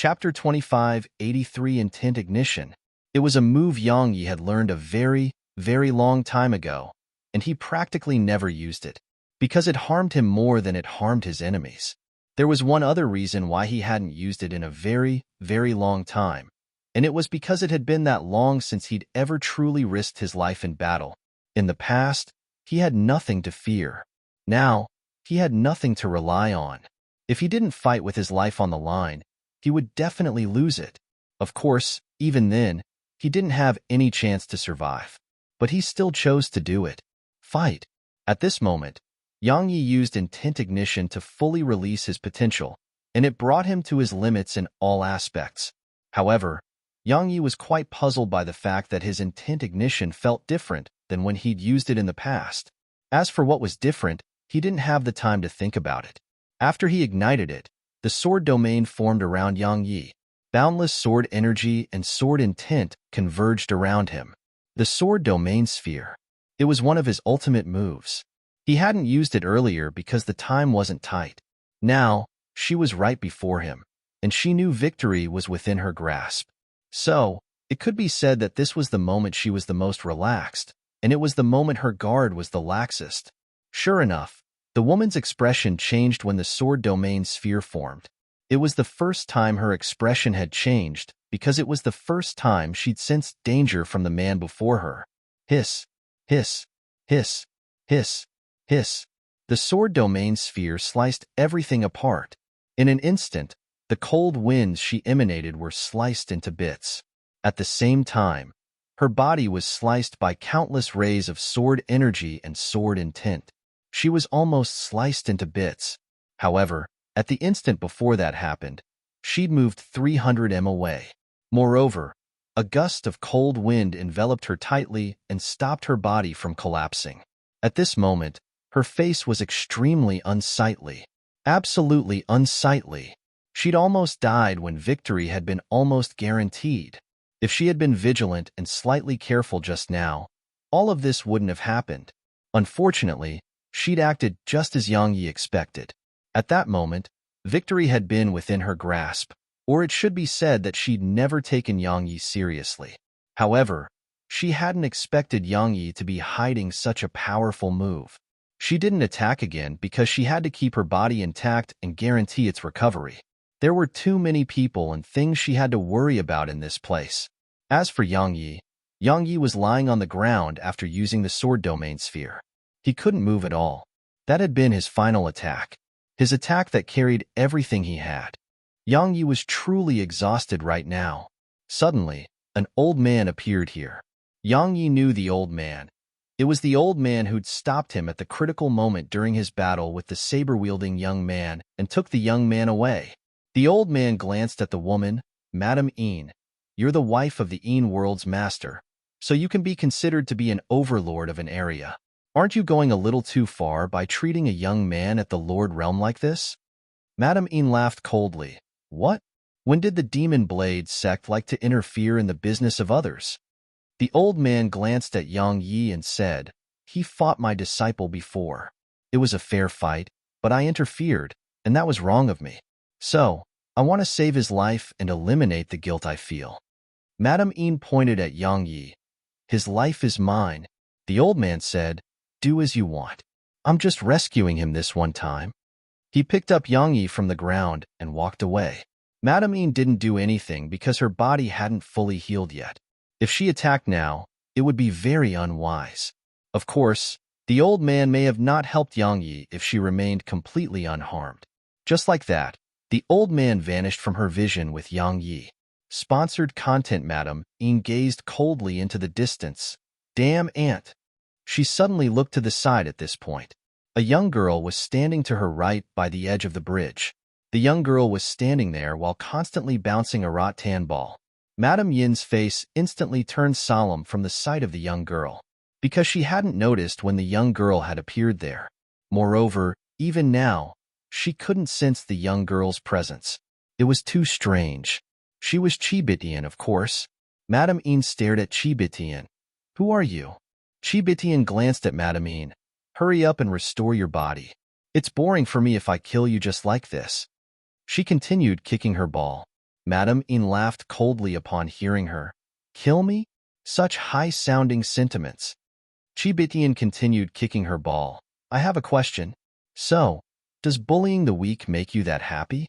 Chapter 25, 83 Intent Ignition. It was a move Yang Yi had learned a very, very long time ago, and he practically never used it, because it harmed him more than it harmed his enemies. There was one other reason why he hadn't used it in a very, very long time, and it was because it had been that long since he'd ever truly risked his life in battle. In the past, he had nothing to fear. Now, he had nothing to rely on. If he didn't fight with his life on the line, he would definitely lose it. Of course, even then, he didn't have any chance to survive. But he still chose to do it. Fight. At this moment, Yang Yi used Intent Ignition to fully release his potential, and it brought him to his limits in all aspects. However, Yang Yi was quite puzzled by the fact that his Intent Ignition felt different than when he'd used it in the past. As for what was different, he didn't have the time to think about it. After he ignited it, the sword domain formed around Yang Yi. Boundless sword energy and sword intent converged around him. The sword domain sphere. It was one of his ultimate moves. He hadn't used it earlier because the time wasn't tight. Now, she was right before him, and she knew victory was within her grasp. So, it could be said that this was the moment she was the most relaxed, and it was the moment her guard was the laxest. Sure enough, the woman's expression changed when the sword domain sphere formed. It was the first time her expression had changed, because it was the first time she'd sensed danger from the man before her. Hiss, hiss, hiss, hiss, hiss. The sword domain sphere sliced everything apart. In an instant, the cold winds she emanated were sliced into bits. At the same time, her body was sliced by countless rays of sword energy and sword intent. She was almost sliced into bits. However, at the instant before that happened, she'd moved 300 m away. Moreover, a gust of cold wind enveloped her tightly and stopped her body from collapsing. At this moment, her face was extremely unsightly. Absolutely unsightly. She'd almost died when victory had been almost guaranteed. If she had been vigilant and slightly careful just now, all of this wouldn't have happened. Unfortunately, she'd acted just as Yang Yi expected. At that moment, victory had been within her grasp, or it should be said that she'd never taken Yang Yi seriously. However, she hadn't expected Yang Yi to be hiding such a powerful move. She didn't attack again because she had to keep her body intact and guarantee its recovery. There were too many people and things she had to worry about in this place. As for Yang Yi was lying on the ground after using the sword domain sphere. He couldn't move at all. That had been his final attack. His attack that carried everything he had. Yang Yi was truly exhausted right now. Suddenly, an old man appeared here. Yang Yi knew the old man. It was the old man who'd stopped him at the critical moment during his battle with the saber-wielding young man and took the young man away. The old man glanced at the woman. Madam Een, you're the wife of the Een world's master, so you can be considered to be an overlord of an area. Aren't you going a little too far by treating a young man at the Lord Realm like this? Madam Een laughed coldly. What? When did the Demon Blade sect like to interfere in the business of others? The old man glanced at Yang Yi and said, he fought my disciple before. It was a fair fight, but I interfered, and that was wrong of me. So, I want to save his life and eliminate the guilt I feel. Madam Een pointed at Yang Yi. His life is mine. The old man said, do as you want. I'm just rescuing him this one time. He picked up Yang Yi from the ground and walked away. Madam Een didn't do anything because her body hadn't fully healed yet. If she attacked now, it would be very unwise. Of course, the old man may have not helped Yang Yi if she remained completely unharmed. Just like that, the old man vanished from her vision with Yang Yi. Sponsored content. Madam Een gazed coldly into the distance. Damn ant. She suddenly looked to the side at this point. A young girl was standing to her right by the edge of the bridge. The young girl was standing there while constantly bouncing a rattan ball. Madam Yin's face instantly turned solemn from the sight of the young girl, because she hadn't noticed when the young girl had appeared there. Moreover, even now, she couldn't sense the young girl's presence. It was too strange. She was Chibitian, of course. Madam Een stared at Chibitian. Who are you? Chibitian glanced at Madam Een. Hurry up and restore your body. It's boring for me if I kill you just like this. She continued kicking her ball. Madame In laughed coldly upon hearing her. Kill me? Such high-sounding sentiments. Chibitian continued kicking her ball. I have a question. So, does bullying the weak make you that happy?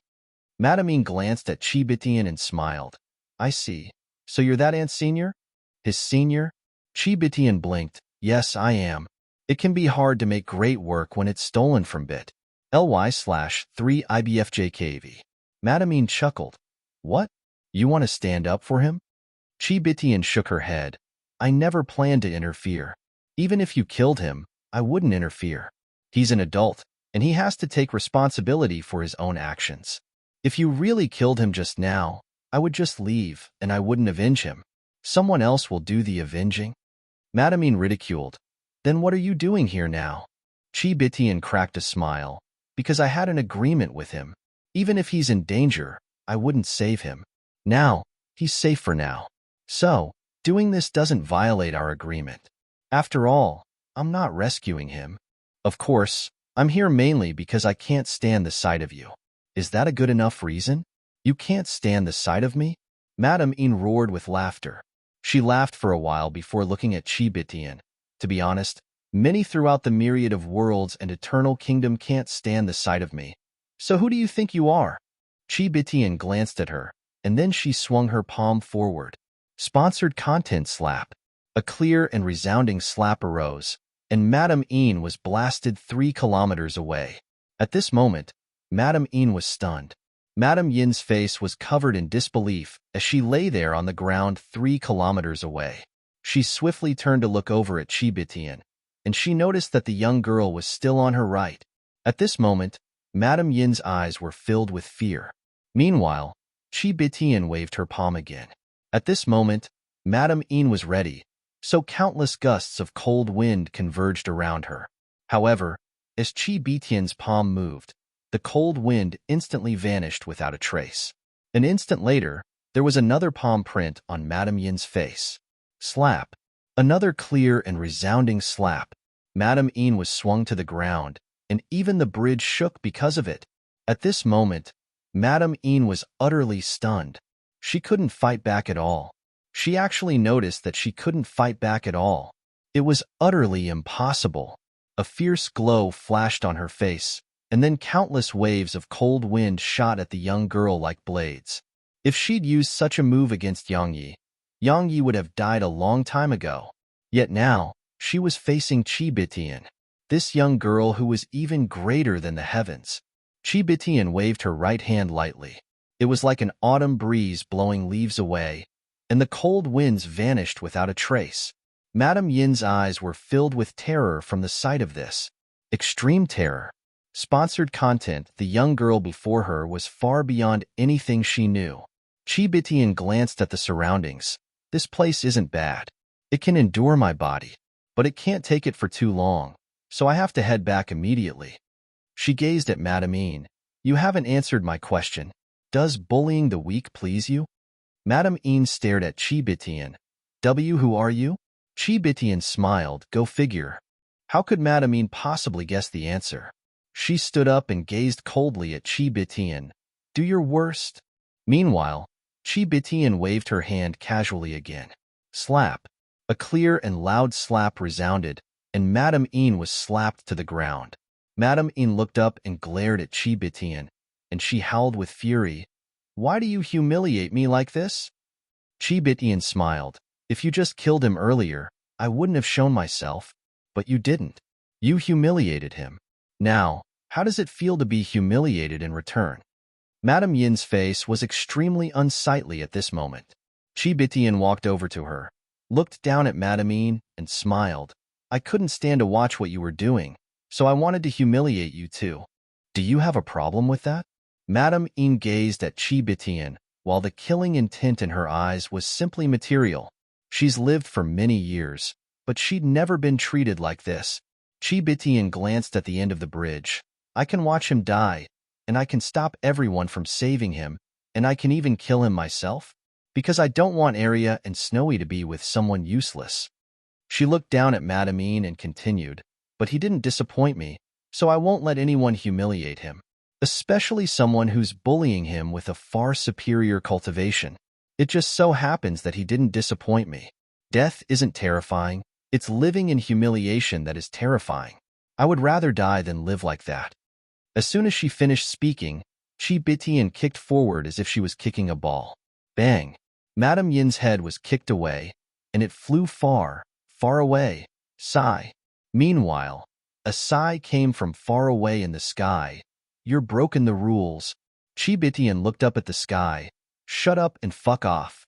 Madame glanced at Chibitian and smiled. I see. So you're that aunt's senior? His senior? Chibitian blinked. Yes, I am. It can be hard to make great work when it's stolen from bit. ly/3 IBFJKV. Madame chuckled. What? You want to stand up for him? Chibitian shook her head. I never planned to interfere. Even if you killed him, I wouldn't interfere. He's an adult, and he has to take responsibility for his own actions. If you really killed him just now, I would just leave, and I wouldn't avenge him. Someone else will do the avenging. Madame ridiculed. Then what are you doing here now? Chibitian cracked a smile. Because I had an agreement with him. Even if he's in danger, I wouldn't save him. Now, he's safe for now. So, doing this doesn't violate our agreement. After all, I'm not rescuing him. Of course, I'm here mainly because I can't stand the sight of you. Is that a good enough reason? You can't stand the sight of me? Madame roared with laughter. She laughed for a while before looking at Chibitian. To be honest, many throughout the myriad of worlds and eternal kingdom can't stand the sight of me. So who do you think you are? Chibitian glanced at her, and then she swung her palm forward. Sponsored content slap. A clear and resounding slap arose, and Madame was blasted 3 kilometers away. At this moment, Madame was stunned. Madame Yin's face was covered in disbelief as she lay there on the ground 3 kilometers away. She swiftly turned to look over at Chibitian, and she noticed that the young girl was still on her right. At this moment, Madame Yin's eyes were filled with fear. Meanwhile, Chibitian waved her palm again. At this moment, Madame was ready, so countless gusts of cold wind converged around her. However, as Chibitian's palm moved, the cold wind instantly vanished without a trace. An instant later, there was another palm print on Madame Yin's face. Slap. Another clear and resounding slap. Madame was swung to the ground, and even the bridge shook because of it. At this moment, Madame was utterly stunned. She couldn't fight back at all. She actually noticed that she couldn't fight back at all. It was utterly impossible. A fierce glow flashed on her face, and then countless waves of cold wind shot at the young girl like blades. If she'd used such a move against Yang Yi would have died a long time ago. Yet now, she was facing Chibitian, this young girl who was even greater than the heavens. Chibitian waved her right hand lightly. It was like an autumn breeze blowing leaves away, and the cold winds vanished without a trace. Madame Yin's eyes were filled with terror from the sight of this. Extreme terror. Sponsored content. The young girl before her was far beyond anything she knew. Chibitian glanced at the surroundings. This place isn't bad. It can endure my body, but it can't take it for too long, so I have to head back immediately. She gazed at Madame. You haven't answered my question. Does bullying the weak please you? Madame stared at Chibitian. Who are you? Chibitian smiled. Go figure. How could Madame possibly guess the answer? She stood up and gazed coldly at Chibitian. Do your worst. Meanwhile, Chibitian waved her hand casually again. Slap. A clear and loud slap resounded, and Madame was slapped to the ground. Madame looked up and glared at Chibitian, and she howled with fury. Why do you humiliate me like this? Chibitian smiled. If you just killed him earlier, I wouldn't have shown myself. But you didn't. You humiliated him. Now, how does it feel to be humiliated in return? Madame Yin's face was extremely unsightly at this moment. Chibitian walked over to her, looked down at Madame and smiled. I couldn't stand to watch what you were doing, so I wanted to humiliate you too. Do you have a problem with that? Madame gazed at Chibitian, while the killing intent in her eyes was simply material. She's lived for many years, but she'd never been treated like this. Chibitian glanced at the end of the bridge. I can watch him die, and I can stop everyone from saving him, and I can even kill him myself, because I don't want Arya and Snowy to be with someone useless. She looked down at Madame and continued, but he didn't disappoint me, so I won't let anyone humiliate him. especially someone who's bullying him with a far superior cultivation. It just so happens that he didn't disappoint me. Death isn't terrifying. It's living in humiliation that is terrifying. I would rather die than live like that. As soon as she finished speaking, Chi Bitian kicked forward as if she was kicking a ball. Bang! Madame Yin's head was kicked away, and it flew far, far away. Sigh. Meanwhile, a sigh came from far away in the sky. You're broken the rules. Chi Bitian looked up at the sky. Shut up and fuck off.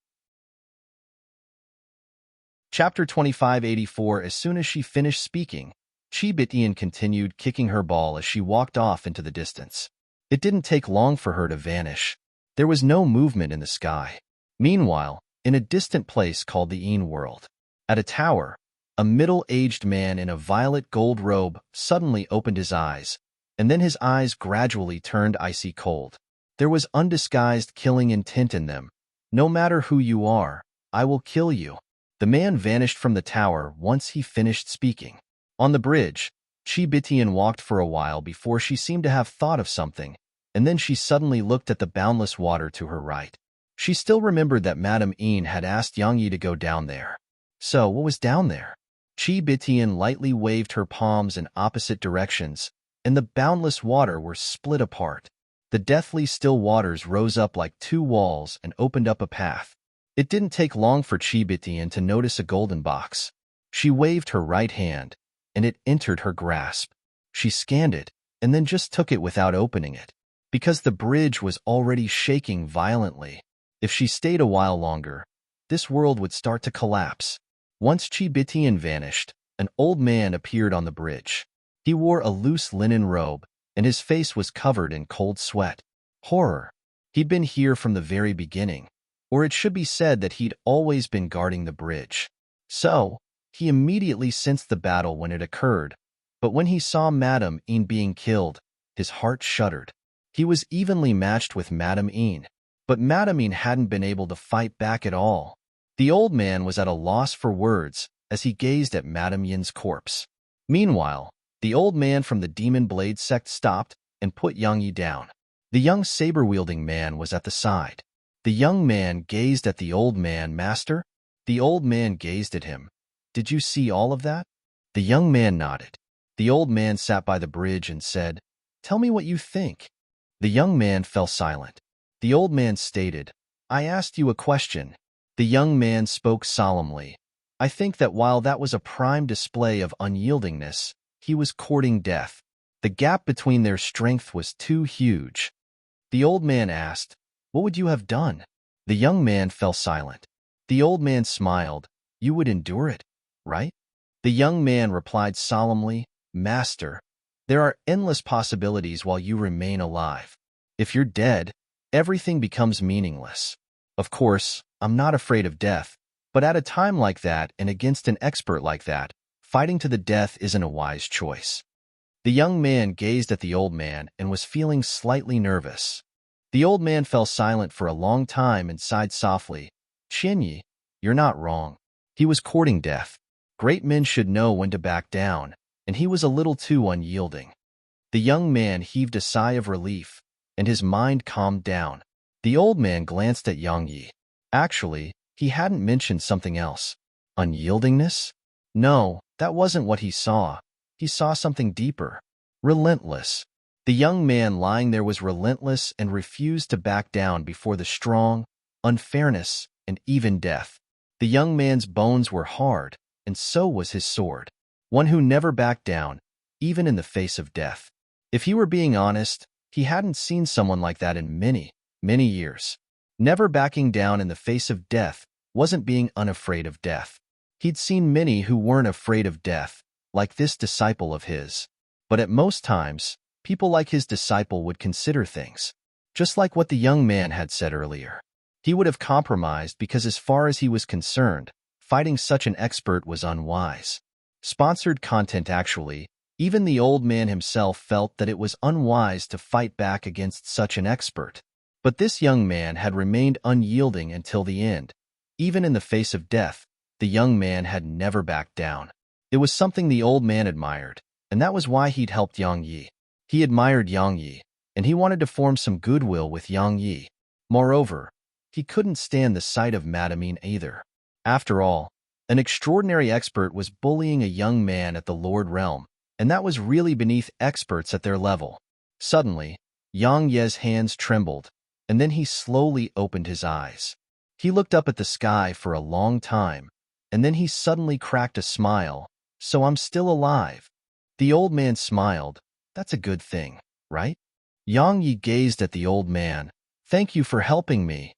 Chapter 2584. As soon as she finished speaking, Chi Bitian continued kicking her ball as she walked off into the distance. It didn't take long for her to vanish. There was no movement in the sky. Meanwhile, in a distant place called the Een World, at a tower, a middle-aged man in a violet gold robe suddenly opened his eyes, and then his eyes gradually turned icy cold. There was undisguised killing intent in them. No matter who you are, I will kill you. The man vanished from the tower once he finished speaking. On the bridge, Chi Bitian walked for a while before she seemed to have thought of something, and then she suddenly looked at the boundless water to her right. She still remembered that Madame Een had asked Yang Yi to go down there. So, what was down there? Chi Bitian lightly waved her palms in opposite directions, and the boundless water were split apart. The deathly still waters rose up like two walls and opened up a path. It didn't take long for Chi Bitian to notice a golden box. She waved her right hand, and it entered her grasp. She scanned it, and then just took it without opening it, because the bridge was already shaking violently. If she stayed a while longer, this world would start to collapse. Once Chi Bitian vanished, an old man appeared on the bridge. He wore a loose linen robe, and his face was covered in cold sweat. Horror. He'd been here from the very beginning, or it should be said that he'd always been guarding the bridge. So, he immediately sensed the battle when it occurred, but when he saw Madame Een being killed, his heart shuddered. He was evenly matched with Madame Een, but Madame Een hadn't been able to fight back at all. The old man was at a loss for words as he gazed at Madame Yin's corpse. Meanwhile, the old man from the Demon Blade sect stopped and put Yang Yi down. The young saber-wielding man was at the side. The young man gazed at the old man. Master? The old man gazed at him. Did you see all of that? The young man nodded. The old man sat by the bridge and said, Tell me what you think. The young man fell silent. The old man stated, I asked you a question. The young man spoke solemnly. I think that while that was a prime display of unyieldingness, he was courting death. The gap between their strength was too huge. The old man asked, What would you have done? The young man fell silent. The old man smiled. You would endure it, right? The young man replied solemnly, Master, there are endless possibilities while you remain alive. If you're dead, everything becomes meaningless. Of course, I'm not afraid of death, but at a time like that and against an expert like that, fighting to the death isn't a wise choice. The young man gazed at the old man and was feeling slightly nervous. The old man fell silent for a long time and sighed softly. Qianyi, you're not wrong. He was courting death. Great men should know when to back down, and he was a little too unyielding. The young man heaved a sigh of relief, and his mind calmed down. The old man glanced at Yang Yi. Actually, he hadn't mentioned something else. Unyieldingness? No, that wasn't what he saw. He saw something deeper. Relentless. The young man lying there was relentless and refused to back down before the strong, unfairness, and even death. The young man's bones were hard, and so was his sword. One who never backed down, even in the face of death. If he were being honest, he hadn't seen someone like that in many, many years. Never backing down in the face of death wasn't being unafraid of death. He'd seen many who weren't afraid of death, like this disciple of his. But at most times, people like his disciple would consider things. Just like what the young man had said earlier. He would have compromised because as far as he was concerned, fighting such an expert was unwise. Sponsored content actually, even the old man himself felt that it was unwise to fight back against such an expert. But this young man had remained unyielding until the end. Even in the face of death, the young man had never backed down. It was something the old man admired, and that was why he'd helped Yang Yi. He admired Yang Yi, and he wanted to form some goodwill with Yang Yi. Moreover, he couldn't stand the sight of Madamine either. After all, an extraordinary expert was bullying a young man at the Lord Realm, and that was really beneath experts at their level. Suddenly, Yang Ye's hands trembled, and then he slowly opened his eyes. He looked up at the sky for a long time, and then he suddenly cracked a smile. "So I'm still alive." The old man smiled. "That's a good thing, right?" Yang Yi gazed at the old man. "Thank you for helping me."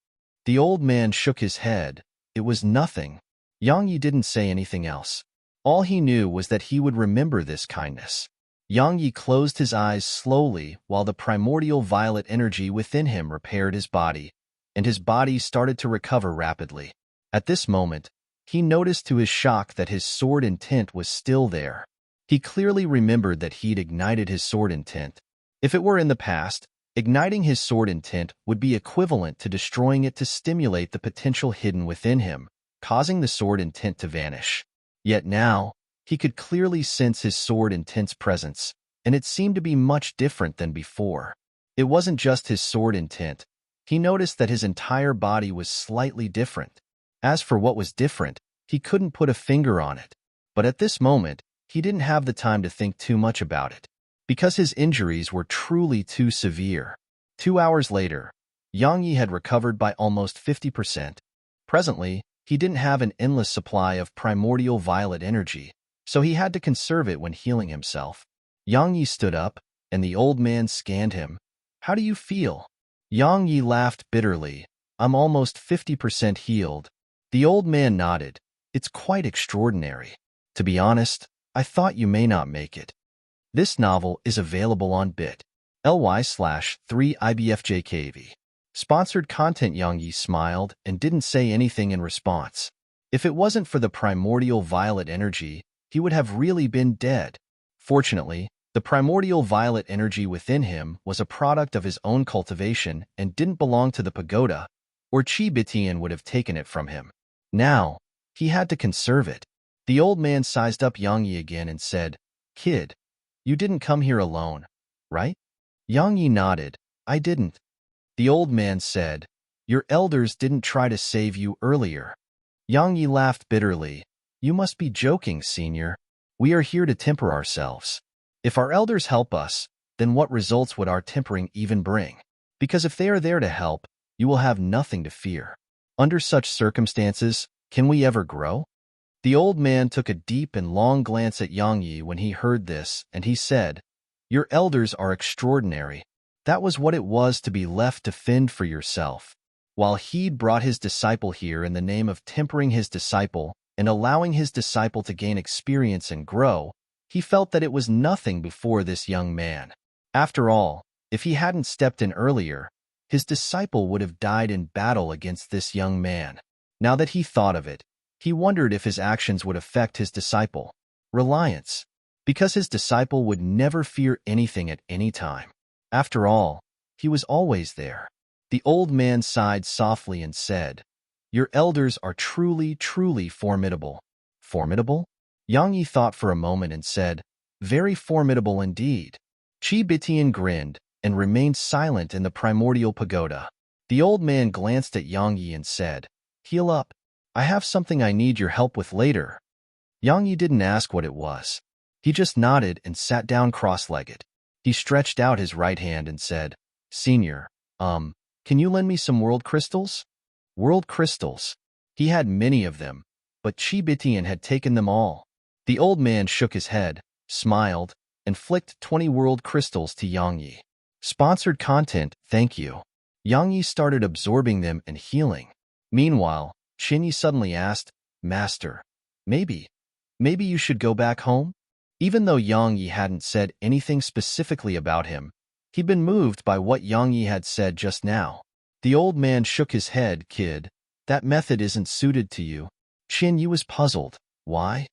The old man shook his head. "It was nothing." Yang Yi didn't say anything else. All he knew was that he would remember this kindness. Yang Yi closed his eyes slowly while the primordial violet energy within him repaired his body, and his body started to recover rapidly. At this moment, he noticed to his shock that his sword intent was still there. He clearly remembered that he'd ignited his sword intent. If it were in the past, igniting his sword intent would be equivalent to destroying it to stimulate the potential hidden within him, causing the sword intent to vanish. Yet now, he could clearly sense his sword intent's presence, and it seemed to be much different than before. It wasn't just his sword intent. He noticed that his entire body was slightly different. As for what was different, he couldn't put a finger on it. But at this moment, he didn't have the time to think too much about it, because his injuries were truly too severe. 2 hours later, Yang Yi had recovered by almost 50%. Presently, he didn't have an endless supply of primordial violet energy, so he had to conserve it when healing himself. Yang Yi stood up, and the old man scanned him. "How do you feel?" Yang Yi laughed bitterly. "I'm almost 50% healed." The old man nodded. "It's quite extraordinary. To be honest, I thought you may not make it." This novel is available on bit.ly/3ibfjkv. Sponsored content. Yang Yi smiled and didn't say anything in response. If it wasn't for the primordial violet energy, he would have really been dead. Fortunately, the primordial violet energy within him was a product of his own cultivation and didn't belong to the pagoda, or Chi Bitian would have taken it from him. Now, he had to conserve it. The old man sized up Yang Yi again and said, "Kid, you didn't come here alone, right?" Yang Yi nodded. "I didn't." The old man said, "Your elders didn't try to save you earlier." Yang Yi laughed bitterly. "You must be joking, senior. We are here to temper ourselves. If our elders help us, then what results would our tempering even bring? Because if they are there to help, you will have nothing to fear. Under such circumstances, can we ever grow?" The old man took a deep and long glance at Yang Yi when he heard this, and he said, "Your elders are extraordinary. That was what it was to be left to fend for yourself. While he'd brought his disciple here in the name of tempering his disciple and allowing his disciple to gain experience and grow, he felt that it was nothing before this young man. After all, if he hadn't stepped in earlier, his disciple would have died in battle against this young man. Now that he thought of it, he wondered if his actions would affect his disciple. Reliance. Because his disciple would never fear anything at any time. After all, he was always there. The old man sighed softly and said, "Your elders are truly, truly formidable." Formidable? Yang Yi thought for a moment and said, "Very formidable indeed." Chi Bitian grinned and remained silent in the primordial pagoda. The old man glanced at Yang Yi and said, "Heal up. I have something I need your help with later." Yang Yi didn't ask what it was. He just nodded and sat down cross-legged. He stretched out his right hand and said, "Senior, can you lend me some world crystals?" World crystals. He had many of them, but Chi Bitian had taken them all. The old man shook his head, smiled, and flicked 20 world crystals to Yang Yi. Sponsored content, thank you. Yang Yi started absorbing them and healing. Meanwhile, Qin Yi suddenly asked, "Master, maybe you should go back home?" Even though Yang Yi hadn't said anything specifically about him, he'd been moved by what Yang Yi had said just now. The old man shook his head. "Kid, that method isn't suited to you." Qin Yi was puzzled. Why?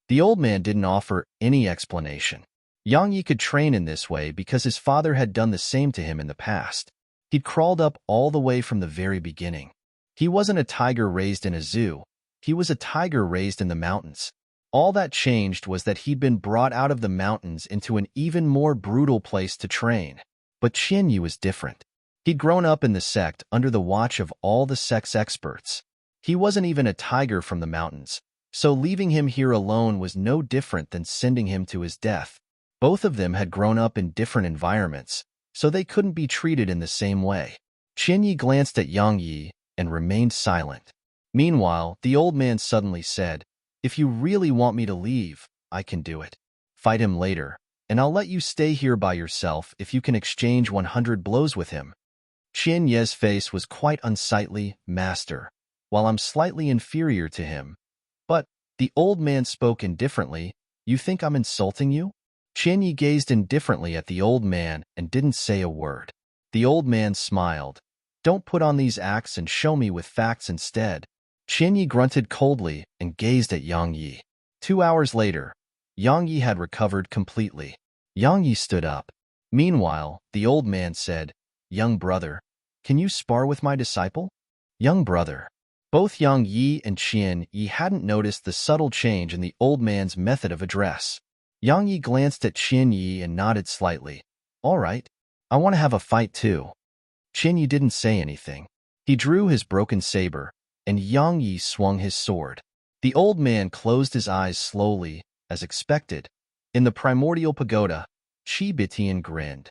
The old man didn't offer any explanation. Yang Yi could train in this way because his father had done the same to him in the past. He'd crawled up all the way from the very beginning. He wasn't a tiger raised in a zoo. He was a tiger raised in the mountains. All that changed was that he'd been brought out of the mountains into an even more brutal place to train. But Qian Yi was different. He'd grown up in the sect under the watch of all the sect's experts. He wasn't even a tiger from the mountains, so leaving him here alone was no different than sending him to his death. Both of them had grown up in different environments, so they couldn't be treated in the same way. Qian Yi glanced at Yang Yi and remained silent. Meanwhile, the old man suddenly said, "If you really want me to leave, I can do it. Fight him later, and I'll let you stay here by yourself if you can exchange 100 blows with him." Qian Ye's face was quite unsightly. "Master, while I'm slightly inferior to him." But the old man spoke indifferently. "You think I'm insulting you?" Qian Yi gazed indifferently at the old man and didn't say a word. The old man smiled. "Don't put on these acts and show me with facts instead." Qian Yi grunted coldly and gazed at Yang Yi. 2 hours later, Yang Yi had recovered completely. Yang Yi stood up. Meanwhile, the old man said, "Young brother, can you spar with my disciple?" Young brother. Both Yang Yi and Qian Yi hadn't noticed the subtle change in the old man's method of address. Yang Yi glanced at Qian Yi and nodded slightly. "All right, I want to have a fight too." Qian Yi didn't say anything. He drew his broken saber, and Yang Yi swung his sword. The old man closed his eyes slowly, as expected. In the primordial pagoda, Qi Bitian grinned.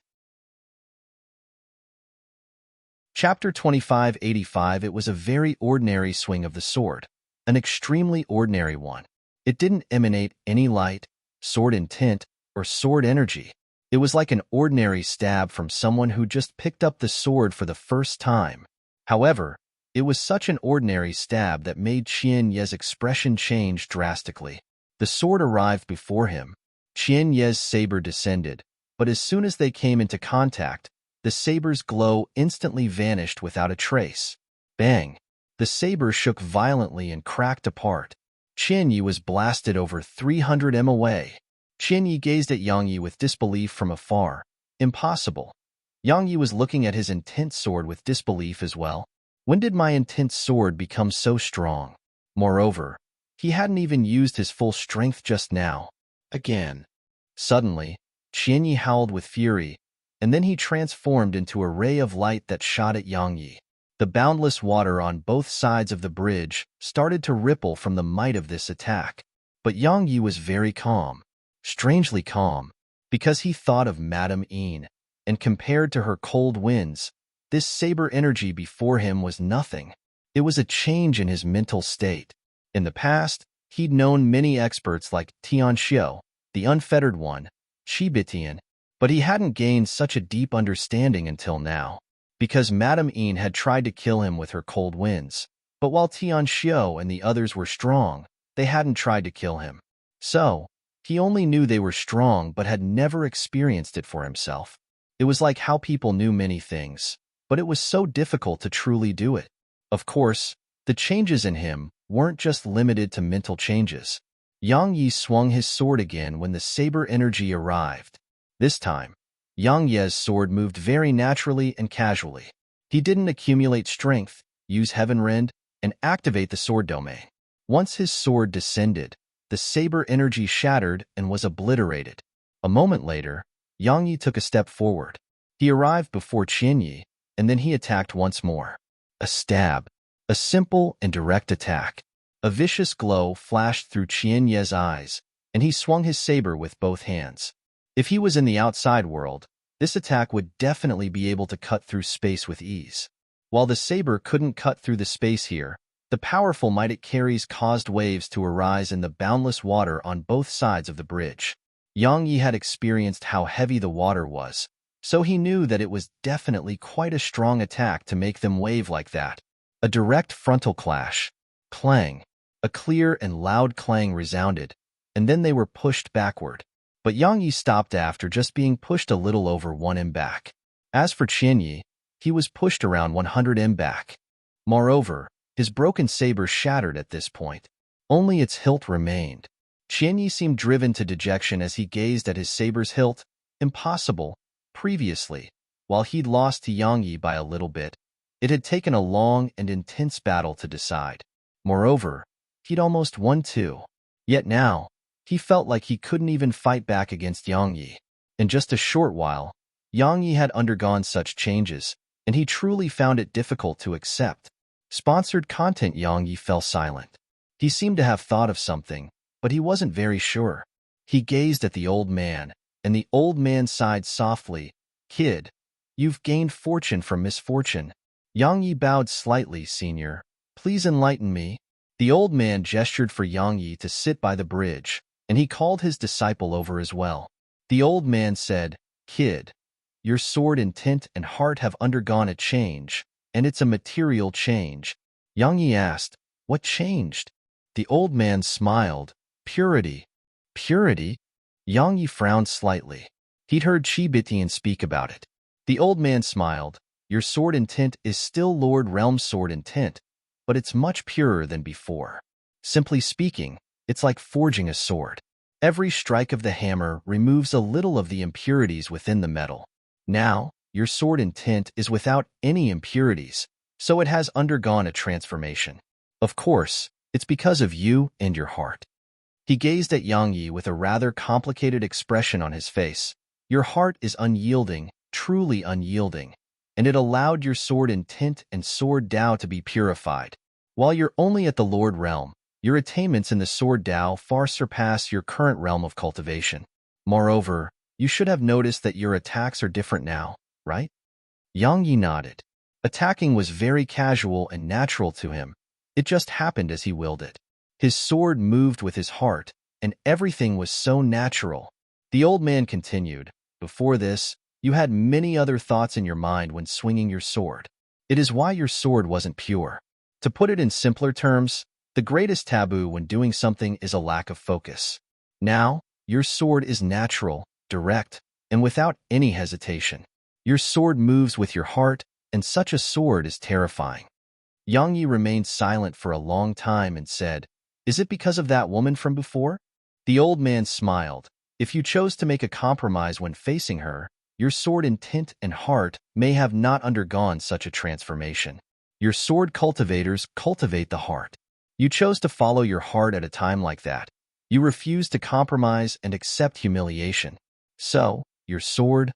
Chapter 2585. It was a very ordinary swing of the sword, an extremely ordinary one. It didn't emanate any light, sword intent, or sword energy. It was like an ordinary stab from someone who just picked up the sword for the first time. However, it was such an ordinary stab that made Qian Ye's expression change drastically. The sword arrived before him. Qian Ye's saber descended, but as soon as they came into contact, the saber's glow instantly vanished without a trace. Bang! The saber shook violently and cracked apart. Qian Yi was blasted over 300 m away. Qian Yi gazed at Yang Yi with disbelief from afar. Impossible. Yang Yi was looking at his intense sword with disbelief as well. When did my intense sword become so strong? Moreover, he hadn't even used his full strength just now. Again. Suddenly, Qian Yi howled with fury, and then he transformed into a ray of light that shot at Yang Yi. The boundless water on both sides of the bridge started to ripple from the might of this attack. But Yang Yi was very calm, strangely calm, because he thought of Madame Yin, and compared to her cold winds, this saber energy before him was nothing. It was a change in his mental state. In the past, he'd known many experts like Tianxiu, the unfettered one, Qi Bitian, but he hadn't gained such a deep understanding until now, because Madame Yin had tried to kill him with her cold winds. But while Tianxiu and the others were strong, they hadn't tried to kill him. So, he only knew they were strong but had never experienced it for himself. It was like how people knew many things, but it was so difficult to truly do it. Of course, the changes in him weren't just limited to mental changes. Yang Yi swung his sword again when the saber energy arrived. This time, Yang Ye's sword moved very naturally and casually. He didn't accumulate strength, use Heaven Rend, and activate the sword domain. Once his sword descended, the saber energy shattered and was obliterated. A moment later, Yang Yi took a step forward. He arrived before Qian Yi, and then he attacked once more. A stab. A simple and direct attack. A vicious glow flashed through Qian Ye's eyes, and he swung his saber with both hands. If he was in the outside world, this attack would definitely be able to cut through space with ease. While the saber couldn't cut through the space here, the powerful might it carries caused waves to arise in the boundless water on both sides of the bridge. Yang Yi had experienced how heavy the water was, so he knew that it was definitely quite a strong attack to make them wave like that. A direct frontal clash. Clang. A clear and loud clang resounded, and then they were pushed backward. But Yang Yi stopped after just being pushed a little over 1 m back. As for Qian Yi, he was pushed around 100 m back. Moreover, his broken saber shattered at this point. Only its hilt remained. Qian Yi seemed driven to dejection as he gazed at his saber's hilt. Impossible. Previously, while he'd lost to Yang Yi by a little bit, it had taken a long and intense battle to decide. Moreover, he'd almost won too. Yet now, he felt like he couldn't even fight back against Yang Yi. In just a short while, Yang Yi had undergone such changes, and he truly found it difficult to accept. Sponsored content. Yang Yi fell silent. He seemed to have thought of something, but he wasn't very sure. He gazed at the old man, and the old man sighed softly. Kid, you've gained fortune from misfortune. Yang Yi bowed slightly. Senior, please enlighten me. The old man gestured for Yang Yi to sit by the bridge, and he called his disciple over as well. The old man said, Kid, your sword intent and heart have undergone a change, and it's a material change. Yang Yi asked, What changed? The old man smiled. Purity. Purity? Yang Yi frowned slightly. He'd heard Qibitian speak about it. The old man smiled. Your sword intent is still Lord Realm's sword intent, but it's much purer than before. Simply speaking, it's like forging a sword. Every strike of the hammer removes a little of the impurities within the metal. Now, your sword intent is without any impurities, so it has undergone a transformation. Of course, it's because of you and your heart. He gazed at Yang Yi with a rather complicated expression on his face. Your heart is unyielding, truly unyielding, and it allowed your sword intent and sword Tao to be purified. While you're only at the Lord Realm, your attainments in the sword Tao far surpass your current realm of cultivation. Moreover, you should have noticed that your attacks are different now, right? Yang Yi nodded. Attacking was very casual and natural to him. It just happened as he willed it. His sword moved with his heart, and everything was so natural. The old man continued, Before this, you had many other thoughts in your mind when swinging your sword. It is why your sword wasn't pure. To put it in simpler terms, the greatest taboo when doing something is a lack of focus. Now, your sword is natural, direct, and without any hesitation. Your sword moves with your heart, and such a sword is terrifying. Yang Yi remained silent for a long time and said, Is it because of that woman from before? The old man smiled. If you chose to make a compromise when facing her, your sword intent and heart may have not undergone such a transformation. Your sword cultivators cultivate the heart. You chose to follow your heart at a time like that. You refused to compromise and accept humiliation. So, your sword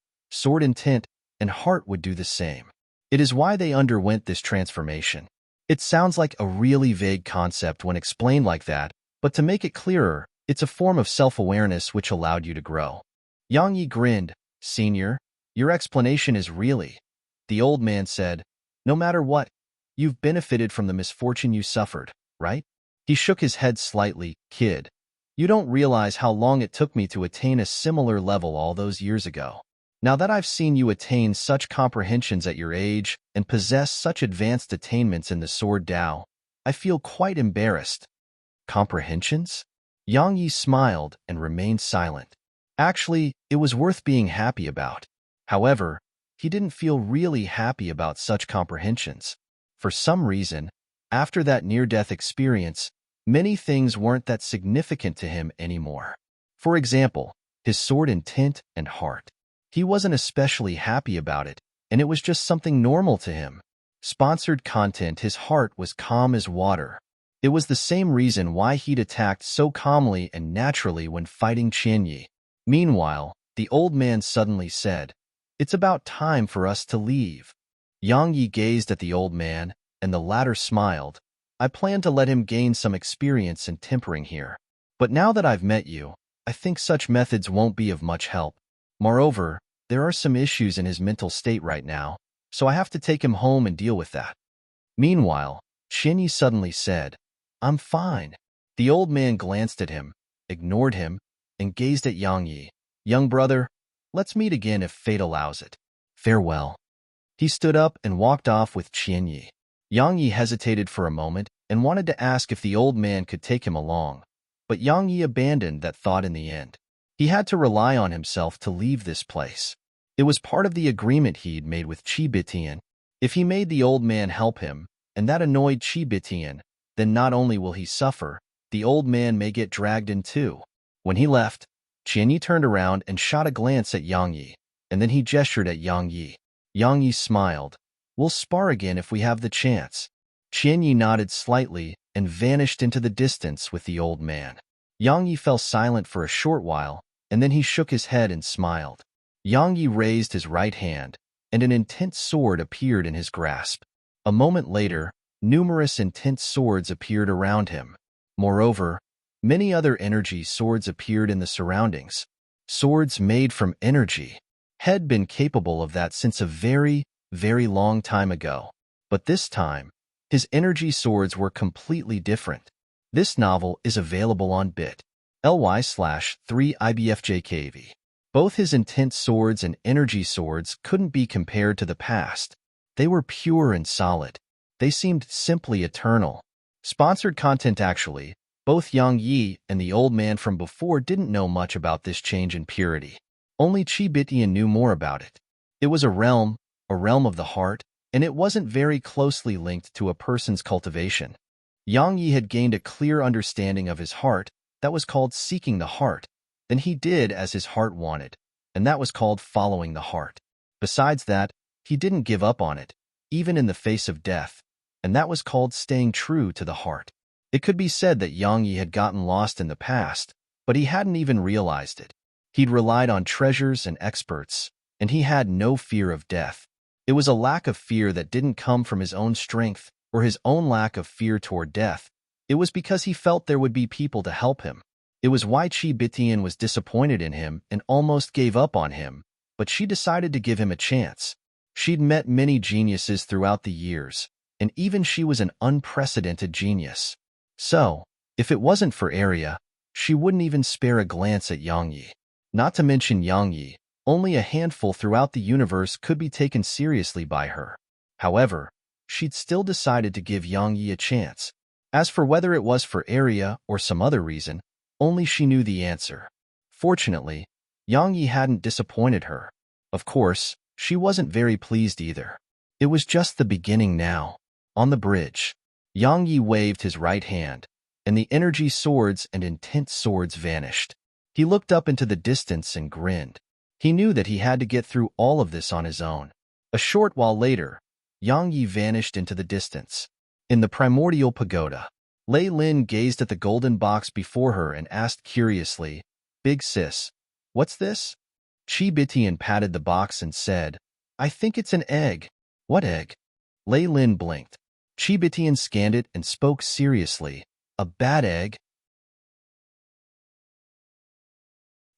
intent, and heart would do the same. It is why they underwent this transformation. It sounds like a really vague concept when explained like that, but to make it clearer, it's a form of self-awareness which allowed you to grow. Yang Yi grinned. Senior, your explanation is really. The old man said, No matter what, you've benefited from the misfortune you suffered, right? He shook his head slightly. Kid, you don't realize how long it took me to attain a similar level all those years ago. Now that I've seen you attain such comprehensions at your age and possess such advanced attainments in the sword Tao, I feel quite embarrassed. Comprehensions? Yang Yi smiled and remained silent. Actually, it was worth being happy about. However, he didn't feel really happy about such comprehensions. For some reason, after that near-death experience, many things weren't that significant to him anymore. For example, his sword intent and heart. He wasn't especially happy about it, and it was just something normal to him. Sponsored content. His heart was calm as water. It was the same reason why he'd attacked so calmly and naturally when fighting Qianyi. Meanwhile, the old man suddenly said, It's about time for us to leave. Yang Yi gazed at the old man, and the latter smiled. I plan to let him gain some experience in tempering here. But now that I've met you, I think such methods won't be of much help. Moreover, there are some issues in his mental state right now, so I have to take him home and deal with that. Meanwhile, Qianyi suddenly said, I'm fine. The old man glanced at him, ignored him, and gazed at Yang Yi. Young brother, let's meet again if fate allows it. Farewell. He stood up and walked off with Qianyi. Yang Yi hesitated for a moment and wanted to ask if the old man could take him along, but Yang Yi abandoned that thought in the end. He had to rely on himself to leave this place. It was part of the agreement he'd made with Qibitian. If he made the old man help him, and that annoyed Qibitian, then not only will he suffer, the old man may get dragged in too. When he left, Qianyi turned around and shot a glance at Yang Yi, and then he gestured at Yang Yi. Yang Yi smiled. We'll spar again if we have the chance. Qianyi nodded slightly and vanished into the distance with the old man. Yang Yi fell silent for a short while, and then he shook his head and smiled. Yang Yi raised his right hand, and an intense sword appeared in his grasp. A moment later, numerous intense swords appeared around him. Moreover, many other energy swords appeared in the surroundings. Swords made from energy had been capable of that since a very, very long time ago. But this time, his energy swords were completely different. This novel is available on bit.ly/3ibfjkv. Both his intense swords and energy swords couldn't be compared to the past. They were pure and solid. They seemed simply eternal. Sponsored content actually. Both Yang Yi and the old man from before didn't know much about this change in purity. Only Chi Bitian knew more about it. It was a realm of the heart, and it wasn't very closely linked to a person's cultivation. Yang Yi had gained a clear understanding of his heart that was called seeking the heart. Then he did as his heart wanted, and that was called following the heart. Besides that, he didn't give up on it, even in the face of death, and that was called staying true to the heart. It could be said that Yang Yi had gotten lost in the past, but he hadn't even realized it. He'd relied on treasures and experts, and he had no fear of death. It was a lack of fear that didn't come from his own strength or his own lack of fear toward death. It was because he felt there would be people to help him. It was why Chi Bitian was disappointed in him and almost gave up on him, but she decided to give him a chance. She'd met many geniuses throughout the years, and even she was an unprecedented genius. So, if it wasn't for Arya, she wouldn't even spare a glance at Yang Yi. Not to mention Yang Yi, only a handful throughout the universe could be taken seriously by her. However, she'd still decided to give Yang Yi a chance. As for whether it was for Arya or some other reason, only she knew the answer. Fortunately, Yang Yi hadn't disappointed her. Of course, she wasn't very pleased either. It was just the beginning now. On the bridge, Yang Yi waved his right hand, and the energy swords and intense swords vanished. He looked up into the distance and grinned. He knew that he had to get through all of this on his own. A short while later, Yang Yi vanished into the distance. In the primordial pagoda, Lei Lin gazed at the golden box before her and asked curiously, "Big sis, what's this?" Chi Bitian patted the box and said, "I think it's an egg." "What egg?" Lei Lin blinked. Chi Bitian scanned it and spoke seriously, "A bad egg?"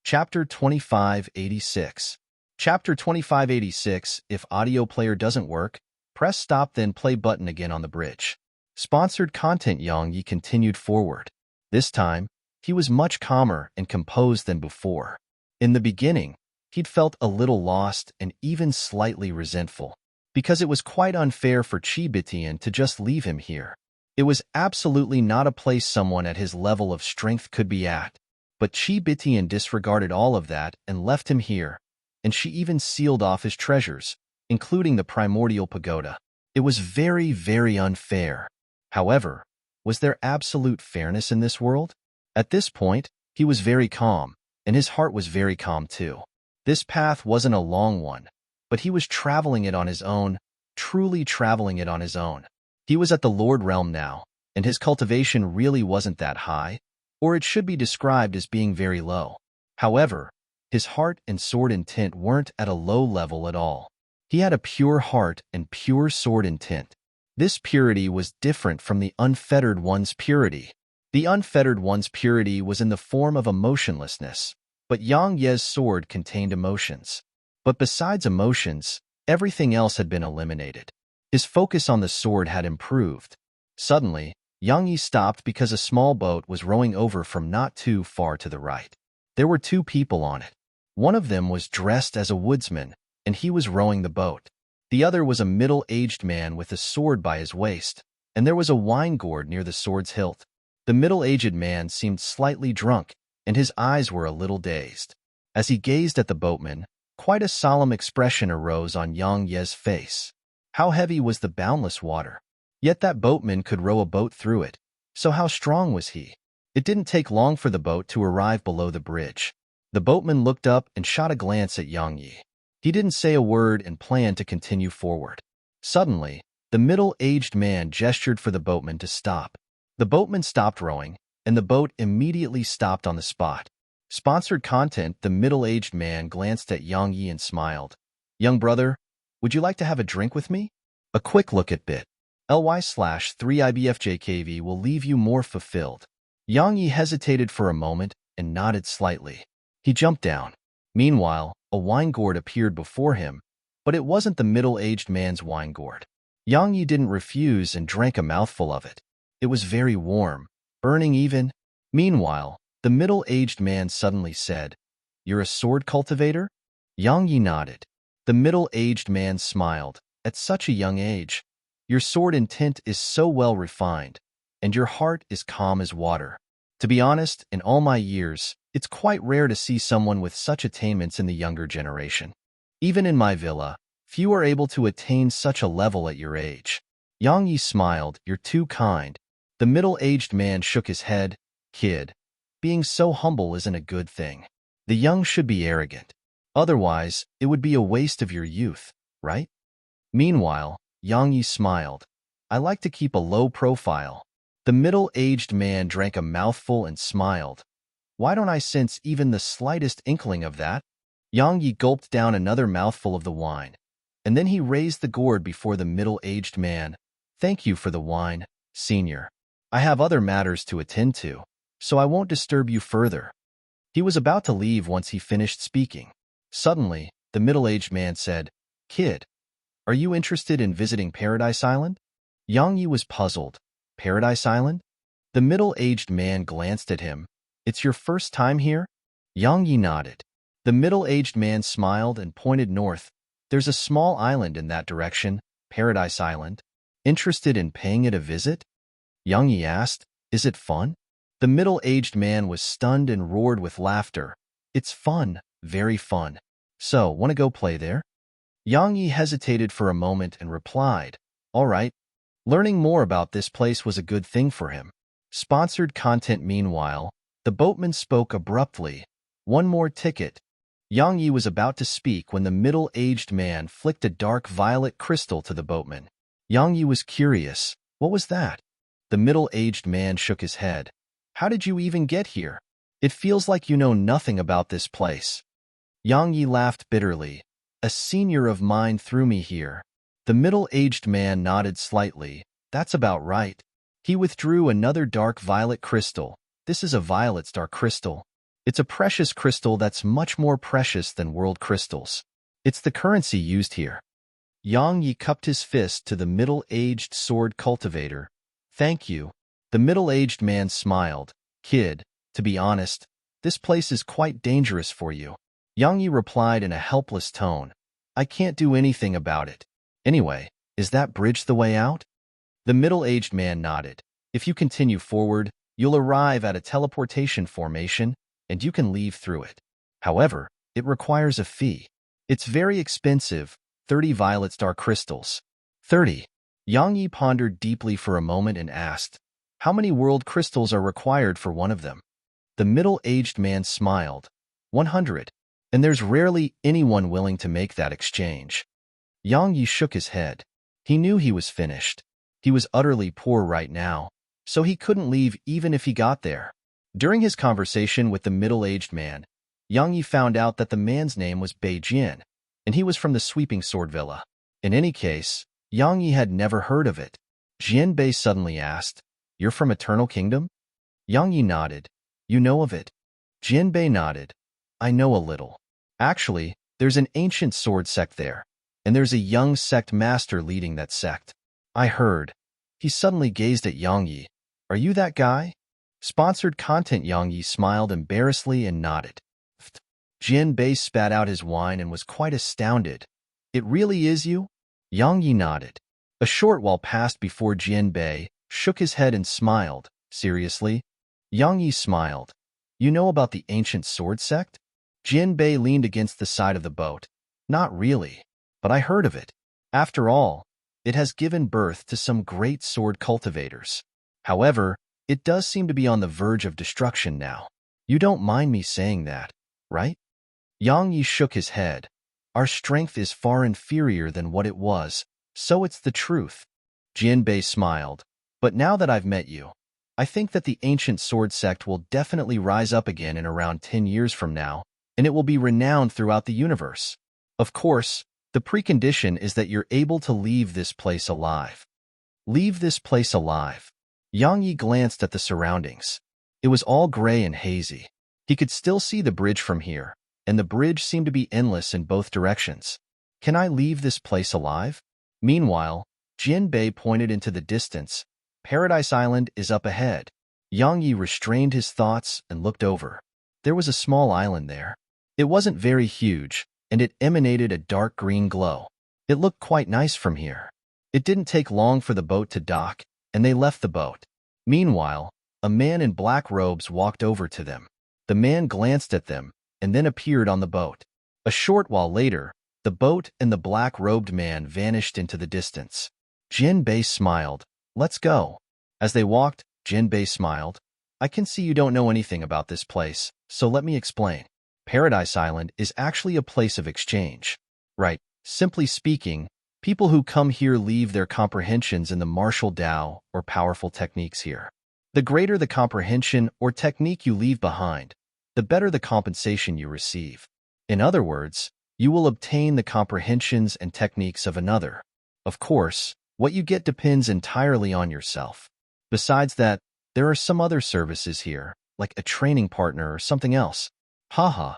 Chapter 2586. Chapter 2586. If audio player doesn't work, press stop then play button again on the bridge. Sponsored content. Yang Yi continued forward. This time, he was much calmer and composed than before. In the beginning, he'd felt a little lost and even slightly resentful, because it was quite unfair for Chi Bitian to just leave him here. It was absolutely not a place someone at his level of strength could be at. But Chi Bitian disregarded all of that and left him here, and she even sealed off his treasures, including the primordial pagoda. It was very, very unfair. However, was there absolute fairness in this world? At this point, he was very calm, and his heart was very calm too. This path wasn't a long one, but he was traveling it on his own, truly traveling it on his own. He was at the Lord Realm now, and his cultivation really wasn't that high, or it should be described as being very low. However, his heart and sword intent weren't at a low level at all. He had a pure heart and pure sword intent. This purity was different from the unfettered one's purity. The unfettered one's purity was in the form of emotionlessness, but Yang Ye's sword contained emotions. But besides emotions, everything else had been eliminated. His focus on the sword had improved. Suddenly, Yang Yi stopped because a small boat was rowing over from not too far to the right. There were two people on it. One of them was dressed as a woodsman, and he was rowing the boat. The other was a middle-aged man with a sword by his waist, and there was a wine gourd near the sword's hilt. The middle-aged man seemed slightly drunk, and his eyes were a little dazed. As he gazed at the boatman, quite a solemn expression arose on Yang Ye's face. How heavy was the boundless water? Yet that boatman could row a boat through it, so how strong was he? It didn't take long for the boat to arrive below the bridge. The boatman looked up and shot a glance at Yang Yi. He didn't say a word and planned to continue forward. Suddenly, the middle-aged man gestured for the boatman to stop. The boatman stopped rowing, and the boat immediately stopped on the spot. Sponsored content. The middle-aged man glanced at Yang Yi and smiled. Young brother, would you like to have a drink with me? A quick look at bit.ly/3ibfjkv will leave you more fulfilled. Yang Yi hesitated for a moment and nodded slightly. He jumped down. Meanwhile, a wine gourd appeared before him, but it wasn't the middle-aged man's wine gourd. Yang Yi didn't refuse and drank a mouthful of it. It was very warm, burning even. Meanwhile, the middle-aged man suddenly said, "You're a sword cultivator?" Yang Yi nodded. The middle-aged man smiled. At such a young age, your sword intent is so well refined, and your heart is calm as water. To be honest, in all my years, it's quite rare to see someone with such attainments in the younger generation. Even in my villa, few are able to attain such a level at your age. Yang Yi smiled. You're too kind. The middle-aged man shook his head. Kid, being so humble isn't a good thing. The young should be arrogant. Otherwise, it would be a waste of your youth, right? Meanwhile, Yang Yi smiled. I like to keep a low profile. The middle-aged man drank a mouthful and smiled. Why don't I sense even the slightest inkling of that? Yang Yi gulped down another mouthful of the wine, and then he raised the gourd before the middle-aged man. Thank you for the wine, senior. I have other matters to attend to, so I won't disturb you further. He was about to leave once he finished speaking. Suddenly, the middle-aged man said, Kid, are you interested in visiting Paradise Island? Yang Yi was puzzled. Paradise Island? The middle-aged man glanced at him. It's your first time here? Yang Yi nodded. The middle-aged man smiled and pointed north. There's a small island in that direction, Paradise Island. Interested in paying it a visit? Yang Yi asked. Is it fun? The middle-aged man was stunned and roared with laughter. It's fun, very fun. So, want to go play there? Yang Yi hesitated for a moment and replied, all right. Learning more about this place was a good thing for him. Sponsored content. Meanwhile, the boatman spoke abruptly. One more ticket. Yang Yi was about to speak when the middle-aged man flicked a dark violet crystal to the boatman. Yang Yi was curious. What was that? The middle-aged man shook his head. How did you even get here? It feels like you know nothing about this place. Yang Yi laughed bitterly. A senior of mine threw me here. The middle-aged man nodded slightly. That's about right. He withdrew another dark violet crystal. This is a violet star crystal. It's a precious crystal that's much more precious than world crystals. It's the currency used here. Yang Yi cupped his fist to the middle-aged sword cultivator. Thank you. The middle-aged man smiled. Kid, to be honest, this place is quite dangerous for you. Yang Yi replied in a helpless tone. I can't do anything about it. Anyway, is that bridge the way out? The middle-aged man nodded. If you continue forward, you'll arrive at a teleportation formation, and you can leave through it. However, it requires a fee. It's very expensive, 30 violet star crystals. 30. Yang Yi pondered deeply for a moment and asked, how many world crystals are required for one of them? The middle-aged man smiled. 100. And there's rarely anyone willing to make that exchange. Yang Yi shook his head. He knew he was finished. He was utterly poor right now, so he couldn't leave even if he got there. During his conversation with the middle-aged man, Yang Yi found out that the man's name was Bei Jian, and he was from the Sweeping Sword Villa. In any case, Yang Yi had never heard of it. Jian Bei suddenly asked, You're from Eternal Kingdom? Yang Yi nodded. You know of it? Jian Bei nodded. I know a little. Actually, there's an ancient sword sect there, and there's a young sect master leading that sect. I heard. He suddenly gazed at Yang Yi. Are you that guy? Sponsored content. Yang Yi smiled embarrassedly and nodded. Jian Bei spat out his wine and was quite astounded. It really is you? Yang Yi nodded. A short while passed before Jian Bei shook his head and smiled. Seriously? Yang Yi smiled. You know about the ancient sword sect? Jian Bei leaned against the side of the boat. Not really, but I heard of it. After all, it has given birth to some great sword cultivators. However, it does seem to be on the verge of destruction now. You don't mind me saying that, right? Yang Yi shook his head. Our strength is far inferior than what it was, so it's the truth. Jian Bei smiled. But now that I've met you, I think that the ancient sword sect will definitely rise up again in around 10 years from now, and it will be renowned throughout the universe. Of course, the precondition is that you're able to leave this place alive. Leave this place alive. Yang Yi glanced at the surroundings. It was all gray and hazy. He could still see the bridge from here, and the bridge seemed to be endless in both directions. Can I leave this place alive? Meanwhile, Jin Bei pointed into the distance. Paradise Island is up ahead. Yang Yi restrained his thoughts and looked over. There was a small island there. It wasn't very huge, and it emanated a dark green glow. It looked quite nice from here. It didn't take long for the boat to dock, and they left the boat. Meanwhile, a man in black robes walked over to them. The man glanced at them, and then appeared on the boat. A short while later, the boat and the black-robed man vanished into the distance. Jin Bei smiled. Let's go. As they walked, Jin Bei smiled. I can see you don't know anything about this place, so let me explain. Paradise Island is actually a place of exchange. Right, simply speaking, people who come here leave their comprehensions in the martial Tao or powerful techniques here. The greater the comprehension or technique you leave behind, the better the compensation you receive. In other words, you will obtain the comprehensions and techniques of another. Of course, what you get depends entirely on yourself. Besides that, there are some other services here, like a training partner or something else. Haha.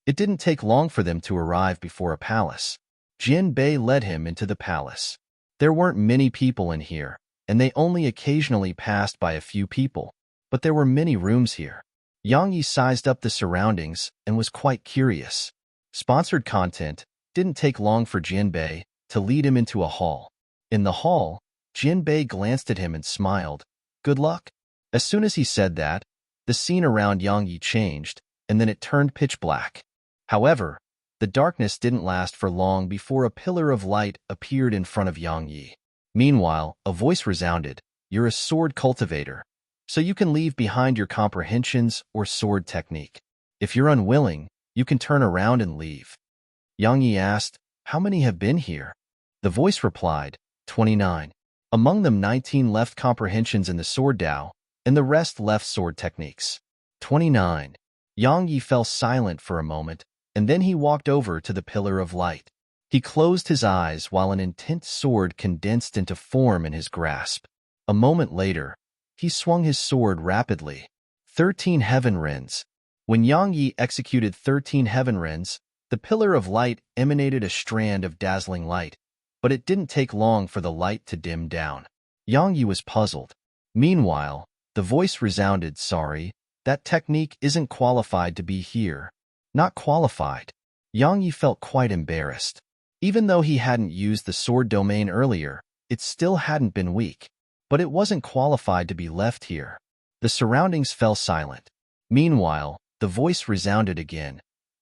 It didn't take long for them to arrive before a palace. Jin Bei led him into the palace. There weren't many people in here, and they only occasionally passed by a few people, but there were many rooms here. Yang Yi sized up the surroundings and was quite curious. Sponsored content didn't take long for Jin Bei to lead him into a hall. In the hall, Jin Bei glanced at him and smiled. Good luck. As soon as he said that, the scene around Yang Yi changed, and then it turned pitch black. However, the darkness didn't last for long before a pillar of light appeared in front of Yang Yi. Meanwhile, a voice resounded, "You're a sword cultivator, so you can leave behind your comprehensions or sword technique. If you're unwilling, you can turn around and leave." Yang Yi asked, "How many have been here?" The voice replied, 29. Among them 19 left comprehensions in the sword Tao, and the rest left sword techniques. 29. Yang Yi fell silent for a moment, and then he walked over to the pillar of light. He closed his eyes while an intense sword condensed into form in his grasp. A moment later, he swung his sword rapidly. 13 heaven rends. When Yang Yi executed 13 heaven rends, the pillar of light emanated a strand of dazzling light, but it didn't take long for the light to dim down. Yang Yi was puzzled. Meanwhile, the voice resounded, "Sorry, that technique isn't qualified to be here." Not qualified. Yang Yi felt quite embarrassed. Even though he hadn't used the sword domain earlier, it still hadn't been weak. But it wasn't qualified to be left here. The surroundings fell silent. Meanwhile, the voice resounded again.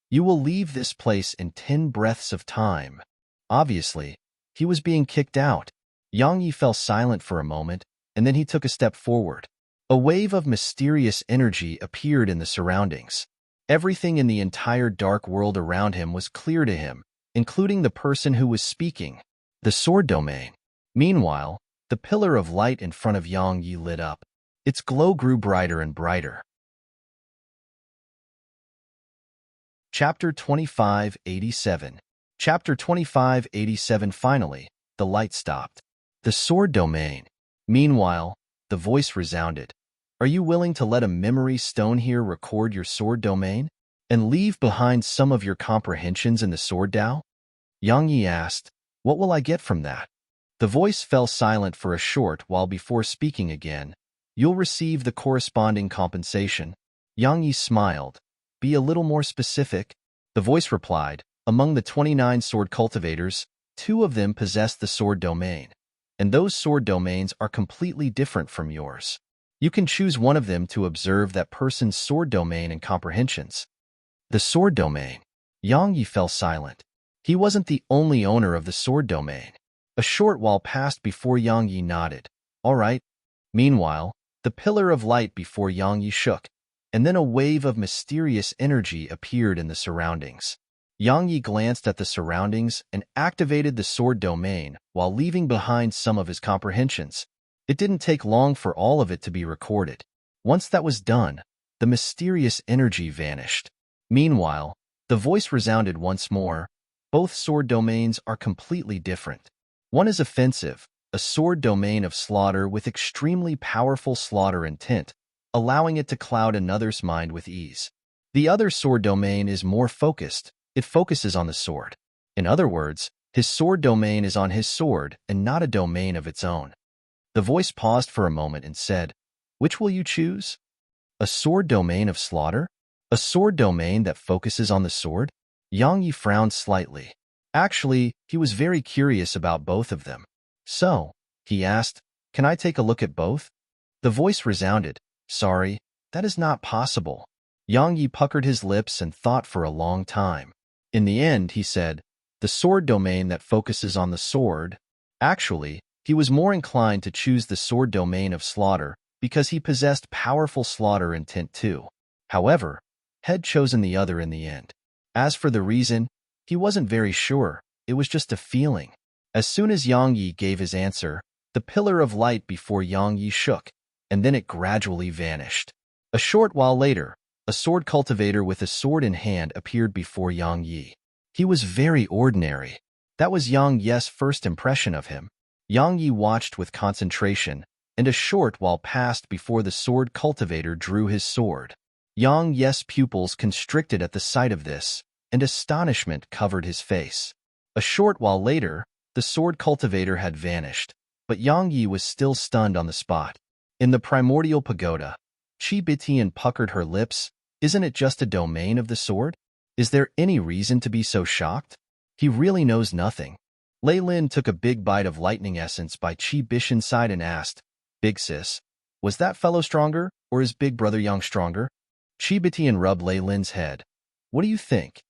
"You will leave this place in 10 breaths of time." Obviously, he was being kicked out. Yang Yi fell silent for a moment, and then he took a step forward. A wave of mysterious energy appeared in the surroundings. Everything in the entire dark world around him was clear to him, including the person who was speaking, the sword domain. Meanwhile, the pillar of light in front of Yang Yi lit up. Its glow grew brighter and brighter. Chapter 2587. Chapter 2587. Finally, the light stopped. The sword domain. Meanwhile, the voice resounded. "Are you willing to let a memory stone here record your sword domain and leave behind some of your comprehensions in the sword Tao?" Yang Yi asked, "What will I get from that?" The voice fell silent for a short while before speaking again. "You'll receive the corresponding compensation." Yang Yi smiled. "Be a little more specific." The voice replied, "Among the 29 sword cultivators, 2 of them possess the sword domain, and those sword domains are completely different from yours. You can choose one of them to observe that person's sword domain and comprehensions." The sword domain. Yang Yi fell silent. He wasn't the only owner of the sword domain. A short while passed before Yang Yi nodded. "All right." Meanwhile, the pillar of light before Yang Yi shook, and then a wave of mysterious energy appeared in the surroundings. Yang Yi glanced at the surroundings and activated the sword domain while leaving behind some of his comprehensions. It didn't take long for all of it to be recorded. Once that was done, the mysterious energy vanished. Meanwhile, the voice resounded once more. Both sword domains are completely different. One is offensive, a sword domain of slaughter with extremely powerful slaughter intent, allowing it to cloud another's mind with ease. The other sword domain is more focused. It focuses on the sword. In other words, his sword domain is on his sword and not a domain of its own. The voice paused for a moment and said, "Which will you choose? A sword domain of slaughter? A sword domain that focuses on the sword?" Yang Yi frowned slightly. Actually, he was very curious about both of them. "So," he asked, "can I take a look at both?" The voice resounded, "Sorry, that is not possible." Yang Yi puckered his lips and thought for a long time. In the end, he said, "The sword domain that focuses on the sword." Actually, he was more inclined to choose the sword domain of slaughter because he possessed powerful slaughter intent too. However, had chosen the other in the end. As for the reason, he wasn't very sure. It was just a feeling. As soon as Yang Yi gave his answer, the pillar of light before Yang Yi shook, and then it gradually vanished. A short while later, a sword cultivator with a sword in hand appeared before Yang Yi. He was very ordinary. That was Yang Yi's first impression of him. Yang Yi watched with concentration, and a short while passed before the sword cultivator drew his sword. Yang Yi's pupils constricted at the sight of this, and astonishment covered his face. A short while later, the sword cultivator had vanished, but Yang Yi was still stunned on the spot. In the primordial pagoda, Qi Bitian puckered her lips. Isn't it just a domain of the sword? Is there any reason to be so shocked? He really knows nothing. Lei Lin took a big bite of lightning essence by Qi Bishan's side and asked, "Big sis, was that fellow stronger, or is Big Brother Yang stronger?" Qi Bitian rubbed Lei Lin's head. "What do you think?"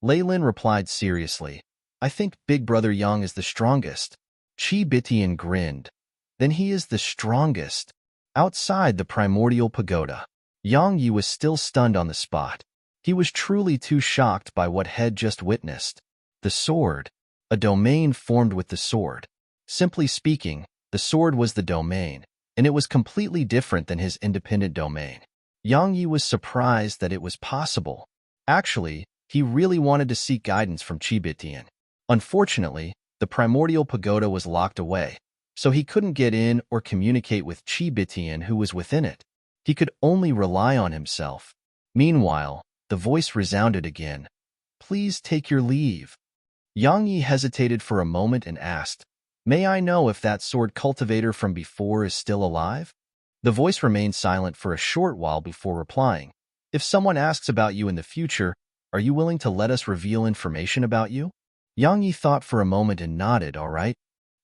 Lei Lin replied seriously, "I think Big Brother Yang is the strongest." Qi Bitian grinned. "Then he is the strongest." Outside the primordial pagoda, Yang Yi was still stunned on the spot. He was truly too shocked by what had just witnessed. The sword. A domain formed with the sword. Simply speaking, the sword was the domain, and it was completely different than his independent domain. Yang Yi was surprised that it was possible. Actually, he really wanted to seek guidance from Qi Bitian. Unfortunately, the primordial pagoda was locked away, so he couldn't get in or communicate with Qi Bitian who was within it. He could only rely on himself. Meanwhile, the voice resounded again. "Please take your leave." Yang Yi hesitated for a moment and asked, "May I know if that sword cultivator from before is still alive?" The voice remained silent for a short while before replying, "If someone asks about you in the future, are you willing to let us reveal information about you?" Yang Yi thought for a moment and nodded, "All right."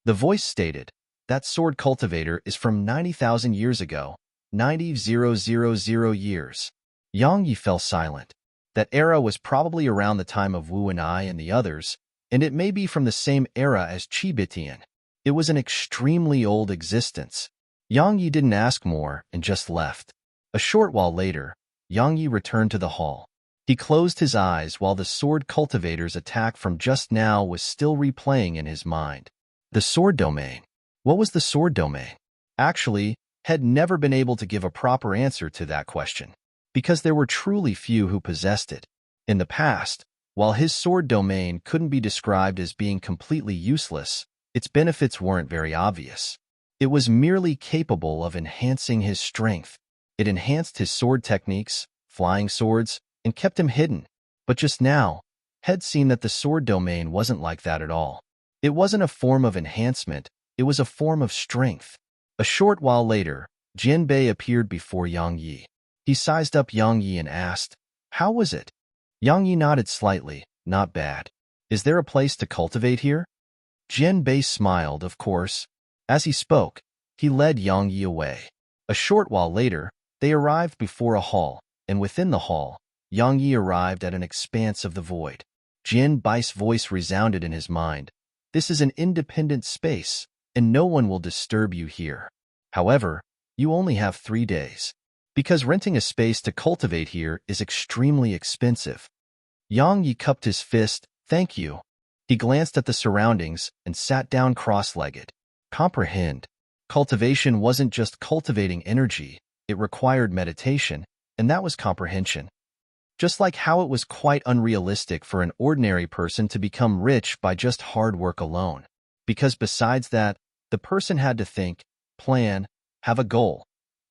The voice stated, "That sword cultivator is from 90,000 years ago, 90,000 years. Yang Yi fell silent. That era was probably around the time of Wu and I and the others, and it may be from the same era as Qi Bitian. It was an extremely old existence. Yang Yi didn't ask more and just left. A short while later, Yang Yi returned to the hall. He closed his eyes while the sword cultivator's attack from just now was still replaying in his mind. The sword domain. What was the sword domain? Actually, had never been able to give a proper answer to that question, because there were truly few who possessed it. In the past, while his sword domain couldn't be described as being completely useless, its benefits weren't very obvious. It was merely capable of enhancing his strength. It enhanced his sword techniques, flying swords, and kept him hidden. But just now, had seen that the sword domain wasn't like that at all. It wasn't a form of enhancement, it was a form of strength. A short while later, Jian Bei appeared before Yang Yi. He sized up Yang Yi and asked, "How was it?" Yang Yi nodded slightly. "Not bad. Is there a place to cultivate here?" Jian Bei smiled, of course. As he spoke, he led Yang Yi away. A short while later, they arrived before a hall, and within the hall, Yang Yi arrived at an expanse of the void. Jian Bei's voice resounded in his mind. "This is an independent space, and no one will disturb you here. However, you only have 3 days. Because renting a space to cultivate here is extremely expensive." Yang Yi cupped his fist. "Thank you." He glanced at the surroundings and sat down cross-legged. "Comprehend." Cultivation wasn't just cultivating energy, it required meditation, and that was comprehension. Just like how it was quite unrealistic for an ordinary person to become rich by just hard work alone. Because besides that, the person had to think, plan, have a goal.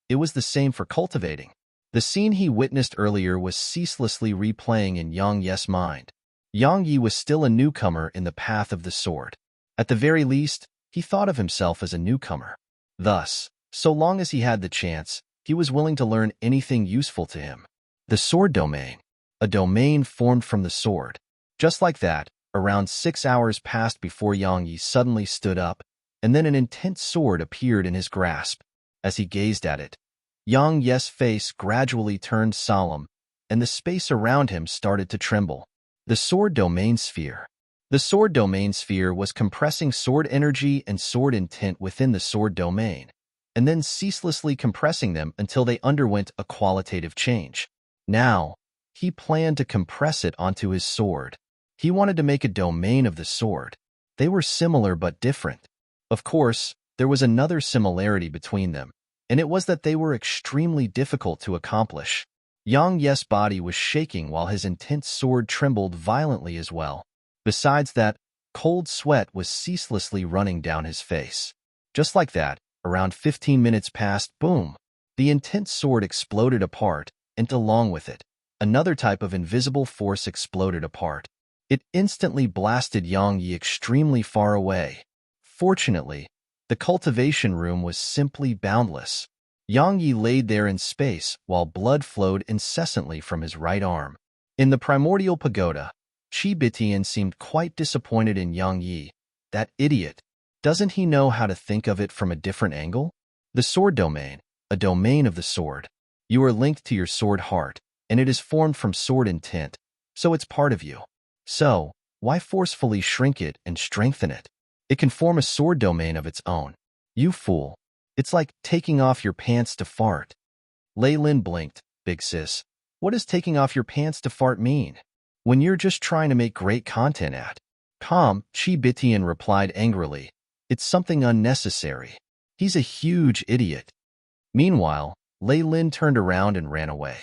It was the same for cultivating. The scene he witnessed earlier was ceaselessly replaying in Yang Yi's mind. Yang Yi was still a newcomer in the path of the sword. At the very least, he thought of himself as a newcomer. Thus, so long as he had the chance, he was willing to learn anything useful to him. The sword domain. A domain formed from the sword. Just like that, around 6 hours passed before Yang Yi suddenly stood up, and then an intense sword appeared in his grasp. As he gazed at it, Yang Yi's face gradually turned solemn, and the space around him started to tremble. The sword domain sphere. The sword domain sphere was compressing sword energy and sword intent within the sword domain, and then ceaselessly compressing them until they underwent a qualitative change. Now, he planned to compress it onto his sword. He wanted to make a domain of the sword. They were similar but different. Of course, there was another similarity between them, and it was that they were extremely difficult to accomplish. Yang Yi's body was shaking while his intense sword trembled violently as well. Besides that, cold sweat was ceaselessly running down his face. Just like that, around 15 minutes passed, boom! The intense sword exploded apart, and along with it, another type of invisible force exploded apart. It instantly blasted Yang Yi extremely far away. Fortunately, the cultivation room was simply boundless. Yang Yi laid there in space while blood flowed incessantly from his right arm. In the primordial pagoda, Qi Bitian seemed quite disappointed in Yang Yi. That idiot. Doesn't he know how to think of it from a different angle? The sword domain, a domain of the sword. You are linked to your sword heart, and it is formed from sword intent, so it's part of you. So, why forcefully shrink it and strengthen it? It can form a sword domain of its own. You fool. It's like taking off your pants to fart. Lei Lin blinked. Big sis, what does taking off your pants to fart mean? When you're just trying to make great content at. Calm, Qi Bitian replied angrily. It's something unnecessary. He's a huge idiot. Meanwhile, Lei Lin turned around and ran away.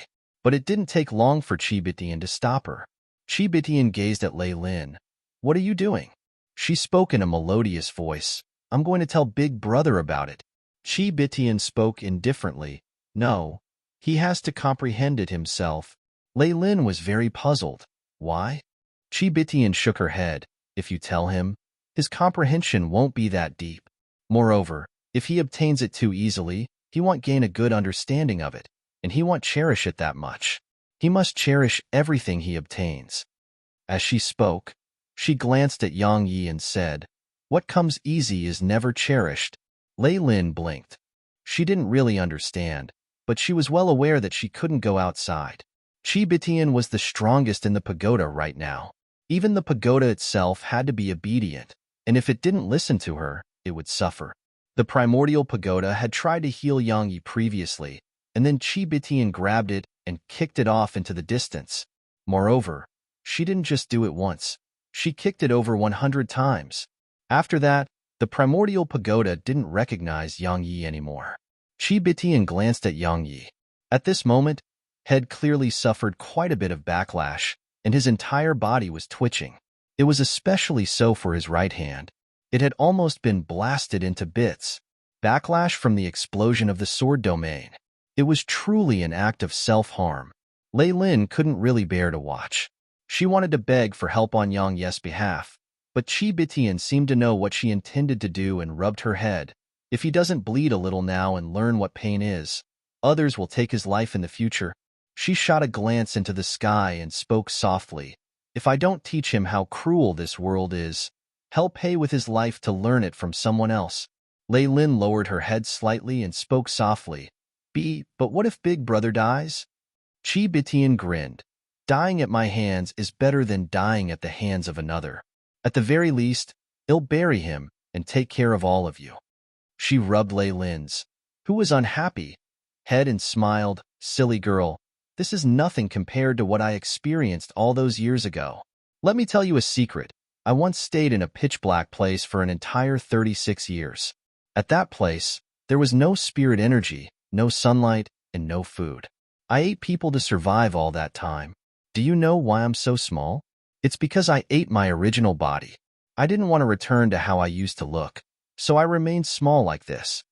But it didn't take long for Qi Bitian to stop her. Qi Bitian gazed at Lei Lin. What are you doing? She spoke in a melodious voice. I'm going to tell Big Brother about it. Qi Bitian spoke indifferently. No, he has to comprehend it himself. Lei Lin was very puzzled. Why? Qi Bitian shook her head. If you tell him, his comprehension won't be that deep. Moreover, if he obtains it too easily, he won't gain a good understanding of it, and he won't cherish it that much. He must cherish everything he obtains. As she spoke, she glanced at Yang Yi and said, What comes easy is never cherished. Lei Lin blinked. She didn't really understand, but she was well aware that she couldn't go outside. Qi Bitian was the strongest in the pagoda right now. Even the pagoda itself had to be obedient, and if it didn't listen to her, it would suffer. The primordial pagoda had tried to heal Yang Yi previously, and then Qi Bitian grabbed it and kicked it off into the distance. Moreover, she didn't just do it once. She kicked it over 100 times. After that, the primordial pagoda didn't recognize Yang Yi anymore. Qi Bitian glanced at Yang Yi. At this moment, Head clearly suffered quite a bit of backlash, and his entire body was twitching. It was especially so for his right hand. It had almost been blasted into bits. Backlash from the explosion of the sword domain. It was truly an act of self-harm. Lei Lin couldn't really bear to watch. She wanted to beg for help on Yang Yi's behalf, but Qi Bitian seemed to know what she intended to do and rubbed her head. If he doesn't bleed a little now and learn what pain is, others will take his life in the future. She shot a glance into the sky and spoke softly. If I don't teach him how cruel this world is, he'll pay with his life to learn it from someone else. Lei Lin lowered her head slightly and spoke softly. But what if Big Brother dies? Qi Bitian grinned. Dying at my hands is better than dying at the hands of another. At the very least, I'll bury him and take care of all of you. She rubbed Lei Lin's, who was unhappy, head and smiled. Silly girl, this is nothing compared to what I experienced all those years ago. Let me tell you a secret. I once stayed in a pitch-black place for an entire 36 years. At that place, there was no spirit energy, no sunlight, and no food. I ate people to survive all that time. Do you know why I'm so small? It's because I ate my original body. I didn't want to return to how I used to look, so I remained small like this.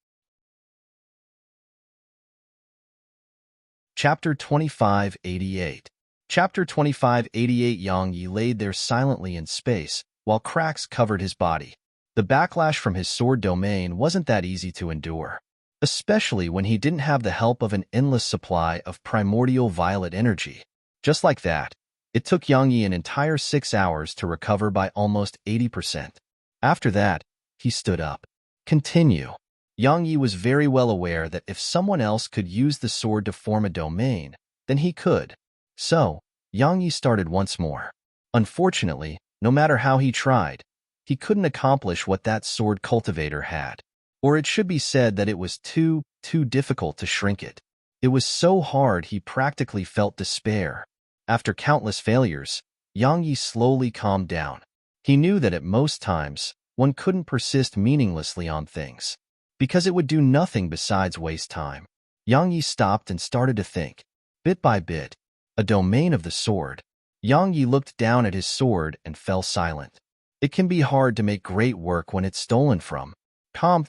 Chapter 2588. Chapter 2588. Yang Yi laid there silently in space, while cracks covered his body. The backlash from his sword domain wasn't that easy to endure, especially when he didn't have the help of an endless supply of primordial violet energy. Just like that, it took Yang Yi an entire 6 hours to recover by almost 80%. After that, he stood up. Continue. Yang Yi was very well aware that if someone else could use the sword to form a domain, then he could. So, Yang Yi started once more. Unfortunately, no matter how he tried, he couldn't accomplish what that sword cultivator had. Or it should be said that it was too difficult to shrink it. It was so hard he practically felt despair. After countless failures, Yang Yi slowly calmed down. He knew that at most times, one couldn't persist meaninglessly on things, because it would do nothing besides waste time. Yang Yi stopped and started to think. Bit by bit, a domain of the sword. Yang Yi looked down at his sword and fell silent. It can be hard to make great work when it's stolen from.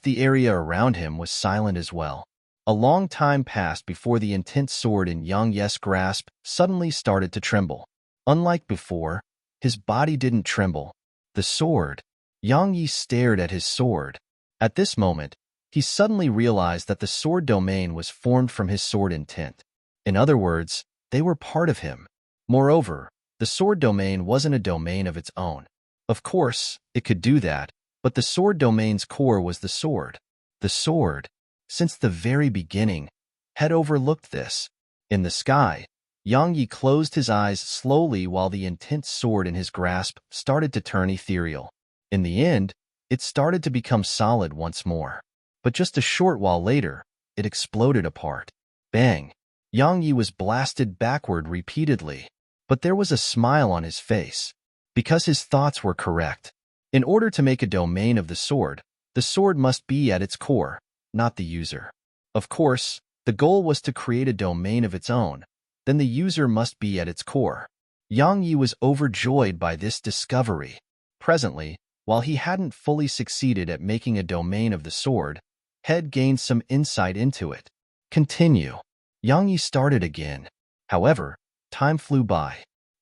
The area around him was silent as well. A long time passed before the intense sword in Yang Yi's grasp suddenly started to tremble. Unlike before, his body didn't tremble. The sword. Yang Yi stared at his sword. At this moment, he suddenly realized that the sword domain was formed from his sword intent. In other words, they were part of him. Moreover, the sword domain wasn't a domain of its own. Of course, it could do that, but the sword domain's core was the sword. The sword, since the very beginning, had overlooked this. In the sky, Yang Yi closed his eyes slowly while the intense sword in his grasp started to turn ethereal. In the end, it started to become solid once more. But just a short while later, it exploded apart. Bang! Yang Yi was blasted backward repeatedly, but there was a smile on his face, because his thoughts were correct. In order to make a domain of the sword must be at its core, not the user. Of course, the goal was to create a domain of its own, then the user must be at its core. Yang Yi was overjoyed by this discovery. Presently, while he hadn't fully succeeded at making a domain of the sword, Head gained some insight into it. Continue. Yang Yi started again. However, time flew by.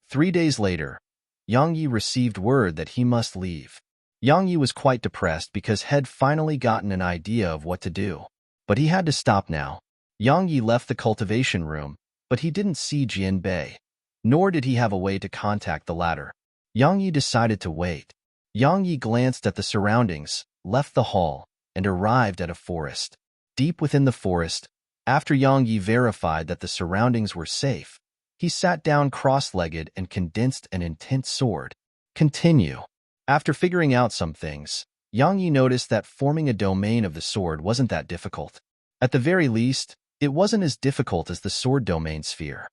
3 days later, Yang Yi received word that he must leave. Yang Yi was quite depressed because Head finally gotten an idea of what to do. But he had to stop now. Yang Yi left the cultivation room, but he didn't see Jian Bei, nor did he have a way to contact the latter. Yang Yi decided to wait. Yang Yi glanced at the surroundings, left the hall, and arrived at a forest. Deep within the forest, after Yang Yi verified that the surroundings were safe, he sat down cross-legged and condensed an intense sword. Continue. After figuring out some things, Yang Yi noticed that forming a domain of the sword wasn't that difficult. At the very least, it wasn't as difficult as the sword domain sphere.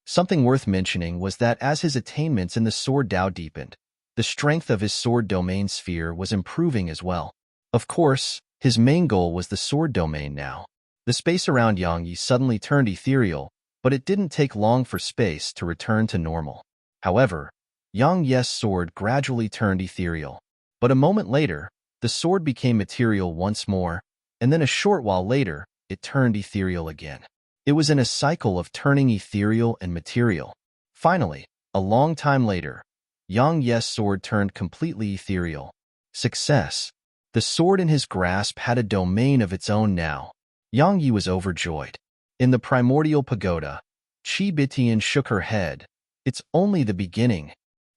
Something worth mentioning was that as his attainments in the sword Dao deepened, the strength of his sword domain sphere was improving as well. Of course, his main goal was the sword domain now. The space around Yang Yi suddenly turned ethereal, but it didn't take long for space to return to normal. However, Yang Yi's sword gradually turned ethereal. But a moment later, the sword became material once more, and then a short while later, it turned ethereal again. It was in a cycle of turning ethereal and material. Finally, a long time later, Yang Yi's sword turned completely ethereal. Success. The sword in his grasp had a domain of its own now. Yang Yi was overjoyed. In the primordial pagoda, Qi Bitian shook her head. It's only the beginning.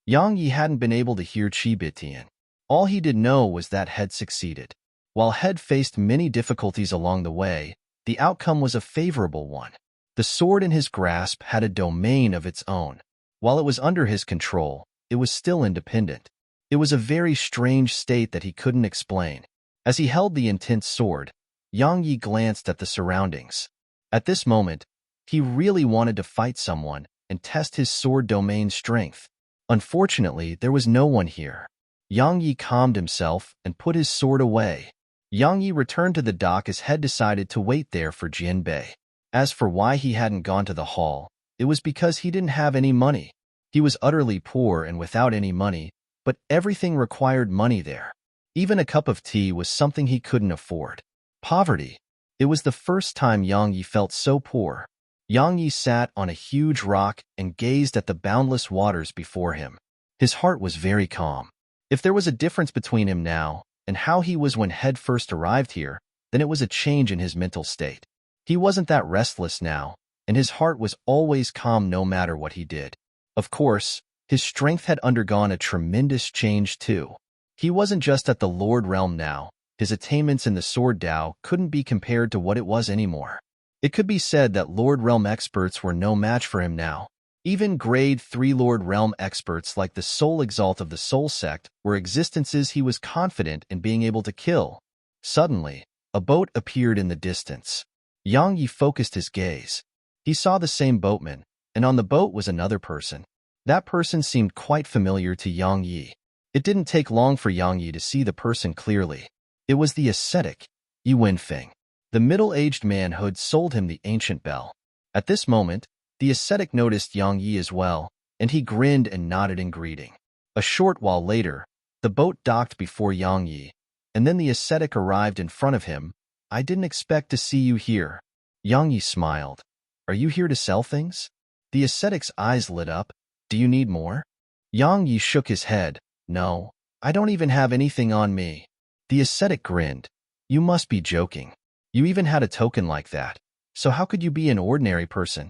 Yang Yi hadn't been able to hear Qi Bitian. All he did know was that Head succeeded. While Head faced many difficulties along the way, the outcome was a favorable one. The sword in his grasp had a domain of its own. While it was under his control, it was still independent. It was a very strange state that he couldn't explain. As he held the intense sword, Yang Yi glanced at the surroundings. At this moment, he really wanted to fight someone and test his sword domain's strength. Unfortunately, there was no one here. Yang Yi calmed himself and put his sword away. Yang Yi returned to the dock. His head decided to wait there for Jian Bei. As for why he hadn't gone to the hall, it was because he didn't have any money. He was utterly poor and without any money, but everything required money there. Even a cup of tea was something he couldn't afford. Poverty. It was the first time Yang Yi felt so poor. Yang Yi sat on a huge rock and gazed at the boundless waters before him. His heart was very calm. If there was a difference between him now and how he was when Head first arrived here, then it was a change in his mental state. He wasn't that restless now, and his heart was always calm no matter what he did. Of course, his strength had undergone a tremendous change too. He wasn't just at the Lord Realm now. His attainments in the Sword Dao couldn't be compared to what it was anymore. It could be said that Lord Realm experts were no match for him now. Even grade 3 Lord Realm experts like the Soul Exalt of the Soul Sect were existences he was confident in being able to kill. Suddenly, a boat appeared in the distance. Yang Yi focused his gaze. He saw the same boatman, and on the boat was another person. That person seemed quite familiar to Yang Yi. It didn't take long for Yang Yi to see the person clearly. It was the ascetic, Yi Wenfeng. The middle-aged man who had sold him the ancient bell. At this moment, the ascetic noticed Yang Yi as well, and he grinned and nodded in greeting. A short while later, the boat docked before Yang Yi, and then the ascetic arrived in front of him. I didn't expect to see you here. Yang Yi smiled. Are you here to sell things? The ascetic's eyes lit up. Do you need more? Yang Yi shook his head. No, I don't even have anything on me. The ascetic grinned. You must be joking. You even had a token like that. So how could you be an ordinary person?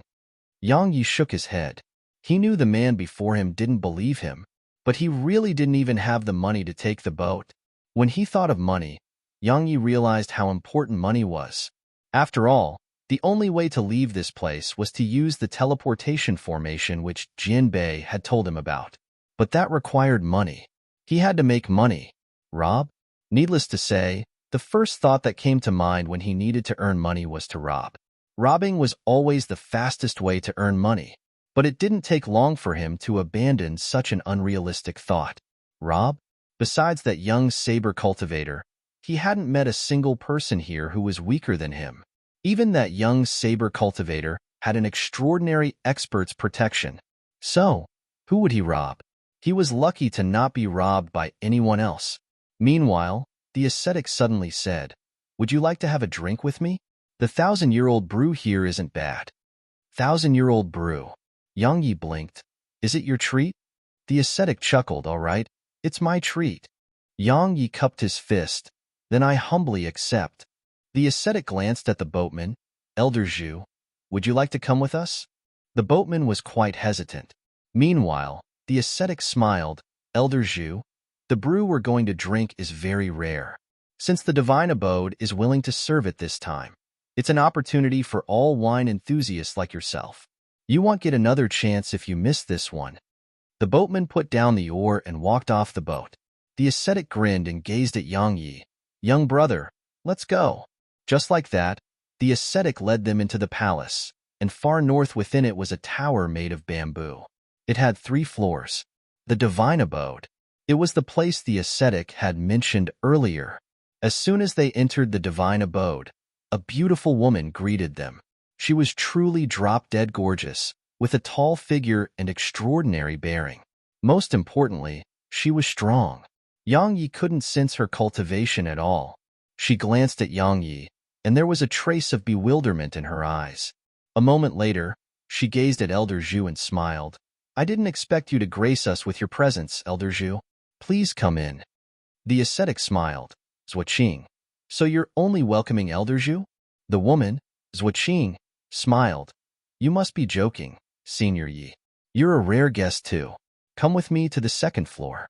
Yang Yi shook his head. He knew the man before him didn't believe him, but he really didn't even have the money to take the boat. When he thought of money, Yang Yi realized how important money was. After all, the only way to leave this place was to use the teleportation formation which Jian Bei had told him about. But that required money. He had to make money. Rob? Needless to say, the first thought that came to mind when he needed to earn money was to rob. Robbing was always the fastest way to earn money, but it didn't take long for him to abandon such an unrealistic thought. Rob? Besides that young saber cultivator, he hadn't met a single person here who was weaker than him. Even that young saber cultivator had an extraordinary expert's protection. So, who would he rob? He was lucky to not be robbed by anyone else. Meanwhile, the ascetic suddenly said, Would you like to have a drink with me? The 1,000-year-old brew here isn't bad. 1,000-year-old brew. Yang Yi blinked. Is it your treat? The ascetic chuckled. All right, it's my treat. Yang Yi cupped his fist. Then I humbly accept. The ascetic glanced at the boatman. Elder Zhu, would you like to come with us? The boatman was quite hesitant. Meanwhile, the ascetic smiled. Elder Zhu, the brew we're going to drink is very rare. Since the divine abode is willing to serve it this time, it's an opportunity for all wine enthusiasts like yourself. You won't get another chance if you miss this one. The boatman put down the oar and walked off the boat. The ascetic grinned and gazed at Yang Yi. Young brother, let's go. Just like that, the ascetic led them into the palace, and far north within it was a tower made of bamboo. It had 3 floors. The divine abode. It was the place the ascetic had mentioned earlier. As soon as they entered the divine abode, a beautiful woman greeted them. She was truly drop-dead gorgeous, with a tall figure and extraordinary bearing. Most importantly, she was strong. Yang Yi couldn't sense her cultivation at all. She glanced at Yang Yi, and there was a trace of bewilderment in her eyes. A moment later, she gazed at Elder Zhu and smiled. I didn't expect you to grace us with your presence, Elder Zhu. Please come in. The ascetic smiled. Zhuoqing. So you're only welcoming Elder Zhu? The woman, Zhuoqing, smiled. You must be joking, Senior Yi. You're a rare guest too. Come with me to the 2nd floor.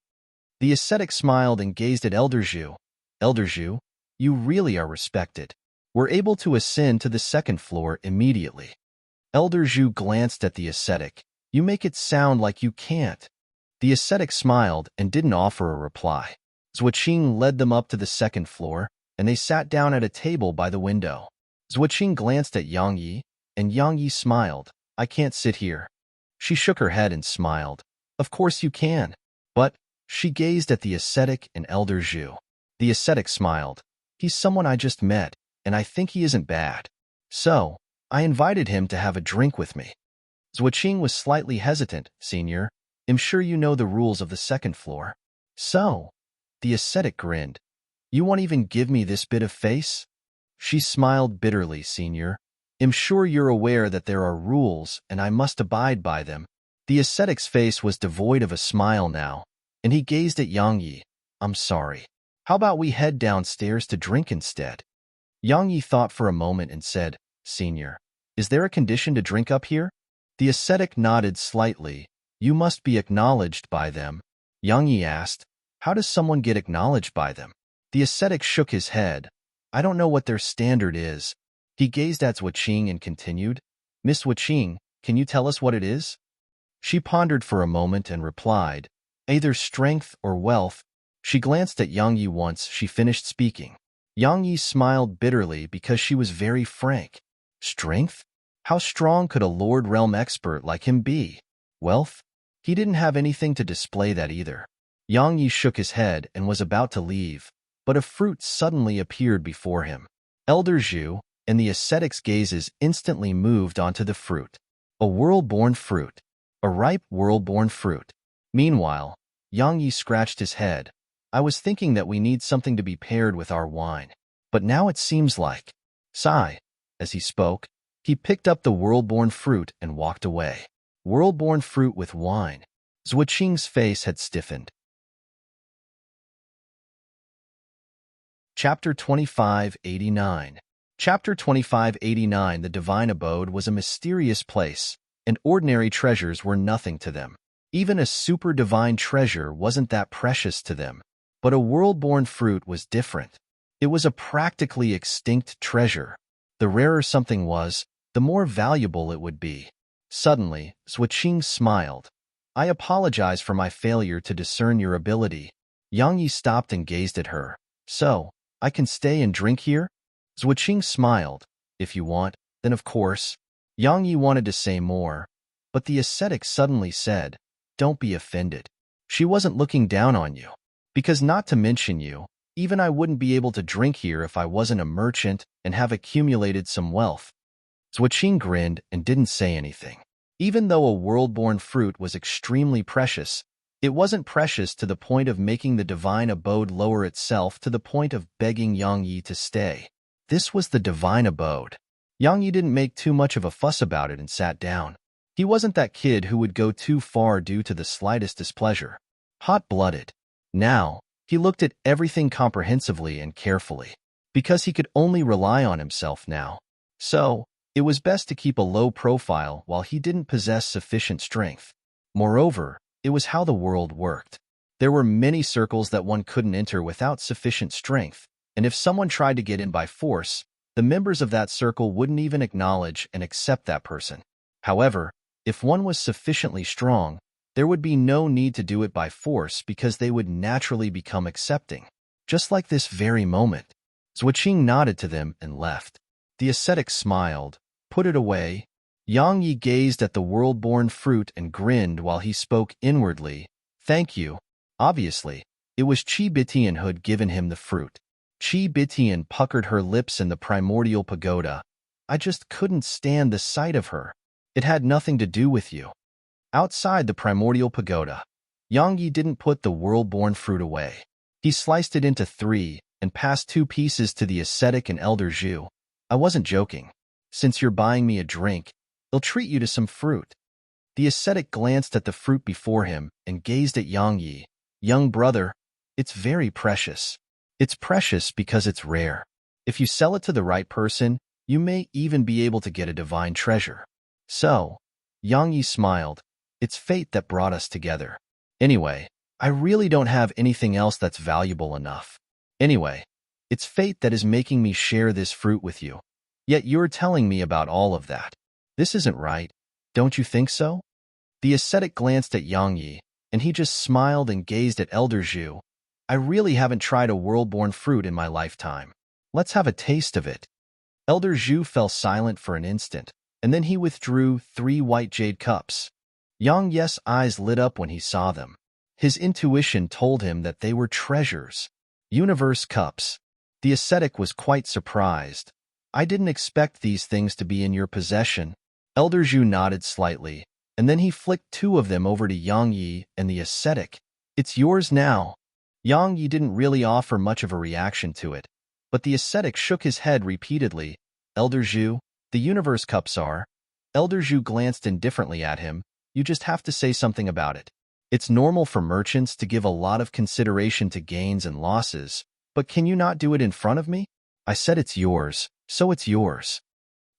The ascetic smiled and gazed at Elder Zhu. Elder Zhu, you really are respected. We're able to ascend to the 2nd floor immediately. Elder Zhu glanced at the ascetic. You make it sound like you can't. The ascetic smiled and didn't offer a reply. Zhuoqing led them up to the 2nd floor, and they sat down at a table by the window. Zhuoqing glanced at Yang Yi, and Yang Yi smiled. I can't sit here. She shook her head and smiled. Of course you can. But she gazed at the ascetic and Elder Zhu. The ascetic smiled. He's someone I just met, and I think he isn't bad. So, I invited him to have a drink with me. Zhuoqing was slightly hesitant. Senior, I'm sure you know the rules of the second floor. So, the ascetic grinned. You won't even give me this bit of face? She smiled bitterly. Senior, I'm sure you're aware that there are rules and I must abide by them. The ascetic's face was devoid of a smile now, and he gazed at Yang Yi. I'm sorry. How about we head downstairs to drink instead? Yang Yi thought for a moment and said, Senior, is there a condition to drink up here? The ascetic nodded slightly. You must be acknowledged by them. Yang Yi asked, how does someone get acknowledged by them? The ascetic shook his head. I don't know what their standard is. He gazed at Zhuoqing and continued, Miss Zhuoqing, can you tell us what it is? She pondered for a moment and replied, either strength or wealth. She glanced at Yang Yi once she finished speaking. Yang Yi smiled bitterly because she was very frank. Strength? How strong could a Lord Realm expert like him be? Wealth? He didn't have anything to display that either. Yang Yi shook his head and was about to leave, but a fruit suddenly appeared before him. Elder Zhu and the ascetic's gazes instantly moved onto the fruit. A world-born fruit. A ripe world-born fruit. Meanwhile, Yang Yi scratched his head. I was thinking that we need something to be paired with our wine. But now it seems like. Sigh. As he spoke, he picked up the world-born fruit and walked away. World-born fruit with wine. Zhuoqing's face had stiffened. Chapter 2589. Chapter 2589. The divine abode was a mysterious place, and ordinary treasures were nothing to them. Even a super divine treasure wasn't that precious to them. But a world-born fruit was different. It was a practically extinct treasure. The rarer something was, the more valuable it would be. Suddenly, Zhuoqing smiled. I apologize for my failure to discern your ability. Yang Yi stopped and gazed at her. So, I can stay and drink here? Zhuoqing smiled. If you want, then of course. Yang Yi wanted to say more, but the ascetic suddenly said, don't be offended. She wasn't looking down on you. Because not to mention you, even I wouldn't be able to drink here if I wasn't a merchant and have accumulated some wealth. Zhuoqing grinned and didn't say anything. Even though a world-born fruit was extremely precious, it wasn't precious to the point of making the divine abode lower itself to the point of begging Yang Yi to stay. This was the divine abode. Yang Yi didn't make too much of a fuss about it and sat down. He wasn't that kid who would go too far due to the slightest displeasure. Hot-blooded. Now, he looked at everything comprehensively and carefully, because he could only rely on himself now. So, it was best to keep a low profile while he didn't possess sufficient strength. Moreover, it was how the world worked. There were many circles that one couldn't enter without sufficient strength, and if someone tried to get in by force, the members of that circle wouldn't even acknowledge and accept that person. However, if one was sufficiently strong, there would be no need to do it by force because they would naturally become accepting. Just like this very moment. Zhuoqing nodded to them and left. The ascetic smiled, put it away. Yang Yi gazed at the world-born fruit and grinned while he spoke inwardly. Thank you. Obviously, it was Qi Bitian who'd given him the fruit. Qi Bitian puckered her lips in the primordial pagoda. I just couldn't stand the sight of her. It had nothing to do with you. Outside the primordial pagoda, Yang Yi didn't put the world-born fruit away. He sliced it into 3 and passed 2 pieces to the ascetic and Elder Zhu. I wasn't joking. Since you're buying me a drink, I'll treat you to some fruit. The ascetic glanced at the fruit before him and gazed at Yang Yi. Young brother, it's very precious. It's precious because it's rare. If you sell it to the right person, you may even be able to get a divine treasure. So, Yang Yi smiled. It's fate that brought us together. Anyway, I really don't have anything else that's valuable enough. Anyway, it's fate that is making me share this fruit with you. Yet you're telling me about all of that. This isn't right. Don't you think so? The ascetic glanced at Yang Yi, and he just smiled and gazed at Elder Zhu. I really haven't tried a world-born fruit in my lifetime. Let's have a taste of it. Elder Zhu fell silent for an instant, and then he withdrew 3 white jade cups. Yang Yi's eyes lit up when he saw them. His intuition told him that they were treasures. Universe cups. The ascetic was quite surprised. I didn't expect these things to be in your possession. Elder Zhu nodded slightly, and then he flicked two of them over to Yang Yi and the ascetic. It's yours now. Yang Yi didn't really offer much of a reaction to it, but the ascetic shook his head repeatedly. Elder Zhu, the universe cups are. Elder Zhu glanced indifferently at him. You just have to say something about it. It's normal for merchants to give a lot of consideration to gains and losses, but can you not do it in front of me? I said it's yours, so it's yours.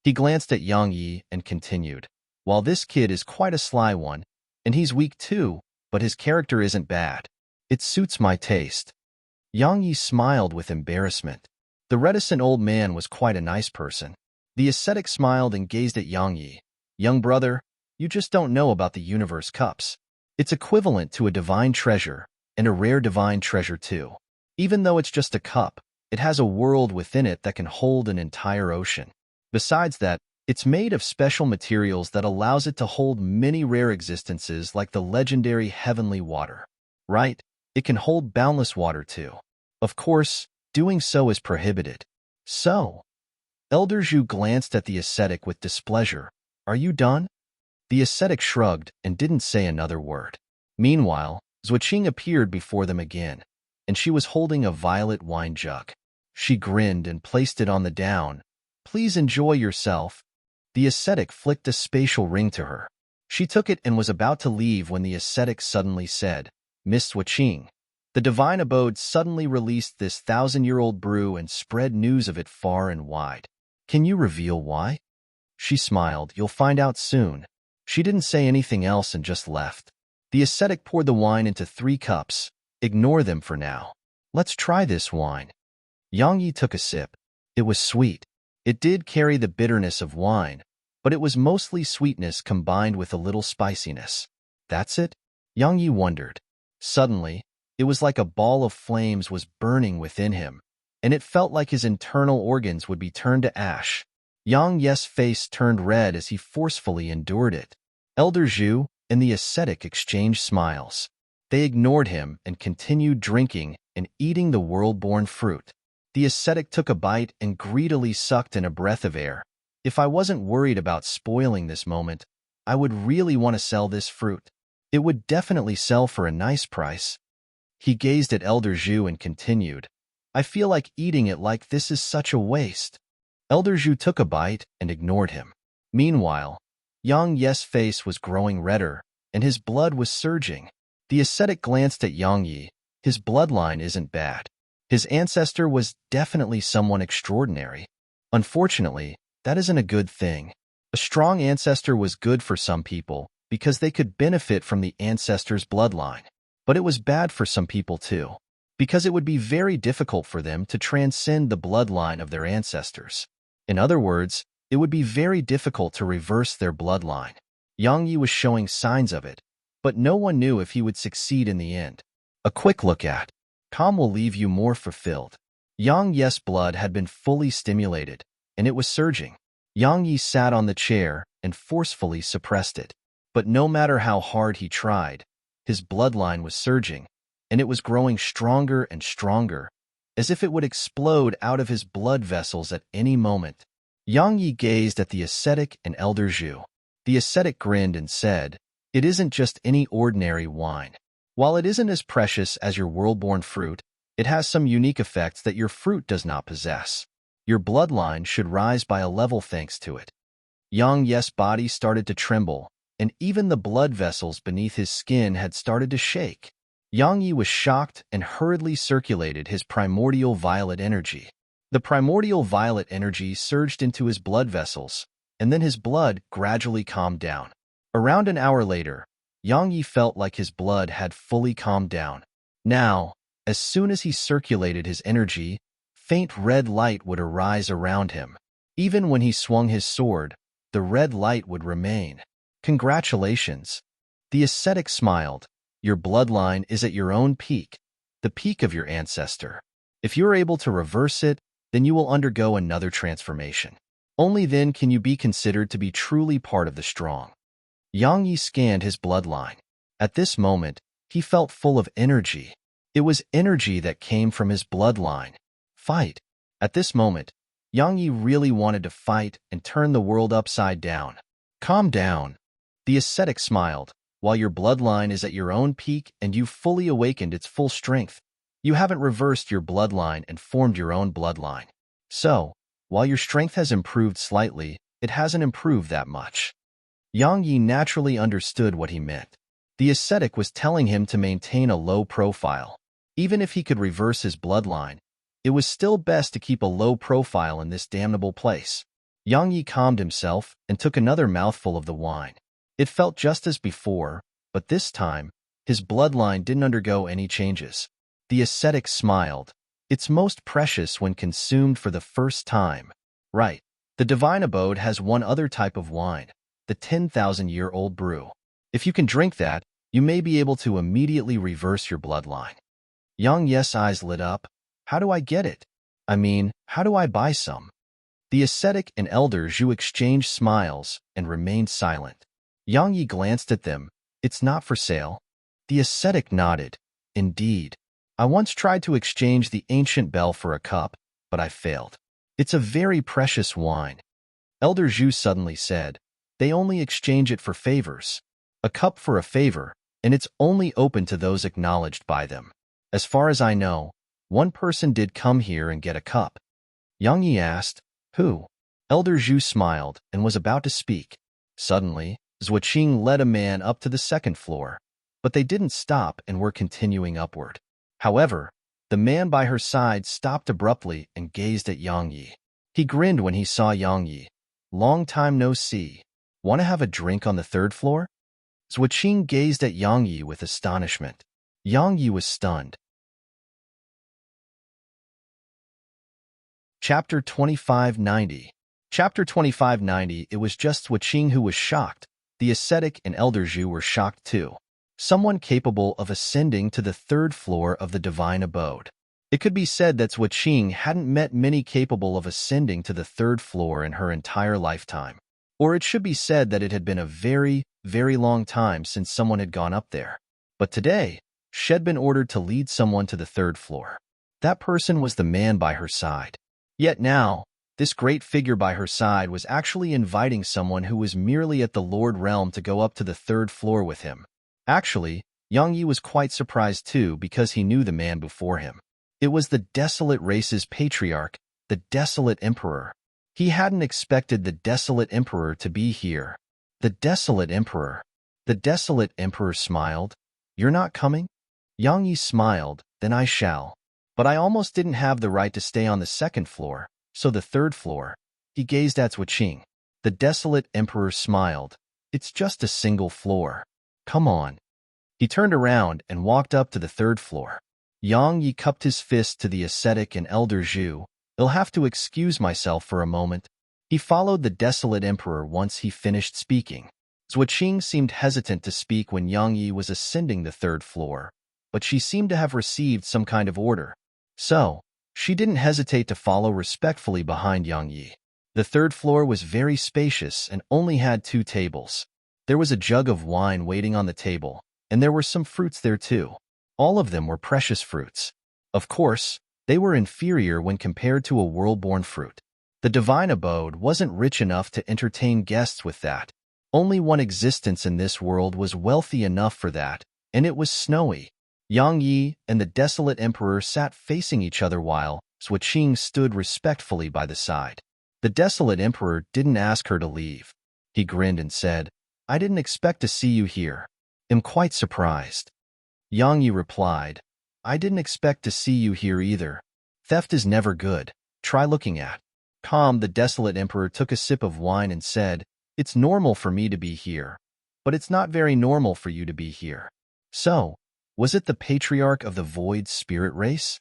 He glanced at Yang Yi and continued. While this kid is quite a sly one, and he's weak too, but his character isn't bad. It suits my taste. Yang Yi smiled with embarrassment. The reticent old man was quite a nice person. The ascetic smiled and gazed at Yang Yi. Young brother, you just don't know about the universe cups. It's equivalent to a divine treasure, and a rare divine treasure too. Even though it's just a cup, it has a world within it that can hold an entire ocean. Besides that, it's made of special materials that allows it to hold many rare existences like the legendary heavenly water. Right? It can hold boundless water too. Of course, doing so is prohibited. So, Elder Zhu glanced at the ascetic with displeasure. Are you done? The ascetic shrugged and didn't say another word. Meanwhile, Zuoqing appeared before them again, and she was holding a violet wine jug. She grinned and placed it on the down. Please enjoy yourself. The ascetic flicked a spatial ring to her. She took it and was about to leave when the ascetic suddenly said, Miss Zuoqing, the divine abode suddenly released this 1,000-year-old brew and spread news of it far and wide. Can you reveal why? She smiled. You'll find out soon. She didn't say anything else and just left. The ascetic poured the wine into 3 cups. Ignore them for now. Let's try this wine. Yang Yi took a sip. It was sweet. It did carry the bitterness of wine, but it was mostly sweetness combined with a little spiciness. That's it? Yang Yi wondered. Suddenly, it was like a ball of flames was burning within him, and it felt like his internal organs would be turned to ash. Yang Yi's face turned red as he forcefully endured it. Elder Zhu and the ascetic exchanged smiles. They ignored him and continued drinking and eating the world-born fruit. The ascetic took a bite and greedily sucked in a breath of air. If I wasn't worried about spoiling this moment, I would really want to sell this fruit. It would definitely sell for a nice price. He gazed at Elder Zhu and continued. I feel like eating it like this is such a waste. Elder Zhu took a bite and ignored him. Meanwhile, Yang Yi's face was growing redder, and his blood was surging. The ascetic glanced at Yang Yi. His bloodline isn't bad. His ancestor was definitely someone extraordinary. Unfortunately, that isn't a good thing. A strong ancestor was good for some people because they could benefit from the ancestor's bloodline. But it was bad for some people too, because it would be very difficult for them to transcend the bloodline of their ancestors. In other words, it would be very difficult to reverse their bloodline. Yang Yi was showing signs of it, but no one knew if he would succeed in the end. A quick look at Calm will leave you more fulfilled. Yang Yi's blood had been fully stimulated, and it was surging. Yang Yi sat on the chair and forcefully suppressed it. But no matter how hard he tried, his bloodline was surging, and it was growing stronger and stronger, as if it would explode out of his blood vessels at any moment. Yang Yi gazed at the ascetic and Elder Zhu. The ascetic grinned and said, It isn't just any ordinary wine. While it isn't as precious as your world-born fruit, it has some unique effects that your fruit does not possess. Your bloodline should rise by a level thanks to it. Yang Yi's body started to tremble, and even the blood vessels beneath his skin had started to shake. Yang Yi was shocked and hurriedly circulated his primordial violet energy. The primordial violet energy surged into his blood vessels, and then his blood gradually calmed down. Around an hour later, Yang Yi felt like his blood had fully calmed down. Now, as soon as he circulated his energy, faint red light would arise around him. Even when he swung his sword, the red light would remain. Congratulations. The ascetic smiled. Your bloodline is at your own peak, the peak of your ancestor. If you're able to reverse it, then you will undergo another transformation. Only then can you be considered to be truly part of the strong. Yang Yi scanned his bloodline. At this moment, he felt full of energy. It was energy that came from his bloodline. Fight. At this moment, Yang Yi really wanted to fight and turn the world upside down. Calm down. The ascetic smiled. While your bloodline is at your own peak and you've fully awakened its full strength, you haven't reversed your bloodline and formed your own bloodline. So, while your strength has improved slightly, it hasn't improved that much. Yang Yi naturally understood what he meant. The ascetic was telling him to maintain a low profile. Even if he could reverse his bloodline, it was still best to keep a low profile in this damnable place. Yang Yi calmed himself and took another mouthful of the wine. It felt just as before, but this time, his bloodline didn't undergo any changes. The ascetic smiled. It's most precious when consumed for the first time. Right. The divine abode has one other type of wine, the 10,000-year-old brew. If you can drink that, you may be able to immediately reverse your bloodline. Yang Yi's eyes lit up. How do I get it? I mean, how do I buy some? The ascetic and elder Zhu exchanged smiles and remained silent. Yang Yi glanced at them. It's not for sale. The ascetic nodded. Indeed. I once tried to exchange the ancient bell for a cup, but I failed. It's a very precious wine. Elder Zhu suddenly said. They only exchange it for favors. A cup for a favor, and it's only open to those acknowledged by them. As far as I know, one person did come here and get a cup. Yang Yi asked, who? Elder Zhu smiled and was about to speak. Suddenly, Zuoqing led a man up to the second floor, but they didn't stop and were continuing upward. However, the man by her side stopped abruptly and gazed at Yang Yi. He grinned when he saw Yang Yi. Long time no see. Want to have a drink on the third floor? Zuoqing gazed at Yang Yi with astonishment. Yang Yi was stunned. Chapter 2590. Chapter 2590. It was just Zuoqing who was shocked. The ascetic and elder Zhu were shocked too. Someone capable of ascending to the third floor of the divine abode. It could be said that Zuoqing hadn't met many capable of ascending to the third floor in her entire lifetime. Or it should be said that it had been a very, very long time since someone had gone up there. But today, she had been ordered to lead someone to the third floor. That person was the man by her side. Yet now, this great figure by her side was actually inviting someone who was merely at the Lord Realm to go up to the third floor with him. Actually, Yang Yi was quite surprised too because he knew the man before him. It was the desolate race's patriarch, the desolate emperor. He hadn't expected the desolate emperor to be here. The desolate emperor. The desolate emperor smiled. You're not coming? Yang Yi smiled, then I shall. But I almost didn't have the right to stay on the second floor, so the third floor. He gazed at Zuoqing. The desolate emperor smiled. It's just a single floor. Come on. He turned around and walked up to the third floor. Yang Yi cupped his fist to the ascetic and elder Zhu. I'll have to excuse myself for a moment. He followed the desolate emperor once he finished speaking. Zuoqing seemed hesitant to speak when Yang Yi was ascending the third floor, but she seemed to have received some kind of order. So, she didn't hesitate to follow respectfully behind Yang Yi. The third floor was very spacious and only had 2 tables. There was a jug of wine waiting on the table, and there were some fruits there too. All of them were precious fruits. Of course, they were inferior when compared to a world-born fruit. The divine abode wasn't rich enough to entertain guests with that. Only one existence in this world was wealthy enough for that, and it was snowy. Yang Yi and the desolate emperor sat facing each other while Zuoqing stood respectfully by the side. The desolate emperor didn't ask her to leave. He grinned and said, I didn't expect to see you here. I'm quite surprised. Yang Yi replied, I didn't expect to see you here either. Theft is never good. Try looking at. Calm, the desolate emperor took a sip of wine and said, It's normal for me to be here, but it's not very normal for you to be here. So, was it the patriarch of the void spirit race?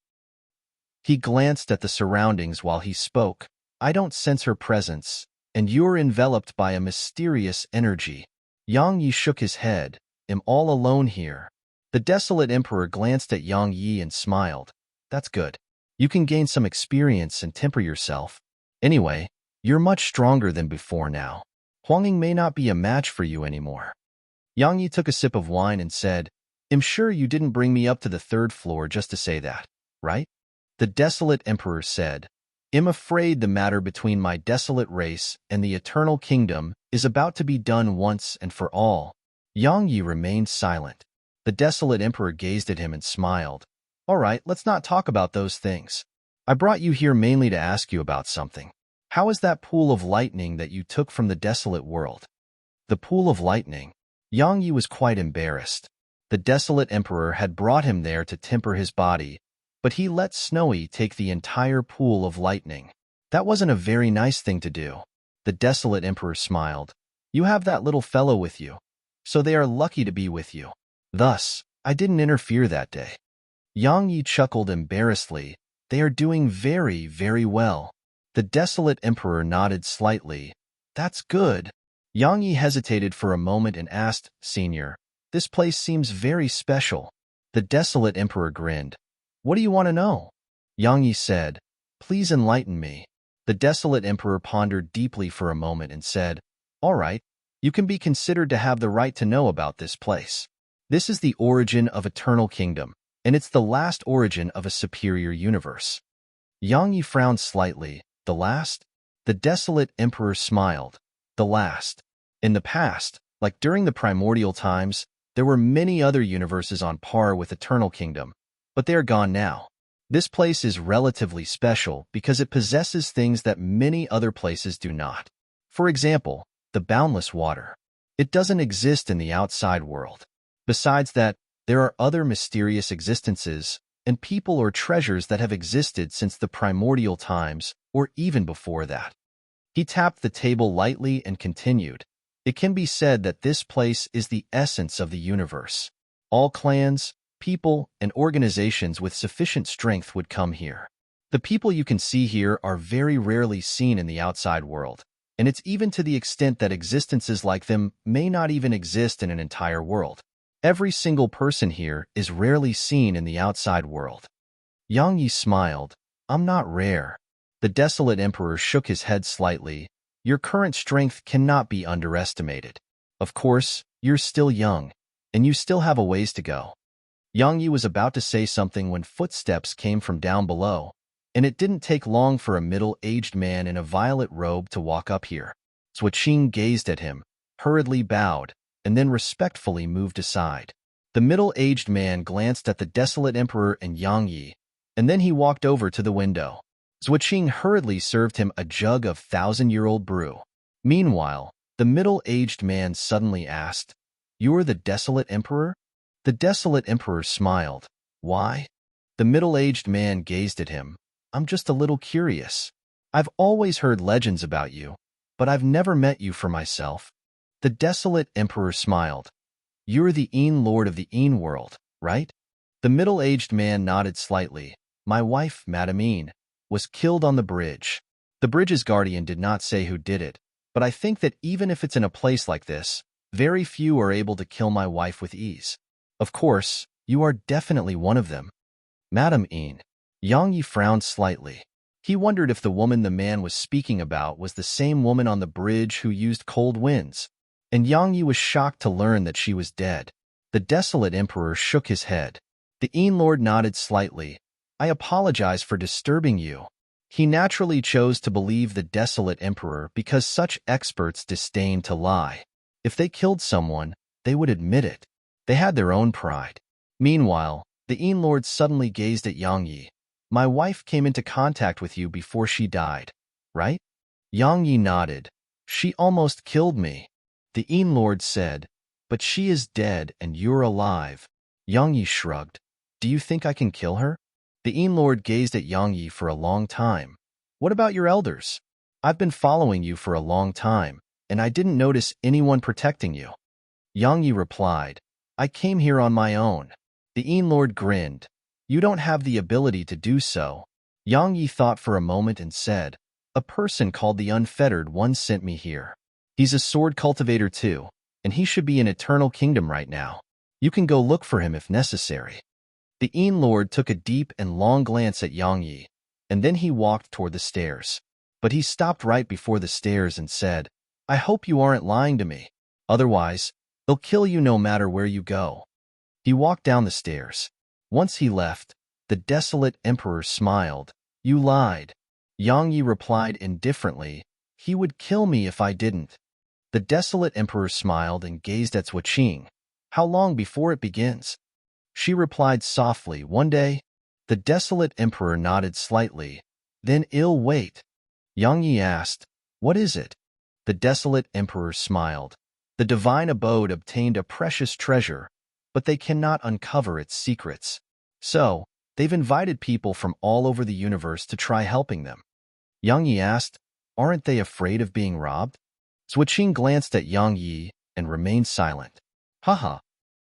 He glanced at the surroundings while he spoke. I don't sense her presence, and you're enveloped by a mysterious energy. Yang Yi shook his head. I'm all alone here. The desolate emperor glanced at Yang Yi and smiled. That's good. You can gain some experience and temper yourself. Anyway, you're much stronger than before now. Huanging may not be a match for you anymore. Yang Yi took a sip of wine and said, I'm sure you didn't bring me up to the third floor just to say that, right? The desolate emperor said, am afraid the matter between my desolate race and the eternal kingdom is about to be done once and for all. Yang Yi remained silent. The desolate emperor gazed at him and smiled. All right, let's not talk about those things. I brought you here mainly to ask you about something. How is that pool of lightning that you took from the desolate world? The pool of lightning. Yang Yi was quite embarrassed. The desolate emperor had brought him there to temper his body, but he let Snowy take the entire pool of lightning. That wasn't a very nice thing to do. The desolate emperor smiled. You have that little fellow with you, so they are lucky to be with you. Thus, I didn't interfere that day. Yang Yi chuckled embarrassedly. They are doing very, very well. The desolate emperor nodded slightly. That's good. Yang Yi hesitated for a moment and asked, Senior, this place seems very special. The desolate emperor grinned. What do you want to know? Yang Yi said, Please enlighten me. The desolate emperor pondered deeply for a moment and said, All right, you can be considered to have the right to know about this place. This is the origin of eternal kingdom, and it's the last origin of a superior universe. Yang Yi frowned slightly. The last? The desolate emperor smiled. The last. In the past, like during the primordial times, there were many other universes on par with eternal kingdom, but they are gone now. This place is relatively special because it possesses things that many other places do not. For example, the boundless water. It doesn't exist in the outside world. Besides that, there are other mysterious existences and people or treasures that have existed since the primordial times or even before that. He tapped the table lightly and continued. It can be said that this place is the essence of the universe. All clans, people, and organizations with sufficient strength would come here. The people you can see here are very rarely seen in the outside world, and it's even to the extent that existences like them may not even exist in an entire world. Every single person here is rarely seen in the outside world. Yang Yi smiled. I'm not rare. The desolate emperor shook his head slightly. Your current strength cannot be underestimated. Of course, you're still young, and you still have a ways to go. Yang Yi was about to say something when footsteps came from down below, and it didn't take long for a middle-aged man in a violet robe to walk up here. Zuoqing gazed at him, hurriedly bowed, and then respectfully moved aside. The middle-aged man glanced at the desolate emperor and Yang Yi, and then he walked over to the window. Zuoqing hurriedly served him a jug of thousand-year-old brew. Meanwhile, the middle-aged man suddenly asked, You're the desolate emperor? The desolate emperor smiled. Why? The middle-aged man gazed at him. I'm just a little curious. I've always heard legends about you, but I've never met you for myself. The desolate emperor smiled. You're the Lord of the world, right? The middle-aged man nodded slightly. My wife, Madame, was killed on the bridge. The bridge's guardian did not say who did it, but I think that even if it's in a place like this, very few are able to kill my wife with ease. Of course, you are definitely one of them. Madame. Yang Yi frowned slightly. He wondered if the woman the man was speaking about was the same woman on the bridge who used cold winds, and Yang Yi was shocked to learn that she was dead. The desolate emperor shook his head. The Lord nodded slightly. I apologize for disturbing you. He naturally chose to believe the desolate emperor because such experts disdain to lie. If they killed someone, they would admit it. They had their own pride. Meanwhile, the Lord suddenly gazed at Yang Yi. My wife came into contact with you before she died, right? Yang Yi nodded. She almost killed me. The Lord said, but she is dead and you're alive. Yang Yi shrugged. Do you think I can kill her? The Lord gazed at Yang Yi for a long time. What about your elders? I've been following you for a long time, and I didn't notice anyone protecting you. Yang Yi replied, I came here on my own. The Lord grinned. You don't have the ability to do so. Yang Yi thought for a moment and said, A person called the Unfettered One sent me here. He's a sword cultivator too, and he should be in Eternal Kingdom right now. You can go look for him if necessary. The Lord took a deep and long glance at Yang Yi, and then he walked toward the stairs. But he stopped right before the stairs and said, I hope you aren't lying to me. Otherwise, they'll kill you no matter where you go. He walked down the stairs. Once he left, the desolate emperor smiled. You lied. Yang Yi replied indifferently, "He would kill me if I didn't." The desolate emperor smiled and gazed at Qing. "How long before it begins?" She replied softly, "One day." The desolate emperor nodded slightly. "Then ill wait." Yang Yi asked, "What is it?" The desolate emperor smiled. "The divine abode obtained a precious treasure, but they cannot uncover its secrets. So, they've invited people from all over the universe to try helping them." Yang Yi asked, "Aren't they afraid of being robbed?" Qing glanced at Yang Yi and remained silent. Haha.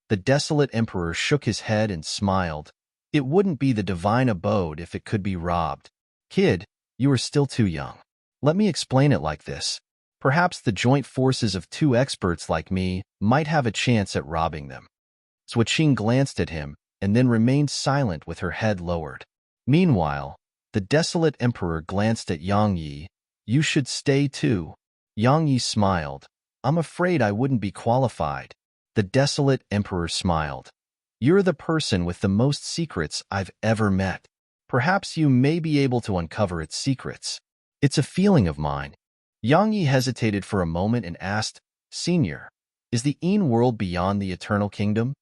The desolate emperor shook his head and smiled. "It wouldn't be the divine abode if it could be robbed. Kid, you are still too young. Let me explain it like this. Perhaps the joint forces of two experts like me might have a chance at robbing them." Qing glanced at him and then remained silent with her head lowered. Meanwhile, the desolate emperor glanced at Yang Yi. "You should stay too." Yang Yi smiled. "I'm afraid I wouldn't be qualified." The desolate emperor smiled. "You're the person with the most secrets I've ever met. Perhaps you may be able to uncover its secrets." "It's a feeling of mine." Yang Yi hesitated for a moment and asked, "Senior, is the Een world beyond the Eternal Kingdom?"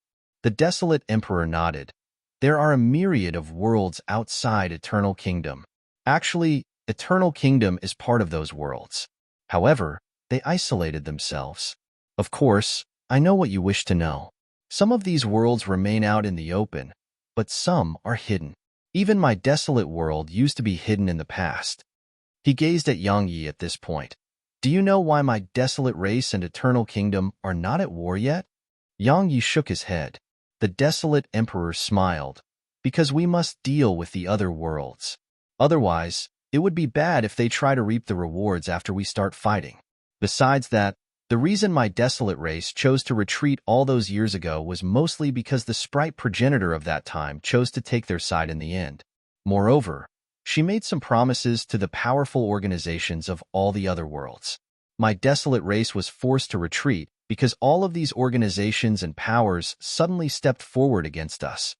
The desolate emperor nodded. "There are a myriad of worlds outside Eternal Kingdom. Actually, Eternal Kingdom is part of those worlds. However, they isolated themselves. Of course, I know what you wish to know. Some of these worlds remain out in the open, but some are hidden. Even my desolate world used to be hidden in the past." He gazed at Yang Yi at this point. "Do you know why my desolate race and Eternal Kingdom are not at war yet?" Yang Yi shook his head. The desolate emperor smiled. "Because we must deal with the other worlds. Otherwise, it would be bad if they try to reap the rewards after we start fighting. Besides that, the reason my desolate race chose to retreat all those years ago was mostly because the sprite progenitor of that time chose to take their side in the end. Moreover, she made some promises to the powerful organizations of all the other worlds. My desolate race was forced to retreat because all of these organizations and powers suddenly stepped forward against us."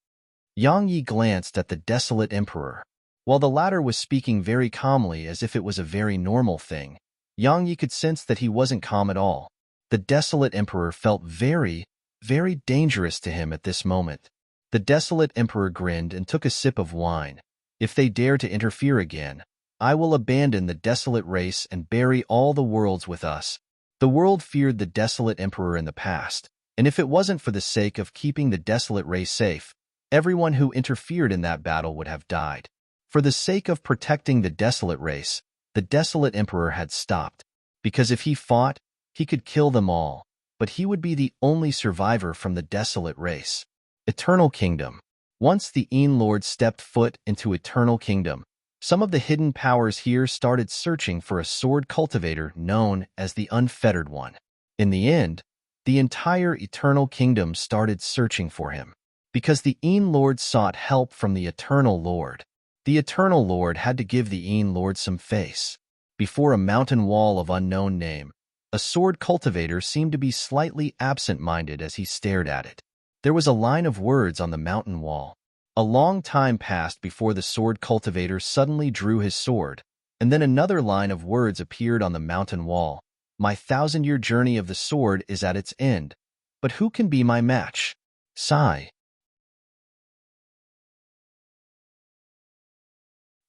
Yang Yi glanced at the desolate emperor. While the latter was speaking very calmly as if it was a very normal thing, Yang Yi could sense that he wasn't calm at all. The desolate emperor felt very, very dangerous to him at this moment. The desolate emperor grinned and took a sip of wine. "If they dare to interfere again, I will abandon the desolate race and bury all the worlds with us." The world feared the desolate emperor in the past, and if it wasn't for the sake of keeping the desolate race safe, everyone who interfered in that battle would have died. For the sake of protecting the desolate race, the desolate emperor had stopped, because if he fought, he could kill them all, but he would be the only survivor from the desolate race. Eternal Kingdom. Once the Een Lord stepped foot into Eternal Kingdom, some of the hidden powers here started searching for a sword cultivator known as the Unfettered One. In the end, the entire Eternal Kingdom started searching for him, because the Een Lord sought help from the Eternal Lord. The Eternal Lord had to give the Een Lord some face. Before a mountain wall of unknown name, a sword cultivator seemed to be slightly absent-minded as he stared at it. There was a line of words on the mountain wall. A long time passed before the sword cultivator suddenly drew his sword, and then another line of words appeared on the mountain wall. "My 1,000-year journey of the sword is at its end, but who can be my match?" Sigh.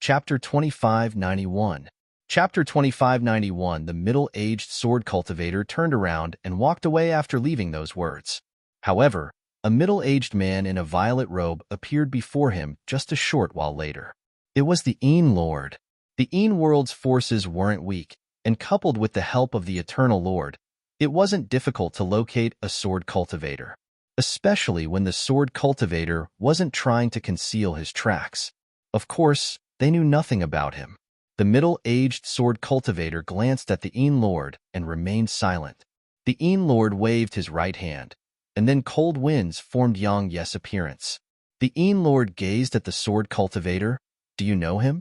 Chapter 2591. Chapter 2591. The middle-aged sword cultivator turned around and walked away after leaving those words. However, a middle-aged man in a violet robe appeared before him just a short while later. It was the Een Lord. The Een world's forces weren't weak, and coupled with the help of the Eternal Lord, it wasn't difficult to locate a sword cultivator, especially when the sword cultivator wasn't trying to conceal his tracks. Of course, they knew nothing about him. The middle-aged sword cultivator glanced at the Een Lord and remained silent. The Een Lord waved his right hand, and then cold winds formed Yang Yi's appearance. The Een Lord gazed at the sword cultivator. "Do you know him?"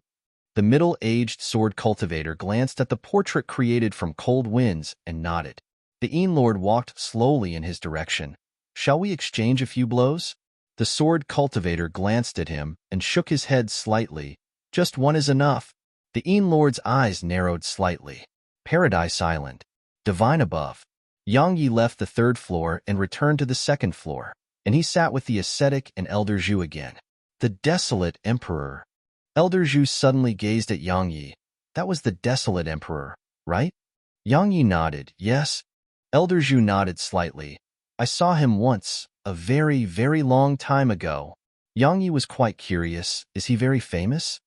The middle-aged sword cultivator glanced at the portrait created from cold winds and nodded. The Een Lord walked slowly in his direction. "Shall we exchange a few blows?" The sword cultivator glanced at him and shook his head slightly. "Just one is enough." The Een Lord's eyes narrowed slightly. Paradise Island. Divine above. Yang Yi left the third floor and returned to the second floor, and he sat with the ascetic and Elder Zhu again. The desolate emperor. Elder Zhu suddenly gazed at Yang Yi. That was the desolate emperor, right? Yang Yi nodded. Yes. Elder Zhu nodded slightly. I saw him once, a very, very long time ago. Yang Yi was quite curious. Is he very famous?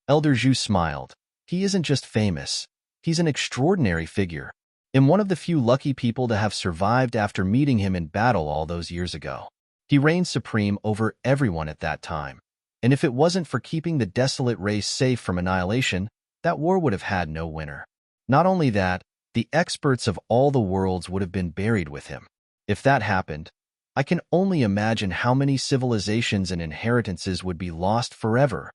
Elder Zhu smiled. He isn't just famous. He's an extraordinary figure. I'm one of the few lucky people to have survived after meeting him in battle all those years ago. He reigned supreme over everyone at that time. And if it wasn't for keeping the desolate race safe from annihilation, that war would have had no winner. Not only that, the experts of all the worlds would have been buried with him. If that happened, I can only imagine how many civilizations and inheritances would be lost forever.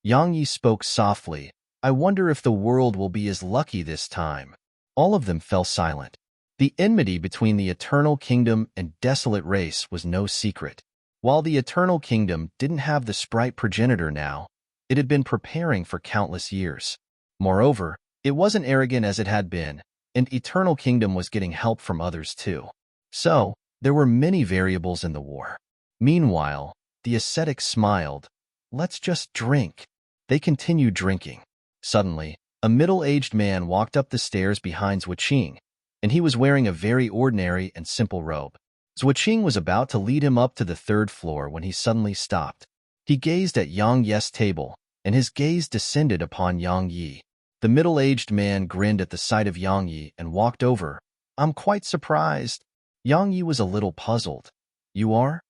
Yang Yi spoke softly. I wonder if the world will be as lucky this time. All of them fell silent. The enmity between the Eternal Kingdom and desolate race was no secret. While the Eternal Kingdom didn't have the sprite progenitor now, it had been preparing for countless years. Moreover, it wasn't arrogant as it had been, and Eternal Kingdom was getting help from others too. So, there were many variables in the war. Meanwhile, the ascetic smiled. Let's just drink. They continued drinking. Suddenly, a middle-aged man walked up the stairs behind Zhuqing, and he was wearing a very ordinary and simple robe. Zhuqing was about to lead him up to the third floor when he suddenly stopped. He gazed at Yang Yi's table, and his gaze descended upon Yang Yi. The middle-aged man grinned at the sight of Yang Yi and walked over. I'm quite surprised. Yang Yi was a little puzzled. You are?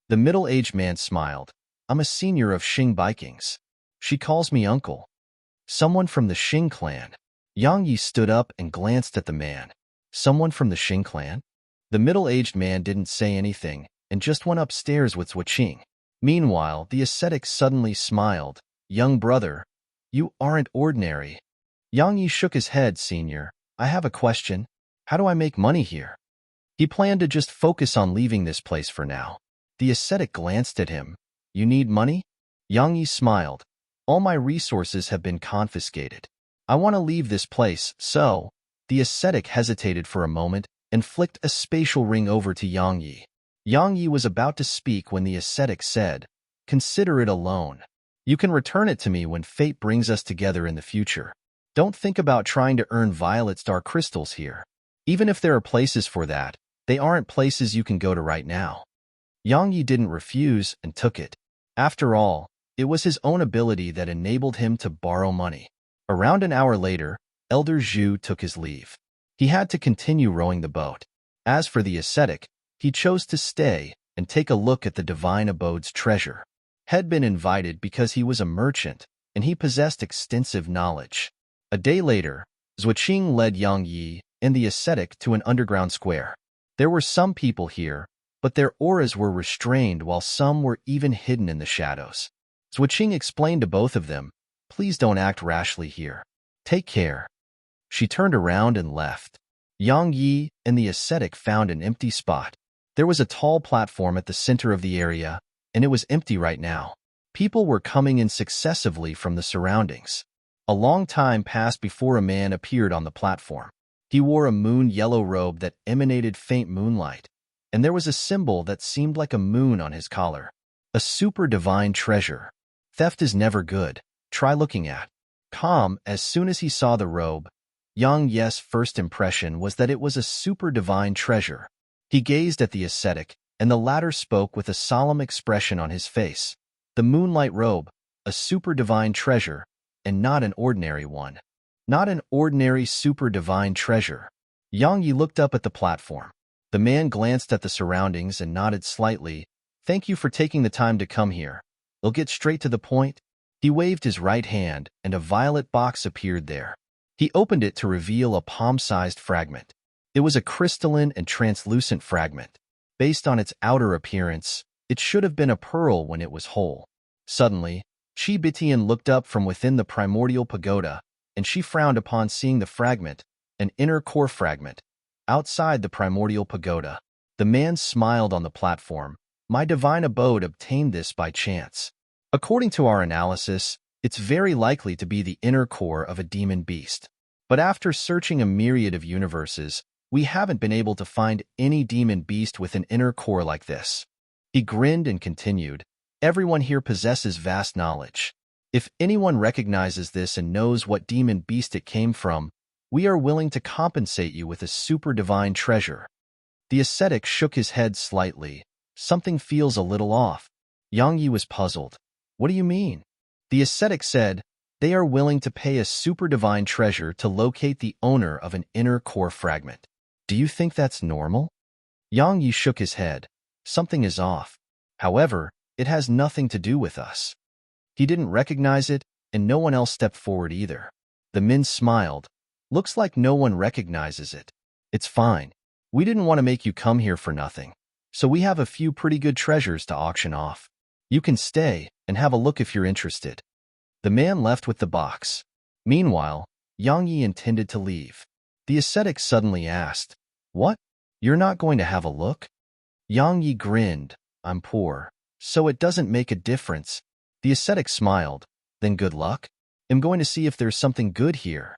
The middle-aged man smiled. I'm a senior of Xing Vikings. She calls me uncle. Someone from the Xing clan. Yang Yi stood up and glanced at the man. Someone from the Xing clan? The middle-aged man didn't say anything and just went upstairs with Zhuqing. Meanwhile, the ascetic suddenly smiled. Young brother, you aren't ordinary. Yang Yi shook his head. Senior, I have a question. How do I make money here? He planned to just focus on leaving this place for now. The ascetic glanced at him. You need money? Yang Yi smiled. All my resources have been confiscated. I want to leave this place, so... The ascetic hesitated for a moment and flicked a spatial ring over to Yang Yi. Yang Yi was about to speak when the ascetic said, Consider it a loan. You can return it to me when fate brings us together in the future. Don't think about trying to earn violet star crystals here. Even if there are places for that, they aren't places you can go to right now. Yang Yi didn't refuse and took it. After all, it was his own ability that enabled him to borrow money. Around an hour later, Elder Zhu took his leave. He had to continue rowing the boat. As for the ascetic, he chose to stay and take a look at the divine abode's treasure. Had been invited because he was a merchant, and he possessed extensive knowledge. A day later, Zhuqing led Yang Yi and the ascetic to an underground square. There were some people here, but their auras were restrained while some were even hidden in the shadows. Zhuqing explained to both of them, Please don't act rashly here. Take care. She turned around and left. Yang Yi and the ascetic found an empty spot. There was a tall platform at the center of the area, and it was empty right now. People were coming in successively from the surroundings. A long time passed before a man appeared on the platform. He wore a moon-yellow robe that emanated faint moonlight, and there was a symbol that seemed like a moon on his collar. A super divine treasure. Theft is never good. Try looking at. Calm, as soon as he saw the robe, Yang Yi's first impression was that it was a super divine treasure. He gazed at the ascetic, and the latter spoke with a solemn expression on his face. The moonlight robe, a super divine treasure, and not an ordinary one. Not an ordinary super divine treasure. Yang Yi looked up at the platform. The man glanced at the surroundings and nodded slightly. Thank you for taking the time to come here. I'll get straight to the point. He waved his right hand, and a violet box appeared there. He opened it to reveal a palm-sized fragment. It was a crystalline and translucent fragment. Based on its outer appearance, it should have been a pearl when it was whole. Suddenly, Chi Bitian looked up from within the primordial pagoda, and she frowned upon seeing the fragment, an inner core fragment, outside the primordial pagoda. The man smiled on the platform. My divine abode obtained this by chance. According to our analysis, It's very likely to be the inner core of a demon beast. But after searching a myriad of universes, we haven't been able to find any demon beast with an inner core like this. He grinned and continued, everyone here possesses vast knowledge. If anyone recognizes this and knows what demon beast it came from, we are willing to compensate you with a super divine treasure. The ascetic shook his head slightly. Something feels a little off. Yang Yi was puzzled. What do you mean? The ascetic said, they are willing to pay a super divine treasure to locate the owner of an inner core fragment. Do you think that's normal? Yang Yi shook his head. Something is off. However, it has nothing to do with us. He didn't recognize it, and no one else stepped forward either. The men smiled. Looks like no one recognizes it. It's fine. We didn't want to make you come here for nothing, so we have a few pretty good treasures to auction off. You can stay and have a look if you're interested. The man left with the box. Meanwhile, Yang Yi intended to leave. The ascetic suddenly asked, What? You're not going to have a look? Yang Yi grinned. I'm poor, so it doesn't make a difference. The ascetic smiled. Then good luck. I'm going to see if there's something good here.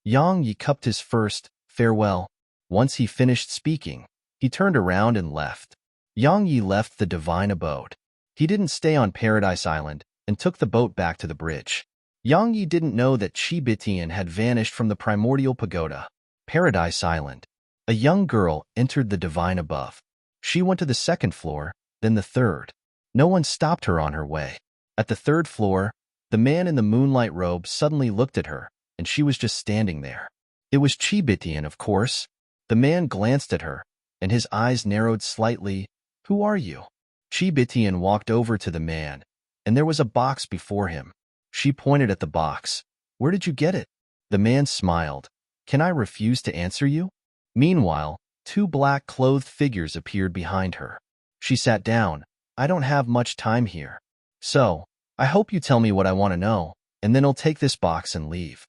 Yang Yi cupped his first farewell. Once he finished speaking, he turned around and left. Yang Yi left the divine abode. He didn't stay on Paradise Island and took the boat back to the bridge. Yang Yi didn't know that Qibitian had vanished from the primordial pagoda, Paradise Island. A young girl entered the divine above. She went to the second floor, then the third. No one stopped her on her way. At the third floor, the man in the moonlight robe suddenly looked at her, and she was just standing there. It was Qibitian, of course. The man glanced at her, and his eyes narrowed slightly. Who are you? Qibitian walked over to the man, and there was a box before him. She pointed at the box. Where did you get it? The man smiled. Can I refuse to answer you? Meanwhile, two black-clothed figures appeared behind her. She sat down. I don't have much time here. So, I hope you tell me what I want to know, and then I'll take this box and leave.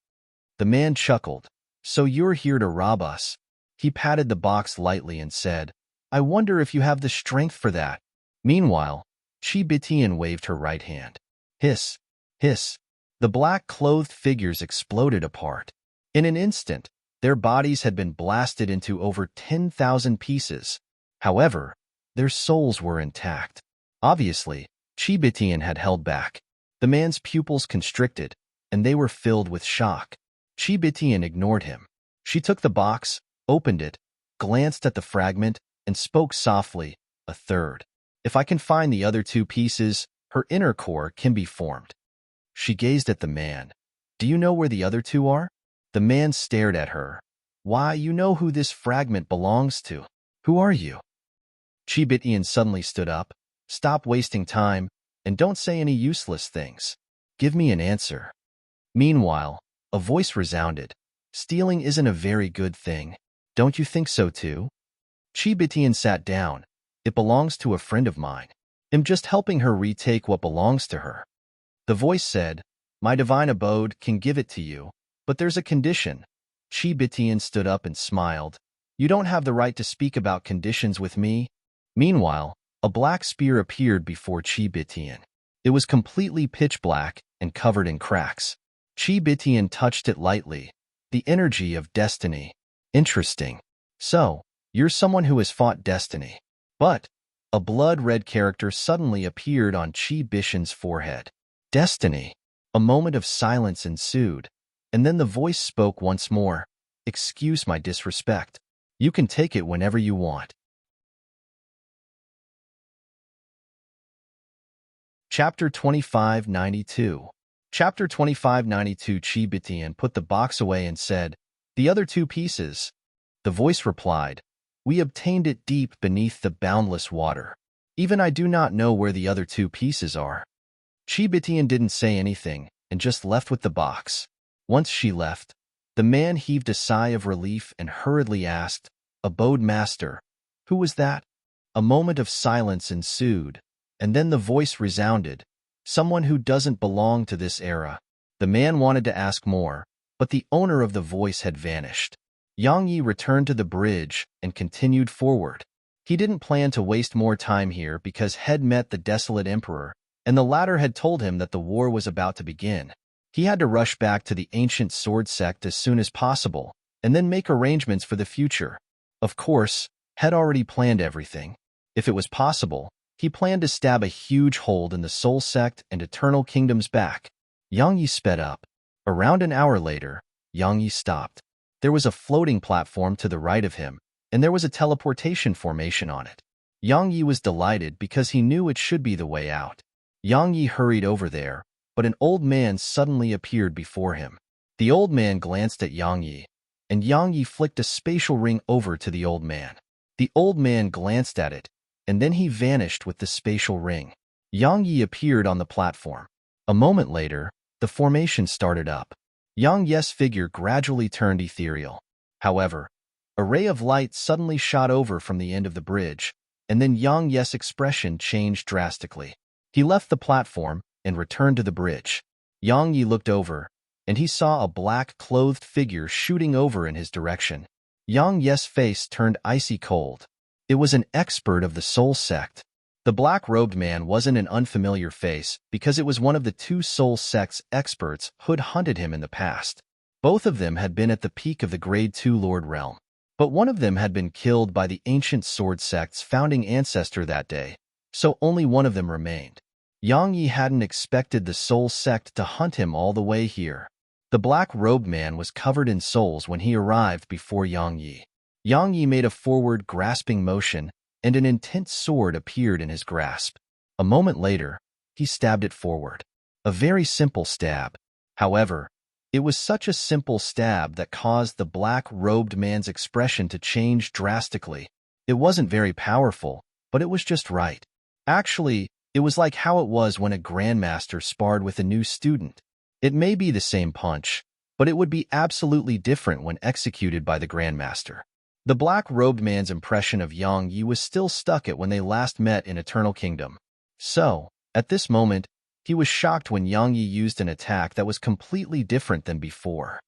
The man chuckled. So you're here to rob us? He patted the box lightly and said, I wonder if you have the strength for that. Meanwhile, Qibitian waved her right hand. Hiss, hiss. The black-clothed figures exploded apart. In an instant, their bodies had been blasted into over 10,000 pieces. However, their souls were intact. Obviously, Qibitian had held back. The man's pupils constricted, and they were filled with shock. Qibitian ignored him. She took the box, opened it, glanced at the fragment, and spoke softly, a third. If I can find the other two pieces, her inner core can be formed. She gazed at the man. Do you know where the other two are? The man stared at her. Why, you know who this fragment belongs to. Who are you? Qibitian suddenly stood up. Stop wasting time, and don't say any useless things. Give me an answer. Meanwhile, a voice resounded. Stealing isn't a very good thing. Don't you think so too? Qibitian sat down. It belongs to a friend of mine. I'm just helping her retake what belongs to her. The voice said, My divine abode can give it to you, but there's a condition. Qibitian stood up and smiled. You don't have the right to speak about conditions with me. Meanwhile, a black spear appeared before Qibitian. It was completely pitch black and covered in cracks. Qibitian touched it lightly. The energy of destiny. Interesting. So, you're someone who has fought destiny. But, a blood-red character suddenly appeared on Qibitian's forehead. Destiny. A moment of silence ensued, and then the voice spoke once more. Excuse my disrespect. You can take it whenever you want. Chapter 2592. Chapter 2592. Qibitian put the box away and said, The other two pieces. The voice replied, We obtained it deep beneath the boundless water. Even I do not know where the other two pieces are. Qibitian didn't say anything and just left with the box. Once she left, the man heaved a sigh of relief and hurriedly asked, Abode Master, who was that? A moment of silence ensued, and then the voice resounded, Someone who doesn't belong to this era. The man wanted to ask more, but the owner of the voice had vanished. Yang Yi returned to the bridge and continued forward. He didn't plan to waste more time here because had met the desolate emperor, and the latter had told him that the war was about to begin. He had to rush back to the ancient sword sect as soon as possible, and then make arrangements for the future. Of course, had already planned everything. If it was possible, he planned to stab a huge hole in the Soul Sect and Eternal Kingdom's back. Yang Yi sped up. Around an hour later, Yang Yi stopped. There was a floating platform to the right of him, and there was a teleportation formation on it. Yang Yi was delighted because he knew it should be the way out. Yang Yi hurried over there, but an old man suddenly appeared before him. The old man glanced at Yang Yi, and Yang Yi flicked a spatial ring over to the old man. The old man glanced at it, and then he vanished with the spatial ring. Yang Yi appeared on the platform. A moment later, the formation started up. Yang Yi's figure gradually turned ethereal. However, a ray of light suddenly shot over from the end of the bridge, and then Yang Yi's expression changed drastically. He left the platform and returned to the bridge. Yang Yi looked over, and he saw a black-clothed figure shooting over in his direction. Yang Yi's face turned icy cold. It was an expert of the Soul Sect. The black-robed man wasn't an unfamiliar face because it was one of the two Soul Sect's experts who'd hunted him in the past. Both of them had been at the peak of the Grade 2 Lord Realm, but one of them had been killed by the ancient Sword Sect's founding ancestor that day, so only one of them remained. Yang Yi hadn't expected the Soul Sect to hunt him all the way here. The black-robed man was covered in souls when he arrived before Yang Yi. Yang Yi made a forward, grasping motion, and an intense sword appeared in his grasp. A moment later, he stabbed it forward. A very simple stab. However, it was such a simple stab that caused the black-robed man's expression to change drastically. It wasn't very powerful, but it was just right. Actually, it was like how it was when a grandmaster sparred with a new student. It may be the same punch, but it would be absolutely different when executed by the grandmaster. The black-robed man's impression of Yang Yi was still stuck at when they last met in Eternal Kingdom. So, at this moment, he was shocked when Yang Yi used an attack that was completely different than before.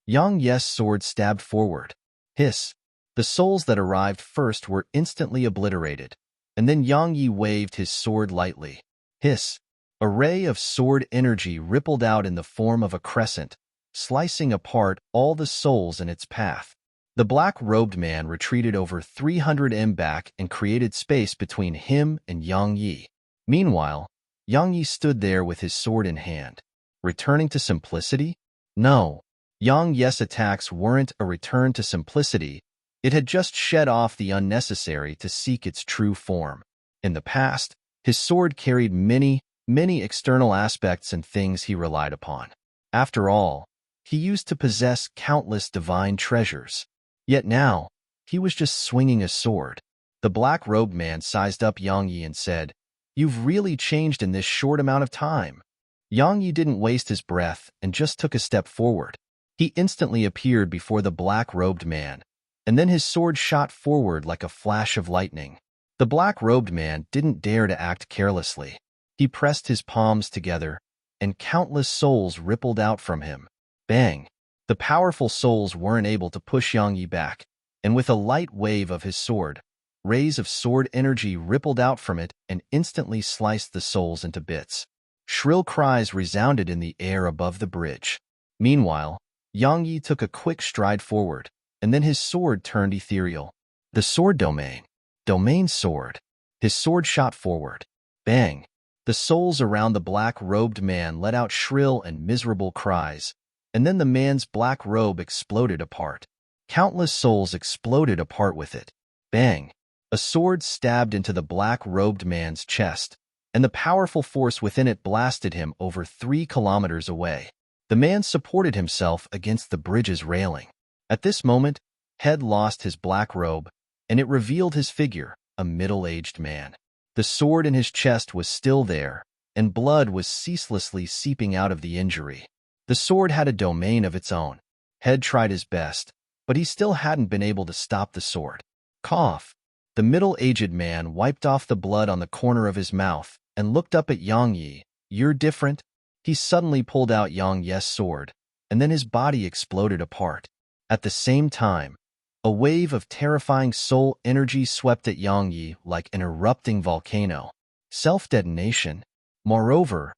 Yang Yi's sword stabbed forward. Hiss. The souls that arrived first were instantly obliterated, and then Yang Yi waved his sword lightly. Hiss. A ray of sword energy rippled out in the form of a crescent, slicing apart all the souls in its path. The black-robed man retreated over 300 m back and created space between him and Yang Yi. Meanwhile, Yang Yi stood there with his sword in hand. Returning to simplicity? No. Yang Yi's attacks weren't a return to simplicity. It had just shed off the unnecessary to seek its true form. In the past, his sword carried many external aspects and things he relied upon. After all, he used to possess countless divine treasures. Yet now, he was just swinging a sword. The black-robed man sized up Yang Yi and said, "You've really changed in this short amount of time." Yang Yi didn't waste his breath and just took a step forward. He instantly appeared before the black-robed man, and then his sword shot forward like a flash of lightning. The black-robed man didn't dare to act carelessly. He pressed his palms together, and countless souls rippled out from him. Bang! The powerful souls weren't able to push Yang Yi back, and with a light wave of his sword, rays of sword energy rippled out from it and instantly sliced the souls into bits. Shrill cries resounded in the air above the bridge. Meanwhile, Yang Yi took a quick stride forward, and then his sword turned ethereal. The sword domain. Domain sword. His sword shot forward. Bang! The souls around the black-robed man let out shrill and miserable cries, and then the man's black robe exploded apart. Countless souls exploded apart with it. Bang! A sword stabbed into the black-robed man's chest, and the powerful force within it blasted him over 3 kilometers away. The man supported himself against the bridge's railing. At this moment, Head lost his black robe, and it revealed his figure, a middle-aged man. The sword in his chest was still there, and blood was ceaselessly seeping out of the injury. The sword had a domain of its own. Head tried his best, but he still hadn't been able to stop the sword. Cough. The middle-aged man wiped off the blood on the corner of his mouth and looked up at Yang Yi. "You're different?" He suddenly pulled out Yang Yi's sword, and then his body exploded apart. At the same time, a wave of terrifying soul energy swept at Yang Yi like an erupting volcano. Self-detonation? Moreover,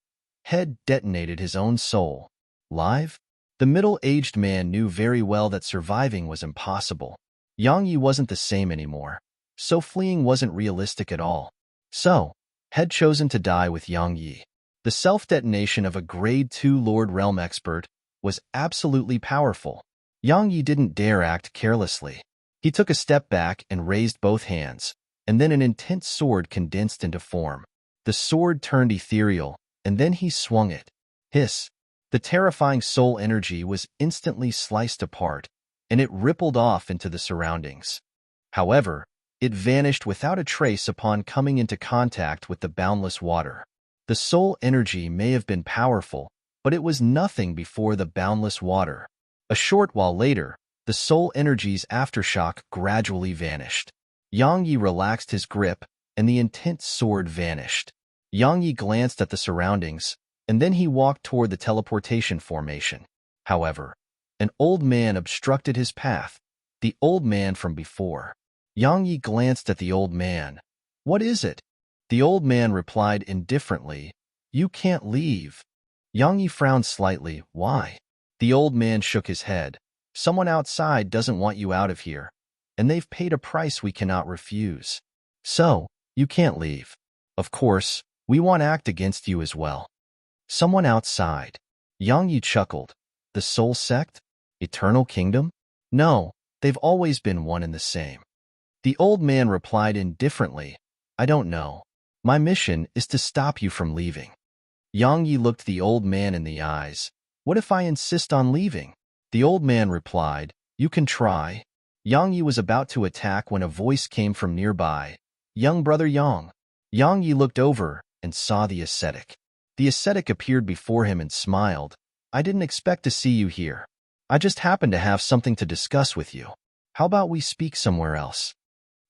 Head detonated his own soul. Live? The middle-aged man knew very well that surviving was impossible. Yang Yi wasn't the same anymore, so fleeing wasn't realistic at all. So, Head chosen to die with Yang Yi. The self-detonation of a Grade 2 Lord Realm expert was absolutely powerful. Yang Yi didn't dare act carelessly. He took a step back and raised both hands, and then an intense sword condensed into form. The sword turned ethereal, and then he swung it. Hiss! The terrifying soul energy was instantly sliced apart, and it rippled off into the surroundings. However, it vanished without a trace upon coming into contact with the boundless water. The soul energy may have been powerful, but it was nothing before the boundless water. A short while later, the soul energy's aftershock gradually vanished. Yang Yi relaxed his grip, and the intense sword vanished. Yang Yi glanced at the surroundings, and then he walked toward the teleportation formation. However, an old man obstructed his path, the old man from before. Yang Yi glanced at the old man. "What is it?" The old man replied indifferently, "You can't leave." Yang Yi frowned slightly. "Why?" The old man shook his head. "Someone outside doesn't want you out of here, and they've paid a price we cannot refuse. So, you can't leave. Of course, we won't act against you as well." Someone outside. Yang Yi chuckled. The Soul Sect? Eternal Kingdom? No, they've always been one and the same. The old man replied indifferently, "I don't know. My mission is to stop you from leaving." Yang Yi looked the old man in the eyes. "What if I insist on leaving?" The old man replied, "You can try." Yang Yi was about to attack when a voice came from nearby. "Young brother Yang." Yang Yi looked over and saw the ascetic. The ascetic appeared before him and smiled. "I didn't expect to see you here. I just happened to have something to discuss with you. How about we speak somewhere else?"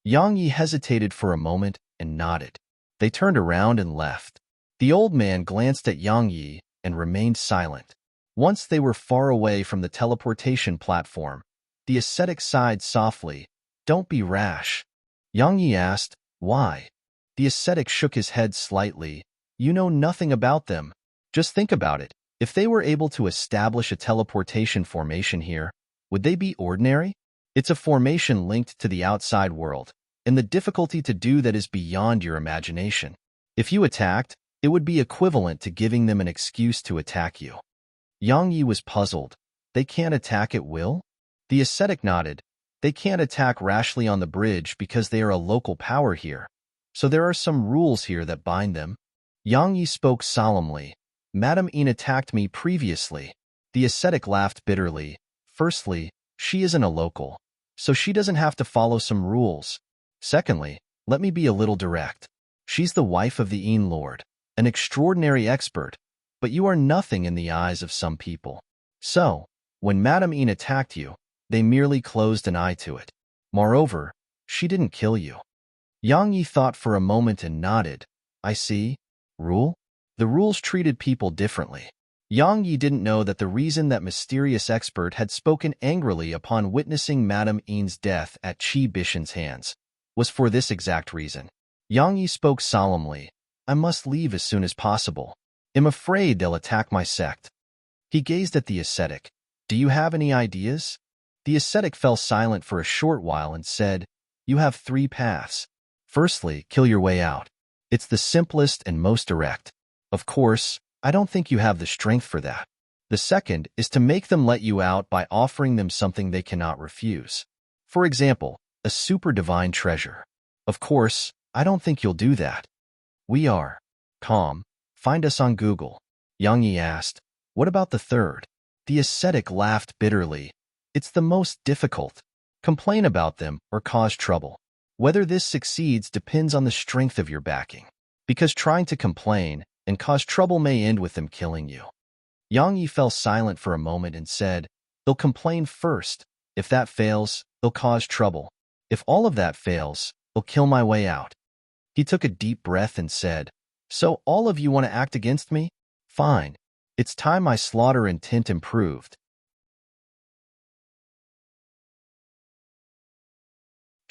Yang Yi hesitated for a moment and nodded. They turned around and left. The old man glanced at Yang Yi and remained silent. Once they were far away from the teleportation platform, the ascetic sighed softly. "Don't be rash." Yang Yi asked, "Why?" The ascetic shook his head slightly. "You know nothing about them. Just think about it. If they were able to establish a teleportation formation here, would they be ordinary? It's a formation linked to the outside world, and the difficulty to do that is beyond your imagination. If you attacked, it would be equivalent to giving them an excuse to attack you." Yang Yi was puzzled. "They can't attack at will?" The ascetic nodded. "They can't attack rashly on the bridge because they are a local power here. So there are some rules here that bind them." Yang Yi spoke solemnly. "Madame Yin attacked me previously." The ascetic laughed bitterly. "Firstly, she isn't a local, so she doesn't have to follow some rules. Secondly, let me be a little direct. She's the wife of the Yin Lord, an extraordinary expert, but you are nothing in the eyes of some people. So, when Madame Yin attacked you, they merely closed an eye to it. Moreover, she didn't kill you." Yang Yi thought for a moment and nodded. "I see. Rule? The rules treated people differently." Yang Yi didn't know that the reason that mysterious expert had spoken angrily upon witnessing Madame Yin's death at Qi Bishan's hands was for this exact reason. Yang Yi spoke solemnly. "I must leave as soon as possible. I'm afraid they'll attack my sect." He gazed at the ascetic. "Do you have any ideas?" The ascetic fell silent for a short while and said, "You have 3 paths. Firstly, kill your way out. It's the simplest and most direct. Of course, I don't think you have the strength for that. The second is to make them let you out by offering them something they cannot refuse. For example, a super divine treasure. Of course, I don't think you'll do that." "We are." "Calm. Find us on Google." Yang Yi asked, "What about the third?" The ascetic laughed bitterly. "It's the most difficult. Complain about them or cause trouble. Whether this succeeds depends on the strength of your backing, because trying to complain and cause trouble may end with them killing you." Yang Yi fell silent for a moment and said, "They'll complain first. If that fails, they'll cause trouble. If all of that fails, they'll kill my way out." He took a deep breath and said, "So all of you want to act against me? Fine. It's time my slaughter intent improved."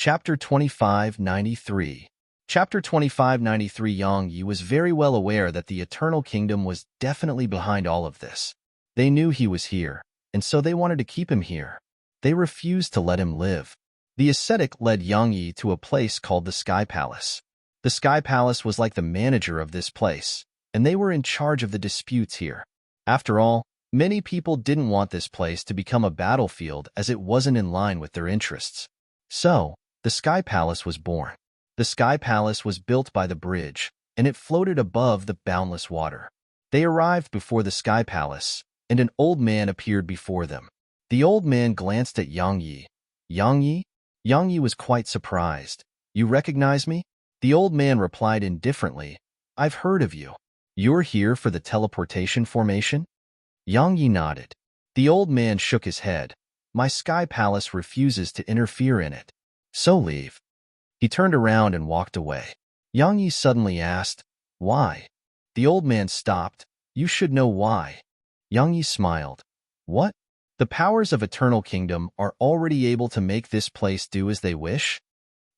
Chapter 2593. Chapter 2593. Yang Yi was very well aware that the Eternal Kingdom was definitely behind all of this. They knew he was here, and so they wanted to keep him here. They refused to let him live. The ascetic led Yang Yi to a place called the Sky Palace. The Sky Palace was like the manager of this place, and they were in charge of the disputes here. After all, many people didn't want this place to become a battlefield as it wasn't in line with their interests. So, the Sky Palace was born. The Sky Palace was built by the bridge, and it floated above the boundless water. They arrived before the Sky Palace, and an old man appeared before them. The old man glanced at Yang Yi. Yang Yi? Yang Yi was quite surprised. You recognize me? The old man replied indifferently, I've heard of you. You're here for the teleportation formation? Yang Yi nodded. The old man shook his head. My Sky Palace refuses to interfere in it. So leave. He turned around and walked away. Yang Yi suddenly asked, Why? The old man stopped. You should know why. Yang Yi smiled. What? The powers of Eternal Kingdom are already able to make this place do as they wish?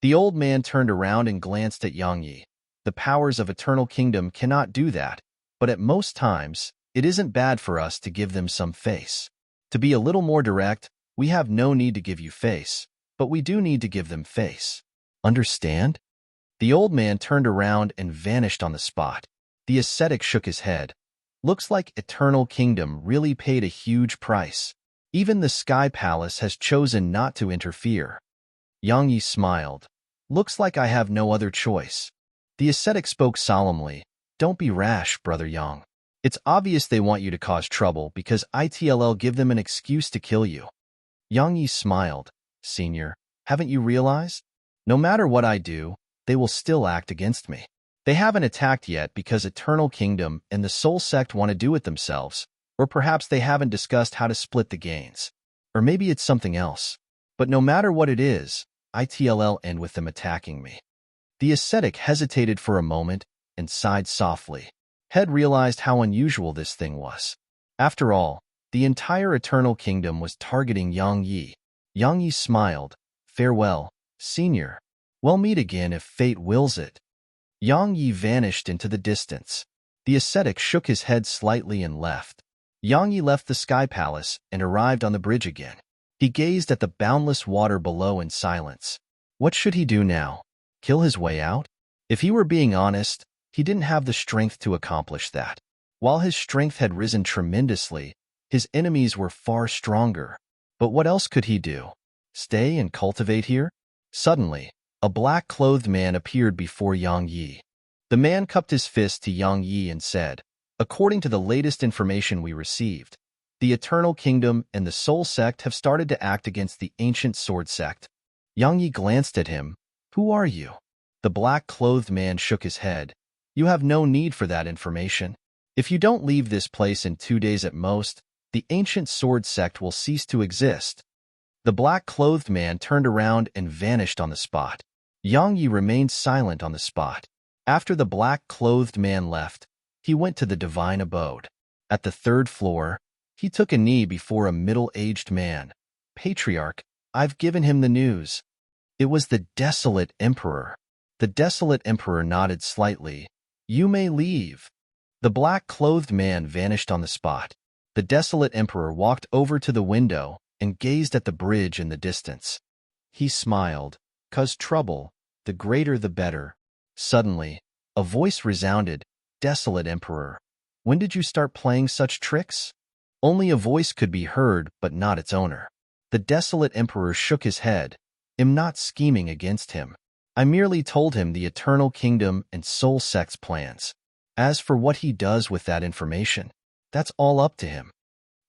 The old man turned around and glanced at Yang Yi. The powers of Eternal Kingdom cannot do that, but at most times, it isn't bad for us to give them some face. To be a little more direct, we have no need to give you face, but we do need to give them face. Understand? The old man turned around and vanished on the spot. The ascetic shook his head. Looks like Eternal Kingdom really paid a huge price. Even the Sky Palace has chosen not to interfere. Yang Yi smiled. Looks like I have no other choice. The ascetic spoke solemnly. Don't be rash, Brother Yang. It's obvious they want you to cause trouble because ITLL give them an excuse to kill you. Yang Yi smiled. Senior, haven't you realized? No matter what I do, they will still act against me. They haven't attacked yet because Eternal Kingdom and the Soul Sect want to do it themselves, or perhaps they haven't discussed how to split the gains. Or maybe it's something else. But no matter what it is, ITLL end with them attacking me. The ascetic hesitated for a moment and sighed softly. Head realized how unusual this thing was. After all, the entire Eternal Kingdom was targeting Yang Yi. Yang Yi smiled. Farewell, Senior. We'll meet again if fate wills it. Yang Yi vanished into the distance. The ascetic shook his head slightly and left. Yang Yi left the Sky Palace and arrived on the bridge again. He gazed at the boundless water below in silence. What should he do now? Kill his way out? If he were being honest, he didn't have the strength to accomplish that. While his strength had risen tremendously, his enemies were far stronger. But what else could he do? Stay and cultivate here? Suddenly, a black-clothed man appeared before Yang Yi. The man cupped his fist to Yang Yi and said, According to the latest information we received, the Eternal Kingdom and the Soul Sect have started to act against the Ancient Sword Sect. Yang Yi glanced at him. Who are you? The black-clothed man shook his head. You have no need for that information. If you don't leave this place in 2 days at most, the Ancient Sword Sect will cease to exist. The black-clothed man turned around and vanished on the spot. Yang Yi remained silent on the spot. After the black-clothed man left, he went to the divine abode. At the 3rd floor, he took a knee before a middle-aged man. Patriarch, I've given him the news. It was the desolate emperor. The desolate emperor nodded slightly. You may leave. The black-clothed man vanished on the spot. The desolate emperor walked over to the window and gazed at the bridge in the distance. He smiled. 'Cause trouble, the greater the better. Suddenly, a voice resounded. Desolate emperor, when did you start playing such tricks? Only a voice could be heard, but not its owner. The desolate emperor shook his head. I'm not scheming against him. I merely told him the Eternal Kingdom and Soul Sect's plans. As for what he does with that information, that's all up to him.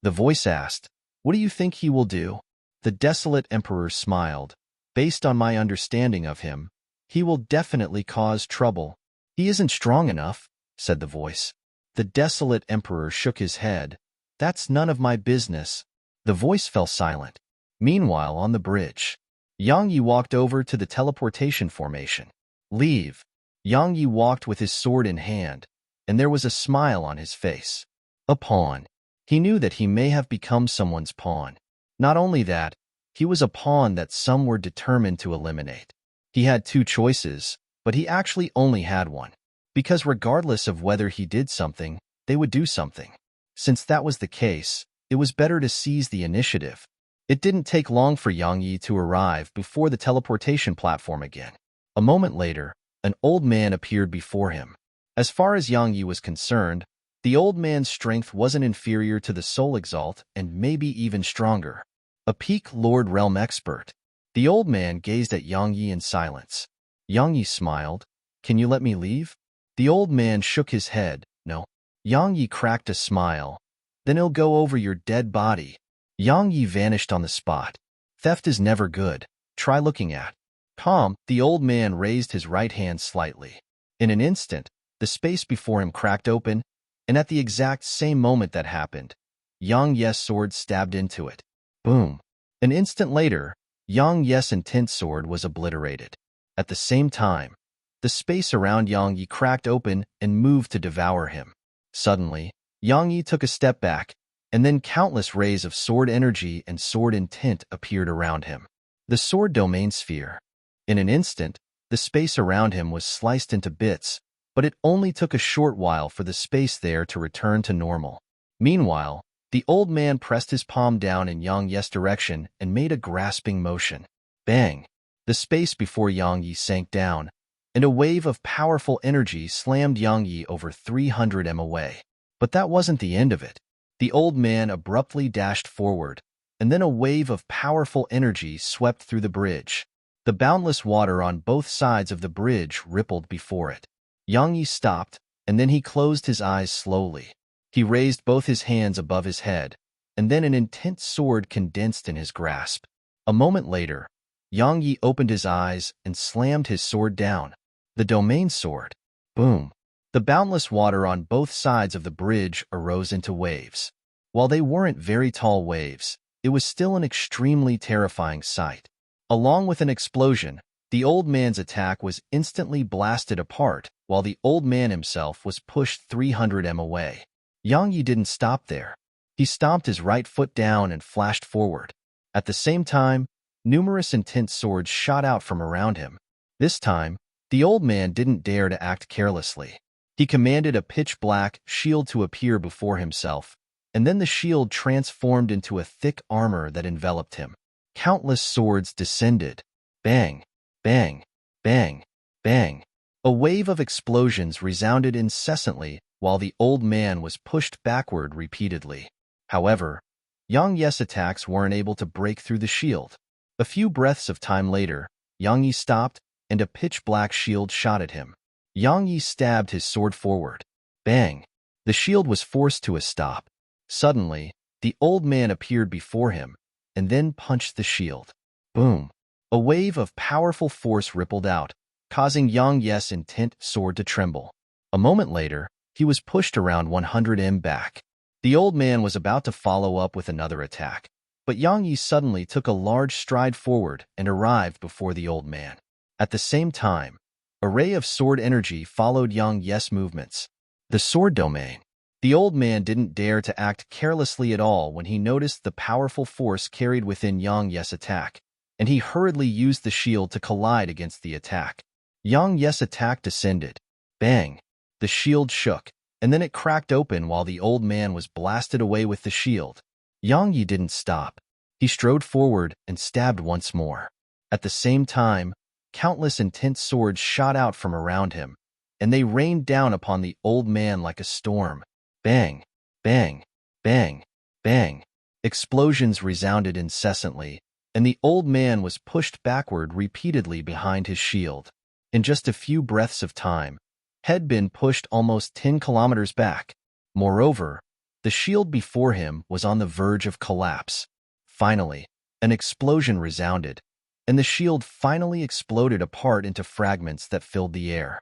The voice asked, What do you think he will do? The desolate emperor smiled. Based on my understanding of him, he will definitely cause trouble. He isn't strong enough, said the voice. The desolate emperor shook his head. That's none of my business. The voice fell silent. Meanwhile, on the bridge, Yang Yi walked over to the teleportation formation. Leave. Yang Yi walked with his sword in hand, and there was a smile on his face. A pawn. He knew that he may have become someone's pawn. Not only that, he was a pawn that some were determined to eliminate. He had 2 choices, but he actually only had one. Because regardless of whether he did something, they would do something. Since that was the case, it was better to seize the initiative. It didn't take long for Yang Yi to arrive before the teleportation platform again. A moment later, an old man appeared before him. As far as Yang Yi was concerned, the old man's strength wasn't inferior to the Soul Exalt and maybe even stronger. A peak Lord Realm expert. The old man gazed at Yang Yi in silence. Yang Yi smiled. Can you let me leave? The old man shook his head. No. Yang Yi cracked a smile. Then he'll go over your dead body. Yang Yi vanished on the spot. Theft is never good. Try looking at. Calm, the old man raised his right hand slightly. In an instant, the space before him cracked open, and at the exact same moment that happened, Yang Yi's sword stabbed into it. Boom. An instant later, Yang Yi's intense sword was obliterated. At the same time, the space around Yang Yi cracked open and moved to devour him. Suddenly, Yang Yi took a step back, and then countless rays of sword energy and sword intent appeared around him. The sword domain sphere. In an instant, the space around him was sliced into bits, but it only took a short while for the space there to return to normal. Meanwhile, the old man pressed his palm down in Yang Yi's direction and made a grasping motion. Bang! The space before Yang Yi sank down, and a wave of powerful energy slammed Yang Yi over 300 m away. But that wasn't the end of it. The old man abruptly dashed forward, and then a wave of powerful energy swept through the bridge. The boundless water on both sides of the bridge rippled before it. Yang Yi stopped, and then he closed his eyes slowly. He raised both his hands above his head, and then an intense sword condensed in his grasp. A moment later, Yang Yi opened his eyes and slammed his sword down. The domain sword. Boom. The boundless water on both sides of the bridge arose into waves. While they weren't very tall waves, it was still an extremely terrifying sight. Along with an explosion, the old man's attack was instantly blasted apart, while the old man himself was pushed 300 m away. Yang Yi didn't stop there. He stomped his right foot down and flashed forward. At the same time, numerous intense swords shot out from around him. This time, the old man didn't dare to act carelessly. He commanded a pitch-black shield to appear before himself, and then the shield transformed into a thick armor that enveloped him. Countless swords descended. Bang, bang, bang, bang. A wave of explosions resounded incessantly while the old man was pushed backward repeatedly. However, Yang Yi's attacks weren't able to break through the shield. A few breaths of time later, Yang Yi stopped, and a pitch-black shield shot at him. Yang Yi stabbed his sword forward. Bang! The shield was forced to a stop. Suddenly, the old man appeared before him, and then punched the shield. Boom! A wave of powerful force rippled out, causing Yang Yi's intent sword to tremble. A moment later, he was pushed around 100 m back. The old man was about to follow up with another attack, but Yang Yi suddenly took a large stride forward and arrived before the old man. At the same time, a ray of sword energy followed Yang Yi's movements. The sword domain. The old man didn't dare to act carelessly at all when he noticed the powerful force carried within Yang Yi's attack, and he hurriedly used the shield to collide against the attack. Yang Yi's attack descended. Bang! The shield shook, and then it cracked open while the old man was blasted away with the shield. Yang Yi didn't stop. He strode forward and stabbed once more. At the same time, countless intense swords shot out from around him, and they rained down upon the old man like a storm. Bang! Bang! Bang! Bang! Explosions resounded incessantly, and the old man was pushed backward repeatedly behind his shield. In just a few breaths of time, had been pushed almost 10 kilometers back. Moreover, the shield before him was on the verge of collapse. Finally, an explosion resounded, and the shield finally exploded apart into fragments that filled the air.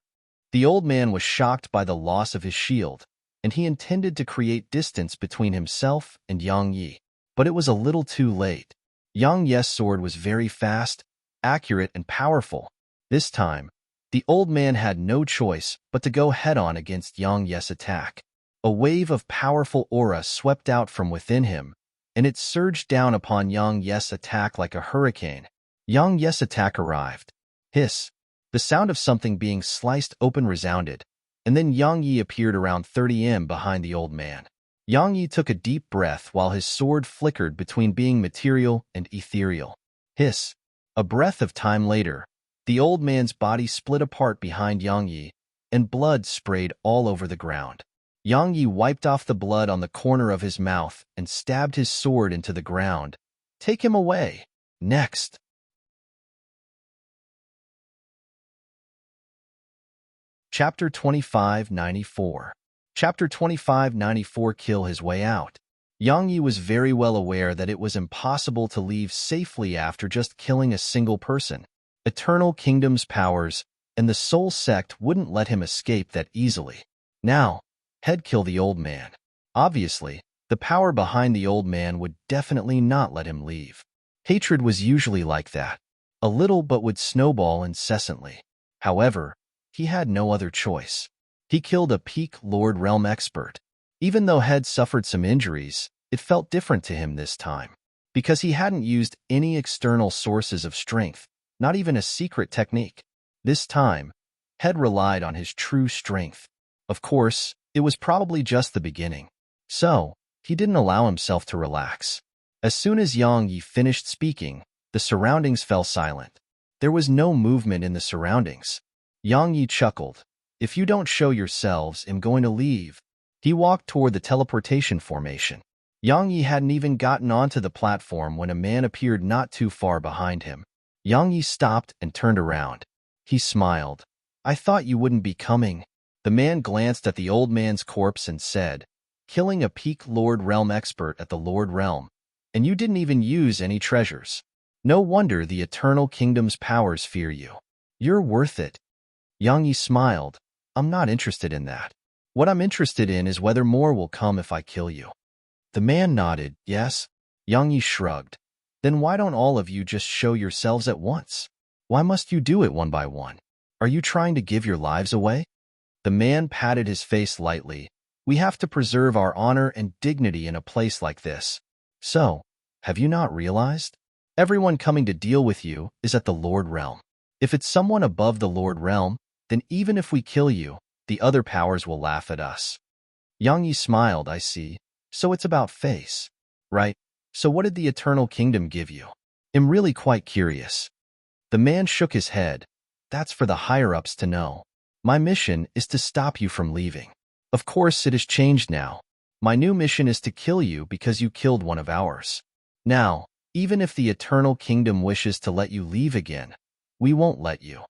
The old man was shocked by the loss of his shield, and he intended to create distance between himself and Yang Yi. But it was a little too late. Yang Yi's sword was very fast, accurate, and powerful. This time, the old man had no choice but to go head-on against Yang Yi's attack. A wave of powerful aura swept out from within him, and it surged down upon Yang Yi's attack like a hurricane. Yang Yi's attack arrived. Hiss! The sound of something being sliced open resounded, and then Yang Yi appeared around 30 m behind the old man. Yang Yi took a deep breath while his sword flickered between being material and ethereal. Hiss! A breath of time later, the old man's body split apart behind Yang Yi, and blood sprayed all over the ground. Yang Yi wiped off the blood on the corner of his mouth and stabbed his sword into the ground. Take him away. Next. Chapter 2594. Chapter 2594. Kill his way out. Yang Yi was very well aware that it was impossible to leave safely after just killing a single person. Eternal Kingdom's powers and the Soul Sect wouldn't let him escape that easily. Now, he'd kill the old man. Obviously, the power behind the old man would definitely not let him leave. Hatred was usually like that. A little but would snowball incessantly. However, he had no other choice. He killed a peak Lord Realm expert. Even though Head suffered some injuries, it felt different to him this time. Because he hadn't used any external sources of strength, not even a secret technique. This time, Head relied on his true strength. Of course, it was probably just the beginning. So, he didn't allow himself to relax. As soon as Yang Yi finished speaking, the surroundings fell silent. There was no movement in the surroundings. Yang Yi chuckled. If you don't show yourselves, I'm going to leave. He walked toward the teleportation formation. Yang Yi hadn't even gotten onto the platform when a man appeared not too far behind him. Yang Yi stopped and turned around. He smiled. I thought you wouldn't be coming. The man glanced at the old man's corpse and said, killing a peak Lord Realm expert at the Lord Realm. And you didn't even use any treasures. No wonder the Eternal Kingdom's powers fear you. You're worth it. Yang Yi smiled. I'm not interested in that. What I'm interested in is whether more will come if I kill you. The man nodded, yes. Yang Yi shrugged. Then why don't all of you just show yourselves at once? Why must you do it one by one? Are you trying to give your lives away? The man patted his face lightly. We have to preserve our honor and dignity in a place like this. So, have you not realized? Everyone coming to deal with you is at the Lord Realm. If it's someone above the Lord Realm, then even if we kill you, the other powers will laugh at us. Yang Yi smiled, I see. So it's about face. Right? So what did the Eternal Kingdom give you? I'm really quite curious. The man shook his head. That's for the higher-ups to know. My mission is to stop you from leaving. Of course, it has changed now. My new mission is to kill you because you killed one of ours. Now, even if the Eternal Kingdom wishes to let you leave again, we won't let you.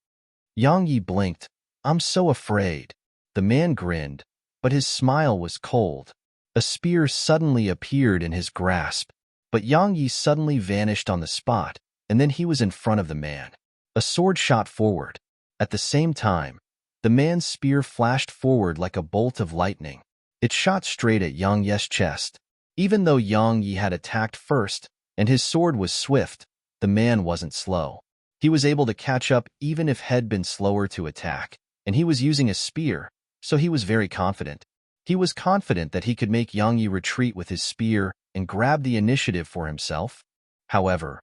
Yang Yi blinked. I'm so afraid. The man grinned, but his smile was cold. A spear suddenly appeared in his grasp, but Yang Yi suddenly vanished on the spot, and then he was in front of the man. A sword shot forward. At the same time, the man's spear flashed forward like a bolt of lightning. It shot straight at Yang Yi's chest. Even though Yang Yi had attacked first, and his sword was swift, the man wasn't slow. He was able to catch up even if had been slower to attack, and he was using a spear, so he was very confident. He was confident that he could make Yang Yi retreat with his spear and grab the initiative for himself. However,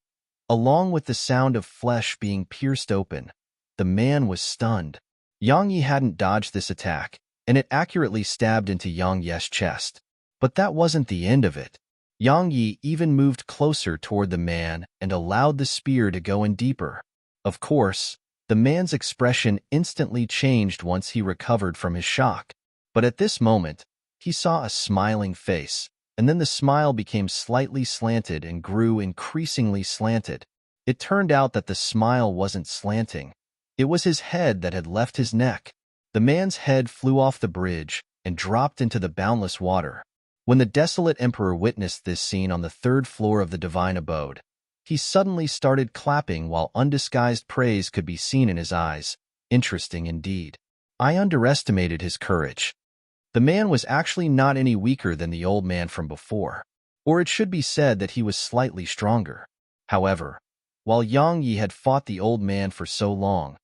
along with the sound of flesh being pierced open, the man was stunned. Yang Yi hadn't dodged this attack, and it accurately stabbed into Yang Yi's chest. But that wasn't the end of it. Yang Yi even moved closer toward the man and allowed the spear to go in deeper. Of course, the man's expression instantly changed once he recovered from his shock. But at this moment, he saw a smiling face, and then the smile became slightly slanted and grew increasingly slanted. It turned out that the smile wasn't slanting. It was his head that had left his neck. The man's head flew off the bridge and dropped into the boundless water. When the desolate emperor witnessed this scene on the 3rd floor of the divine abode, he suddenly started clapping while undisguised praise could be seen in his eyes. Interesting indeed. I underestimated his courage. The man was actually not any weaker than the old man from before, or it should be said that he was slightly stronger. However, while Yang Yi had fought the old man for so long,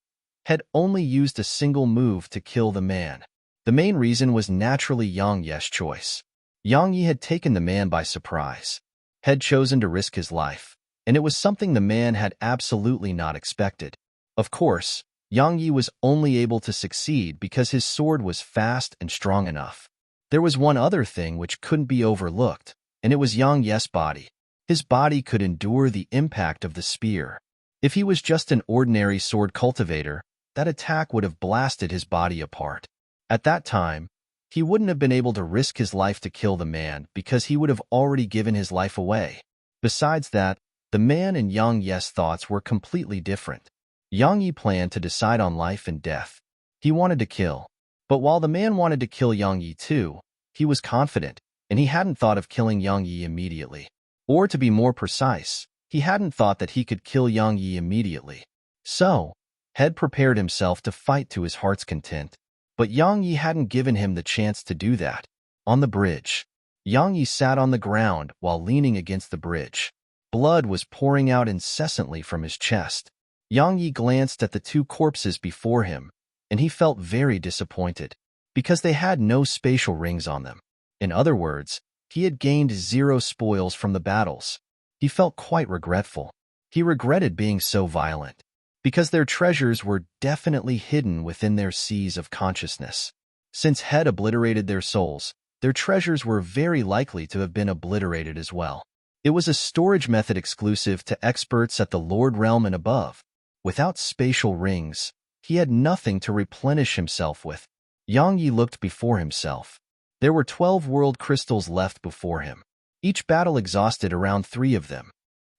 had only used a single move to kill the man. The main reason was naturally Yang Yi's choice. Yang Yi had taken the man by surprise, had chosen to risk his life, and it was something the man had absolutely not expected. Of course, Yang Yi was only able to succeed because his sword was fast and strong enough. There was one other thing which couldn't be overlooked, and it was Yang Yi's body. His body could endure the impact of the spear. If he was just an ordinary sword cultivator, that attack would have blasted his body apart. At that time, he wouldn't have been able to risk his life to kill the man because he would have already given his life away. Besides that, the man and Yang Yi's thoughts were completely different. Yang Yi planned to decide on life and death. He wanted to kill. But while the man wanted to kill Yang Yi too, he was confident, and he hadn't thought of killing Yang Yi immediately. Or to be more precise, he hadn't thought that he could kill Yang Yi immediately. So, Head prepared himself to fight to his heart's content. But Yang Yi hadn't given him the chance to do that. On the bridge, Yang Yi sat on the ground while leaning against the bridge. Blood was pouring out incessantly from his chest. Yang Yi glanced at the two corpses before him, and he felt very disappointed, because they had no spatial rings on them. In other words, he had gained 0 spoils from the battles. He felt quite regretful. He regretted being so violent, because their treasures were definitely hidden within their seas of consciousness. Since Head obliterated their souls, their treasures were very likely to have been obliterated as well. It was a storage method exclusive to experts at the Lord Realm and above. Without spatial rings, he had nothing to replenish himself with. Yang Yi looked before himself. There were 12 world crystals left before him. Each battle exhausted around 3 of them.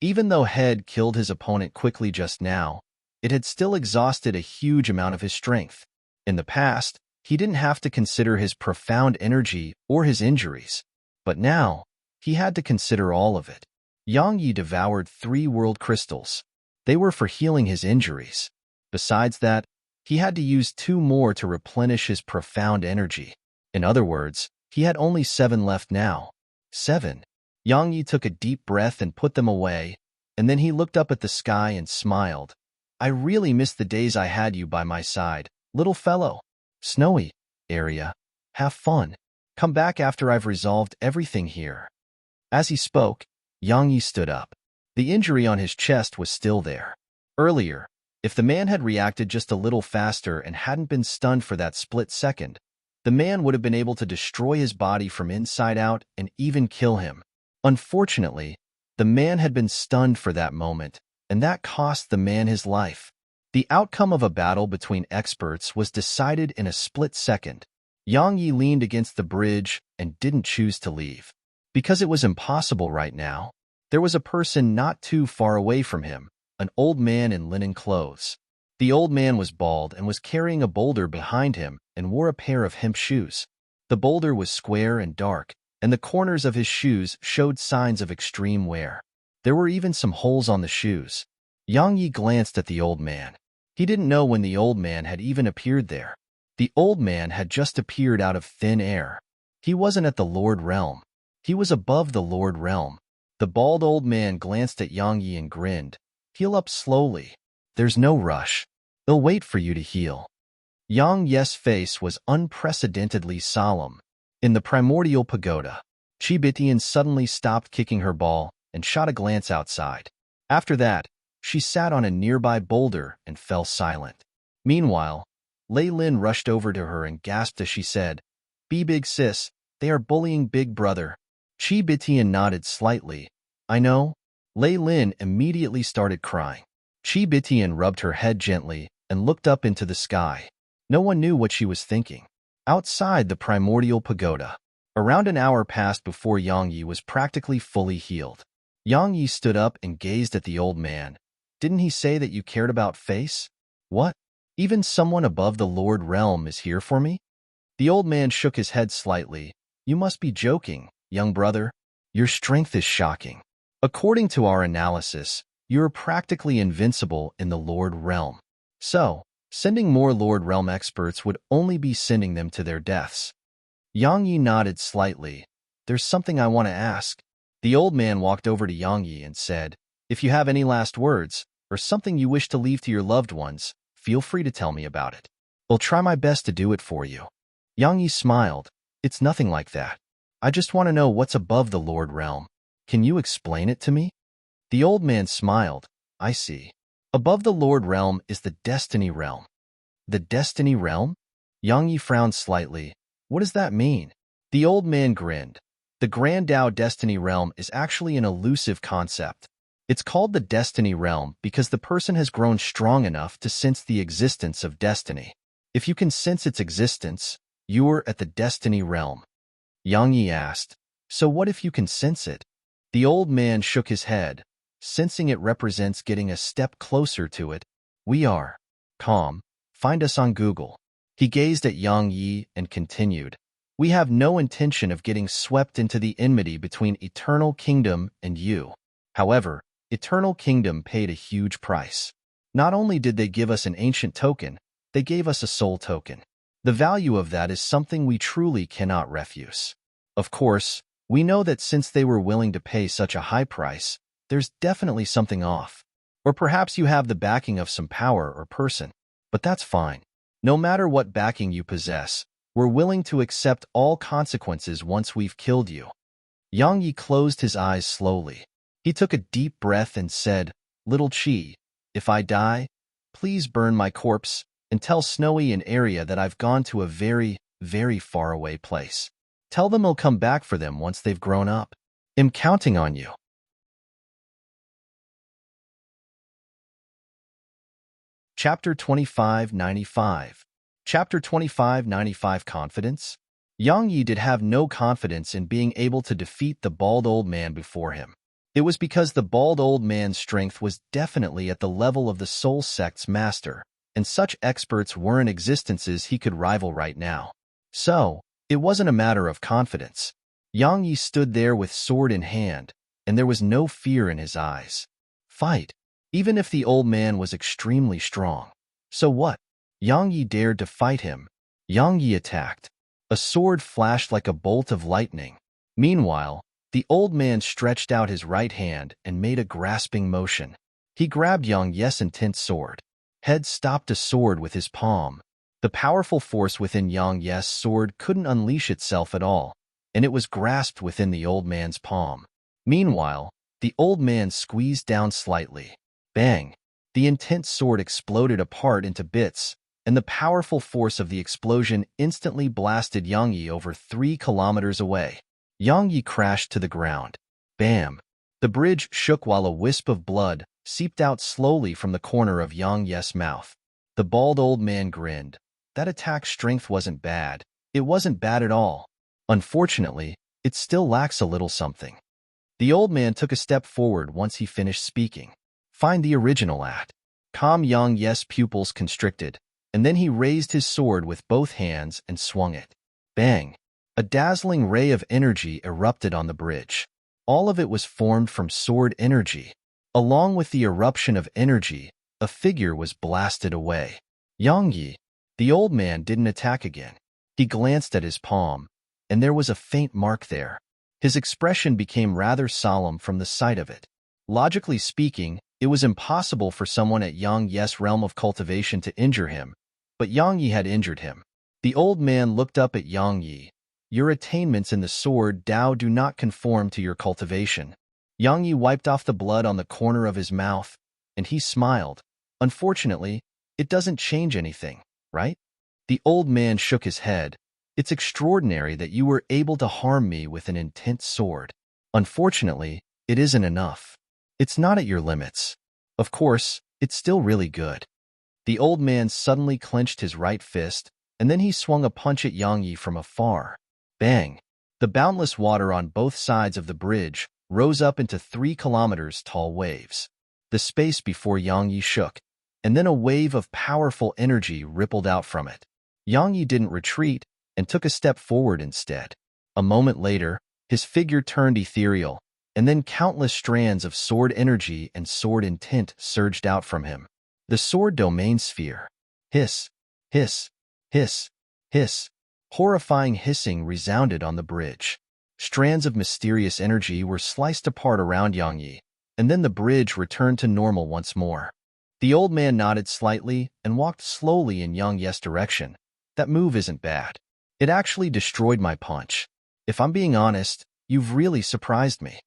Even though Head killed his opponent quickly just now, it had still exhausted a huge amount of his strength. In the past, he didn't have to consider his profound energy or his injuries. But now, he had to consider all of it. Yang Yi devoured 3 world crystals. They were for healing his injuries. Besides that, he had to use 2 more to replenish his profound energy. In other words, he had only 7 left now. 7. Yang Yi took a deep breath and put them away, and then he looked up at the sky and smiled. I really miss the days I had you by my side, little fellow. Snowy area. Have fun. Come back after I've resolved everything here. As he spoke, Yang Yi stood up. The injury on his chest was still there. Earlier, if the man had reacted just a little faster and hadn't been stunned for that split second, the man would have been able to destroy his body from inside out and even kill him. Unfortunately, the man had been stunned for that moment, and that cost the man his life. The outcome of a battle between experts was decided in a split second. Yang Yi leaned against the bridge and didn't choose to leave. Because it was impossible right now, there was a person not too far away from him, an old man in linen clothes. The old man was bald and was carrying a boulder behind him and wore a pair of hemp shoes. The boulder was square and dark, and the corners of his shoes showed signs of extreme wear. There were even some holes on the shoes. Yang Yi glanced at the old man. He didn't know when the old man had even appeared there. The old man had just appeared out of thin air. He wasn't at the Lord Realm. He was above the Lord Realm. The bald old man glanced at Yang Yi and grinned. Heal up slowly. There's no rush. They'll wait for you to heal. Yang Yi's face was unprecedentedly solemn. In the primordial pagoda, Chibitian suddenly stopped kicking her ball and shot a glance outside. After that, she sat on a nearby boulder and fell silent. Meanwhile, Lei Lin rushed over to her and gasped as she said, Be big sis, they are bullying big brother. Chibitian nodded slightly. I know. Lei Lin immediately started crying. Chibitian rubbed her head gently and looked up into the sky. No one knew what she was thinking. Outside the primordial pagoda, around an hour passed before Yang Yi was practically fully healed. Yang Yi stood up and gazed at the old man. Didn't he say that you cared about face? What? Even someone above the Lord Realm is here for me? The old man shook his head slightly. You must be joking, young brother. Your strength is shocking. According to our analysis, you're practically invincible in the Lord Realm. So, sending more Lord Realm experts would only be sending them to their deaths. Yang Yi nodded slightly. There's something I want to ask. The old man walked over to Yang Yi and said, If you have any last words, or something you wish to leave to your loved ones, feel free to tell me about it. I'll try my best to do it for you. Yang Yi smiled. It's nothing like that. I just want to know what's above the Lord Realm. Can you explain it to me? The old man smiled. I see. Above the Lord Realm is the Destiny Realm. The Destiny Realm? Yang Yi frowned slightly. What does that mean? The old man grinned. The Grand Tao Destiny Realm is actually an elusive concept. It's called the Destiny Realm because the person has grown strong enough to sense the existence of destiny. If you can sense its existence, you're at the Destiny Realm. Yang Yi asked, so what if you can sense it? The old man shook his head. Sensing it represents getting a step closer to it. We are. Calm. Find us on Google. He gazed at Yang Yi and continued. We have no intention of getting swept into the enmity between Eternal Kingdom and you. However, Eternal Kingdom paid a huge price. Not only did they give us an ancient token, they gave us a soul token. The value of that is something we truly cannot refuse. Of course, we know that since they were willing to pay such a high price, there's definitely something off. Or perhaps you have the backing of some power or person. But that's fine. No matter what backing you possess, we're willing to accept all consequences once we've killed you. Yang Yi closed his eyes slowly. He took a deep breath and said, Little Chi, if I die, please burn my corpse and tell Snowy and Area that I've gone to a very, very far away place. Tell them I'll come back for them once they've grown up. I'm counting on you. Chapter 2595. Chapter 2595 Confidence. Yang Yi did have no confidence in being able to defeat the bald old man before him. It was because the bald old man's strength was definitely at the level of the Soul Sect's master, and such experts weren't existences he could rival right now. So, it wasn't a matter of confidence. Yang Yi stood there with sword in hand, and there was no fear in his eyes. Fight. Even if the old man was extremely strong. So what? Yang Yi dared to fight him. Yang Yi attacked. A sword flashed like a bolt of lightning. Meanwhile, the old man stretched out his right hand and made a grasping motion. He grabbed Yang Yi's intense sword. Head stopped a sword with his palm. The powerful force within Yang Yi's sword couldn't unleash itself at all, and it was grasped within the old man's palm. Meanwhile, the old man squeezed down slightly. Bang! The intense sword exploded apart into bits, and the powerful force of the explosion instantly blasted Yang Yi over 3 kilometers away. Yang Yi crashed to the ground. Bam! The bridge shook while a wisp of blood seeped out slowly from the corner of Yang Yi's mouth. The bald old man grinned. That attack's strength wasn't bad. It wasn't bad at all. Unfortunately, it still lacks a little something. The old man took a step forward once he finished speaking. Find the original at. Calm Yang Yi's pupils constricted, and then he raised his sword with both hands and swung it. Bang! A dazzling ray of energy erupted on the bridge. All of it was formed from sword energy. Along with the eruption of energy, a figure was blasted away. Yang Yi. The old man didn't attack again. He glanced at his palm, and there was a faint mark there. His expression became rather solemn from the sight of it. Logically speaking, it was impossible for someone at Yang Yi's realm of cultivation to injure him, but Yang Yi had injured him. The old man looked up at Yang Yi. Your attainments in the sword Tao do not conform to your cultivation. Yang Yi wiped off the blood on the corner of his mouth, and he smiled. Unfortunately, it doesn't change anything, right? The old man shook his head. It's extraordinary that you were able to harm me with an intense sword. Unfortunately, it isn't enough. It's not at your limits. Of course, it's still really good. The old man suddenly clenched his right fist, and then he swung a punch at Yang Yi from afar. Bang! The boundless water on both sides of the bridge rose up into 3 kilometers tall waves. The space before Yang Yi shook, and then a wave of powerful energy rippled out from it. Yang Yi didn't retreat and took a step forward instead. A moment later, his figure turned ethereal, and then countless strands of sword energy and sword intent surged out from him. The sword domain sphere. Hiss, hiss, hiss, hiss. Horrifying hissing resounded on the bridge. Strands of mysterious energy were sliced apart around Yang Yi, and then the bridge returned to normal once more. The old man nodded slightly and walked slowly in Yang Yi's direction. That move isn't bad. It actually destroyed my punch. If I'm being honest, you've really surprised me.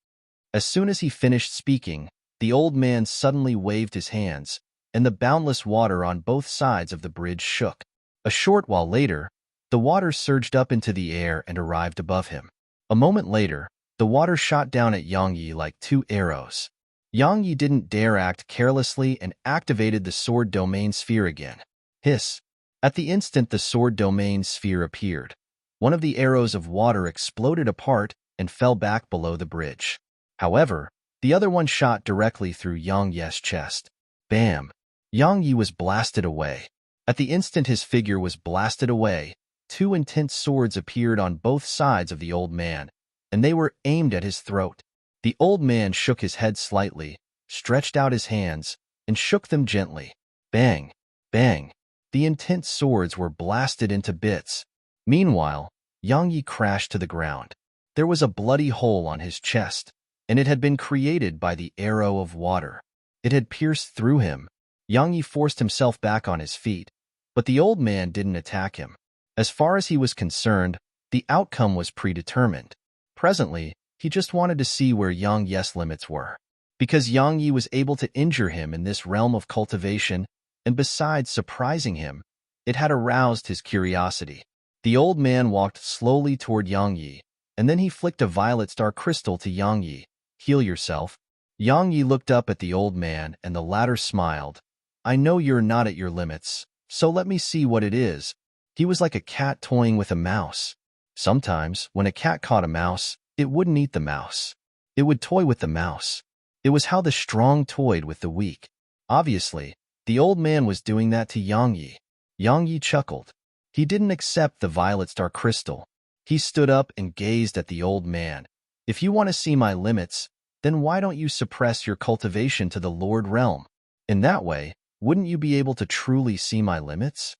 As soon as he finished speaking, the old man suddenly waved his hands, and the boundless water on both sides of the bridge shook. A short while later, the water surged up into the air and arrived above him. A moment later, the water shot down at Yang Yi like two arrows. Yang Yi didn't dare act carelessly and activated the sword domain sphere again. Hiss! At the instant the sword domain sphere appeared, one of the arrows of water exploded apart and fell back below the bridge. However, the other one shot directly through Yang Yi's chest. Bam! Yang Yi was blasted away. At the instant his figure was blasted away, two intense swords appeared on both sides of the old man, and they were aimed at his throat. The old man shook his head slightly, stretched out his hands, and shook them gently. Bang! Bang! The intense swords were blasted into bits. Meanwhile, Yang Yi crashed to the ground. There was a bloody hole on his chest, and it had been created by the arrow of water. It had pierced through him. Yang Yi forced himself back on his feet, but the old man didn't attack him. As far as he was concerned, the outcome was predetermined. Presently, he just wanted to see where Yang Yi's limits were. Because Yang Yi was able to injure him in this realm of cultivation, and besides surprising him, it had aroused his curiosity. The old man walked slowly toward Yang Yi, and then he flicked a violet star crystal to Yang Yi. Heal yourself. Yang Yi looked up at the old man, and the latter smiled. I know you're not at your limits, so let me see what it is. He was like a cat toying with a mouse. Sometimes, when a cat caught a mouse, it wouldn't eat the mouse. It would toy with the mouse. It was how the strong toyed with the weak. Obviously, the old man was doing that to Yang Yi. Yang Yi chuckled. He didn't accept the violet star crystal. He stood up and gazed at the old man. If you want to see my limits, then why don't you suppress your cultivation to the Lord Realm? In that way, wouldn't you be able to truly see my limits?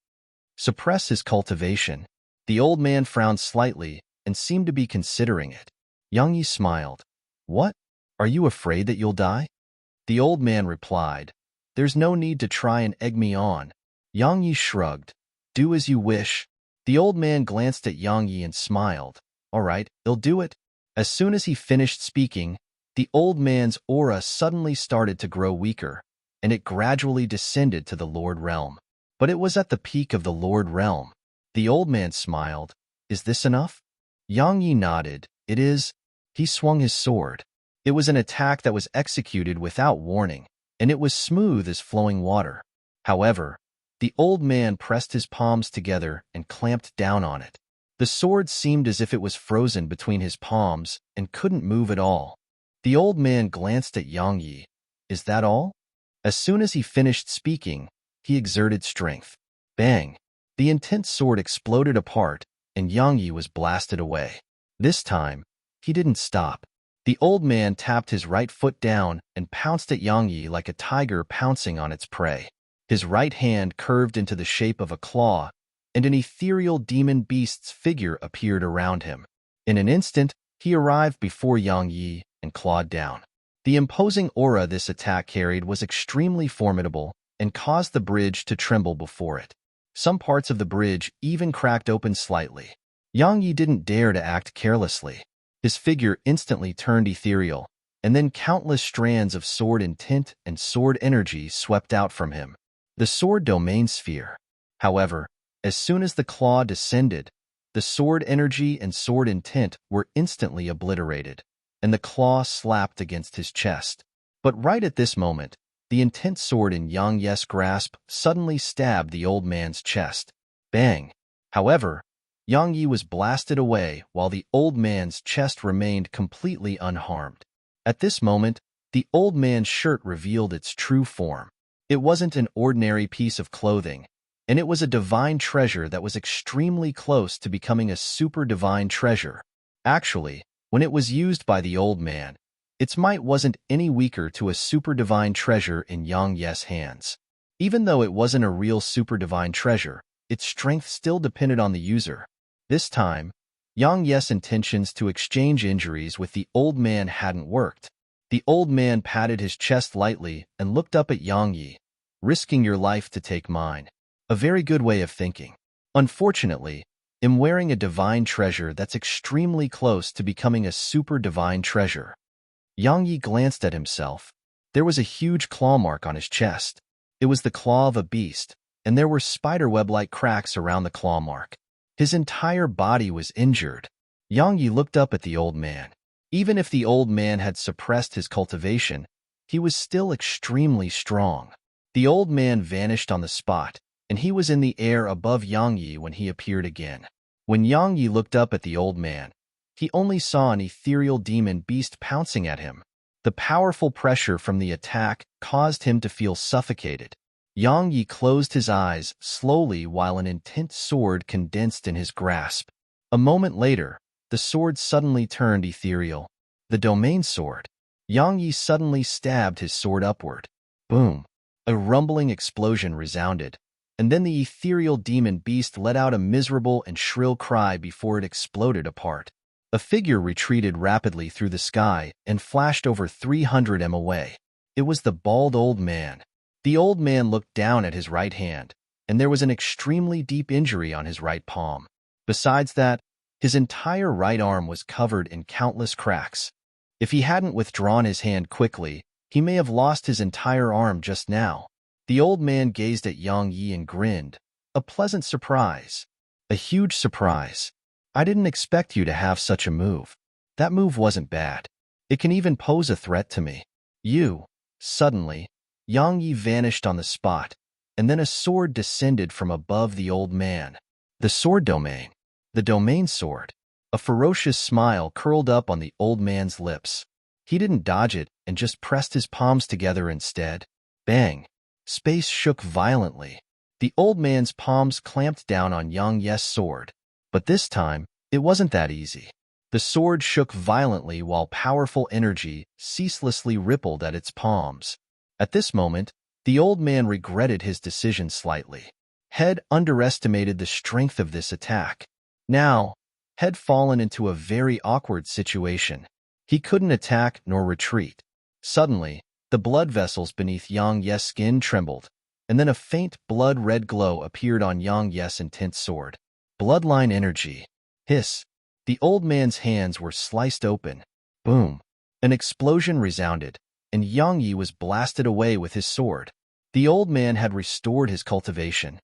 Suppress his cultivation. The old man frowned slightly and seemed to be considering it. Yang Yi smiled. What? Are you afraid that you'll die? The old man replied. There's no need to try and egg me on. Yang Yi shrugged. Do as you wish. The old man glanced at Yang Yi and smiled. All right, he'll do it. As soon as he finished speaking, the old man's aura suddenly started to grow weaker, and it gradually descended to the Lord Realm. But it was at the peak of the Lord Realm. The old man smiled. Is this enough? Yang Yi nodded. It is. He swung his sword. It was an attack that was executed without warning, and it was smooth as flowing water. However, the old man pressed his palms together and clamped down on it. The sword seemed as if it was frozen between his palms and couldn't move at all. The old man glanced at Yang Yi. Is that all? As soon as he finished speaking, he exerted strength. Bang! The intense sword exploded apart, and Yang Yi was blasted away. This time, he didn't stop. The old man tapped his right foot down and pounced at Yang Yi like a tiger pouncing on its prey. His right hand curved into the shape of a claw, and an ethereal demon beast's figure appeared around him. In an instant, he arrived before Yang Yi and clawed down. The imposing aura this attack carried was extremely formidable and caused the bridge to tremble before it. Some parts of the bridge even cracked open slightly. Yang Yi didn't dare to act carelessly. His figure instantly turned ethereal, and then countless strands of sword intent and sword energy swept out from him. The sword domain sphere. However, as soon as the claw descended, the sword energy and sword intent were instantly obliterated, and the claw slapped against his chest. But right at this moment, the intense sword in Yang Yi's grasp suddenly stabbed the old man's chest. Bang! However, Yang Yi was blasted away while the old man's chest remained completely unharmed. At this moment, the old man's shirt revealed its true form. It wasn't an ordinary piece of clothing, and it was a divine treasure that was extremely close to becoming a super divine treasure. Actually, when it was used by the old man, its might wasn't any weaker to a super divine treasure in Yang Yi's hands. Even though it wasn't a real super divine treasure, its strength still depended on the user. This time, Yang Yi's intentions to exchange injuries with the old man hadn't worked. The old man patted his chest lightly and looked up at Yang Yi. Risking your life to take mine. A very good way of thinking. Unfortunately, I'm wearing a divine treasure that's extremely close to becoming a super divine treasure. Yang Yi glanced at himself. There was a huge claw mark on his chest. It was the claw of a beast, and there were spiderweb-like cracks around the claw mark. His entire body was injured. Yang Yi looked up at the old man. Even if the old man had suppressed his cultivation, he was still extremely strong. The old man vanished on the spot, and he was in the air above Yang Yi when he appeared again. When Yang Yi looked up at the old man, he only saw an ethereal demon beast pouncing at him. The powerful pressure from the attack caused him to feel suffocated. Yang Yi closed his eyes slowly while an intense sword condensed in his grasp. A moment later, the sword suddenly turned ethereal. The domain sword. Yang Yi suddenly stabbed his sword upward. Boom! A rumbling explosion resounded, and then the ethereal demon beast let out a miserable and shrill cry before it exploded apart. A figure retreated rapidly through the sky and flashed over 300 m away. It was the bald old man. The old man looked down at his right hand, and there was an extremely deep injury on his right palm. Besides that, his entire right arm was covered in countless cracks. If he hadn't withdrawn his hand quickly, he may have lost his entire arm just now. The old man gazed at Yang Yi and grinned. A pleasant surprise. A huge surprise. I didn't expect you to have such a move. That move wasn't bad. It can even pose a threat to me. Suddenly, Yang Yi vanished on the spot, and then a sword descended from above the old man. The sword domain. The domain sword. A ferocious smile curled up on the old man's lips. He didn't dodge it and just pressed his palms together instead. Bang! Space shook violently. The old man's palms clamped down on Yang Yi's sword. But this time, it wasn't that easy. The sword shook violently while powerful energy ceaselessly rippled at its palms. At this moment, the old man regretted his decision slightly. Had underestimated the strength of this attack. Now, had fallen into a very awkward situation. He couldn't attack nor retreat. Suddenly, the blood vessels beneath Yang Yi's skin trembled, and then a faint blood-red glow appeared on Yang Yi's intense sword. Bloodline energy. Hiss. The old man's hands were sliced open. Boom. An explosion resounded, and Yang Yi was blasted away with his sword. The old man had restored his cultivation.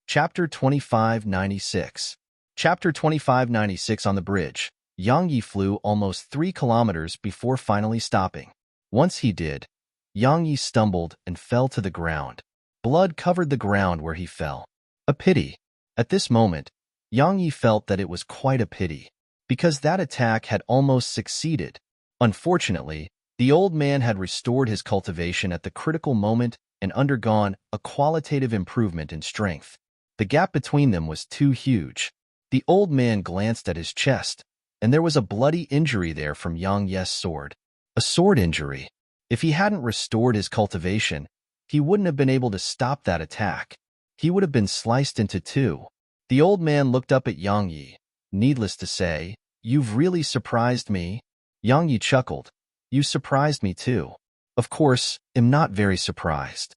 Chapter 2596. Chapter 2596. On the bridge, Yang Yi flew almost 3 kilometers before finally stopping. Once he did, Yang Yi stumbled and fell to the ground. Blood covered the ground where he fell. A pity. At this moment, Yang Yi felt that it was quite a pity, because that attack had almost succeeded. Unfortunately, the old man had restored his cultivation at the critical moment and undergone a qualitative improvement in strength. The gap between them was too huge. The old man glanced at his chest, and there was a bloody injury there from Yang Yi's sword. A sword injury. If he hadn't restored his cultivation, he wouldn't have been able to stop that attack. He would have been sliced into two. The old man looked up at Yang Yi. Needless to say, "You've really surprised me." Yang Yi chuckled. "You surprised me too." "Of course, am not very surprised."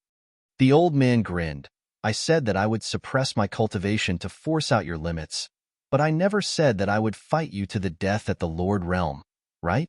The old man grinned. "I said that I would suppress my cultivation to force out your limits, but I never said that I would fight you to the death at the Lord Realm, right?"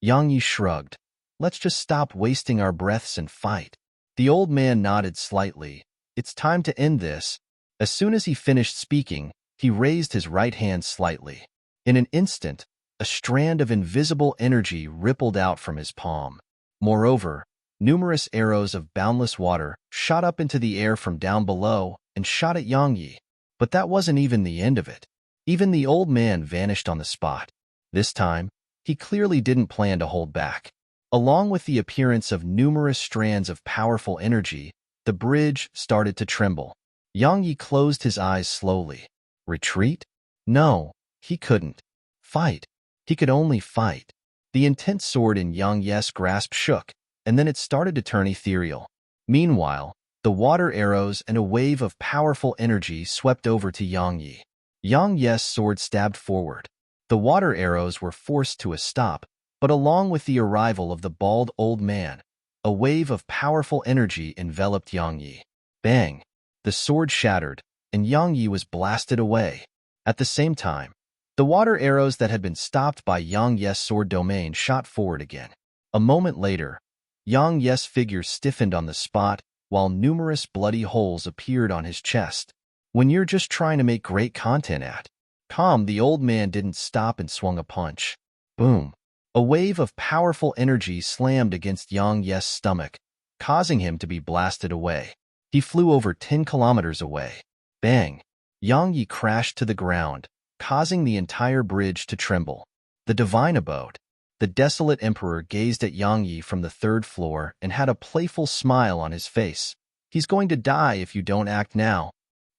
Yang Yi shrugged. "Let's just stop wasting our breaths and fight." The old man nodded slightly. "It's time to end this." As soon as he finished speaking, he raised his right hand slightly. In an instant, a strand of invisible energy rippled out from his palm. Moreover, numerous arrows of boundless water shot up into the air from down below and shot at Yang Yi. But that wasn't even the end of it. Even the old man vanished on the spot. This time, he clearly didn't plan to hold back. Along with the appearance of numerous strands of powerful energy, the bridge started to tremble. Yang Yi closed his eyes slowly. Retreat? No, he couldn't. Fight. He could only fight. The intense sword in Yang Yi's grasp shook, and then it started to turn ethereal. Meanwhile, the water arrows and a wave of powerful energy swept over to Yang Yi. Yang Yi's sword stabbed forward. The water arrows were forced to a stop, but along with the arrival of the bald old man, a wave of powerful energy enveloped Yang Yi. Bang! The sword shattered, and Yang Yi was blasted away. At the same time, the water arrows that had been stopped by Yang Yi's sword domain shot forward again. A moment later, Yang Yes' figure stiffened on the spot, while numerous bloody holes appeared on his chest. When you're just trying to make great content at calm, the old man didn't stop and swung a punch. Boom. A wave of powerful energy slammed against Yang Yes' stomach, causing him to be blasted away. He flew over 10 kilometers away. Bang! Yang Yi crashed to the ground, causing the entire bridge to tremble. The divine abode. The desolate emperor gazed at Yang Yi from the third floor and had a playful smile on his face. He's going to die if you don't act now.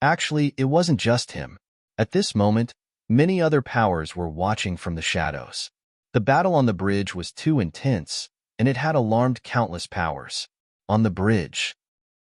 Actually, it wasn't just him. At this moment, many other powers were watching from the shadows. The battle on the bridge was too intense, and it had alarmed countless powers. On the bridge,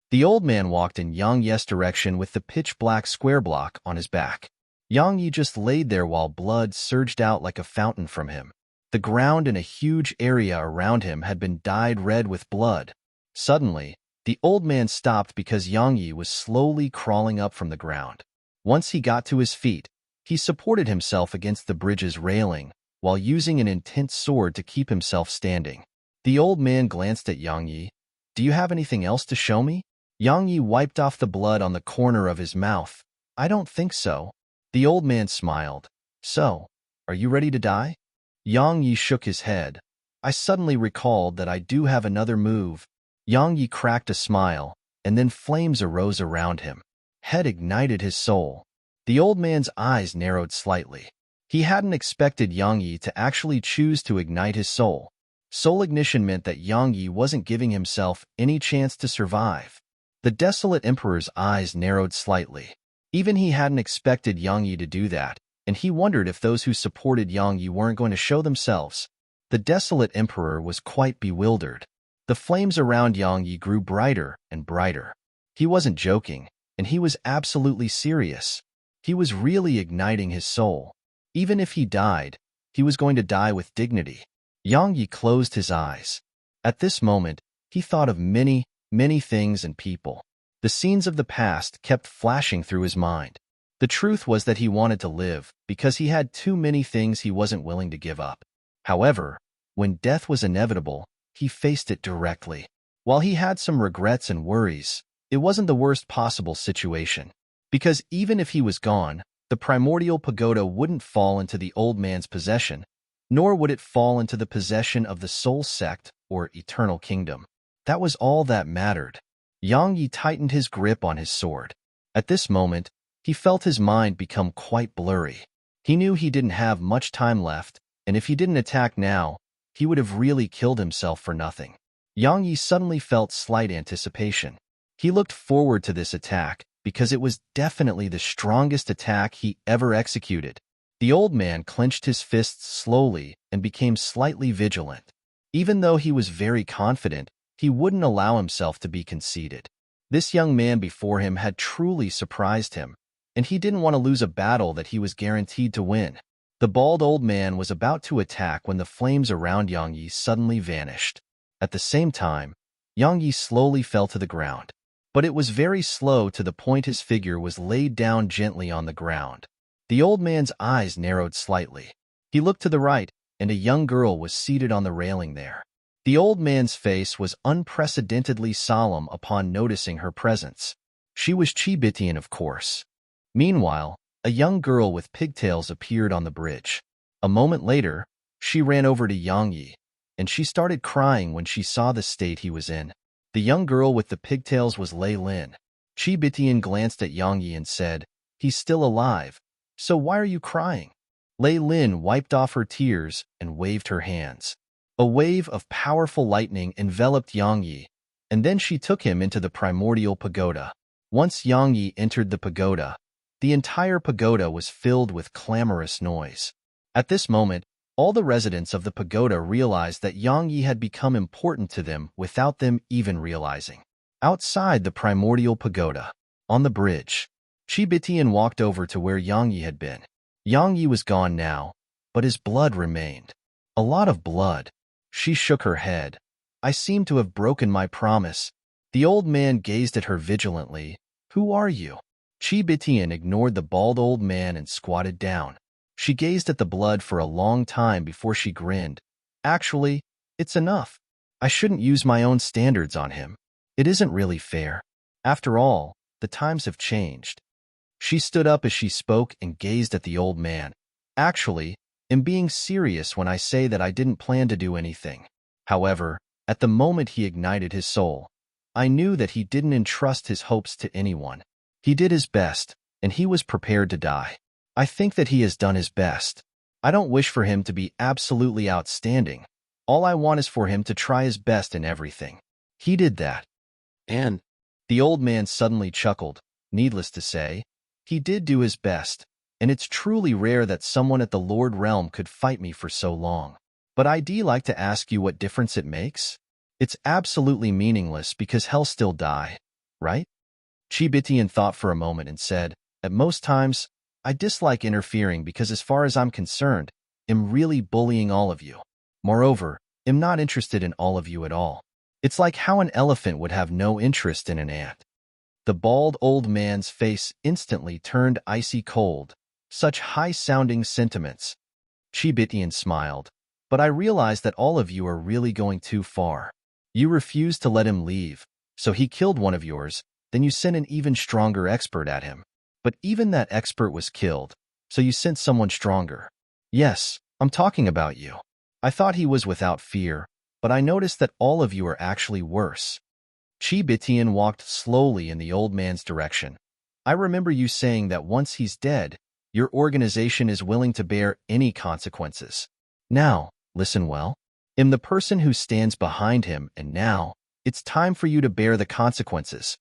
the old man walked in Yang Yi's direction with the pitch-black square block on his back. Yang Yi just laid there while blood surged out like a fountain from him. The ground in a huge area around him had been dyed red with blood. Suddenly, the old man stopped because Yang Yi was slowly crawling up from the ground. Once he got to his feet, he supported himself against the bridge's railing while using an intense sword to keep himself standing. The old man glanced at Yang Yi. "Do you have anything else to show me?" Yang Yi wiped off the blood on the corner of his mouth. "I don't think so." The old man smiled. "So, are you ready to die?" Yang Yi shook his head. "I suddenly recalled that I do have another move." Yang Yi cracked a smile, and then flames arose around him. Head ignited his soul. The old man's eyes narrowed slightly. He hadn't expected Yang Yi to actually choose to ignite his soul. Soul ignition meant that Yang Yi wasn't giving himself any chance to survive. The desolate emperor's eyes narrowed slightly. Even he hadn't expected Yang Yi to do that, and he wondered if those who supported Yang Yi weren't going to show themselves. The desolate emperor was quite bewildered. The flames around Yang Yi grew brighter and brighter. He wasn't joking, and he was absolutely serious. He was really igniting his soul. Even if he died, he was going to die with dignity. Yang Yi closed his eyes. At this moment, he thought of many, many things and people. The scenes of the past kept flashing through his mind. The truth was that he wanted to live because he had too many things he wasn't willing to give up. However, when death was inevitable, he faced it directly. While he had some regrets and worries, it wasn't the worst possible situation. Because even if he was gone, the primordial pagoda wouldn't fall into the old man's possession, nor would it fall into the possession of the soul sect or eternal kingdom. That was all that mattered. Yang Yi tightened his grip on his sword. At this moment, he felt his mind become quite blurry. He knew he didn't have much time left, and if he didn't attack now, he would have really killed himself for nothing. Yang Yi suddenly felt slight anticipation. He looked forward to this attack because it was definitely the strongest attack he ever executed. The old man clenched his fists slowly and became slightly vigilant. Even though he was very confident, he wouldn't allow himself to be conceited. This young man before him had truly surprised him, and he didn't want to lose a battle that he was guaranteed to win. The bald old man was about to attack when the flames around Yang Yi suddenly vanished. At the same time, Yang Yi slowly fell to the ground. But it was very slow to the point his figure was laid down gently on the ground. The old man's eyes narrowed slightly. He looked to the right, and a young girl was seated on the railing there. The old man's face was unprecedentedly solemn upon noticing her presence. She was Chibitian, of course. Meanwhile, a young girl with pigtails appeared on the bridge. A moment later, she ran over to Yang Yi, and she started crying when she saw the state he was in. The young girl with the pigtails was Lei Lin. Chibitian glanced at Yang Yi and said, "He's still alive, so why are you crying?" Lei Lin wiped off her tears and waved her hands. A wave of powerful lightning enveloped Yang Yi, and then she took him into the primordial pagoda. Once Yang Yi entered the pagoda, the entire pagoda was filled with clamorous noise. At this moment, all the residents of the pagoda realized that Yang Yi had become important to them without them even realizing. Outside the primordial pagoda, on the bridge, Chibitian walked over to where Yang Yi had been. Yang Yi was gone now, but his blood remained. A lot of blood. She shook her head. "I seem to have broken my promise." The old man gazed at her vigilantly. "Who are you?" Chibitian ignored the bald old man and squatted down. She gazed at the blood for a long time before she grinned. "Actually, It's enough. I shouldn't use my own standards on him. It isn't really fair. After all, the times have changed. She stood up as she spoke and gazed at the old man. Actually, I'm being serious when I say that I didn't plan to do anything. However, at the moment he ignited his soul, I knew that he didn't entrust his hopes to anyone. He did his best, and he was prepared to die. I think that he has done his best. I don't wish for him to be absolutely outstanding. All I want is for him to try his best in everything. He did that. And the old man suddenly chuckled. Needless to say, he did do his best, and it's truly rare that someone at the Lord Realm could fight me for so long. But I'd like to ask you what difference it makes? It's absolutely meaningless because hell still die, right? Chibitian thought for a moment and said, at most times, I dislike interfering because as far as I'm concerned, I'm really bullying all of you. Moreover, I'm not interested in all of you at all. It's like how an elephant would have no interest in an ant. The bald old man's face instantly turned icy cold. Such high-sounding sentiments. Chibitian smiled. But I realize that all of you are really going too far. You refused to let him leave, so he killed one of yours, then you sent an even stronger expert at him. But even that expert was killed, so you sent someone stronger. Yes, I'm talking about you. I thought he was without fear, but I noticed that all of you are actually worse. Chibitian walked slowly in the old man's direction. I remember you saying that once he's dead, your organization is willing to bear any consequences. Now, listen well. I'm the person who stands behind him, and now, it's time for you to bear the consequences.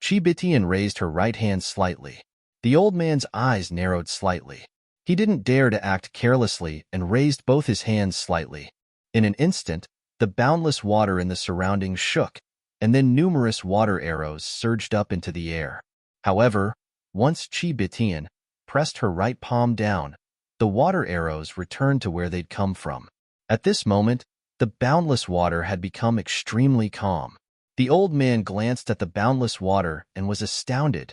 Chibitian raised her right hand slightly. The old man's eyes narrowed slightly. He didn't dare to act carelessly and raised both his hands slightly. In an instant, the boundless water in the surroundings shook, and then numerous water arrows surged up into the air. However, once Chibitian pressed her right palm down, the water arrows returned to where they'd come from. At this moment, the boundless water had become extremely calm. The old man glanced at the boundless water and was astounded.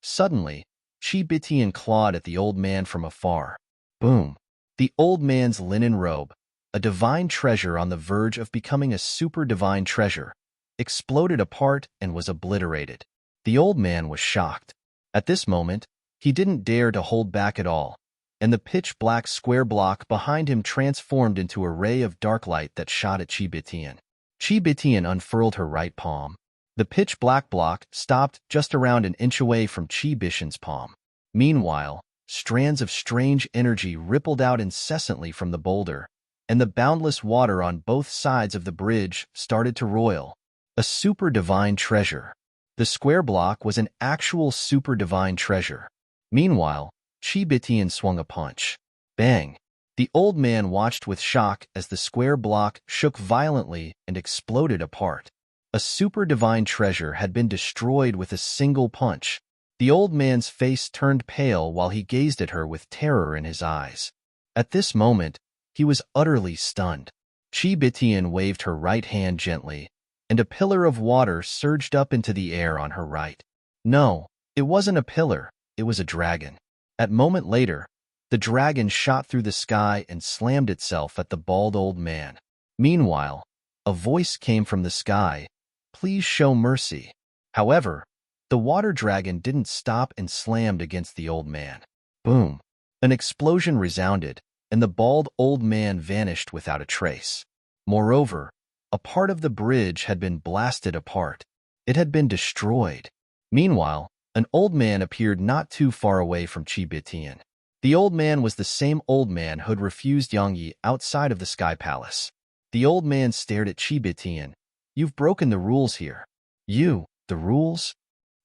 Suddenly, Chibitian clawed at the old man from afar. Boom! The old man's linen robe, a divine treasure on the verge of becoming a super divine treasure, exploded apart and was obliterated. The old man was shocked. At this moment, he didn't dare to hold back at all, and the pitch-black square block behind him transformed into a ray of dark light that shot at Chibitian. Chibitian unfurled her right palm. The pitch-black block stopped just around an inch away from Chibitian's palm. Meanwhile, strands of strange energy rippled out incessantly from the boulder, and the boundless water on both sides of the bridge started to roil. A super divine treasure. The square block was an actual super divine treasure. Meanwhile, Chibitian swung a punch. Bang! The old man watched with shock as the square block shook violently and exploded apart. A super divine treasure had been destroyed with a single punch. The old man's face turned pale while he gazed at her with terror in his eyes. At this moment, he was utterly stunned. Chibitian waved her right hand gently, and a pillar of water surged up into the air on her right. No, it wasn't a pillar, it was a dragon. A moment later, the dragon shot through the sky and slammed itself at the bald old man. Meanwhile, a voice came from the sky, "Please show mercy." However, the water dragon didn't stop and slammed against the old man. Boom! An explosion resounded, and the bald old man vanished without a trace. Moreover, a part of the bridge had been blasted apart. It had been destroyed. Meanwhile, an old man appeared not too far away from Chibitian. The old man was the same old man who'd refused Yangyi outside of the Sky Palace. The old man stared at Chibitian. "You've broken the rules here." "You? The rules?"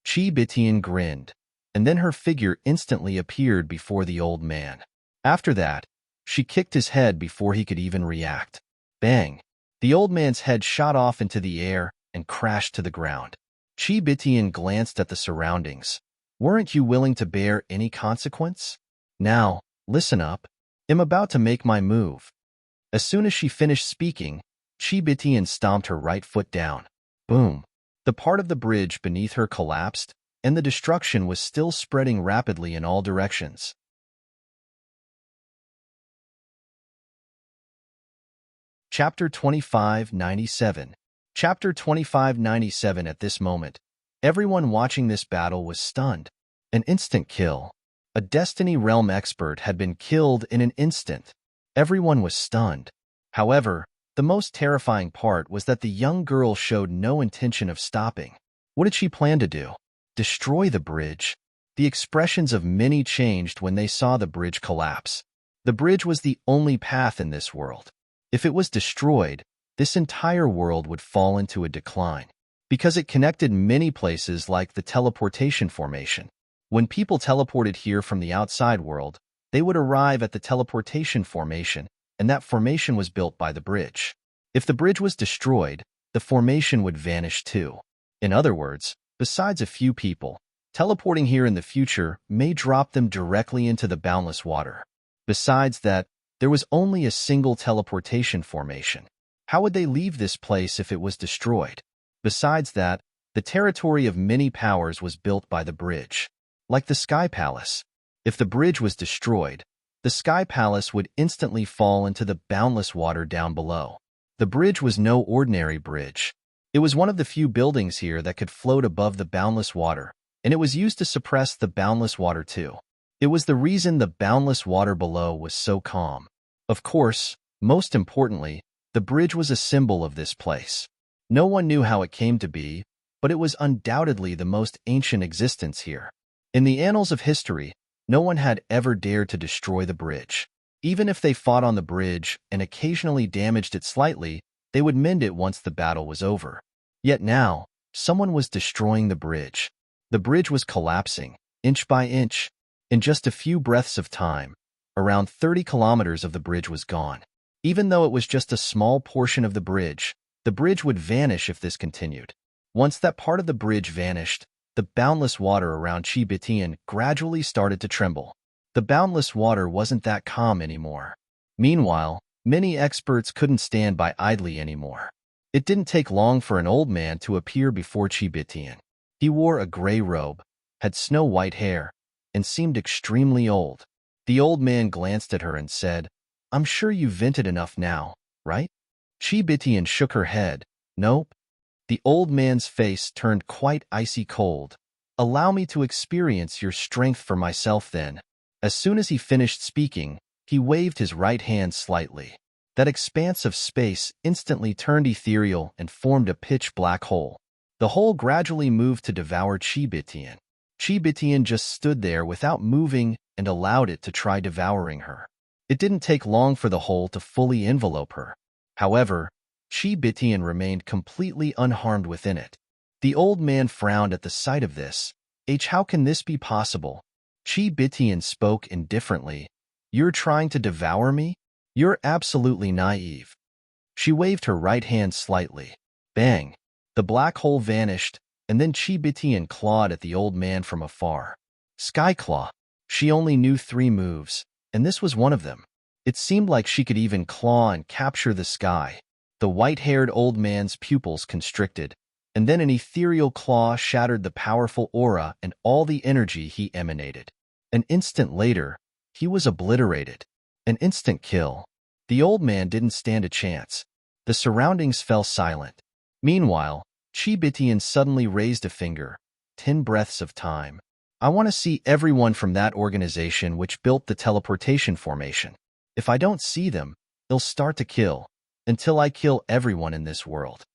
Chibitian grinned, and then her figure instantly appeared before the old man. After that, she kicked his head before he could even react. Bang! The old man's head shot off into the air and crashed to the ground. Chibitian glanced at the surroundings. "Weren't you willing to bear any consequence? Now, listen up. I'm about to make my move." As soon as she finished speaking, Chibitian stomped her right foot down. Boom! The part of the bridge beneath her collapsed, and the destruction was still spreading rapidly in all directions. Chapter 2597. Chapter 2597. At this moment, everyone watching this battle was stunned. An instant kill. A Destiny Realm expert had been killed in an instant. Everyone was stunned. However, the most terrifying part was that the young girl showed no intention of stopping. What did she plan to do? Destroy the bridge? The expressions of many changed when they saw the bridge collapse. The bridge was the only path in this world. If it was destroyed, this entire world would fall into a decline, because it connected many places like the teleportation formation. When people teleported here from the outside world, they would arrive at the teleportation formation, and that formation was built by the bridge. If the bridge was destroyed, the formation would vanish too. In other words, besides a few people, teleporting here in the future may drop them directly into the boundless water. Besides that, there was only a single teleportation formation. How would they leave this place if it was destroyed? Besides that, the territory of many powers was built by the bridge. Like the Sky Palace. If the bridge was destroyed, the Sky Palace would instantly fall into the boundless water down below. The bridge was no ordinary bridge. It was one of the few buildings here that could float above the boundless water, and it was used to suppress the boundless water too. It was the reason the boundless water below was so calm. Of course, most importantly, the bridge was a symbol of this place. No one knew how it came to be, but it was undoubtedly the most ancient existence here. In the annals of history, no one had ever dared to destroy the bridge. Even if they fought on the bridge and occasionally damaged it slightly, they would mend it once the battle was over. Yet now, someone was destroying the bridge. The bridge was collapsing, inch by inch. In just a few breaths of time, around 30 kilometers of the bridge was gone. Even though it was just a small portion of the bridge would vanish if this continued. Once that part of the bridge vanished, the boundless water around Chibitian gradually started to tremble. The boundless water wasn't that calm anymore. Meanwhile, many experts couldn't stand by idly anymore. It didn't take long for an old man to appear before Chibitian. He wore a gray robe, had snow-white hair, and seemed extremely old. The old man glanced at her and said, "I'm sure you've vented enough now, right?" Chibitian shook her head. "Nope." The old man's face turned quite icy cold. "Allow me to experience your strength for myself then." As soon as he finished speaking, he waved his right hand slightly. That expanse of space instantly turned ethereal and formed a pitch-black hole. The hole gradually moved to devour Chibitian. Chibitian just stood there without moving and allowed it to try devouring her. It didn't take long for the hole to fully envelope her. However, Chibitian remained completely unharmed within it. The old man frowned at the sight of this. How can this be possible?" Chibitian spoke indifferently. "You're trying to devour me? You're absolutely naive." She waved her right hand slightly. Bang! The black hole vanished, and then Chibitian clawed at the old man from afar. Sky Claw. She only knew 3 moves, and this was one of them. It seemed like she could even claw and capture the sky. The white-haired old man's pupils constricted, and then an ethereal claw shattered the powerful aura and all the energy he emanated. An instant later, he was obliterated. An instant kill. The old man didn't stand a chance. The surroundings fell silent. Meanwhile, Chibitian suddenly raised a finger. 10 breaths of time. I want to see everyone from that organization which built the teleportation formation. If I don't see them, they'll start to kill, until I kill everyone in this world.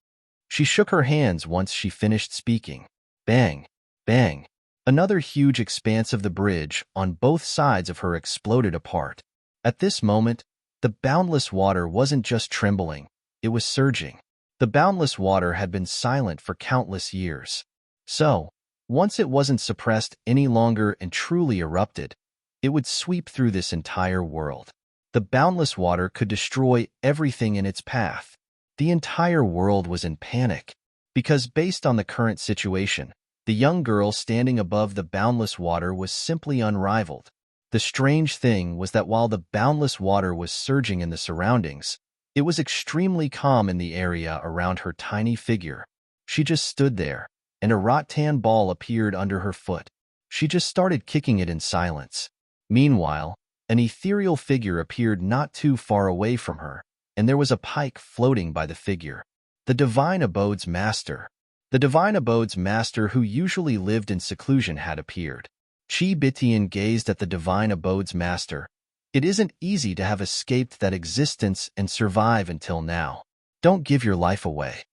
She shook her hands once she finished speaking. Bang! Bang! Another huge expanse of the bridge on both sides of her exploded apart. At this moment, the boundless water wasn't just trembling, it was surging. The boundless water had been silent for countless years. So, once it wasn't suppressed any longer and truly erupted, it would sweep through this entire world. The boundless water could destroy everything in its path. The entire world was in panic, because based on the current situation, the young girl standing above the boundless water was simply unrivaled. The strange thing was that while the boundless water was surging in the surroundings, it was extremely calm in the area around her tiny figure. She just stood there, and a rattan ball appeared under her foot. She just started kicking it in silence. Meanwhile, an ethereal figure appeared not too far away from her, and there was a pike floating by the figure. The divine abode's master. The divine abode's master, who usually lived in seclusion, had appeared. Chi Bitian gazed at the divine abode's master. It isn't easy to have escaped that existence and survive until now. Don't give your life away.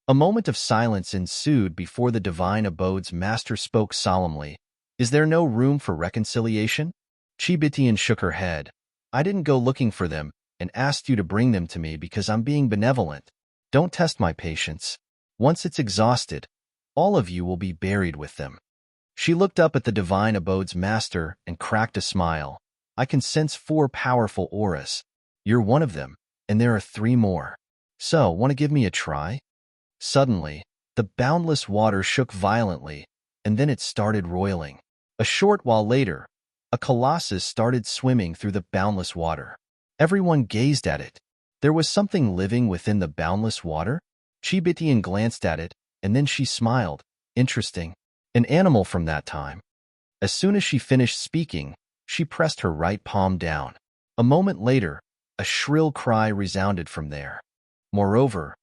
A moment of silence ensued before the divine abode's master spoke solemnly. Is there no room for reconciliation? Chi Bitian shook her head. I didn't go looking for them and asked you to bring them to me because I'm being benevolent. Don't test my patience. Once it's exhausted, all of you will be buried with them. She looked up at the divine abode's master and cracked a smile. I can sense 4 powerful auras. You're one of them, and there are 3 more. So, want to give me a try? Suddenly, the boundless water shook violently, and then it started roiling. A short while later, a colossus started swimming through the boundless water. Everyone gazed at it. There was something living within the boundless water. Chi Bitian glanced at it, and then she smiled. Interesting. An animal from that time. As soon as she finished speaking, she pressed her right palm down. A moment later, a shrill cry resounded from there. Moreover,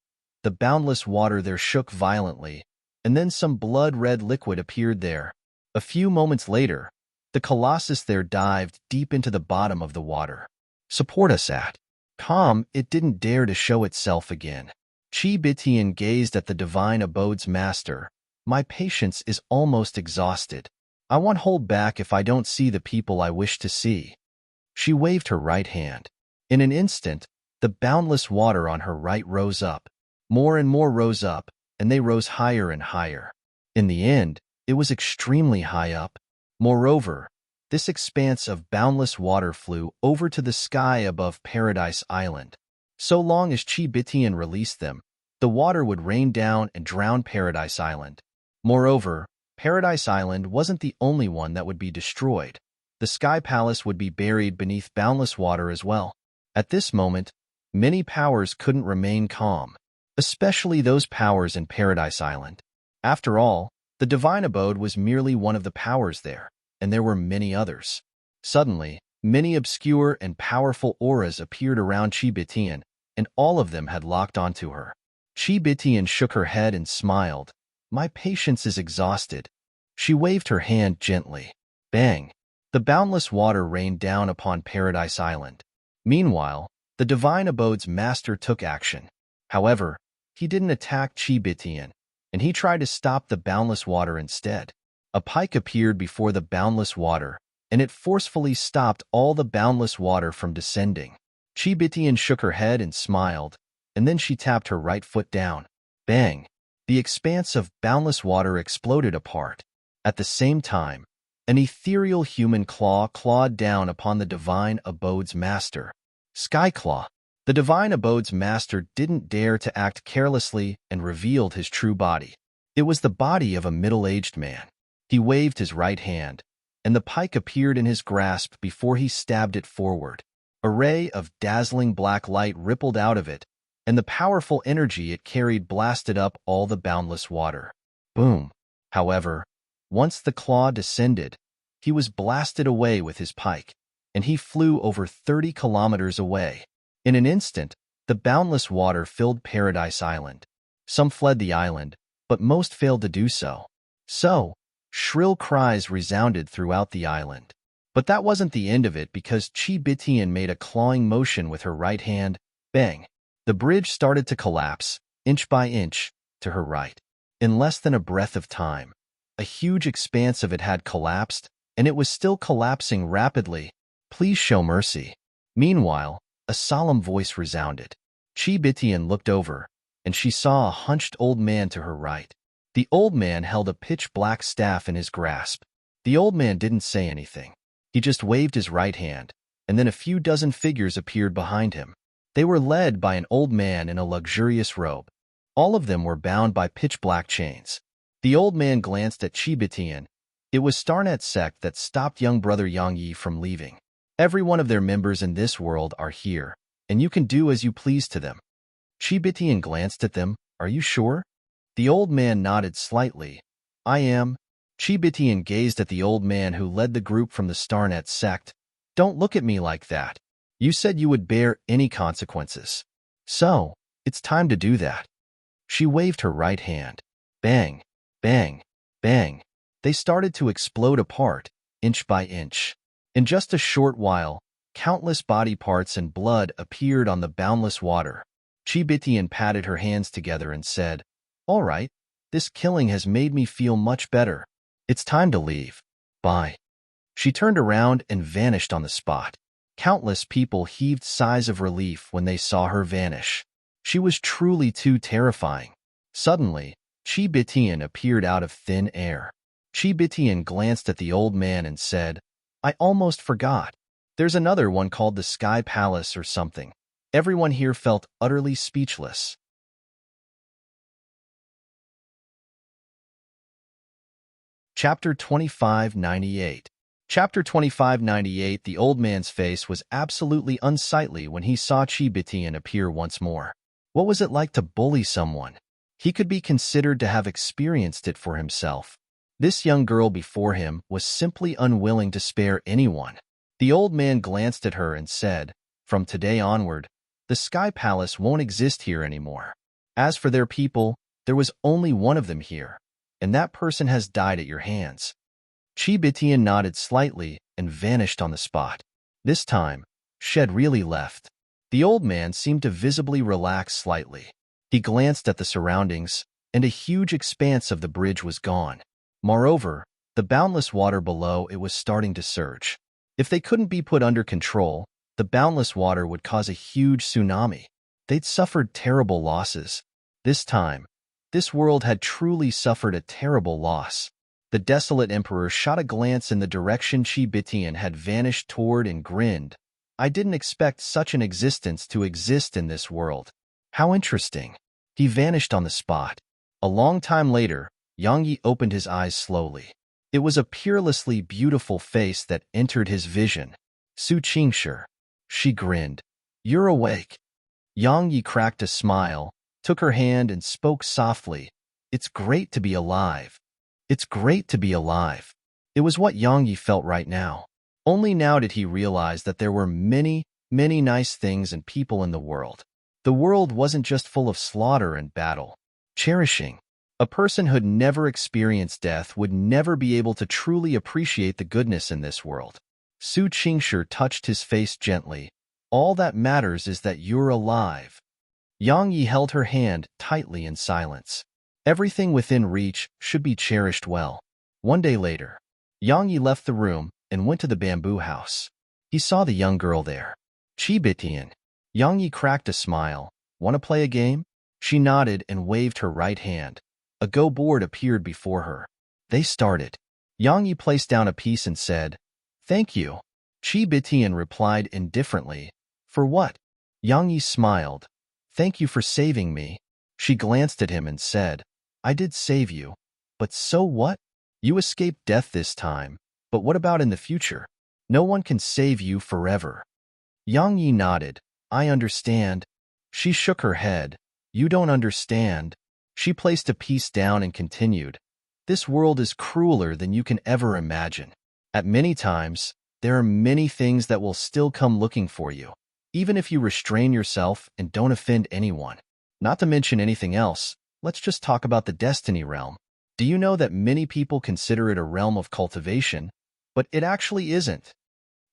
the boundless water there shook violently, and then some blood-red liquid appeared there. A few moments later, the colossus there dived deep into the bottom of the water. Support us at. Calm, it didn't dare to show itself again. Chi Bitian gazed at the divine abode's master. My patience is almost exhausted. I won't hold back if I don't see the people I wish to see. She waved her right hand. In an instant, the boundless water on her right rose up. More and more rose up, and they rose higher and higher. In the end, it was extremely high up. Moreover, this expanse of boundless water flew over to the sky above Paradise Island. So long as Chi Bitian released them, the water would rain down and drown Paradise Island. Moreover, Paradise Island wasn't the only one that would be destroyed. The Sky Palace would be buried beneath boundless water as well. At this moment, many powers couldn't remain calm, especially those powers in Paradise Island. After all, the Divine Abode was merely one of the powers there, and there were many others. Suddenly, many obscure and powerful auras appeared around Chi Bitian, and all of them had locked onto her. Chi Bitian shook her head and smiled. My patience is exhausted. She waved her hand gently. Bang! The boundless water rained down upon Paradise Island. Meanwhile, the Divine Abode's master took action. However, he didn't attack Chi Bitian, and he tried to stop the boundless water instead. A pike appeared before the boundless water, and it forcefully stopped all the boundless water from descending. Chi Bitian shook her head and smiled, and then she tapped her right foot down. Bang! The expanse of boundless water exploded apart. At the same time, an ethereal human claw clawed down upon the Divine Abode's master. Skyclaw. The Divine Abode's master didn't dare to act carelessly and revealed his true body. It was the body of a middle-aged man. He waved his right hand, and the pike appeared in his grasp before he stabbed it forward. A ray of dazzling black light rippled out of it, and the powerful energy it carried blasted up all the boundless water. Boom! However, once the claw descended, he was blasted away with his pike, and he flew over 30 kilometers away. In an instant, the boundless water filled Paradise Island. Some fled the island, but most failed to do so. So, shrill cries resounded throughout the island. But that wasn't the end of it because Chi Bitian made a clawing motion with her right hand. Bang! The bridge started to collapse, inch by inch, to her right. In less than a breath of time, a huge expanse of it had collapsed, and it was still collapsing rapidly. Please show mercy. Meanwhile, a solemn voice resounded. Chi Bitian looked over, and she saw a hunched old man to her right. The old man held a pitch-black staff in his grasp. The old man didn't say anything. He just waved his right hand, and then a few dozen figures appeared behind him. They were led by an old man in a luxurious robe. All of them were bound by pitch-black chains. The old man glanced at Chi Bitian. It was Starnet's sect that stopped young brother Yang Yi from leaving. Every one of their members in this world are here, and you can do as you please to them. Chi Bitian glanced at them. Are you sure? The old man nodded slightly. I am. Chi Bitian gazed at the old man who led the group from the Starnet sect. Don't look at me like that. You said you would bear any consequences. So, it's time to do that. She waved her right hand. Bang, bang, bang. They started to explode apart, inch by inch. In just a short while, countless body parts and blood appeared on the boundless water. Chibitian patted her hands together and said, "All right, this killing has made me feel much better. It's time to leave. Bye." She turned around and vanished on the spot. Countless people heaved sighs of relief when they saw her vanish. She was truly too terrifying. Suddenly, Chibitian appeared out of thin air. Chibitian glanced at the old man and said, "I almost forgot. There's another one called the Sky Palace or something." Everyone here felt utterly speechless. Chapter 2598. Chapter 2598. The old man's face was absolutely unsightly when he saw Chibitian appear once more. What was it like to bully someone? He could be considered to have experienced it for himself. This young girl before him was simply unwilling to spare anyone. The old man glanced at her and said, "From today onward, the Sky Palace won't exist here anymore. As for their people, there was only one of them here, and that person has died at your hands." Chibitian nodded slightly and vanished on the spot. This time, Shed really left. The old man seemed to visibly relax slightly. He glanced at the surroundings, and a huge expanse of the bridge was gone. Moreover, the boundless water below it was starting to surge. If they couldn't be put under control, the boundless water would cause a huge tsunami. They'd suffered terrible losses. This time, this world had truly suffered a terrible loss. The desolate emperor shot a glance in the direction Chibitian had vanished toward and grinned. "I didn't expect such an existence to exist in this world. How interesting." He vanished on the spot. A long time later, Yang Yi opened his eyes slowly. It was a peerlessly beautiful face that entered his vision. "Su Qingshi." She grinned. "You're awake." Yang Yi cracked a smile, took her hand and spoke softly. "It's great to be alive. It's great to be alive." It was what Yang Yi felt right now. Only now did he realize that there were many, many nice things and people in the world. The world wasn't just full of slaughter and battle. Cherishing. A person who'd never experienced death would never be able to truly appreciate the goodness in this world. Su Qingshi touched his face gently. "All that matters is that you're alive." Yang Yi held her hand tightly in silence. Everything within reach should be cherished well. One day later, Yang Yi left the room and went to the bamboo house. He saw the young girl there. "Chibitian." Yang Yi cracked a smile. "Want to play a game?" She nodded and waved her right hand. A Go board appeared before her. They started. Yang Yi placed down a piece and said, "Thank you." Chibitian replied indifferently, "For what?" Yang Yi smiled. "Thank you for saving me." She glanced at him and said, "I did save you. But so what? You escaped death this time. But what about in the future? No one can save you forever." Yang Yi nodded. "I understand." She shook her head. "You don't understand." She placed a piece down and continued, "This world is crueler than you can ever imagine. At many times, there are many things that will still come looking for you, even if you restrain yourself and don't offend anyone. Not to mention anything else, let's just talk about the Destiny realm. Do you know that many people consider it a realm of cultivation, but it actually isn't?"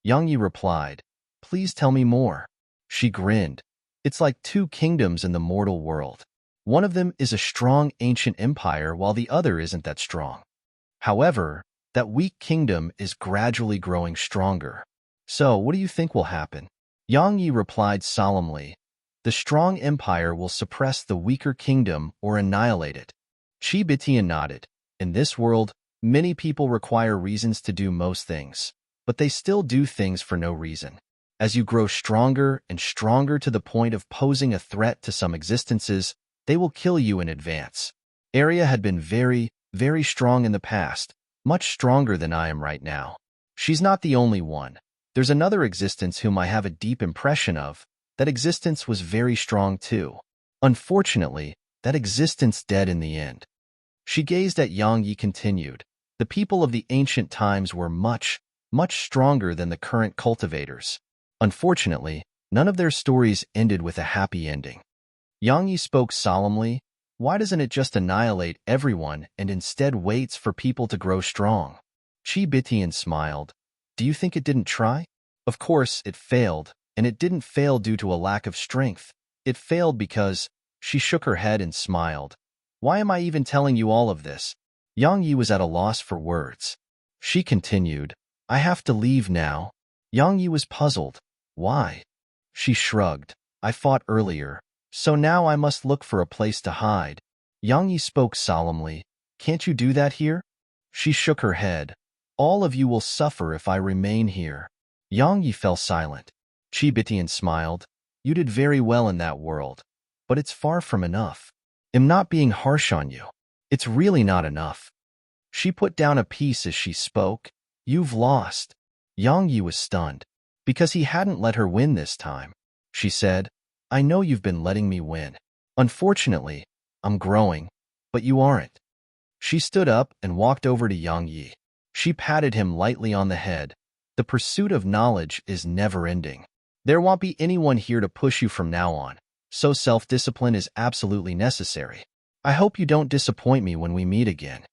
Yang Yi replied, "Please tell me more." She grinned. "It's like two kingdoms in the mortal world. One of them is a strong ancient empire while the other isn't that strong. However, that weak kingdom is gradually growing stronger. So what do you think will happen?" Yang Yi replied solemnly, "The strong empire will suppress the weaker kingdom or annihilate it." Chibitian nodded. "In this world, many people require reasons to do most things, but they still do things for no reason. As you grow stronger and stronger to the point of posing a threat to some existences, they will kill you in advance. Arya had been very, very strong in the past, much stronger than I am right now. She's not the only one. There's another existence whom I have a deep impression of. That existence was very strong too. Unfortunately, that existence dead in the end." She gazed at Yang Yi continued. "The people of the ancient times were much, much stronger than the current cultivators. Unfortunately, None of their stories ended with a happy ending. Yang Yi spoke solemnly. Why doesn't it just annihilate everyone and instead waits for people to grow strong? Qi Bitian smiled. Do you think it didn't try? Of course, it failed, and it didn't fail due to a lack of strength. It failed because… She shook her head and smiled. Why am I even telling you all of this? Yang Yi was at a loss for words. She continued, I have to leave now. Yang Yi was puzzled. Why? She shrugged. I fought earlier, so now I must look for a place to hide. Yang Yi spoke solemnly. Can't you do that here? She shook her head. All of you will suffer if I remain here. Yang Yi fell silent. Qi Bitian smiled. You did very well in that world, but it's far from enough. I'm not being harsh on you. It's really not enough. She put down a piece as she spoke. You've lost. Yang Yi was stunned, because he hadn't let her win this time. She said, I know you've been letting me win. Unfortunately, I'm growing, but you aren't. She stood up and walked over to Yang Yi. She patted him lightly on the head. The pursuit of knowledge is never-ending. There won't be anyone here to push you from now on, so self-discipline is absolutely necessary. I hope you don't disappoint me when we meet again.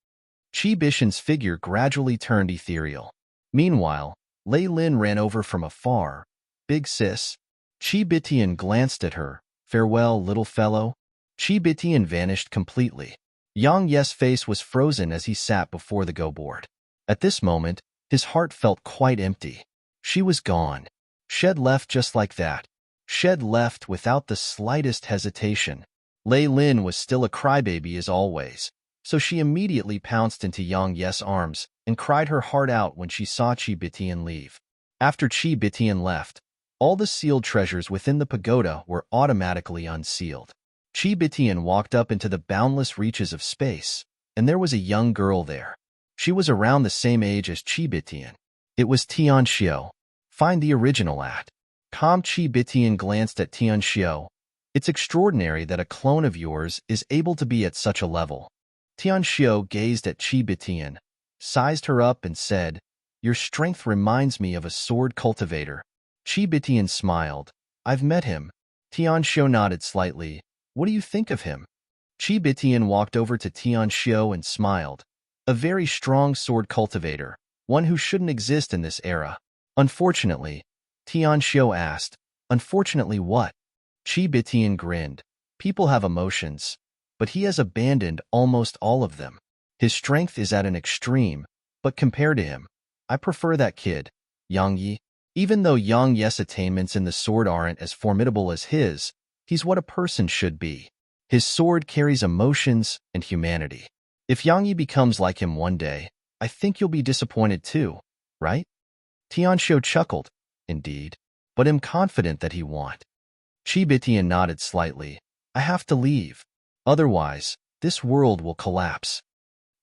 Qi Bishan's figure gradually turned ethereal. Meanwhile, Lei Lin ran over from afar. Big sis. Qi Bitian glanced at her. Farewell, little fellow. Qi Bitian vanished completely. Yang Ye's face was frozen as he sat before the go-board. At this moment, his heart felt quite empty. She was gone. Shed left just like that. Shed left without the slightest hesitation. Lei Lin was still a crybaby as always, so she immediately pounced into Yang Ye's arms and cried her heart out when she saw Qi Bitian leave. After Qi Bitian left, all the sealed treasures within the pagoda were automatically unsealed. Qi Bitian walked up into the boundless reaches of space, and there was a young girl there. She was around the same age as Qi Bitian. It was Tianxiu. Find the original at. Qi Bitian glanced at Tianxiu. It's extraordinary that a clone of yours is able to be at such a level. Tianxiu gazed at Qi Bitian, sized her up and said, Your strength reminds me of a sword cultivator. Qi Bitian smiled. I've met him. Tianxiu nodded slightly. What do you think of him? Qi Bitian walked over to Tianxiu and smiled. A very strong sword cultivator, one who shouldn't exist in this era. Unfortunately, Tianxiu asked. Unfortunately what? Qi Bitian grinned. People have emotions, but he has abandoned almost all of them. His strength is at an extreme, but compared to him, I prefer that kid, Yang Yi. Even though Yang Ye's attainments in the sword aren't as formidable as his, he's what a person should be. His sword carries emotions and humanity. If Yang Yi becomes like him one day, I think you'll be disappointed too, right? Tianxiu chuckled. Indeed, but am confident that he won't. Qi Bitian nodded slightly. I have to leave. Otherwise, this world will collapse.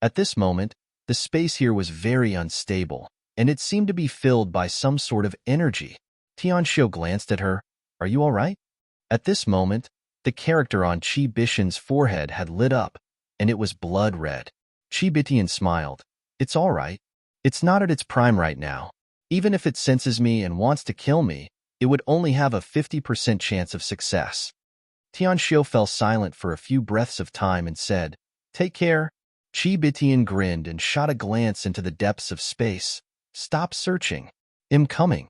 At this moment, the space here was very unstable, and it seemed to be filled by some sort of energy. Tianxiu glanced at her. Are you all right? At this moment, the character on Qi Bishan's forehead had lit up, and it was blood red. Qi Bitian smiled. It's all right. It's not at its prime right now. Even if it senses me and wants to kill me, it would only have a 50% chance of success. Tianxiu fell silent for a few breaths of time and said, Take care. Qi Bitian grinned and shot a glance into the depths of space. Stop searching. I'm coming.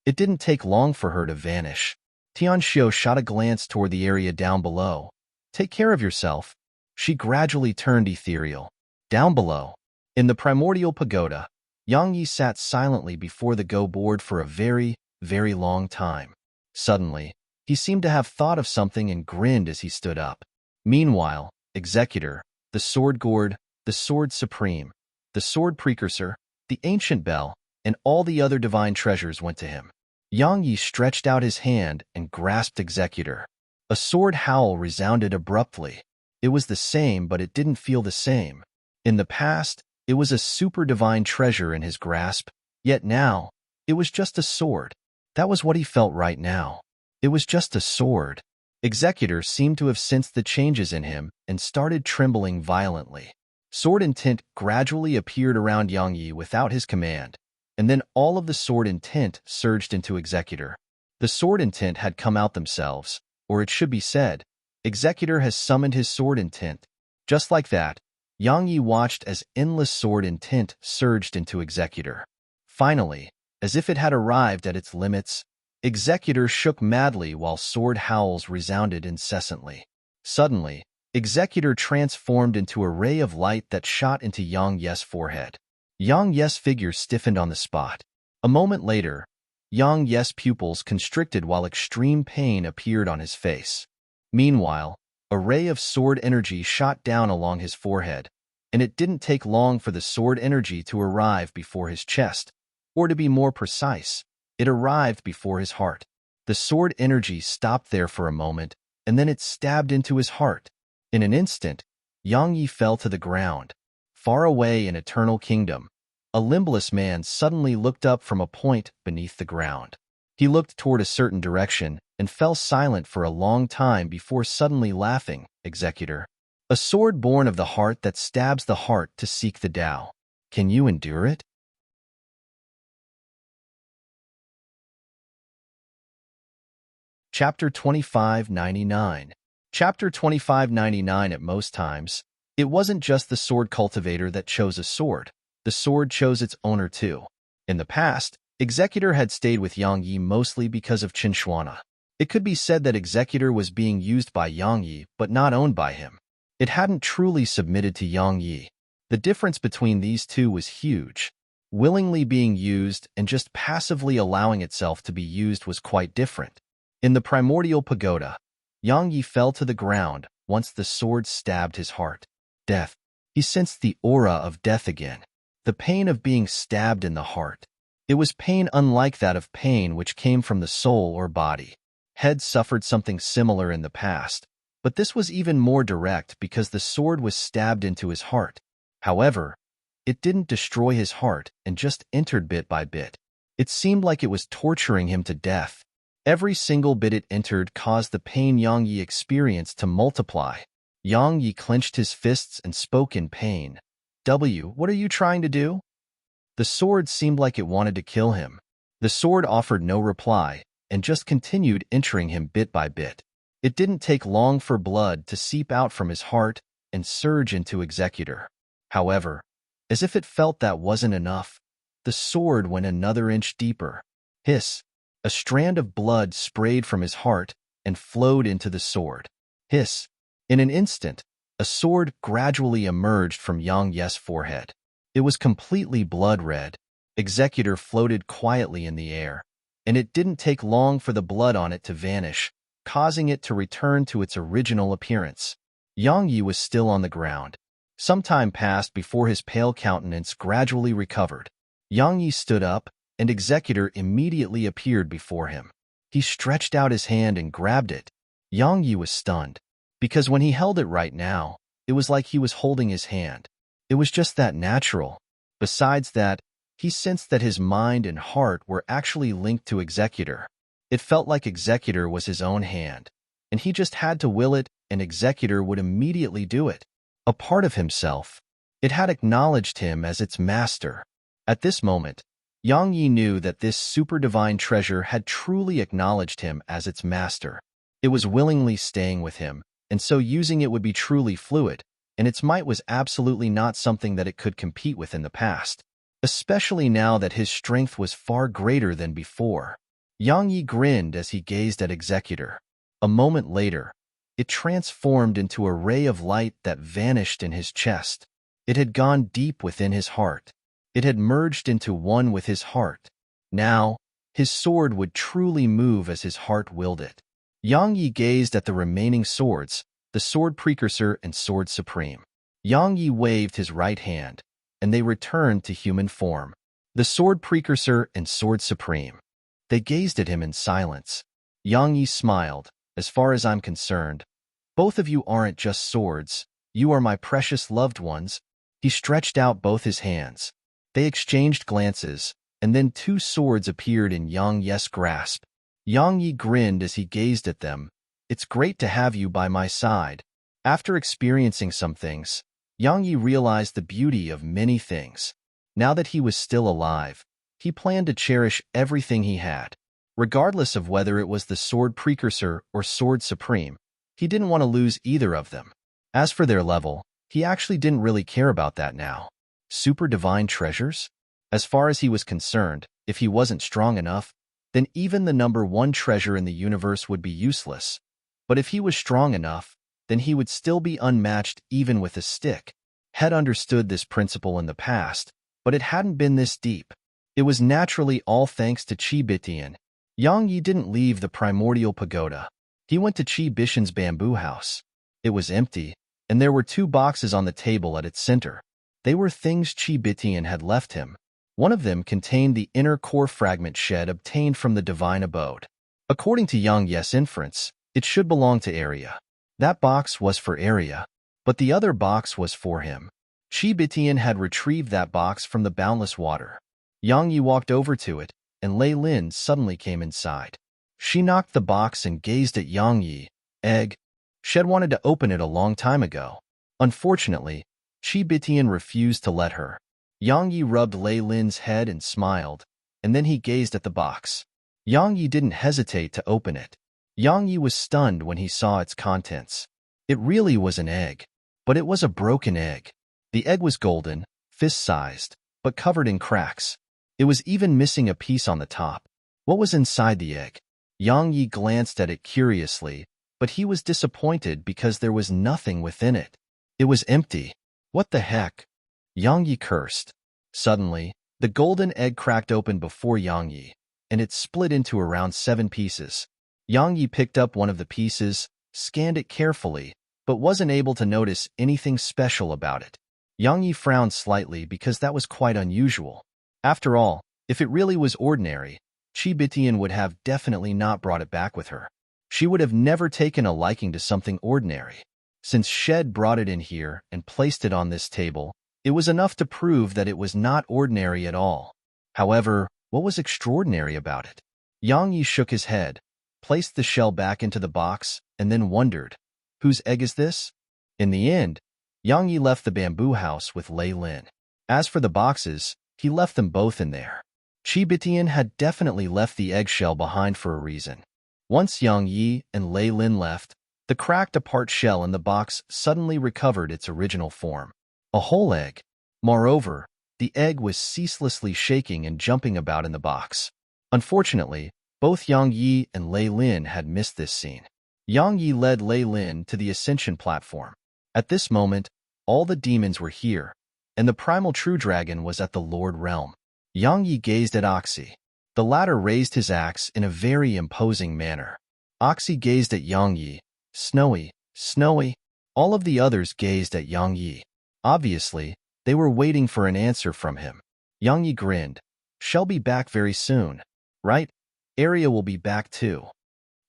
It didn't take long for her to vanish. Tianxiu shot a glance toward the area down below. Take care of yourself. She gradually turned ethereal. Down below, in the primordial pagoda, Yang Yi sat silently before the go-board for a very, very long time. Suddenly, he seemed to have thought of something and grinned as he stood up. Meanwhile, Executor, the Sword Gourd, the Sword Supreme, the Sword Precursor, the Ancient Bell, and all the other divine treasures went to him. Yang Yi stretched out his hand and grasped Executor. A sword howl resounded abruptly. It was the same, but it didn't feel the same. In the past, it was a super divine treasure in his grasp, yet now, it was just a sword. That was what he felt right now. It was just a sword. Executor seemed to have sensed the changes in him and started trembling violently. Sword intent gradually appeared around Yang Yi without his command, and then all of the sword intent surged into Executor. The sword intent had come out themselves, or it should be said, Executor has summoned his sword intent. Just like that, Yang Yi watched as endless sword intent surged into Executor. Finally, as if it had arrived at its limits, Executor shook madly while sword howls resounded incessantly. Suddenly, Executor transformed into a ray of light that shot into Yang Yi's forehead. Yang Yi's figure stiffened on the spot. A moment later, Yang Yi's pupils constricted while extreme pain appeared on his face. Meanwhile, a ray of sword energy shot down along his forehead, and it didn't take long for the sword energy to arrive before his chest, or to be more precise, it arrived before his heart. The sword energy stopped there for a moment, and then it stabbed into his heart. In an instant, Yang Yi fell to the ground. Far away in Eternal Kingdom, a limbless man suddenly looked up from a point beneath the ground. He looked toward a certain direction and fell silent for a long time before suddenly laughing. Executor. A sword born of the heart that stabs the heart to seek the Tao. Can you endure it? Chapter 2599. Chapter 2599. At most times, it wasn't just the sword cultivator that chose a sword. The sword chose its owner too. In the past, Executor had stayed with Yang Yi mostly because of Chinchuana. It could be said that Executor was being used by Yang Yi but not owned by him. It hadn't truly submitted to Yang Yi. The difference between these two was huge. Willingly being used and just passively allowing itself to be used was quite different. In the primordial pagoda, Yang Yi fell to the ground once the sword stabbed his heart. Death. He sensed the aura of death again. The pain of being stabbed in the heart. It was pain unlike that of pain which came from the soul or body. Head suffered something similar in the past, but this was even more direct because the sword was stabbed into his heart. However, it didn't destroy his heart and just entered bit by bit. It seemed like it was torturing him to death. Every single bit it entered caused the pain Yang Yi experienced to multiply. Yang Yi clenched his fists and spoke in pain. What are you trying to do? The sword seemed like it wanted to kill him. The sword offered no reply and just continued entering him bit by bit. It didn't take long for blood to seep out from his heart and surge into Executor. However, as if it felt that wasn't enough, the sword went another inch deeper. Hiss! A strand of blood sprayed from his heart and flowed into the sword. Hiss! In an instant, a sword gradually emerged from Yang Yi's forehead. It was completely blood-red. Executor floated quietly in the air, and it didn't take long for the blood on it to vanish, causing it to return to its original appearance. Yang Yi was still on the ground. Some time passed before his pale countenance gradually recovered. Yang Yi stood up, and Executor immediately appeared before him. He stretched out his hand and grabbed it. Yang Yi was stunned, because when he held it right now, it was like he was holding his hand. It was just that natural. Besides that, he sensed that his mind and heart were actually linked to Executor. It felt like Executor was his own hand, and he just had to will it, and Executor would immediately do it. A part of himself. It had acknowledged him as its master. At this moment, Yang Yi knew that this super divine treasure had truly acknowledged him as its master. It was willingly staying with him, and so using it would be truly fluid, and its might was absolutely not something that it could compete with in the past, especially now that his strength was far greater than before. Yang Yi grinned as he gazed at Executor. A moment later, it transformed into a ray of light that vanished in his chest. It had gone deep within his heart. It had merged into one with his heart. Now, his sword would truly move as his heart willed it. Yang Yi gazed at the remaining swords, the Sword Precursor and Sword Supreme. Yang Yi waved his right hand, and they returned to human form. The Sword Precursor and Sword Supreme. They gazed at him in silence. Yang Yi smiled. As far as I'm concerned, both of you aren't just swords. You are my precious loved ones. He stretched out both his hands. They exchanged glances, and then two swords appeared in Yang Yi's grasp. Yang Yi grinned as he gazed at them. It's great to have you by my side. After experiencing some things, Yang Yi realized the beauty of many things. Now that he was still alive, he planned to cherish everything he had. Regardless of whether it was the sword precursor or sword supreme, he didn't want to lose either of them. As for their level, he actually didn't really care about that now. Super divine treasures? As far as he was concerned, if he wasn't strong enough, then even the number one treasure in the universe would be useless. But if he was strong enough, then he would still be unmatched even with a stick. Had understood this principle in the past, but it hadn't been this deep. It was naturally all thanks to Qi Bitian. Yang Yi didn't leave the primordial pagoda. He went to Qi Bishan's bamboo house. It was empty, and there were 2 boxes on the table at its center. They were things Qi Bitian had left him. One of them contained the inner core fragment shed obtained from the divine abode. According to Yang Yi's inference, it should belong to Arya. That box was for Arya, but the other box was for him. Qi Bitian had retrieved that box from the boundless water. Yang Yi walked over to it, and Lei Lin suddenly came inside. She knocked the box and gazed at Yang Yi. Egg. Shed wanted to open it a long time ago. Unfortunately, Qi Bitian refused to let her. Yang Yi rubbed Lei Lin's head and smiled, and then he gazed at the box. Yang Yi didn't hesitate to open it. Yang Yi was stunned when he saw its contents. It really was an egg, but it was a broken egg. The egg was golden, fist-sized, but covered in cracks. It was even missing a piece on the top. What was inside the egg? Yang Yi glanced at it curiously, but he was disappointed because there was nothing within it. It was empty. What the heck? Yang Yi cursed. Suddenly, the golden egg cracked open before Yang Yi, and it split into around 7 pieces. Yang Yi picked up one of the pieces, scanned it carefully, but wasn't able to notice anything special about it. Yang Yi frowned slightly because that was quite unusual. After all, if it really was ordinary, Qi Bitian would have definitely not brought it back with her. She would have never taken a liking to something ordinary. Since Shed brought it in here and placed it on this table, it was enough to prove that it was not ordinary at all. However, what was extraordinary about it? Yang Yi shook his head, placed the shell back into the box, and then wondered, whose egg is this? In the end, Yang Yi left the bamboo house with Lei Lin. As for the boxes, he left them both in there. Qi Bitian had definitely left the eggshell behind for a reason. Once Yang Yi and Lei Lin left, the cracked-apart shell in the box suddenly recovered its original form. A whole egg. Moreover, the egg was ceaselessly shaking and jumping about in the box. Unfortunately, both Yang Yi and Lei Lin had missed this scene. Yang Yi led Lei Lin to the ascension platform. At this moment, all the demons were here, and the primal true dragon was at the Lord Realm. Yang Yi gazed at Oxy. The latter raised his axe in a very imposing manner. Oxy gazed at Yang Yi. Snowy, snowy. All of the others gazed at Yang Yi. Obviously, they were waiting for an answer from him. Yang Yi grinned. She'll be back very soon. Right? Arya will be back too.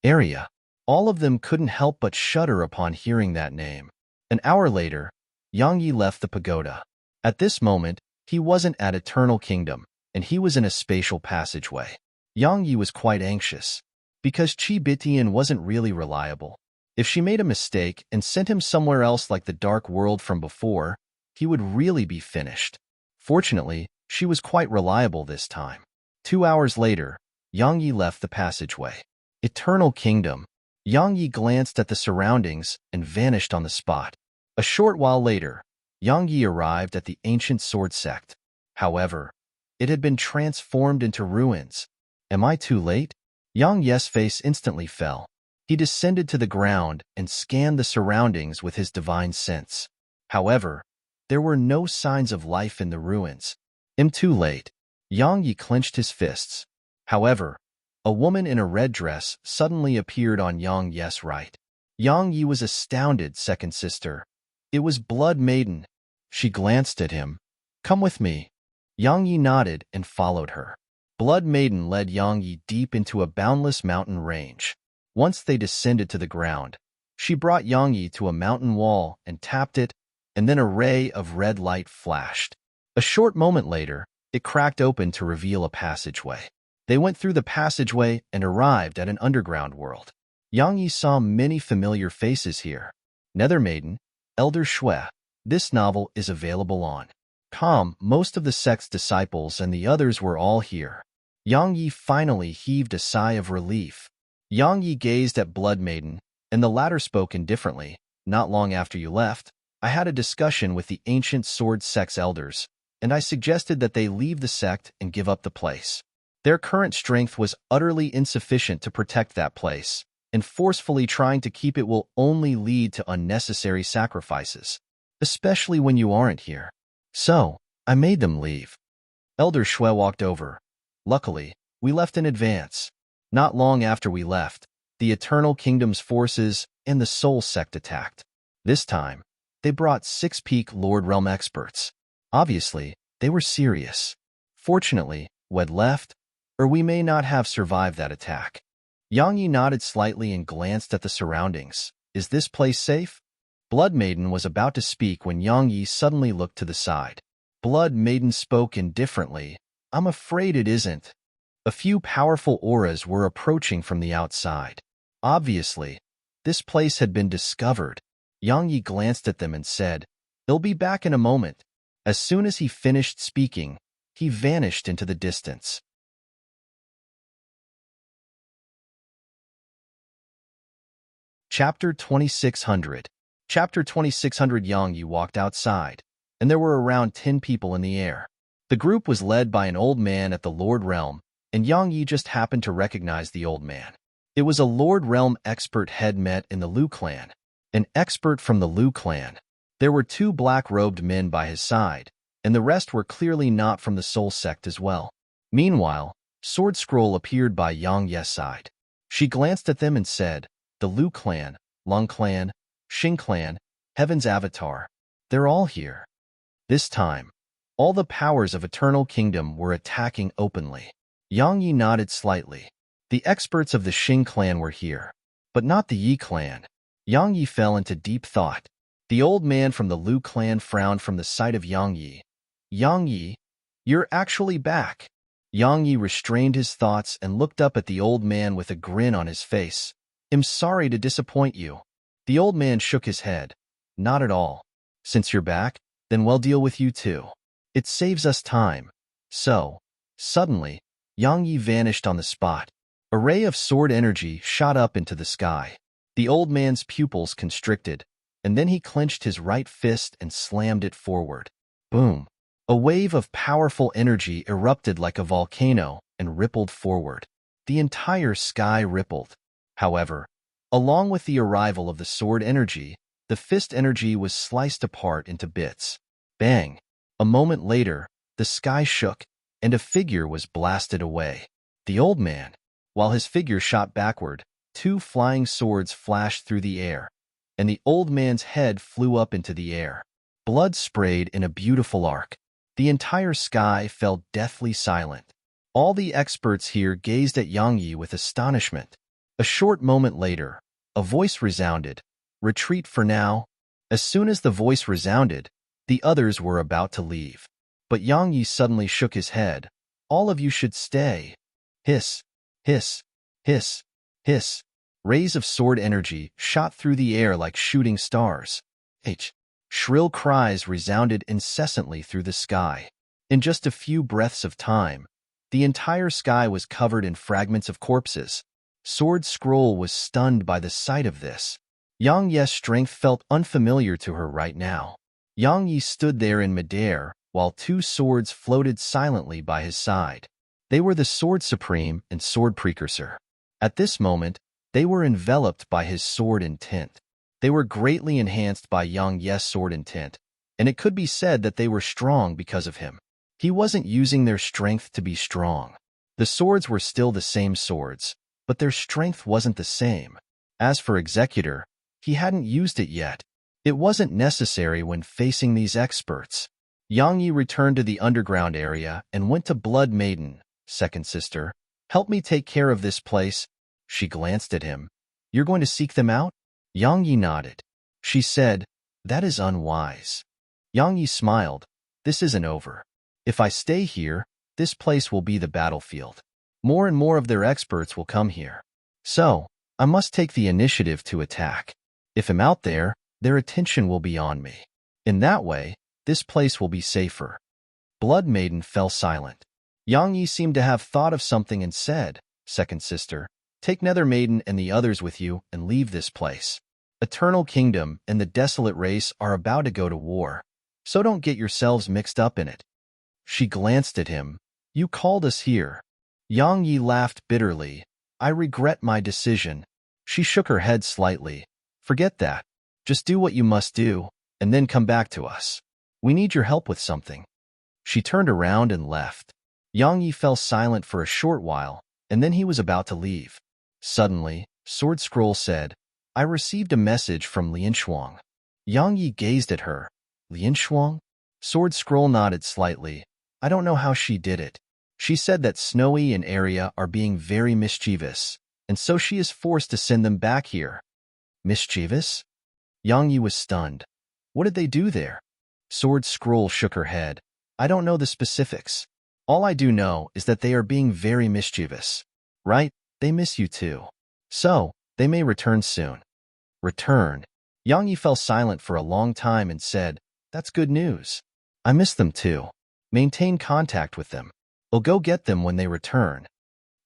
Arya. All of them couldn't help but shudder upon hearing that name. An hour later, Yang Yi left the pagoda. At this moment, he wasn't at Eternal Kingdom, and he was in a spatial passageway. Yang Yi was quite anxious, because Qi Bitian wasn't really reliable. If she made a mistake and sent him somewhere else like the Dark World from before, he would really be finished. Fortunately, she was quite reliable this time. 2 hours later, Yang Yi left the passageway. Eternal Kingdom. Yang Yi glanced at the surroundings and vanished on the spot. A short while later, Yang Yi arrived at the ancient sword sect. However, it had been transformed into ruins. Am I too late? Yang Yi's face instantly fell. He descended to the ground and scanned the surroundings with his divine sense. However, there were no signs of life in the ruins. Am too late. Yang Yi clenched his fists. However, a woman in a red dress suddenly appeared on Yang Yi's right. Yang Yi was astounded, second sister. It was Blood Maiden. She glanced at him. Come with me. Yang Yi nodded and followed her. Blood Maiden led Yang Yi deep into a boundless mountain range. Once they descended to the ground, she brought Yang Yi to a mountain wall and tapped it, and then a ray of red light flashed. A short moment later, it cracked open to reveal a passageway. They went through the passageway and arrived at an underground world. Yang Yi saw many familiar faces here. Nether Maiden, Elder Shui. This novel is available on .com. Most of the sect's disciples and the others were all here. Yang Yi finally heaved a sigh of relief. Yang Yi gazed at Blood Maiden, and the latter spoke indifferently. Not long after you left, I had a discussion with the ancient sword sect's elders, and I suggested that they leave the sect and give up the place. Their current strength was utterly insufficient to protect that place, and forcefully trying to keep it will only lead to unnecessary sacrifices, especially when you aren't here. So, I made them leave. Elder Shui walked over. Luckily, we left in advance. Not long after we left, the Eternal Kingdom's forces and the Soul Sect attacked. This time, they brought 6 peak Lord Realm experts. Obviously, they were serious. Fortunately, we'd left, or we may not have survived that attack. Yang Yi nodded slightly and glanced at the surroundings. Is this place safe? Blood Maiden was about to speak when Yang Yi suddenly looked to the side. Blood Maiden spoke indifferently. I'm afraid it isn't. A few powerful auras were approaching from the outside. Obviously, this place had been discovered. Yang Yi glanced at them and said, "They'll be back in a moment." As soon as he finished speaking, he vanished into the distance. Chapter 2600. Chapter 2600. Yang Yi walked outside, and there were around 10 people in the air. The group was led by an old man at the Lord Realm, and Yang Yi just happened to recognize the old man. It was a Lord Realm expert head met in the Liu clan. An expert from the Liu clan. There were 2 black-robed men by his side, and the rest were clearly not from the Soul Sect as well. Meanwhile, Sword Scroll appeared by Yang Ye's side. She glanced at them and said, "The Liu clan, Lung clan, Xing clan, Heaven's Avatar. They're all here." This time, all the powers of Eternal Kingdom were attacking openly. Yang Yi nodded slightly. The experts of the Xing clan were here, but not the Yi clan. Yang Yi fell into deep thought. The old man from the Liu clan frowned from the sight of Yang Yi. "Yang Yi, you're actually back." Yang Yi restrained his thoughts and looked up at the old man with a grin on his face. "I'm sorry to disappoint you." The old man shook his head. "Not at all. Since you're back, then we'll deal with you too. It saves us time." So, suddenly, Yang Yi vanished on the spot. A ray of sword energy shot up into the sky. The old man's pupils constricted, and then he clenched his right fist and slammed it forward. Boom! A wave of powerful energy erupted like a volcano and rippled forward. The entire sky rippled. However, along with the arrival of the sword energy, the fist energy was sliced apart into bits. Bang! A moment later, the sky shook, and a figure was blasted away. The old man. While his figure shot backward, 2 flying swords flashed through the air, and the old man's head flew up into the air. Blood sprayed in a beautiful arc. The entire sky fell deathly silent. All the experts here gazed at Yang Yi with astonishment. A short moment later, a voice resounded, "Retreat for now." As soon as the voice resounded, the others were about to leave. But Yang Yi suddenly shook his head. "All of you should stay." Hiss, hiss, hiss, hiss. Rays of sword energy shot through the air like shooting stars. Shrill cries resounded incessantly through the sky. In just a few breaths of time, the entire sky was covered in fragments of corpses. Sword Scroll was stunned by the sight of this. Yang Ye's strength felt unfamiliar to her right now. Yang Yi stood there in midair, while 2 swords floated silently by his side. They were the Sword Supreme and Sword Precursor. At this moment, they were enveloped by his sword intent. They were greatly enhanced by Yang Ye's sword intent, and it could be said that they were strong because of him. He wasn't using their strength to be strong. The swords were still the same swords, but their strength wasn't the same. As for Executor, he hadn't used it yet. It wasn't necessary when facing these experts. Yang Yi returned to the underground area and went to Blood Maiden, second sister. "Help me take care of this place." She glanced at him. "You're going to seek them out?" Yang Yi nodded. She said, "That is unwise." Yang Yi smiled. "This isn't over. If I stay here, this place will be the battlefield. More and more of their experts will come here. So, I must take the initiative to attack. If I'm out there, their attention will be on me. In that way, this place will be safer." Blood Maiden fell silent. Yang Yi seemed to have thought of something and said, "Second sister, take Nether Maiden and the others with you and leave this place. Eternal Kingdom and the Desolate Race are about to go to war, so don't get yourselves mixed up in it." She glanced at him. "You called us here." Yang Yi laughed bitterly. "I regret my decision." She shook her head slightly. "Forget that. Just do what you must do, and then come back to us. We need your help with something." She turned around and left. Yang Yi fell silent for a short while, and then he was about to leave. Suddenly, Sword Scroll said, "I received a message from Lianshuang." Yang Yi gazed at her. "Lianshuang?" Sword Scroll nodded slightly. "I don't know how she did it. She said that Snowy and Area are being very mischievous, and so she is forced to send them back here." "Mischievous?" Yang Yi was stunned. "What did they do there?" Sword Scroll shook her head. "I don't know the specifics. All I do know is that they are being very mischievous. Right? They miss you too. So, they may return soon." "Return?" Yang Yi fell silent for a long time and said, "That's good news. I miss them too. Maintain contact with them. We'll go get them when they return."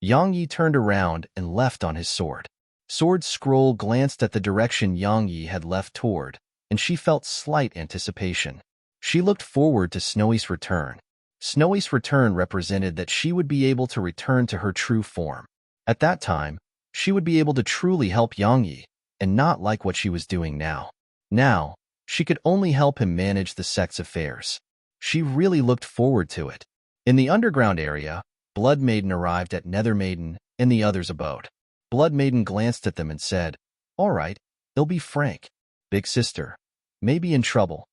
Yang Yi turned around and left on his sword. Sword Scroll glanced at the direction Yang Yi had left toward, and she felt slight anticipation. She looked forward to Snowy's return. Snowy's return represented that she would be able to return to her true form. At that time, she would be able to truly help Yang Yi, and not like what she was doing now. Now, she could only help him manage the sect's affairs. She really looked forward to it. In the underground area, Blood Maiden arrived at Nether Maiden and the others' abode. Blood Maiden glanced at them and said, "All right, they'll be frank. Big sister, may be in trouble."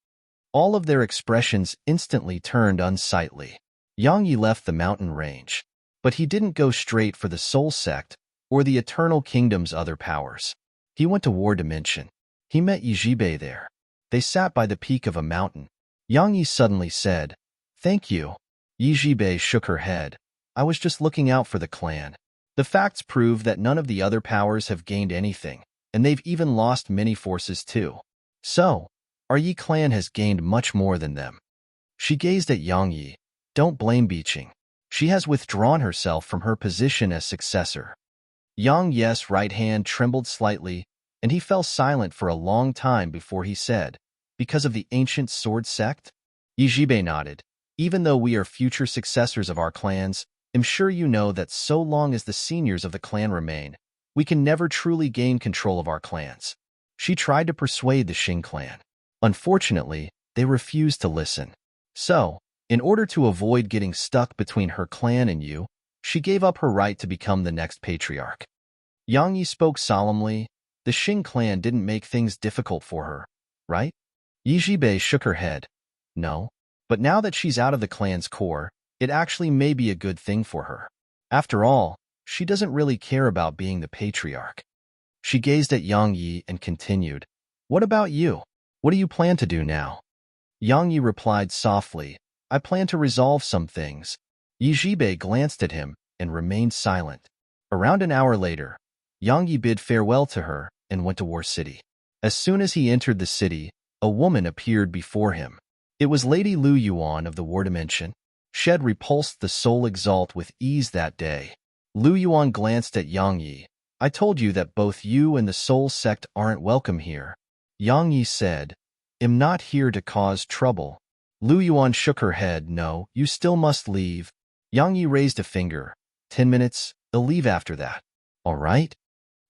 All of their expressions instantly turned unsightly. Yang Yi left the mountain range, but he didn't go straight for the Soul Sect or the Eternal Kingdom's other powers. He went to War Dimension. He met Yijibei there. They sat by the peak of a mountain. Yang Yi suddenly said, "Thank you." Yijibei shook her head. "I was just looking out for the clan. The facts prove that none of the other powers have gained anything, and they've even lost many forces too. So, our Yi clan has gained much more than them." She gazed at Yang Yi. "Don't blame Beeching. She has withdrawn herself from her position as successor." Yang Yi's right hand trembled slightly, and he fell silent for a long time before he said, "Because of the ancient sword sect?" Yijibei nodded. "Even though we are future successors of our clans, I'm sure you know that so long as the seniors of the clan remain, we can never truly gain control of our clans." She tried to persuade the Xing clan. Unfortunately, they refused to listen. So, in order to avoid getting stuck between her clan and you, she gave up her right to become the next patriarch. Yang Yi spoke solemnly. "The Xing clan didn't make things difficult for her, right?" Yijibei shook her head. "No. But now that she's out of the clan's core, it actually may be a good thing for her. After all, she doesn't really care about being the patriarch." She gazed at Yang Yi and continued, "What about you? What do you plan to do now?" Yang Yi replied softly, "I plan to resolve some things." Yijibei glanced at him and remained silent. Around an hour later, Yang Yi bid farewell to her and went to War City. As soon as he entered the city, a woman appeared before him. It was Lady Lu Yuan of the War Dimension. She had repulsed the Soul Exalt with ease that day. Lu Yuan glanced at Yang Yi. "I told you that both you and the Soul Sect aren't welcome here." Yang Yi said, "I'm not here to cause trouble." Lu Yuan shook her head. "No, you still must leave." Yang Yi raised a finger. 10 minutes, they'll leave after that. "All right?"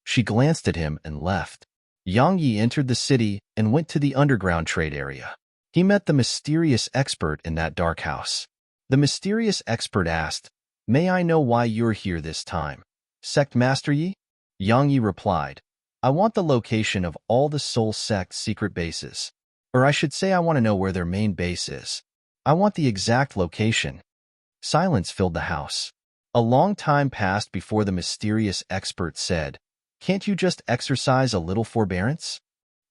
She glanced at him and left. Yang Yi entered the city and went to the underground trade area. He met the mysterious expert in that dark house. The mysterious expert asked, "May I know why you're here this time, Sect Master Yi?" Yang Yi replied, "I want the location of all the Soul Sect's secret bases. Or I should say I want to know where their main base is. I want the exact location." Silence filled the house. A long time passed before the mysterious expert said, "Can't you just exercise a little forbearance?"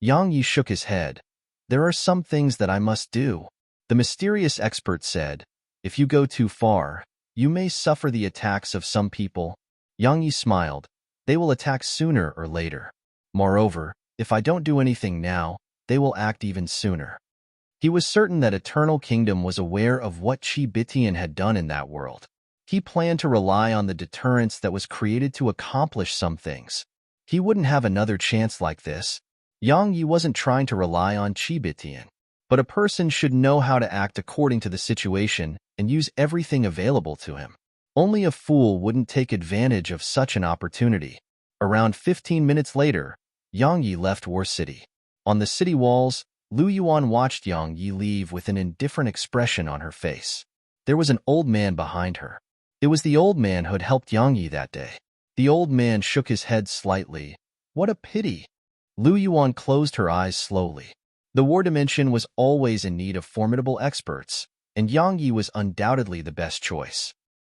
Yang Yi shook his head. "There are some things that I must do." The mysterious expert said, "If you go too far, you may suffer the attacks of some people." Yang Yi smiled. "They will attack sooner or later. Moreover, if I don't do anything now, they will act even sooner." He was certain that Eternal Kingdom was aware of what Chi Bitian had done in that world. He planned to rely on the deterrence that was created to accomplish some things. He wouldn't have another chance like this. Yang Yi wasn't trying to rely on Qibitian, but a person should know how to act according to the situation and use everything available to him. Only a fool wouldn't take advantage of such an opportunity. Around 15 minutes later, Yang Yi left War City. On the city walls, Lu Yuan watched Yang Yi leave with an indifferent expression on her face. There was an old man behind her. It was the old man who had helped Yang Yi that day. The old man shook his head slightly. What a pity. Lu Yuan closed her eyes slowly. The war dimension was always in need of formidable experts, and Yang Yi was undoubtedly the best choice.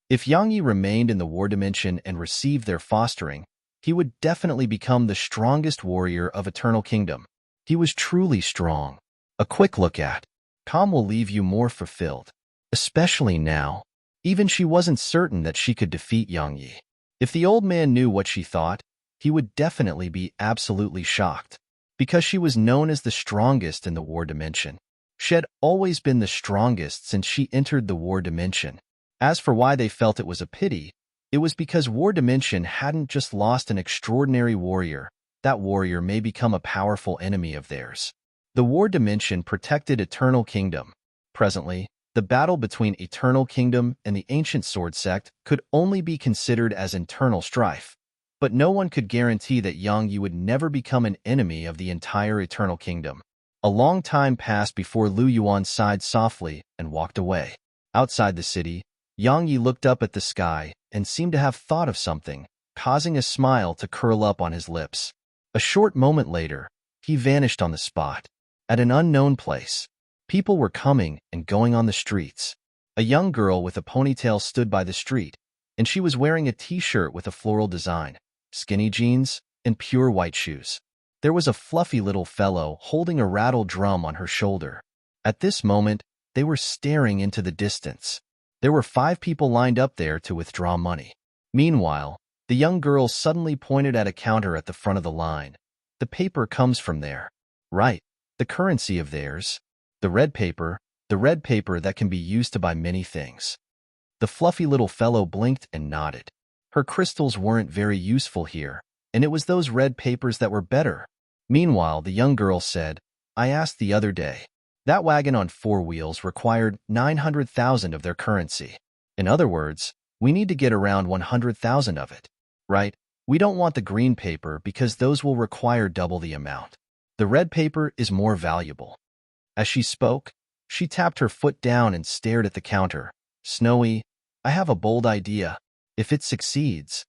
If Yang Yi remained in the war dimension and received their fostering, he would definitely become the strongest warrior of Eternal Kingdom. He was truly strong. A quick look at Tom will leave you more fulfilled, especially now. Even she wasn't certain that she could defeat Yang Yi. If the old man knew what she thought, he would definitely be absolutely shocked, because she was known as the strongest in the war dimension. She had always been the strongest since she entered the war dimension. As for why they felt it was a pity, it was because war dimension hadn't just lost an extraordinary warrior. That warrior may become a powerful enemy of theirs. The war dimension protected Eternal Kingdom. Presently, the battle between Eternal Kingdom and the Ancient Sword Sect could only be considered as internal strife, but no one could guarantee that Yang Yi would never become an enemy of the entire Eternal Kingdom. A long time passed before Lu Yuan sighed softly and walked away. Outside the city, Yang Yi looked up at the sky and seemed to have thought of something, causing a smile to curl up on his lips. A short moment later, he vanished on the spot. At an unknown place, people were coming and going on the streets. A young girl with a ponytail stood by the street, and she was wearing a t-shirt with a floral design, skinny jeans, and pure white shoes. There was a fluffy little fellow holding a rattle drum on her shoulder. At this moment, they were staring into the distance. There were 5 people lined up there to withdraw money. Meanwhile, the young girl suddenly pointed at a counter at the front of the line. The paper comes from there. Right, the currency of theirs. The red paper that can be used to buy many things. The fluffy little fellow blinked and nodded. Her crystals weren't very useful here, and it was those red papers that were better. Meanwhile, the young girl said, I asked the other day. That wagon on 4 wheels required 900,000 of their currency. In other words, we need to get around 100,000 of it. Right? We don't want the green paper because those will require double the amount. The red paper is more valuable. As she spoke, she tapped her foot down and stared at the counter. Snowy, I have a bold idea. If it succeeds.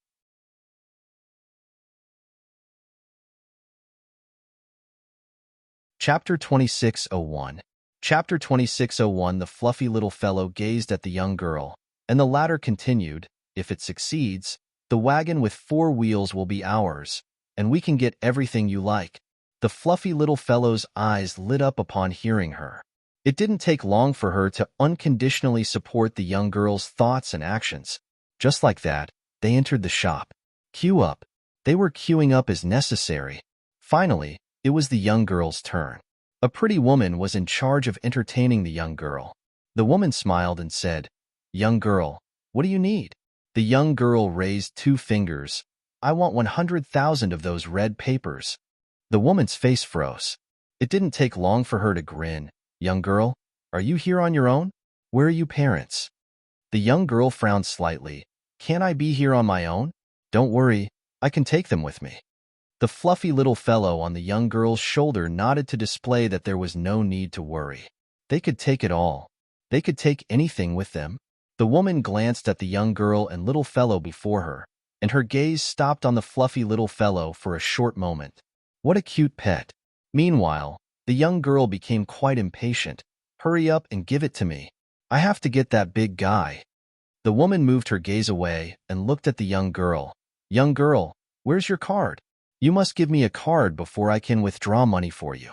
Chapter 2601. Chapter 2601. The fluffy little fellow gazed at the young girl, and the latter continued, if it succeeds, the wagon with 4 wheels will be ours, and we can get everything you like. The fluffy little fellow's eyes lit up upon hearing her. It didn't take long for her to unconditionally support the young girl's thoughts and actions. Just like that, they entered the shop. Queue up. They were queuing up as necessary. Finally, it was the young girl's turn. A pretty woman was in charge of entertaining the young girl. The woman smiled and said, Young girl, what do you need? The young girl raised 2 fingers. I want 100,000 of those red papers. The woman's face froze. It didn't take long for her to grin. Young girl, are you here on your own? Where are your parents? The young girl frowned slightly. Can't I be here on my own? Don't worry, I can take them with me. The fluffy little fellow on the young girl's shoulder nodded to display that there was no need to worry. They could take it all. They could take anything with them. The woman glanced at the young girl and little fellow before her, and her gaze stopped on the fluffy little fellow for a short moment. What a cute pet. Meanwhile, the young girl became quite impatient. Hurry up and give it to me. I have to get that big guy. The woman moved her gaze away and looked at the young girl. Young girl, where's your card? You must give me a card before I can withdraw money for you.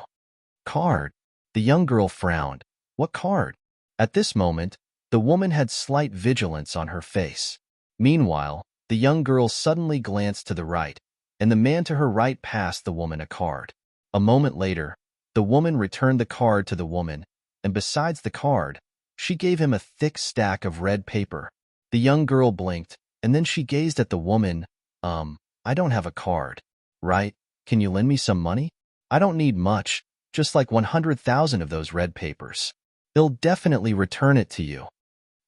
Card? The young girl frowned. What card? At this moment, the woman had slight vigilance on her face. Meanwhile, the young girl suddenly glanced to the right, and the man to her right passed the woman a card. A moment later, the woman returned the card to the woman, and besides the card, she gave him a thick stack of red paper. The young girl blinked, and then she gazed at the woman. I don't have a card. Right? Can you lend me some money? I don't need much, just like 100,000 of those red papers. They'll definitely return it to you.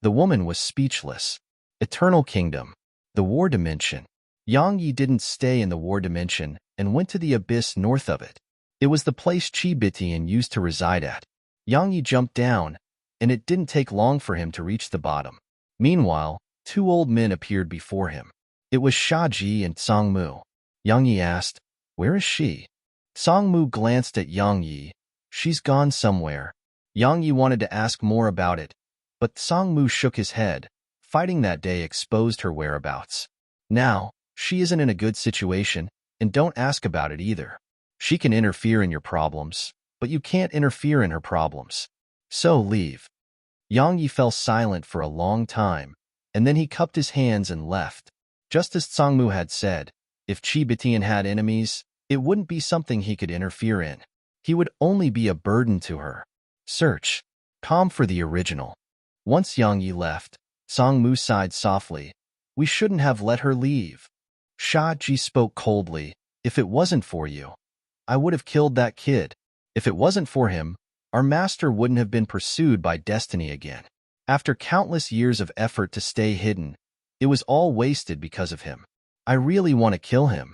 The woman was speechless. Eternal Kingdom. The War Dimension. Yang Yi didn't stay in the War Dimension and went to the abyss north of it. It was the place Chi Bitian used to reside at. Yang Yi jumped down, and it didn't take long for him to reach the bottom. Meanwhile, two old men appeared before him. It was Shaji and Songmu. Yang Yi asked, "Where is she?" Songmu glanced at Yang Yi. "She's gone somewhere." Yang Yi wanted to ask more about it, but Songmu shook his head. Fighting that day exposed her whereabouts. Now, she isn't in a good situation, and don't ask about it either. She can interfere in your problems, but you can't interfere in her problems. So leave. Yang Yi fell silent for a long time, and then he cupped his hands and left. Just as Songmu had said, if Chi Bitian had enemies, it wouldn't be something he could interfere in. He would only be a burden to her. Search. Com for the original. Once Yang Yi left, Songmu sighed softly. We shouldn't have let her leave. Shaji spoke coldly. If it wasn't for you, I would have killed that kid. If it wasn't for him, our master wouldn't have been pursued by destiny again. After countless years of effort to stay hidden, it was all wasted because of him. I really want to kill him.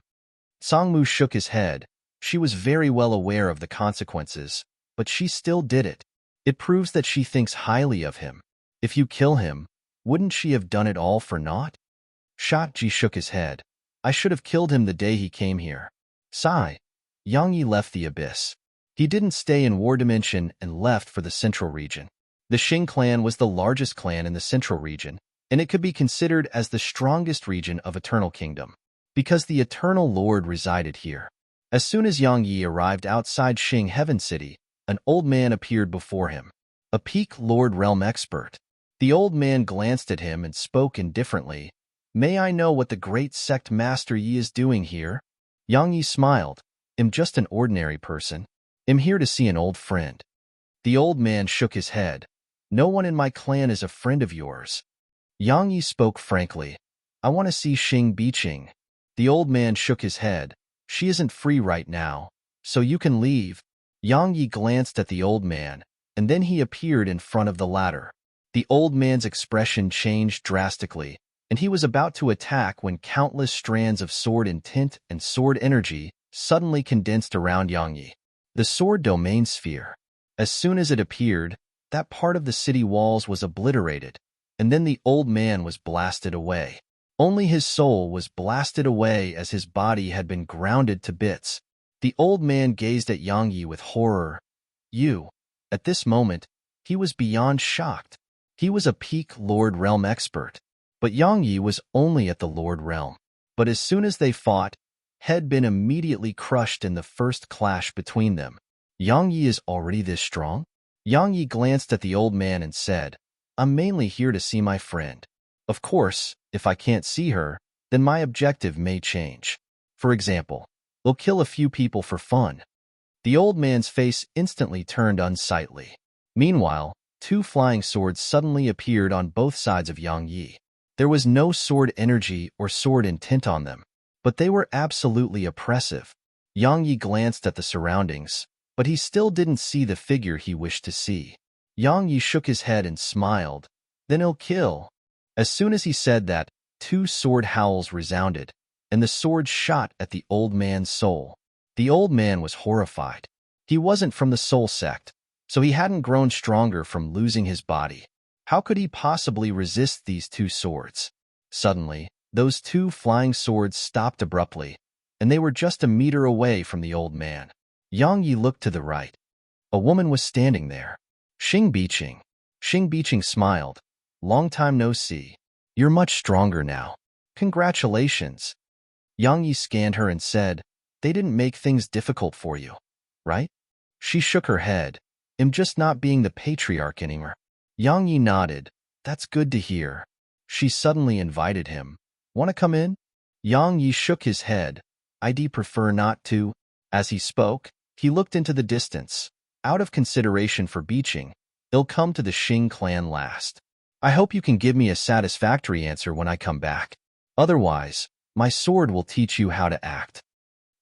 Songmu shook his head. She was very well aware of the consequences, but she still did it. It proves that she thinks highly of him. If you kill him, wouldn't she have done it all for naught? Shaji shook his head. I should have killed him the day he came here. Sigh. Yang Yi left the abyss. He didn't stay in War Dimension and left for the Central Region. The Xing clan was the largest clan in the Central Region, and it could be considered as the strongest region of Eternal Kingdom, because the Eternal Lord resided here. As soon as Yang Yi arrived outside Xing Heaven City, an old man appeared before him, a peak Lord Realm expert. The old man glanced at him and spoke indifferently. May I know what the great sect Master Yi is doing here? Yang Yi smiled. I'm just an ordinary person. I'm here to see an old friend. The old man shook his head. No one in my clan is a friend of yours. Yang Yi spoke frankly. I want to see Xing Biqing. The old man shook his head. She isn't free right now, so you can leave. Yang Yi glanced at the old man, and then he appeared in front of the latter. The old man's expression changed drastically, and he was about to attack when countless strands of sword intent and sword energy suddenly condensed around Yang Yi. The sword domain sphere. As soon as it appeared, that part of the city walls was obliterated, and then the old man was blasted away. Only his soul was blasted away as his body had been grounded to bits. The old man gazed at Yang Yi with horror. You. At this moment, he was beyond shocked. He was a peak Lord Realm expert, but Yang Yi was only at the Lord Realm. But as soon as they fought, had been immediately crushed in the first clash between them. Yang Yi is already this strong? Yang Yi glanced at the old man and said, I'm mainly here to see my friend. Of course, if I can't see her, then my objective may change. For example, we'll kill a few people for fun. The old man's face instantly turned unsightly. Meanwhile, two flying swords suddenly appeared on both sides of Yang Yi. There was no sword energy or sword intent on them, but they were absolutely oppressive. Yang Yi glanced at the surroundings, but he still didn't see the figure he wished to see. Yang Yi shook his head and smiled. Then he'll kill. As soon as he said that, two sword howls resounded, and the swords shot at the old man's soul. The old man was horrified. He wasn't from the soul sect, so he hadn't grown stronger from losing his body. How could he possibly resist these two swords? Suddenly, those two flying swords stopped abruptly, and they were just a meter away from the old man. Yang Yi looked to the right. A woman was standing there. Xing Biqing. Xing Biqing smiled. Long time no see. You're much stronger now. Congratulations. Yang Yi scanned her and said, They didn't make things difficult for you, right? She shook her head. I'm just not being the patriarch anymore. Yang Yi nodded. That's good to hear. She suddenly invited him. Want to come in? Yang Yi shook his head. I'd prefer not to. As he spoke, he looked into the distance. Out of consideration for Biqing, he'll come to the Xing clan last. I hope you can give me a satisfactory answer when I come back. Otherwise, my sword will teach you how to act.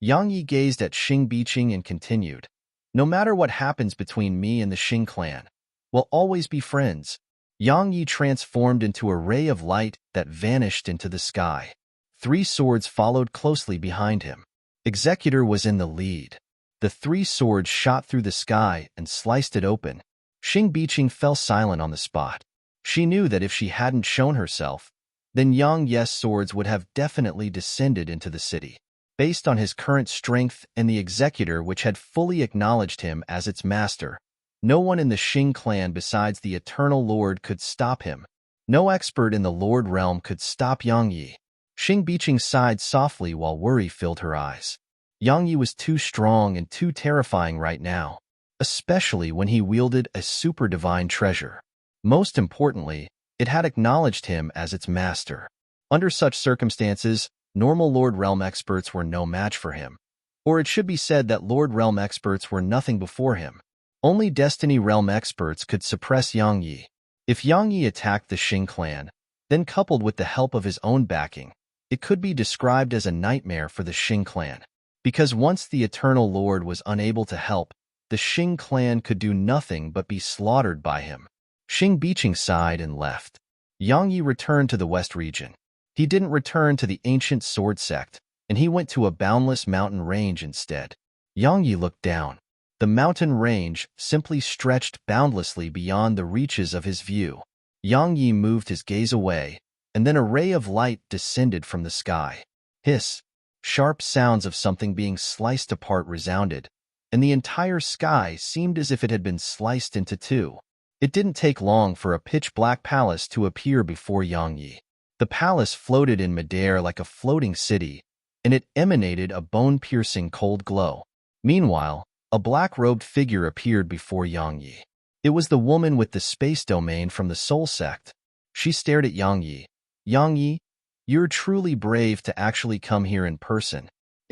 Yang Yi gazed at Xing Biqing and continued, no matter what happens between me and the Xing clan, we'll always be friends. Yang Yi transformed into a ray of light that vanished into the sky. 3 swords followed closely behind him. Executor was in the lead. The 3 swords shot through the sky and sliced it open. Xing Biqing fell silent on the spot. She knew that if she hadn't shown herself, then Yang Yi's swords would have definitely descended into the city. Based on his current strength and the executor which had fully acknowledged him as its master, no one in the Xing clan besides the Eternal Lord could stop him. No expert in the Lord realm could stop Yang Yi. Xing Biqing sighed softly while worry filled her eyes. Yang Yi was too strong and too terrifying right now, especially when he wielded a super divine treasure. Most importantly, it had acknowledged him as its master. Under such circumstances, normal Lord Realm experts were no match for him. Or it should be said that Lord Realm experts were nothing before him. Only Destiny Realm experts could suppress Yang Yi. If Yang Yi attacked the Xing clan, then coupled with the help of his own backing, it could be described as a nightmare for the Xing clan. Because once the Eternal Lord was unable to help, the Xing clan could do nothing but be slaughtered by him. Xing Biqing sighed and left. Yang Yi returned to the west region. He didn't return to the ancient sword sect, and he went to a boundless mountain range instead. Yang Yi looked down. The mountain range simply stretched boundlessly beyond the reaches of his view. Yang Yi moved his gaze away, and then a ray of light descended from the sky. Hiss! Sharp sounds of something being sliced apart resounded, and the entire sky seemed as if it had been sliced into 2. It didn't take long for a pitch-black palace to appear before Yang Yi. The palace floated in midair like a floating city, and it emanated a bone-piercing cold glow. Meanwhile, a black-robed figure appeared before Yang Yi. It was the woman with the space domain from the Soul Sect. She stared at Yang Yi. Yang Yi, you're truly brave to actually come here in person.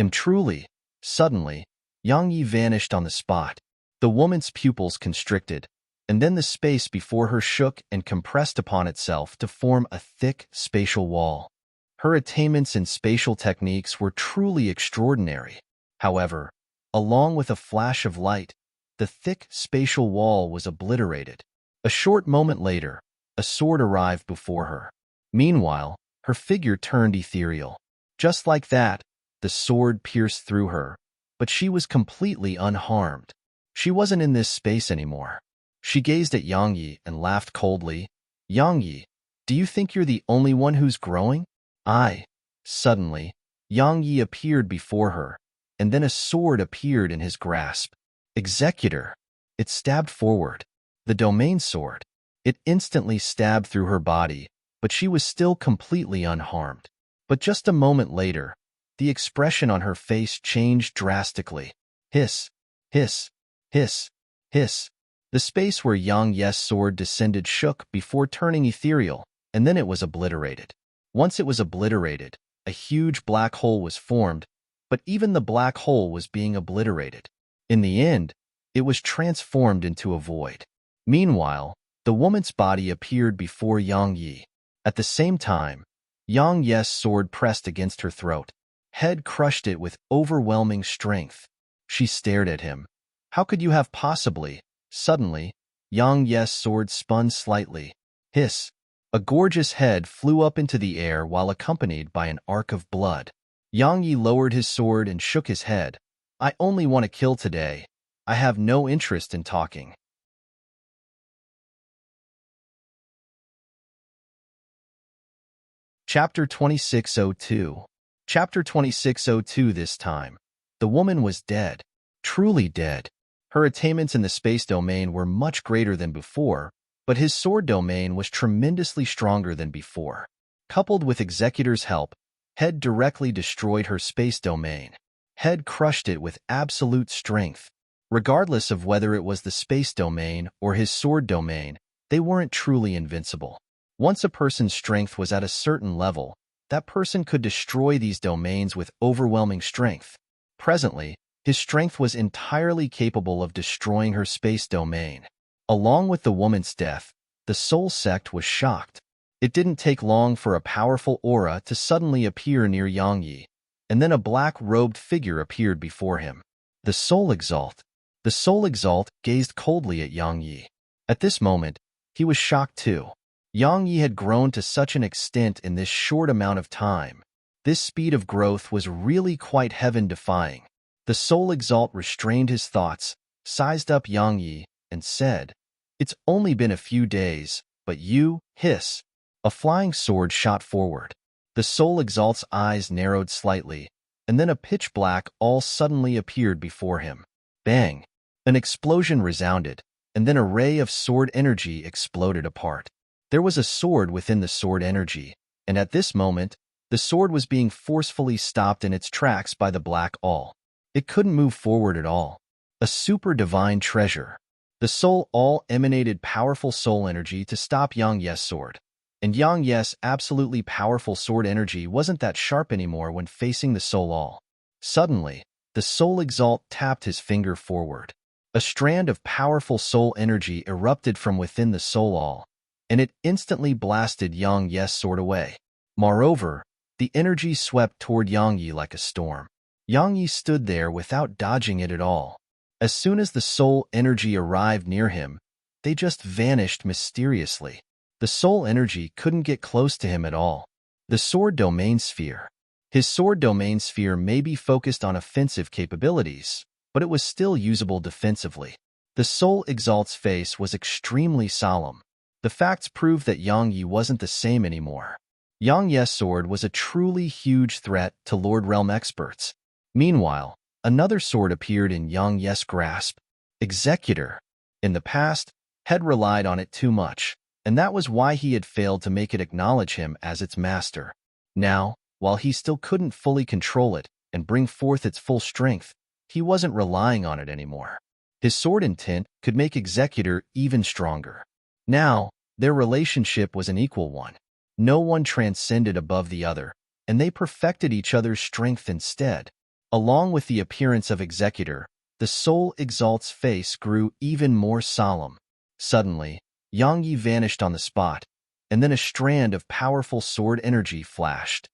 Truly. Suddenly, Yang Yi vanished on the spot. The woman's pupils constricted, and then the space before her shook and compressed upon itself to form a thick spatial wall. Her attainments in spatial techniques were truly extraordinary. However, along with a flash of light, the thick spatial wall was obliterated. A short moment later, a sword arrived before her. Meanwhile, her figure turned ethereal. Just like that, the sword pierced through her, but she was completely unharmed. She wasn't in this space anymore. She gazed at Yang Yi and laughed coldly. Yang Yi, do you think you're the only one who's growing? Suddenly, Yang Yi appeared before her, and then a sword appeared in his grasp. Executor! It stabbed forward. The domain sword. It instantly stabbed through her body, but she was still completely unharmed. But just a moment later, the expression on her face changed drastically. Hiss! Hiss! Hiss! Hiss! The space where Yang Yi's sword descended shook before turning ethereal, and then it was obliterated. Once it was obliterated, a huge black hole was formed, but even the black hole was being obliterated. In the end, it was transformed into a void. Meanwhile, the woman's body appeared before Yang Yi. At the same time, Yang Yi's sword pressed against her throat. Head crushed it with overwhelming strength. She stared at him. How could you have possibly? Suddenly, Yang Yi's sword spun slightly. Hiss! A gorgeous head flew up into the air while accompanied by an arc of blood. Yang Yi lowered his sword and shook his head. I only want to kill today. I have no interest in talking. Chapter 2602. Chapter 2602. This time, the woman was dead. Truly dead. Her attainments in the space domain were much greater than before, but his sword domain was tremendously stronger than before. Coupled with Executor's help, Head directly destroyed her space domain. Head crushed it with absolute strength. Regardless of whether it was the space domain or his sword domain, they weren't truly invincible. Once a person's strength was at a certain level, that person could destroy these domains with overwhelming strength. Presently, his strength was entirely capable of destroying her space domain. Along with the woman's death, The soul sect was shocked. It didn't take long for a powerful aura to suddenly appear near Yang Yi, and then a black-robed figure appeared before him. The soul exalt. The soul exalt gazed coldly at Yang Yi. At this moment, he was shocked too. Yang Yi had grown to such an extent in this short amount of time. This speed of growth was really quite heaven-defying. The soul exalt restrained his thoughts, sized up Yang Yi, and said, "It's only been a few days, but you, hiss." A flying sword shot forward. The soul exalt's eyes narrowed slightly, and then a pitch black all suddenly appeared before him. Bang! An explosion resounded, and then a ray of sword energy exploded apart. There was a sword within the sword energy, and at this moment, the sword was being forcefully stopped in its tracks by the black all. It couldn't move forward at all. A super divine treasure. The soul all emanated powerful soul energy to stop Yang Yi's sword. And Yang Yi's absolutely powerful sword energy wasn't that sharp anymore when facing the soul all. Suddenly, the soul exalt tapped his finger forward. A strand of powerful soul energy erupted from within the soul all, and it instantly blasted Yang Yi's sword away. Moreover, the energy swept toward Yang Yi like a storm. Yang Yi stood there without dodging it at all. As soon as the soul energy arrived near him, they just vanished mysteriously. The soul energy couldn't get close to him at all. The sword domain sphere. His sword domain sphere may be focused on offensive capabilities, but it was still usable defensively. The soul exalt's face was extremely solemn. The facts proved that Yang Yi wasn't the same anymore. Yang Yi's sword was a truly huge threat to Lord Realm experts. Meanwhile, another sword appeared in Yang Yi's grasp. Executor. In the past, had relied on it too much, and that was why he had failed to make it acknowledge him as its master. Now, while he still couldn't fully control it and bring forth its full strength, he wasn't relying on it anymore. His sword intent could make Executor even stronger. Now, their relationship was an equal one. No one transcended above the other, and they perfected each other's strength instead. Along with the appearance of Executor, the soul exalt's face grew even more solemn. Suddenly, Yang Yi vanished on the spot, and then a strand of powerful sword energy flashed.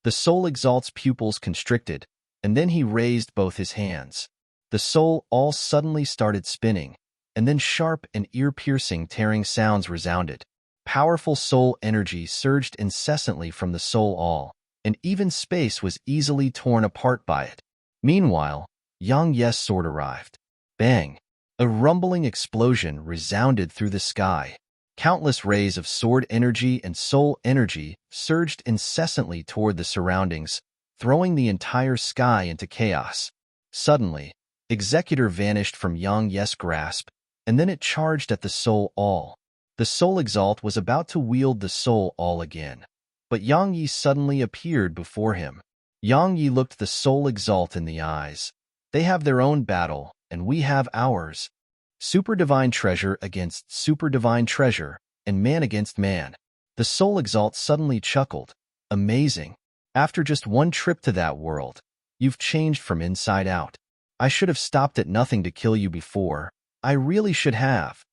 The soul exalt's pupils constricted, and then he raised both his hands. The soul all suddenly started spinning, and then sharp and ear-piercing tearing sounds resounded. Powerful soul energy surged incessantly from the soul all, and even space was easily torn apart by it. Meanwhile, Yang Yi's sword arrived. Bang! A rumbling explosion resounded through the sky. Countless rays of sword energy and soul energy surged incessantly toward the surroundings, throwing the entire sky into chaos. Suddenly, Executor vanished from Yang Yi's grasp, and then it charged at the soul all. The soul exalt was about to wield the soul all again, but Yang Yi suddenly appeared before him. Yang Yi looked the soul exalt in the eyes. They have their own battle, and we have ours. Super divine treasure against super divine treasure, and man against man. The soul exalt suddenly chuckled. Amazing. After just one trip to that world, you've changed from inside out. I should have stopped at nothing to kill you before. I really should have.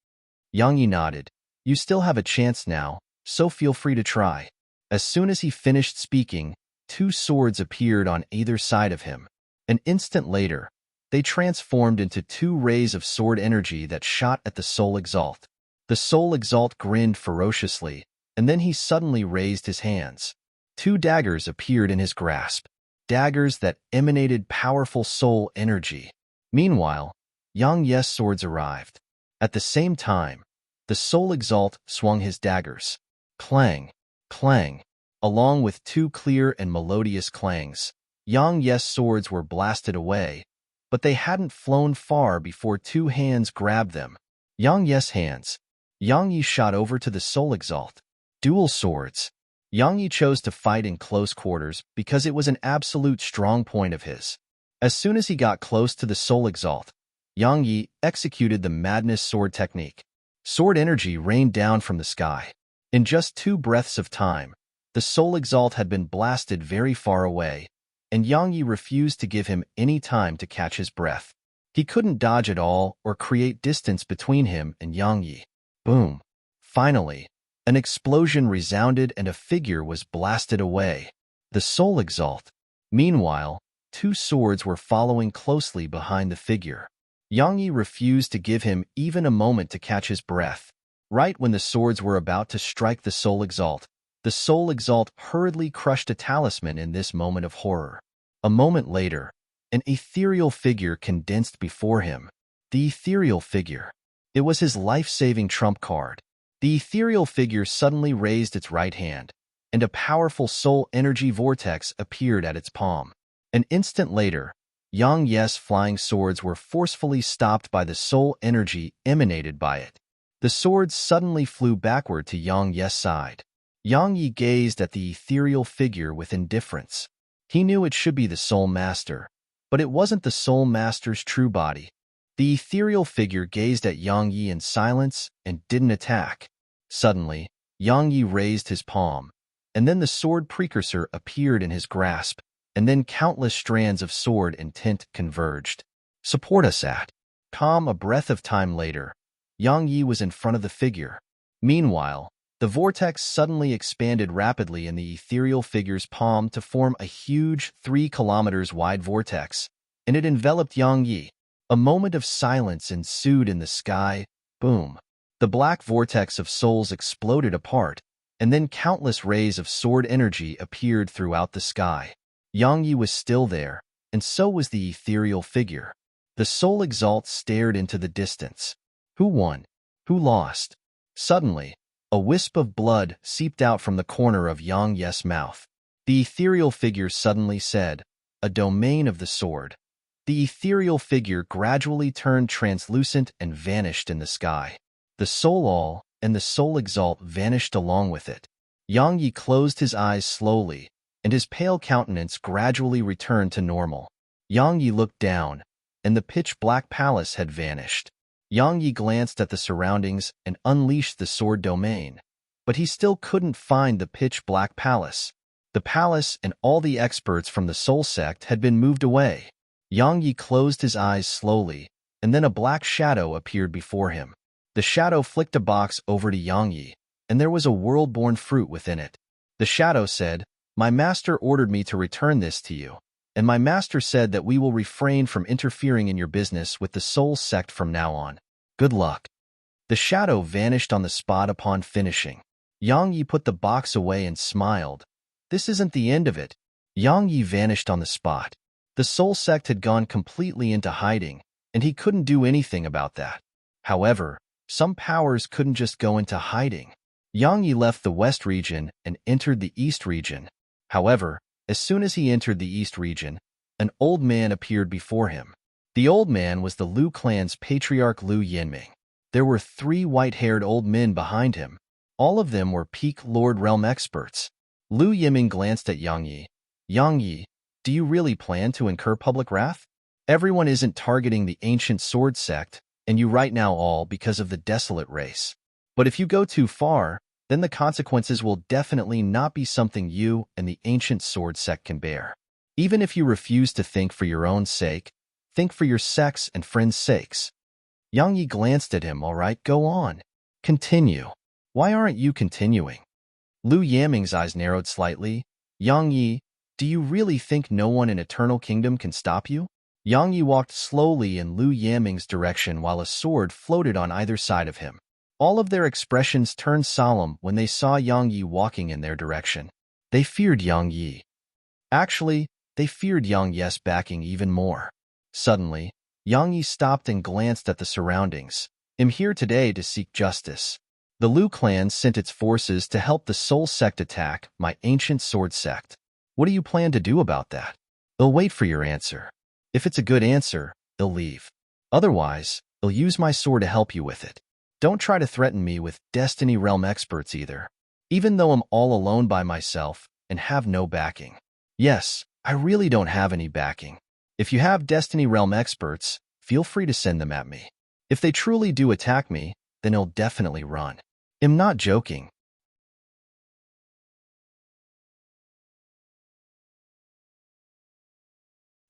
Yang Yi nodded. You still have a chance now, so feel free to try. As soon as he finished speaking, two swords appeared on either side of him. An instant later, they transformed into two rays of sword energy that shot at the soul exalt. The soul exalt grinned ferociously, and then he suddenly raised his hands. Two daggers appeared in his grasp, daggers that emanated powerful soul energy. Meanwhile, Yang Yi's swords arrived. At the same time, the soul exalt swung his daggers. Clang, clang. Along with two clear and melodious clangs, Yang Yi's swords were blasted away, but they hadn't flown far before two hands grabbed them. Yang Yi's hands. Yang Yi shot over to the soul exalt. Dual swords. Yang Yi chose to fight in close quarters because it was an absolute strong point of his. As soon as he got close to the soul exalt, Yang Yi executed the madness sword technique. Sword energy rained down from the sky. In just 2 breaths of time, the soul exalt had been blasted very far away, and Yang Yi refused to give him any time to catch his breath. He couldn't dodge at all or create distance between him and Yang Yi. Boom! Finally, an explosion resounded and a figure was blasted away. The soul exalt. Meanwhile, two swords were following closely behind the figure. Yang Yi refused to give him even a moment to catch his breath. Right when the swords were about to strike the soul exalt, the soul exalt hurriedly crushed a talisman in this moment of horror. A moment later, an ethereal figure condensed before him. The ethereal figure. It was his life-saving trump card. The ethereal figure suddenly raised its right hand, and a powerful soul energy vortex appeared at its palm. An instant later, Yang Yi's flying swords were forcefully stopped by the soul energy emanated by it. The swords suddenly flew backward to Yang Yi's side. Yang Yi gazed at the ethereal figure with indifference. He knew it should be the soul master, but it wasn't the soul master's true body. The ethereal figure gazed at Yang Yi in silence and didn't attack. Suddenly, Yang Yi raised his palm, and then the sword precursor appeared in his grasp, and then countless strands of sword intent converged. Support us at. Calm a breath of time later, Yang Yi was in front of the figure. Meanwhile, the vortex suddenly expanded rapidly in the ethereal figure's palm to form a huge 3 kilometers wide vortex, and it enveloped Yang Yi. A moment of silence ensued in the sky. Boom. The black vortex of souls exploded apart, and then countless rays of sword energy appeared throughout the sky. Yang Yi was still there, and so was the ethereal figure. The soul exalt stared into the distance. Who won? Who lost? Suddenly, a wisp of blood seeped out from the corner of Yang Yi's mouth. The ethereal figure suddenly said, "A domain of the sword." The ethereal figure gradually turned translucent and vanished in the sky. The soul all and the soul exalt vanished along with it. Yang Yi closed his eyes slowly, and his pale countenance gradually returned to normal. Yang Yi looked down, and the pitch-black palace had vanished. Yang Yi glanced at the surroundings and unleashed the sword domain, but he still couldn't find the pitch-black palace. The palace and all the experts from the soul sect had been moved away. Yang Yi closed his eyes slowly, and then a black shadow appeared before him. The shadow flicked a box over to Yang Yi, and there was a world-born fruit within it. The shadow said, "My master ordered me to return this to you, and my master said that we will refrain from interfering in your business with the soul sect from now on. Good luck." The shadow vanished on the spot upon finishing. Yang Yi put the box away and smiled. This isn't the end of it. Yang Yi vanished on the spot. The soul sect had gone completely into hiding, and he couldn't do anything about that. However, some powers couldn't just go into hiding. Yang Yi left the west region and entered the east region. However, as soon as he entered the east region, an old man appeared before him. The old man was the Lu clan's patriarch Lu Yinming. There were 3 white-haired old men behind him. All of them were peak Lord Realm experts. Lu Yinming glanced at Yang Yi. "Yang Yi, do you really plan to incur public wrath? Everyone isn't targeting the ancient sword sect, and you right now all because of the desolate race. But if you go too far, then the consequences will definitely not be something you and the ancient sword sect can bear. Even if you refuse to think for your own sake, think for your sect's and friends' sakes." Yang Yi glanced at him. "All right, go on. Continue. Why aren't you continuing?" Lu Yaming's eyes narrowed slightly. "Yang Yi, do you really think no one in Eternal Kingdom can stop you?" Yang Yi walked slowly in Lu Yaming's direction while a sword floated on either side of him. All of their expressions turned solemn when they saw Yang Yi walking in their direction. They feared Yang Yi. Actually, they feared Yang Yi's backing even more. Suddenly, Yang Yi stopped and glanced at the surroundings. "I'm here today to seek justice. The Lu clan sent its forces to help the soul sect attack my ancient sword sect. What do you plan to do about that?" "I'll wait for your answer. If it's a good answer, I'll leave. Otherwise, I'll use my sword to help you with it. Don't try to threaten me with Destiny Realm experts either, even though I'm all alone by myself and have no backing. Yes, I really don't have any backing. If you have Destiny Realm experts, feel free to send them at me. If they truly do attack me, then I'll definitely run. I'm not joking."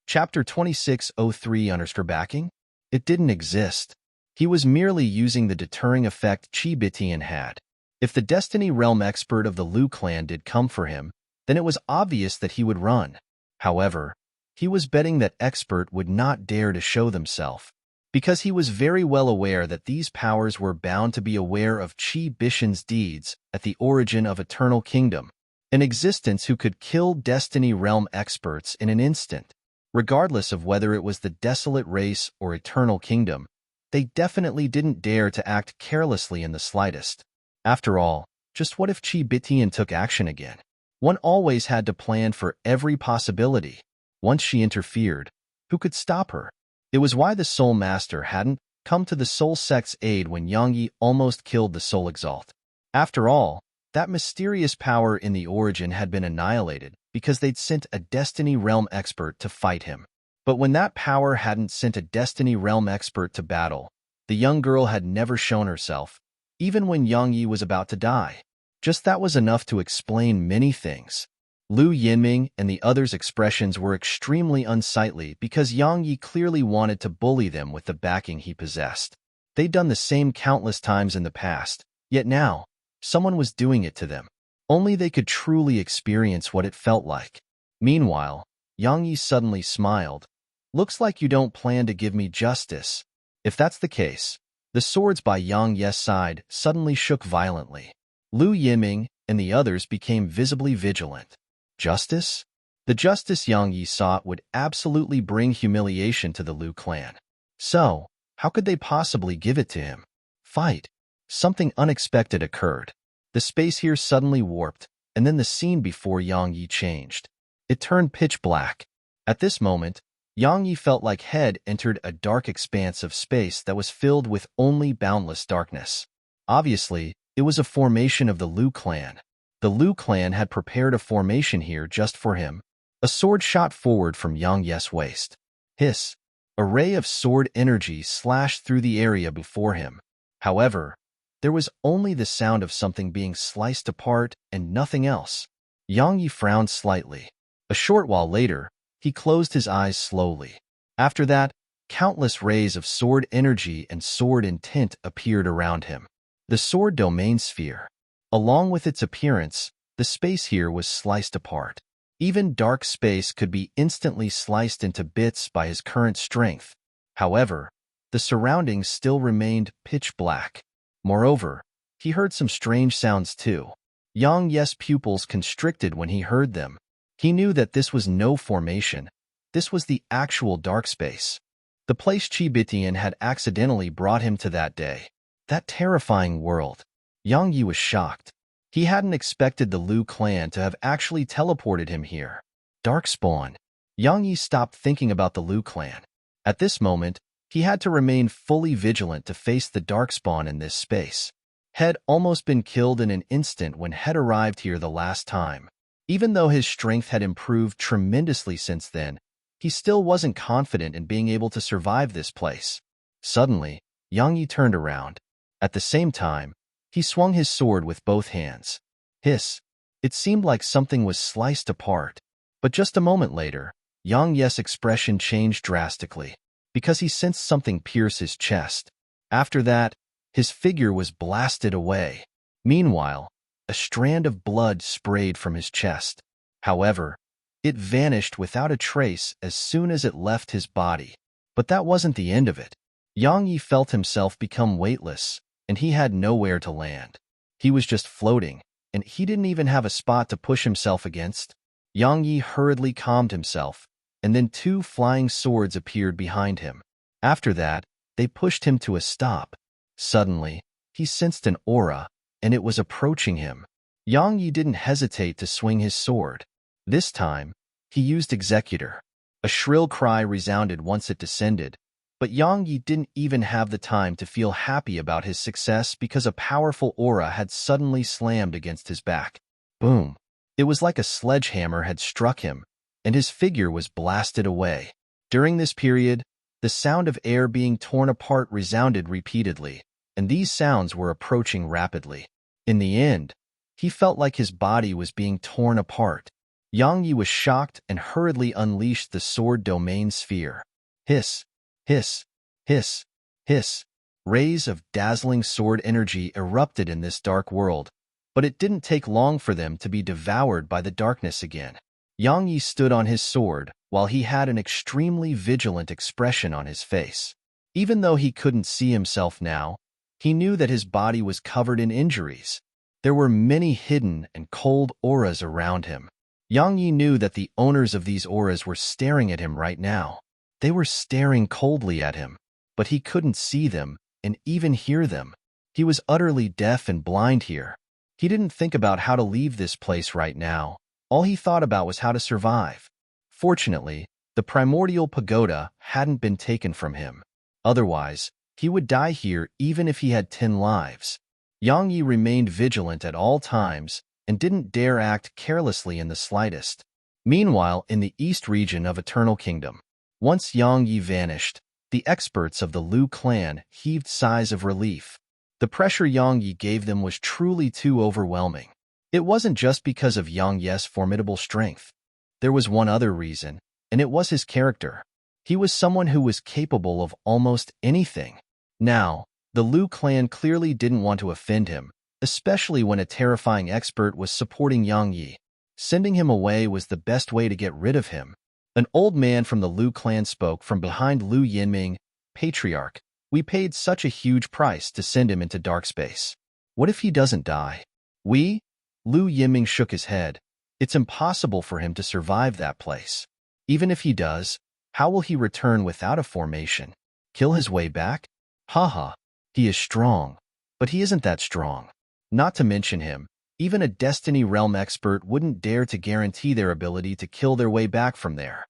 Chapter 2603 Underscore Backing? It didn't exist. He was merely using the deterring effect Chi Bitian had. If the Destiny Realm expert of the Liu clan did come for him, then it was obvious that he would run. However, he was betting that expert would not dare to show themselves, because he was very well aware that these powers were bound to be aware of Qi Bishan's deeds at the origin of Eternal Kingdom, an existence who could kill Destiny Realm experts in an instant. Regardless of whether it was the Desolate Race or Eternal Kingdom, they definitely didn't dare to act carelessly in the slightest. After all, just what if Qi Bitian took action again? One always had to plan for every possibility. Once she interfered, who could stop her? It was why the Soul Master hadn't come to the Soul Sect's aid when Yangyi almost killed the Soul Exalt. After all, that mysterious power in the origin had been annihilated because they'd sent a Destiny Realm expert to fight him. But when that power hadn't sent a Destiny Realm expert to battle, the young girl had never shown herself, even when Yangyi was about to die. Just that was enough to explain many things. Liu Yinming and the others' expressions were extremely unsightly because Yangyi clearly wanted to bully them with the backing he possessed. They'd done the same countless times in the past, yet now, someone was doing it to them. Only they could truly experience what it felt like. Meanwhile, Yangyi suddenly smiled. "Looks like you don't plan to give me justice." If that's the case, the swords by Yang Ye's side suddenly shook violently. Liu Yinming and the others became visibly vigilant. Justice? The justice Yang Yi sought would absolutely bring humiliation to the Liu clan. So, how could they possibly give it to him? Fight. Something unexpected occurred. The space here suddenly warped, and then the scene before Yang Yi changed. It turned pitch black. At this moment, Yang Yi felt like had entered a dark expanse of space that was filled with only boundless darkness. Obviously, it was a formation of the Liu clan. The Liu clan had prepared a formation here just for him. A sword shot forward from Yang Ye's waist. Hiss! A ray of sword energy slashed through the area before him. However, there was only the sound of something being sliced apart and nothing else. Yang Yi frowned slightly. A short while later, he closed his eyes slowly. After that, countless rays of sword energy and sword intent appeared around him. The sword domain sphere. Along with its appearance, the space here was sliced apart. Even dark space could be instantly sliced into bits by his current strength. However, the surroundings still remained pitch black. Moreover, he heard some strange sounds too. Yang Ye's pupils constricted when he heard them. He knew that this was no formation. This was the actual dark space. The place Qi Bitian had accidentally brought him to that day. That terrifying world. Yang Yi was shocked. He hadn't expected the Liu clan to have actually teleported him here. Darkspawn. Yang Yi stopped thinking about the Liu clan. At this moment, he had to remain fully vigilant to face the Darkspawn in this space. Had almost been killed in an instant when Had arrived here the last time. Even though his strength had improved tremendously since then, he still wasn't confident in being able to survive this place. Suddenly, Yang Yi turned around. At the same time, he swung his sword with both hands. Hiss! It seemed like something was sliced apart. But just a moment later, Yang Ye's expression changed drastically, because he sensed something pierce his chest. After that, his figure was blasted away. Meanwhile, a strand of blood sprayed from his chest. However, it vanished without a trace as soon as it left his body. But that wasn't the end of it. Yang Yi felt himself become weightless, and he had nowhere to land. He was just floating, and he didn't even have a spot to push himself against. Yang Yi hurriedly calmed himself, and then two flying swords appeared behind him. After that, they pushed him to a stop. Suddenly, he sensed an aura, and it was approaching him. Yang Yi didn't hesitate to swing his sword. This time, he used Executor. A shrill cry resounded once it descended, but Yang Yi didn't even have the time to feel happy about his success because a powerful aura had suddenly slammed against his back. Boom! It was like a sledgehammer had struck him, and his figure was blasted away. During this period, the sound of air being torn apart resounded repeatedly, and these sounds were approaching rapidly. In the end, he felt like his body was being torn apart. Yang Yi was shocked and hurriedly unleashed the sword domain sphere. Hiss! Hiss! Hiss! Hiss! Rays of dazzling sword energy erupted in this dark world, but it didn't take long for them to be devoured by the darkness again. Yang Yi stood on his sword while he had an extremely vigilant expression on his face. Even though he couldn't see himself now, he knew that his body was covered in injuries. There were many hidden and cold auras around him. Yang Yi knew that the owners of these auras were staring at him right now. They were staring coldly at him, but he couldn't see them and even hear them. He was utterly deaf and blind here. He didn't think about how to leave this place right now. All he thought about was how to survive. Fortunately, the primordial pagoda hadn't been taken from him. Otherwise, he would die here even if he had 10 lives. Yang Yi remained vigilant at all times and didn't dare act carelessly in the slightest. Meanwhile, in the east region of Eternal Kingdom, once Yang Yi vanished, the experts of the Liu clan heaved sighs of relief. The pressure Yang Yi gave them was truly too overwhelming. It wasn't just because of Yang Yi's formidable strength. There was one other reason, and it was his character. He was someone who was capable of almost anything. Now, the Liu clan clearly didn't want to offend him, especially when a terrifying expert was supporting Yang Yi. Sending him away was the best way to get rid of him. An old man from the Liu clan spoke from behind Liu Yinming. Patriarch, we paid such a huge price to send him into dark space. What if he doesn't die? We? Liu Yinming shook his head. It's impossible for him to survive that place. Even if he does, how will he return without a formation? Kill his way back? Haha, he is strong, but he isn't that strong. Not to mention him, even a Destiny Realm expert wouldn't dare to guarantee their ability to kill their way back from there.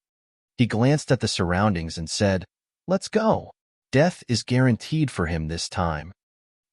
He glanced at the surroundings and said, "Let's go." Death is guaranteed for him this time.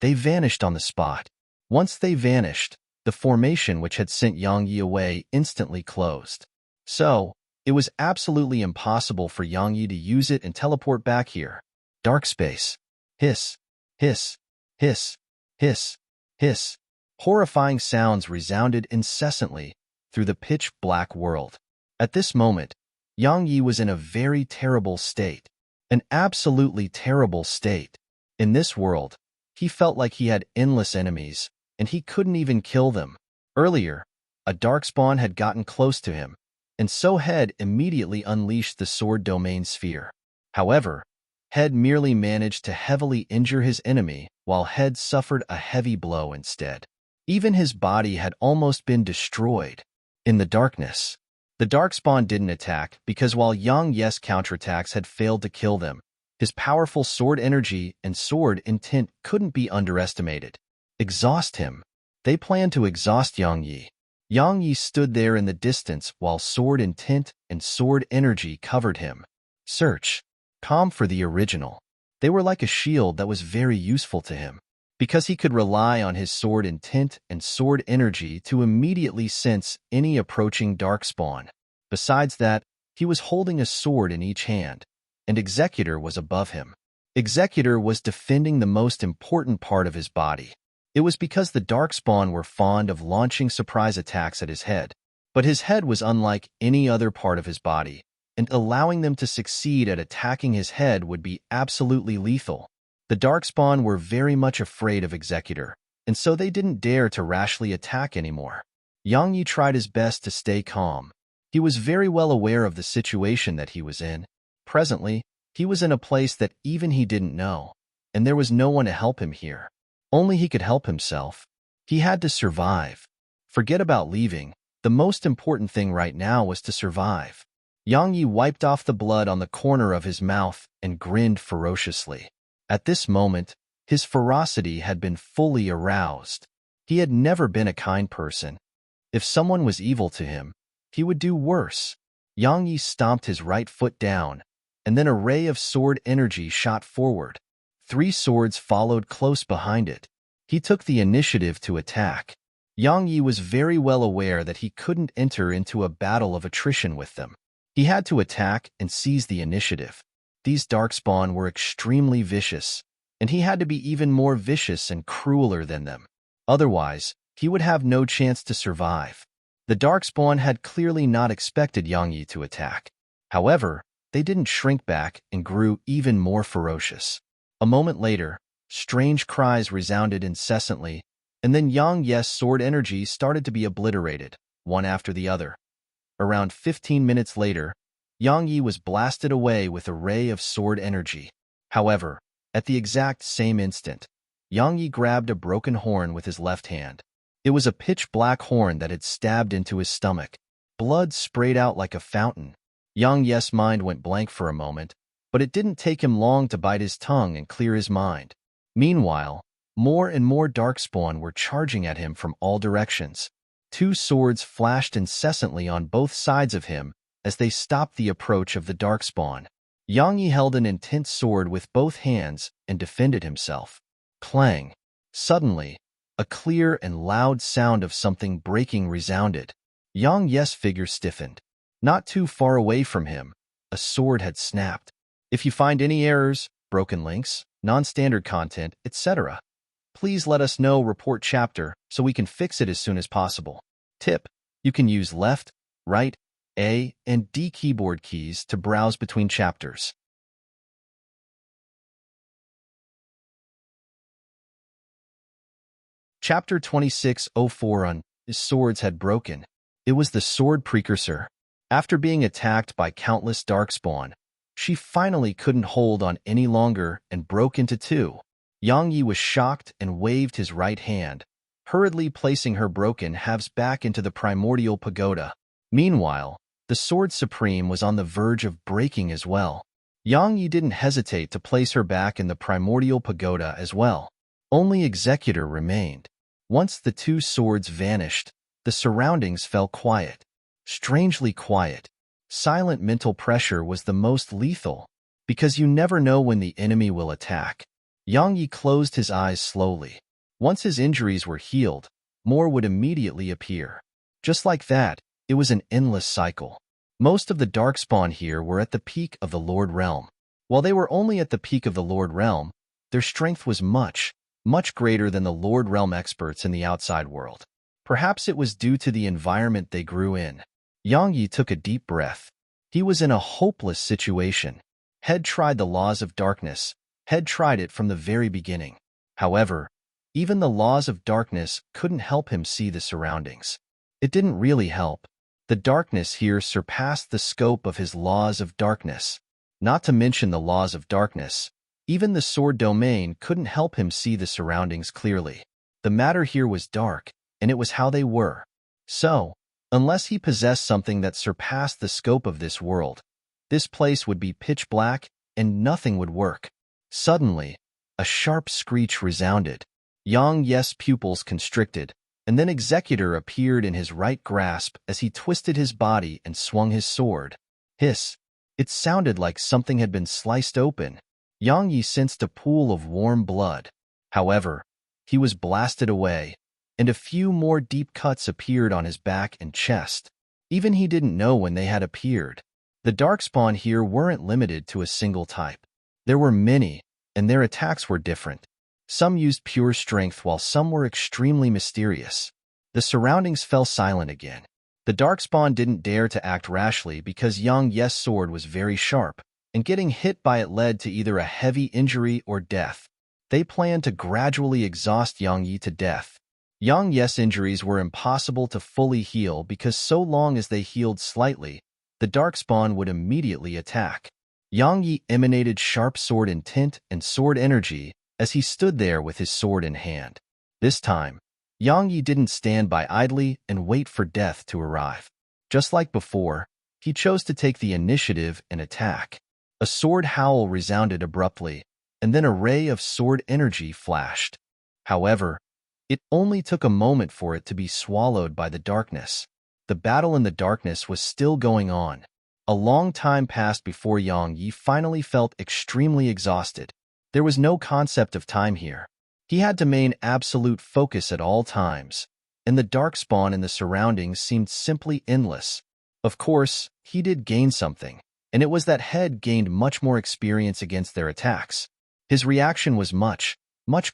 They vanished on the spot. Once they vanished, the formation which had sent Yang Yi away instantly closed. So, it was absolutely impossible for Yang Yi to use it and teleport back here. Dark space. Hiss, hiss, hiss, hiss, hiss. Horrifying sounds resounded incessantly through the pitch-black world. At this moment, Yang Yi was in a very terrible state. An absolutely terrible state. In this world, he felt like he had endless enemies, and he couldn't even kill them. Earlier, a darkspawn had gotten close to him, and so Head immediately unleashed the sword domain sphere. However, Head merely managed to heavily injure his enemy, while Head suffered a heavy blow instead. Even his body had almost been destroyed. In the darkness, the darkspawn didn't attack because while Yang Yi's counterattacks had failed to kill them, his powerful sword energy and sword intent couldn't be underestimated. Exhaust him. They planned to exhaust Yang Yi. Yang Yi stood there in the distance while sword intent and sword energy covered him. Search. Calm for the original. They were like a shield that was very useful to him, because he could rely on his sword intent and sword energy to immediately sense any approaching darkspawn. Besides that, he was holding a sword in each hand, and Executor was above him. Executor was defending the most important part of his body. It was because the darkspawn were fond of launching surprise attacks at his head, but his head was unlike any other part of his body, and allowing them to succeed at attacking his head would be absolutely lethal. The darkspawn were very much afraid of Executor, and so they didn't dare to rashly attack anymore. Yang Yi tried his best to stay calm. He was very well aware of the situation that he was in. Presently, he was in a place that even he didn't know, and there was no one to help him here. Only he could help himself. He had to survive. Forget about leaving. The most important thing right now was to survive. Yang Yi wiped off the blood on the corner of his mouth and grinned ferociously. At this moment, his ferocity had been fully aroused. He had never been a kind person. If someone was evil to him, he would do worse. Yang Yi stomped his right foot down, and then a ray of sword energy shot forward. 3 swords followed close behind it. He took the initiative to attack. Yang Yi was very well aware that he couldn't enter into a battle of attrition with them. He had to attack and seize the initiative. These darkspawn were extremely vicious, and he had to be even more vicious and crueler than them. Otherwise, he would have no chance to survive. The darkspawn had clearly not expected Yang Yi to attack. However, they didn't shrink back and grew even more ferocious. A moment later, Strange cries resounded incessantly, and then Yang Yes' sword energy started to be obliterated, one after the other. Around 15 minutes later, Yang Yi was blasted away with a ray of sword energy. However, at the exact same instant, Yang Yi grabbed a broken horn with his left hand. It was a pitch-black horn that had stabbed into his stomach. Blood sprayed out like a fountain. Yang Yes' mind went blank for a moment, but it didn't take him long to bite his tongue and clear his mind. Meanwhile, more and more darkspawn were charging at him from all directions. Two swords flashed incessantly on both sides of him as they stopped the approach of the darkspawn. Yang Yi held an intense sword with both hands and defended himself. Clang! Suddenly, a clear and loud sound of something breaking resounded. Yang Yes' figure stiffened. Not too far away from him, a sword had snapped. If you find any errors, broken links, non-standard content, etc., please let us know. Report chapter so we can fix it as soon as possible. Tip: you can use left, right, A, and D keyboard keys to browse between chapters. Chapter 2604 on His swords had broken. It was the sword precursor. After being attacked by countless darkspawn, she finally couldn't hold on any longer and broke into two. Yang Yi was shocked and waved his right hand, hurriedly placing her broken halves back into the primordial pagoda. Meanwhile, the Sword Supreme was on the verge of breaking as well. Yang Yi didn't hesitate to place her back in the primordial pagoda as well. Only Executor remained. Once the two swords vanished, the surroundings fell quiet. Strangely quiet. Silent mental pressure was the most lethal, because you never know when the enemy will attack. Yang Yi closed his eyes slowly. Once his injuries were healed, more would immediately appear. Just like that, it was an endless cycle. Most of the darkspawn here were at the peak of the Lord Realm. While they were only at the peak of the Lord Realm, their strength was much greater than the Lord Realm experts in the outside world. Perhaps it was due to the environment they grew in. Yang Yi took a deep breath. He was in a hopeless situation. Had tried the laws of darkness, had tried it from the very beginning. However, even the laws of darkness couldn't help him see the surroundings. It didn't really help. The darkness here surpassed the scope of his laws of darkness. Not to mention the laws of darkness, even the sword domain couldn't help him see the surroundings clearly. The matter here was dark, and it was how they were. So, unless he possessed something that surpassed the scope of this world, this place would be pitch black and nothing would work. Suddenly, a sharp screech resounded. Yang Yes' pupils constricted, and then Executor appeared in his right grasp as he twisted his body and swung his sword. Hiss! It sounded like something had been sliced open. Yang Yi sensed a pool of warm blood. However, he was blasted away, and a few more deep cuts appeared on his back and chest. Even he didn't know when they had appeared. The darkspawn here weren't limited to a single type. There were many, and their attacks were different. Some used pure strength while some were extremely mysterious. The surroundings fell silent again. The darkspawn didn't dare to act rashly because Yang Yes' sword was very sharp, and getting hit by it led to either a heavy injury or death. They planned to gradually exhaust Yang Yi to death. Yang Yes' injuries were impossible to fully heal because so long as they healed slightly, the darkspawn would immediately attack. Yang Yi emanated sharp sword intent and sword energy as he stood there with his sword in hand. This time, Yang Yi didn't stand by idly and wait for death to arrive. Just like before, he chose to take the initiative and attack. A sword howl resounded abruptly, and then a ray of sword energy flashed. However, it only took a moment for it to be swallowed by the darkness. The battle in the darkness was still going on. A long time passed before Yang Yi finally felt extremely exhausted. There was no concept of time here. He had to maintain absolute focus at all times, and the darkspawn in the surroundings seemed simply endless. Of course, he did gain something, and it was that Head gained much more experience against their attacks. His reaction was much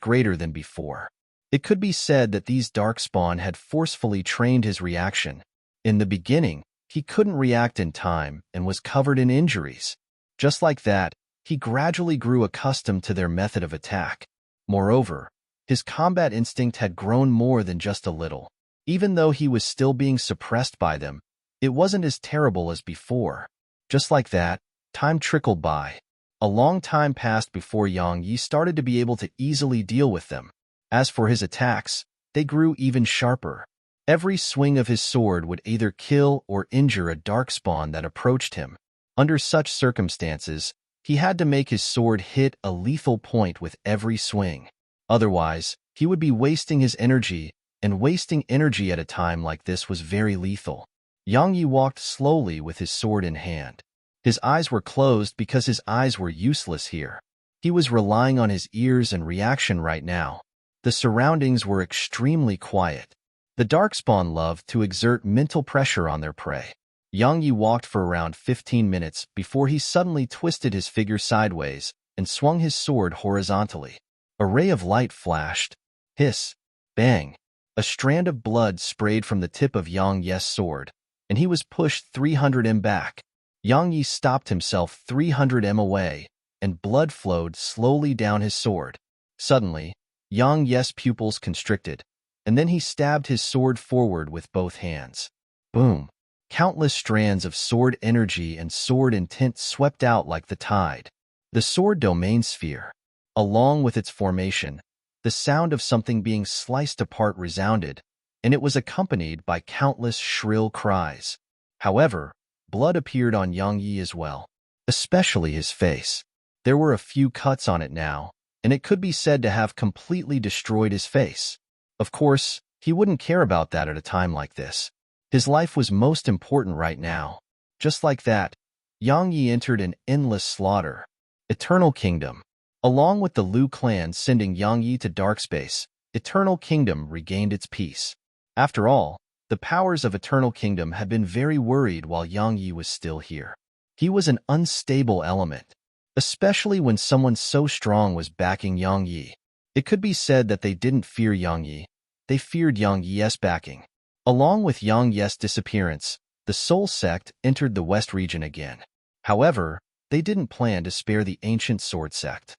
greater than before. It could be said that these darkspawn had forcefully trained his reaction. In the beginning, he couldn't react in time and was covered in injuries. Just like that, he gradually grew accustomed to their method of attack. Moreover, his combat instinct had grown more than just a little. Even though he was still being suppressed by them, it wasn't as terrible as before. Just like that, time trickled by. A long time passed before Yang Yi started to be able to easily deal with them. As for his attacks, they grew even sharper. Every swing of his sword would either kill or injure a darkspawn that approached him. Under such circumstances, he had to make his sword hit a lethal point with every swing. Otherwise, he would be wasting his energy, and wasting energy at a time like this was very lethal. Yang Yi walked slowly with his sword in hand. His eyes were closed because his eyes were useless here. He was relying on his ears and reaction right now. The surroundings were extremely quiet. The darkspawn loved to exert mental pressure on their prey. Yang Yi walked for around 15 minutes before he suddenly twisted his figure sideways and swung his sword horizontally. A ray of light flashed. Hiss. Bang. A strand of blood sprayed from the tip of Yang Yi's sword, and he was pushed 300 m back. Yang Yi stopped himself 300 m away, and blood flowed slowly down his sword. Suddenly, Yang Yi's pupils constricted, and then he stabbed his sword forward with both hands. Boom! Countless strands of sword energy and sword intent swept out like the tide. The sword domain sphere. Along with its formation, the sound of something being sliced apart resounded, and it was accompanied by countless shrill cries. However, blood appeared on Yang Yi as well, especially his face. There were a few cuts on it now, and it could be said to have completely destroyed his face. Of course, he wouldn't care about that at a time like this. His life was most important right now. Just like that, Yang Yi entered an endless slaughter. Eternal Kingdom. Along with the Liu clan sending Yang Yi to dark space, Eternal Kingdom regained its peace. After all, the powers of Eternal Kingdom had been very worried while Yang Yi was still here. He was an unstable element, especially when someone so strong was backing Yang Yi. It could be said that they didn't fear Yang Yi, they feared Yang Yi's backing. Along with Yang Yi's disappearance, the Soul Sect entered the West region again. However, they didn't plan to spare the Ancient Sword Sect.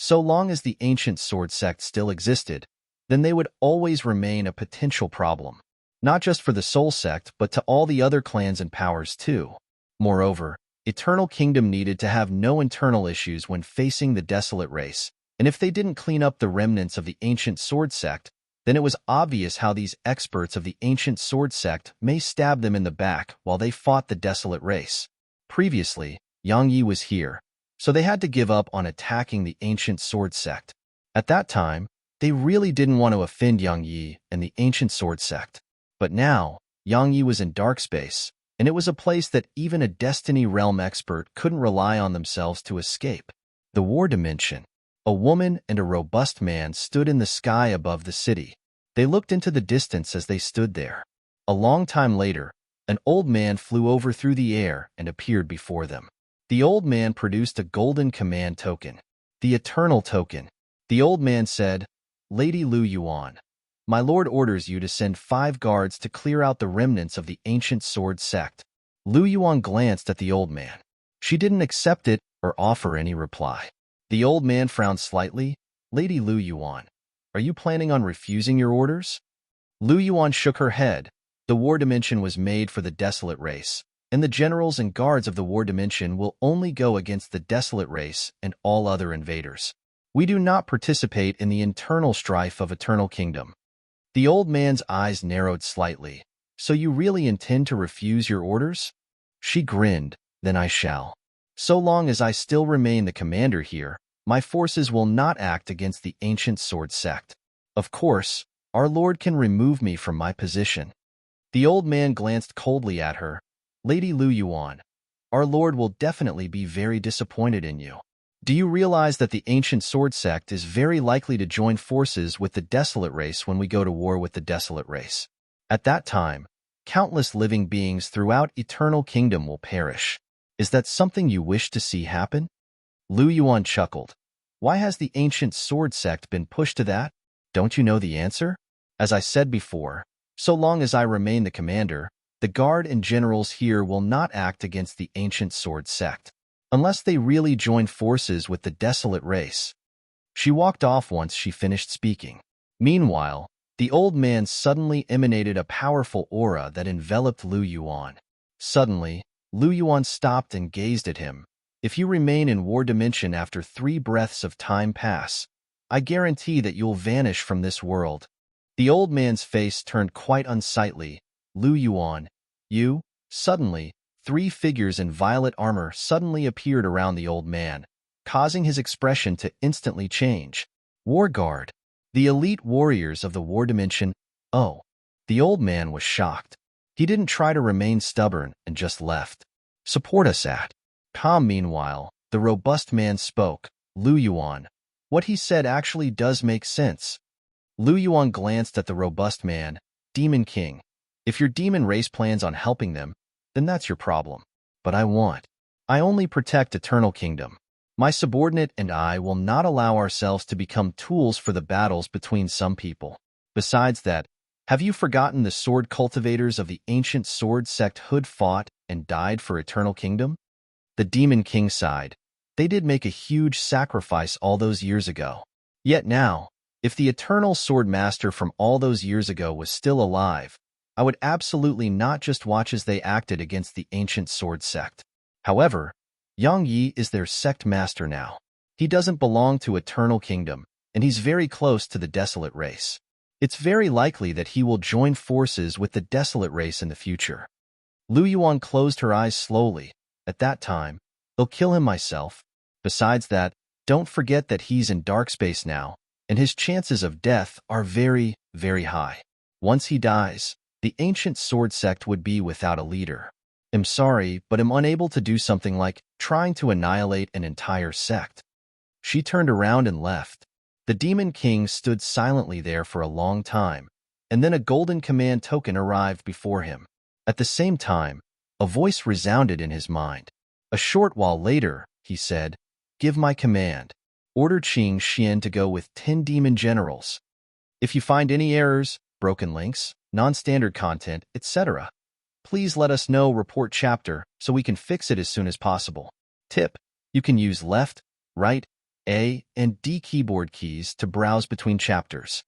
So long as the Ancient Sword Sect still existed, then they would always remain a potential problem. Not just for the Soul Sect, but to all the other clans and powers too. Moreover, Eternal Kingdom needed to have no internal issues when facing the Desolate Race, and if they didn't clean up the remnants of the Ancient Sword Sect, then it was obvious how these experts of the Ancient Sword Sect may stab them in the back while they fought the Desolate Race. Previously, Yang Yi was here, so they had to give up on attacking the Ancient Sword Sect. At that time, they really didn't want to offend Yang Yi and the Ancient Sword Sect. But now, Yang Yi was in dark space, and it was a place that even a Destiny Realm expert couldn't rely on themselves to escape. The War Dimension. A woman and a robust man stood in the sky above the city. They looked into the distance as they stood there. A long time later, an old man flew over through the air and appeared before them. The old man produced a golden command token, the Eternal Token. The old man said, "Lady Lu Yuan, my lord orders you to send 5 guards to clear out the remnants of the Ancient Sword Sect." Lu Yuan glanced at the old man. She didn't accept it or offer any reply. The old man frowned slightly. "Lady Lu Yuan, are you planning on refusing your orders?" Lu Yuan shook her head. The War Dimension was made for the Desolate Race, and the generals and guards of the War Dimension will only go against the Desolate Race and all other invaders. We do not participate in the internal strife of Eternal Kingdom. The old man's eyes narrowed slightly. "So you really intend to refuse your orders?" She grinned. "Then I shall. So long as I still remain the commander here, my forces will not act against the Ancient Sword Sect. Of course, our lord can remove me from my position." The old man glanced coldly at her. "Lady Lu Yuan, our lord will definitely be very disappointed in you. Do you realize that the Ancient Sword Sect is very likely to join forces with the Desolate Race when we go to war with the Desolate Race? At that time, countless living beings throughout Eternal Kingdom will perish. Is that something you wish to see happen?" Lu Yuan chuckled. "Why has the Ancient Sword Sect been pushed to that? Don't you know the answer? As I said before, so long as I remain the commander, the guard and generals here will not act against the Ancient Sword Sect, unless they really join forces with the Desolate Race." She walked off once she finished speaking. Meanwhile, the old man suddenly emanated a powerful aura that enveloped Lu Yuan. Suddenly, Lu Yuan stopped and gazed at him. If you remain in War Dimension after 3 breaths of time pass, I guarantee that you'll vanish from this world. The old man's face turned quite unsightly. Lu Yuan, you? Suddenly, 3 figures in violet armor suddenly appeared around the old man, causing his expression to instantly change. War Guard. The elite warriors of the War Dimension. Oh. The old man was shocked. He didn't try to remain stubborn and just left. Support us at. Calm. Meanwhile, the robust man spoke. Lu Yuan. What he said actually does make sense. Lu Yuan glanced at the robust man. Demon King. If your demon race plans on helping them, then that's your problem. But I only protect Eternal Kingdom. My subordinate and I will not allow ourselves to become tools for the battles between some people. Besides that, have you forgotten the sword cultivators of the ancient sword sect who fought and died for Eternal Kingdom? The Demon King sighed. They did make a huge sacrifice all those years ago. Yet now, if the Eternal Sword Master from all those years ago was still alive, I would absolutely not just watch as they acted against the ancient sword sect. However, Yang Yi is their sect master now. He doesn't belong to Eternal Kingdom, and he's very close to the Desolate race. It's very likely that he will join forces with the Desolate race in the future. Lu Yuan closed her eyes slowly. At that time, they'll kill him myself. Besides that, don't forget that he's in dark space now, and his chances of death are very, very high. Once he dies, the ancient sword sect would be without a leader. I'm sorry, but I'm unable to do something like trying to annihilate an entire sect. She turned around and left. The Demon King stood silently there for a long time, and then a golden command token arrived before him. At the same time, a voice resounded in his mind. A short while later, he said, "Give my command. Order Qing Xian to go with 10 demon generals. If you find any errors, broken links, non-standard content, etc., please let us know. Report chapter so we can fix it as soon as possible." Tip: you can use left, right, A, and D keyboard keys to browse between chapters.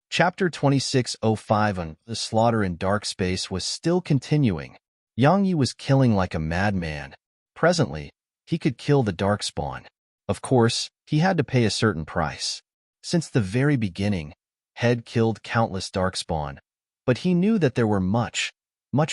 Chapter 2605 on the slaughter in dark space was still continuing. Yang Yi was killing like a madman. Presently, he could kill the Darkspawn. Of course, he had to pay a certain price. Since the very beginning, Head killed countless Darkspawn, but he knew that there were much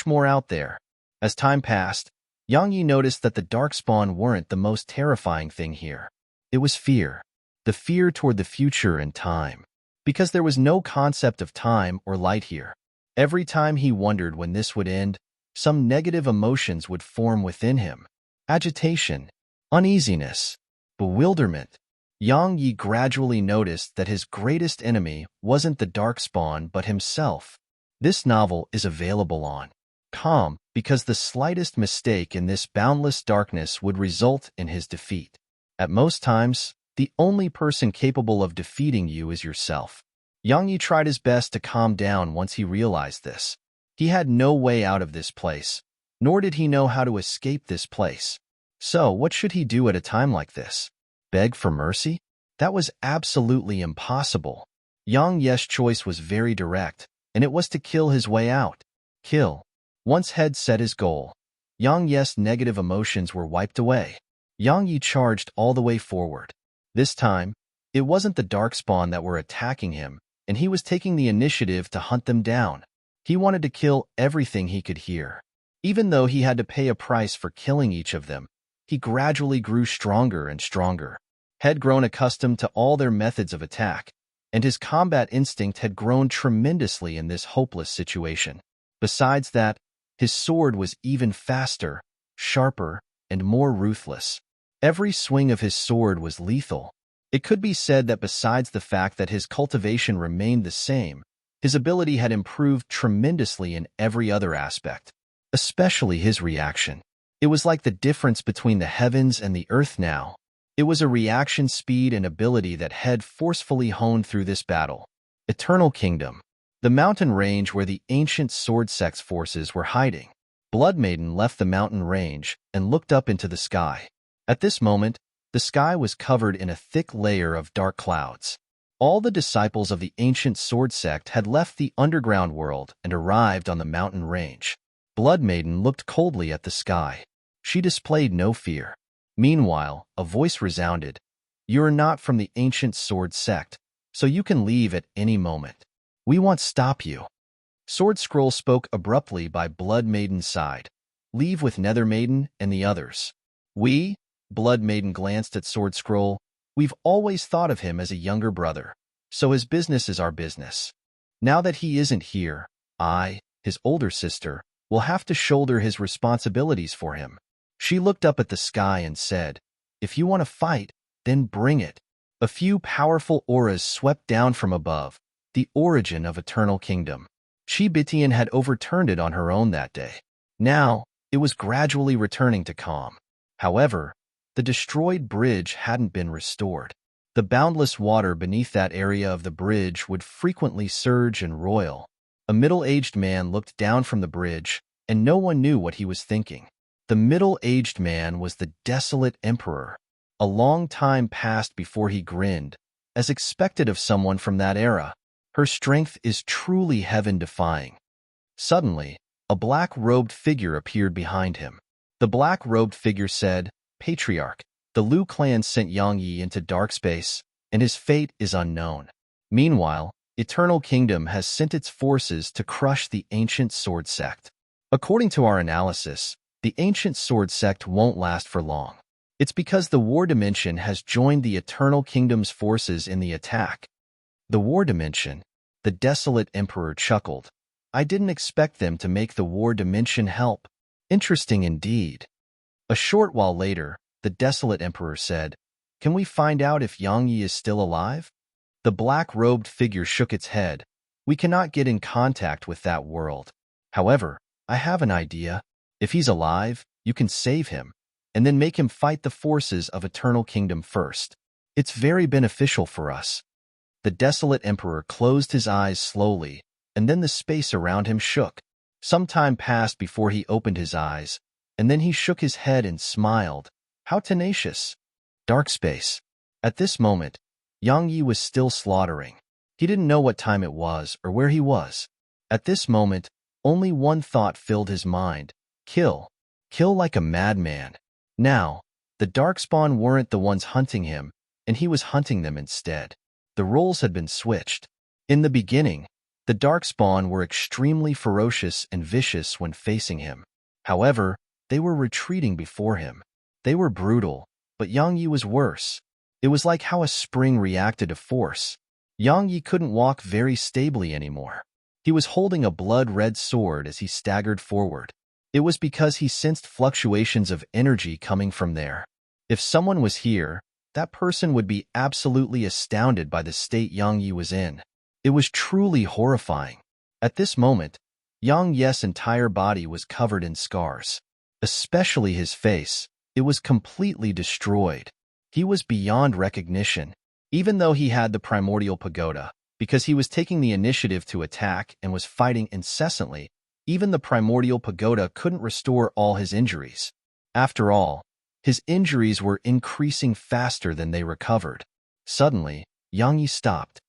more out there. As time passed, Yang Yi noticed that the Darkspawn weren't the most terrifying thing here. It was fear. The fear toward the future and time. Because there was no concept of time or light here. Every time he wondered when this would end, some negative emotions would form within him. Agitation, uneasiness, bewilderment. Yang Yi gradually noticed that his greatest enemy wasn't the Darkspawn but himself. This novel is available on Calm because the slightest mistake in this boundless darkness would result in his defeat. At most times, the only person capable of defeating you is yourself. Yang Yi tried his best to calm down once he realized this. He had no way out of this place, nor did he know how to escape this place. So what should he do at a time like this? Beg for mercy? That was absolutely impossible. Yang Ye's choice was very direct, and it was to kill his way out. Kill. Once Head set his goal, Yang Ye's negative emotions were wiped away. Yang Yi charged all the way forward. This time, it wasn't the Darkspawn that were attacking him, and he was taking the initiative to hunt them down. He wanted to kill everything he could hear. Even though he had to pay a price for killing each of them, he gradually grew stronger and stronger. Had grown accustomed to all their methods of attack, and his combat instinct had grown tremendously in this hopeless situation. Besides that, his sword was even faster, sharper, and more ruthless. Every swing of his sword was lethal. It could be said that besides the fact that his cultivation remained the same, his ability had improved tremendously in every other aspect, especially his reaction. It was like the difference between the heavens and the earth now. It was a reaction speed and ability that had forcefully honed through this battle. Eternal Kingdom. The mountain range where the ancient sword sect's forces were hiding. Blood Maiden left the mountain range and looked up into the sky. At this moment, the sky was covered in a thick layer of dark clouds. All the disciples of the ancient sword sect had left the underground world and arrived on the mountain range. Blood Maiden looked coldly at the sky. She displayed no fear. Meanwhile, a voice resounded, "You are not from the ancient sword sect, so you can leave at any moment. We won't stop you." Sword Scroll spoke abruptly by Blood Maiden's side. "Leave with Nether Maiden and the others." "We?" Blood Maiden glanced at Sword Scroll. "We've always thought of him as a younger brother, so his business is our business. Now that he isn't here, I, his older sister, will have to shoulder his responsibilities for him." She looked up at the sky and said, "If you want to fight, then bring it." A few powerful auras swept down from above, the origin of Eternal Kingdom. Chi-Bitian had overturned it on her own that day. Now, it was gradually returning to calm. However, the destroyed bridge hadn't been restored. The boundless water beneath that area of the bridge would frequently surge and roil. A middle-aged man looked down from the bridge, and no one knew what he was thinking. The middle-aged man was the desolate emperor. A long time passed before he grinned, as expected of someone from that era. "Her strength is truly heaven-defying." Suddenly, a black-robed figure appeared behind him. The black-robed figure said, "Patriarch, the Liu clan sent Yang Yi into dark space, and his fate is unknown. Meanwhile, Eternal Kingdom has sent its forces to crush the ancient sword sect. According to our analysis, the ancient sword sect won't last for long. It's because the War Dimension has joined the Eternal Kingdom's forces in the attack." "The War Dimension?" The desolate emperor chuckled. "I didn't expect them to make the War Dimension help. Interesting indeed." A short while later, the desolate emperor said, "Can we find out if Yang Yi is still alive?" The black-robed figure shook its head. "We cannot get in contact with that world. However, I have an idea. If he's alive, you can save him, and then make him fight the forces of Eternal Kingdom first. It's very beneficial for us." The desolate emperor closed his eyes slowly, and then the space around him shook. Some time passed before he opened his eyes, and then he shook his head and smiled. How tenacious! Dark space. At this moment, Yang Yi was still slaughtering. He didn't know what time it was or where he was. At this moment, only one thought filled his mind: kill. Kill like a madman. Now, the Darkspawn weren't the ones hunting him, and he was hunting them instead. The roles had been switched. In the beginning, the Darkspawn were extremely ferocious and vicious when facing him. However, they were retreating before him. They were brutal, but Yang Yi was worse. It was like how a spring reacted to force. Yang Yi couldn't walk very stably anymore. He was holding a blood-red sword as he staggered forward. It was because he sensed fluctuations of energy coming from there. If someone was here, that person would be absolutely astounded by the state Yang Yi was in. It was truly horrifying. At this moment, Yang Yi's entire body was covered in scars. Especially his face. It was completely destroyed. He was beyond recognition, even though he had the primordial pagoda, because he was taking the initiative to attack and was fighting incessantly. Even the primordial pagoda couldn't restore all his injuries. After all, his injuries were increasing faster than they recovered. Suddenly, Yang Yi stopped.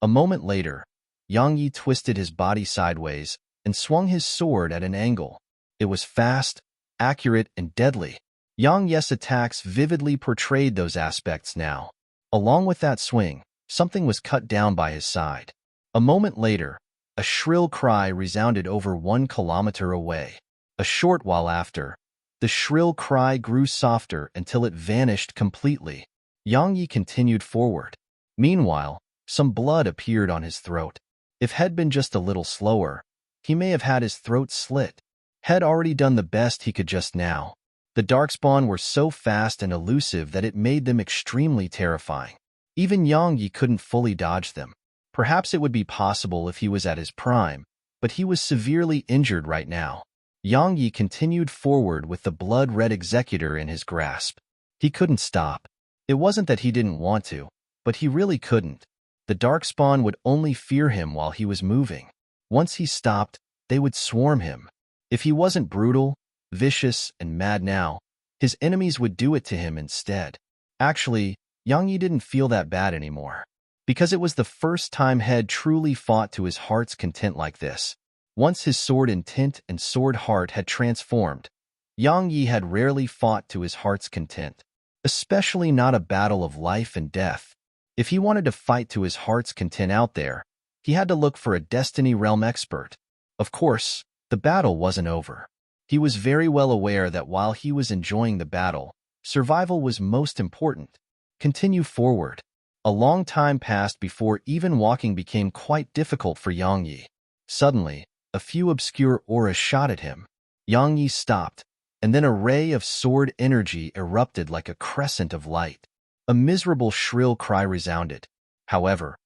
A moment later, Yang Yi twisted his body sideways and swung his sword at an angle. It was fast, accurate, and deadly. Yang Yi's attacks vividly portrayed those aspects now. Along with that swing, something was cut down by his side. A moment later, a shrill cry resounded over 1 kilometer away. A short while after, the shrill cry grew softer until it vanished completely. Yang Yi continued forward. Meanwhile, some blood appeared on his throat. If had been just a little slower, he may have had his throat slit. Had already done the best he could just now. The Darkspawn were so fast and elusive that it made them extremely terrifying. Even Yang Yi couldn't fully dodge them. Perhaps it would be possible if he was at his prime, but he was severely injured right now. Yang Yi continued forward with the blood-red executor in his grasp. He couldn't stop. It wasn't that he didn't want to, but he really couldn't. The Darkspawn would only fear him while he was moving. Once he stopped, they would swarm him. If he wasn't brutal, vicious, and mad now, his enemies would do it to him instead. Actually, Yang Yi didn't feel that bad anymore, because it was the first time he had truly fought to his heart's content like this. Once his sword intent and sword heart had transformed, Yang Yi had rarely fought to his heart's content, especially not a battle of life and death. If he wanted to fight to his heart's content out there, he had to look for a Destiny Realm expert. Of course, the battle wasn't over. He was very well aware that while he was enjoying the battle, survival was most important. Continue forward. A long time passed before even walking became quite difficult for Yang Yi. Suddenly, a few obscure auras shot at him. Yang Yi stopped, and then a ray of sword energy erupted like a crescent of light. A miserable shrill cry resounded. However,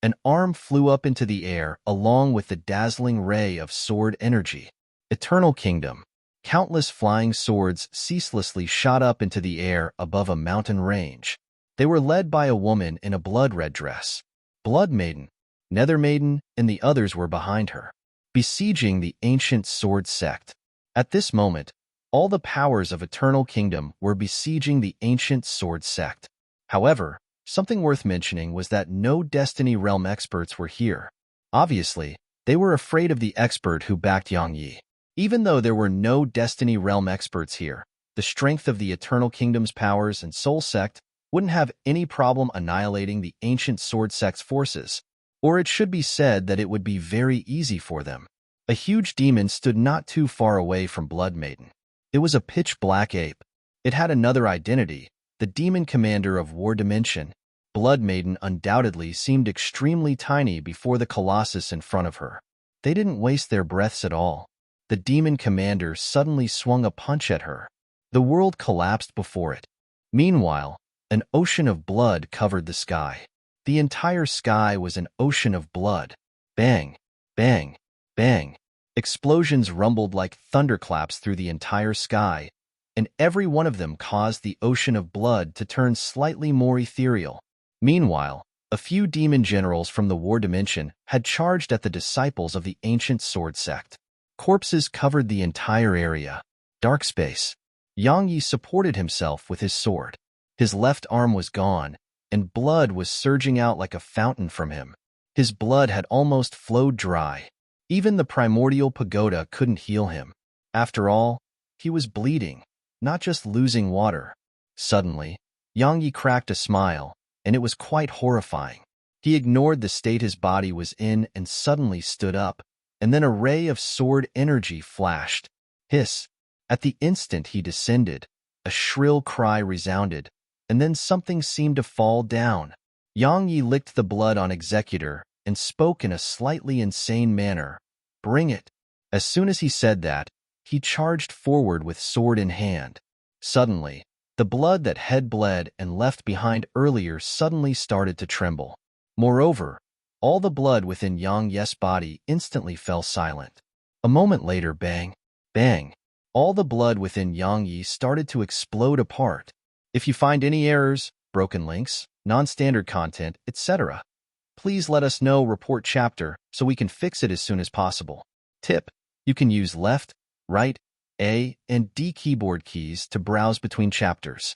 an arm flew up into the air along with the dazzling ray of sword energy. Eternal Kingdom. Countless flying swords ceaselessly shot up into the air above a mountain range. They were led by a woman in a blood-red dress. Blood Maiden, Nether Maiden, and the others were behind her, besieging the ancient sword sect. At this moment, all the powers of Eternal Kingdom were besieging the ancient sword sect. However, something worth mentioning was that no Destiny Realm experts were here. Obviously, they were afraid of the expert who backed Yang Yi. Even though there were no Destiny Realm experts here, the strength of the Eternal Kingdom's powers and Soul Sect wouldn't have any problem annihilating the ancient sword sect's forces, or it should be said that it would be very easy for them. A huge demon stood not too far away from Blood Maiden. It was a pitch-black ape. It had another identity, the demon commander of War Dimension. Blood Maiden undoubtedly seemed extremely tiny before the colossus in front of her. They didn't waste their breaths at all. The demon commander suddenly swung a punch at her. The world collapsed before it. Meanwhile, an ocean of blood covered the sky. The entire sky was an ocean of blood. Bang, bang, bang. Explosions rumbled like thunderclaps through the entire sky, and every one of them caused the ocean of blood to turn slightly more ethereal. Meanwhile, a few demon generals from the War Dimension had charged at the disciples of the ancient sword sect. Corpses covered the entire area. Dark space. Yang Yi supported himself with his sword. His left arm was gone, and blood was surging out like a fountain from him. His blood had almost flowed dry. Even the primordial pagoda couldn't heal him. After all, he was bleeding, not just losing water. Suddenly, Yang Yi cracked a smile, and it was quite horrifying. He ignored the state his body was in and suddenly stood up, and then a ray of sword energy flashed. Hiss! At the instant he descended, a shrill cry resounded, and then something seemed to fall down. Yang Yi licked the blood on Executor and spoke in a slightly insane manner. Bring it. As soon as he said that, he charged forward with sword in hand. Suddenly, the blood that had bled and left behind earlier suddenly started to tremble. Moreover, all the blood within Yang Yi's body instantly fell silent. A moment later, bang, bang, all the blood within Yang Yi started to explode apart. If you find any errors, broken links, non-standard content, etc., please let us know. Report chapter so we can fix it as soon as possible. Tip: you can use left, right, A, and D keyboard keys to browse between chapters.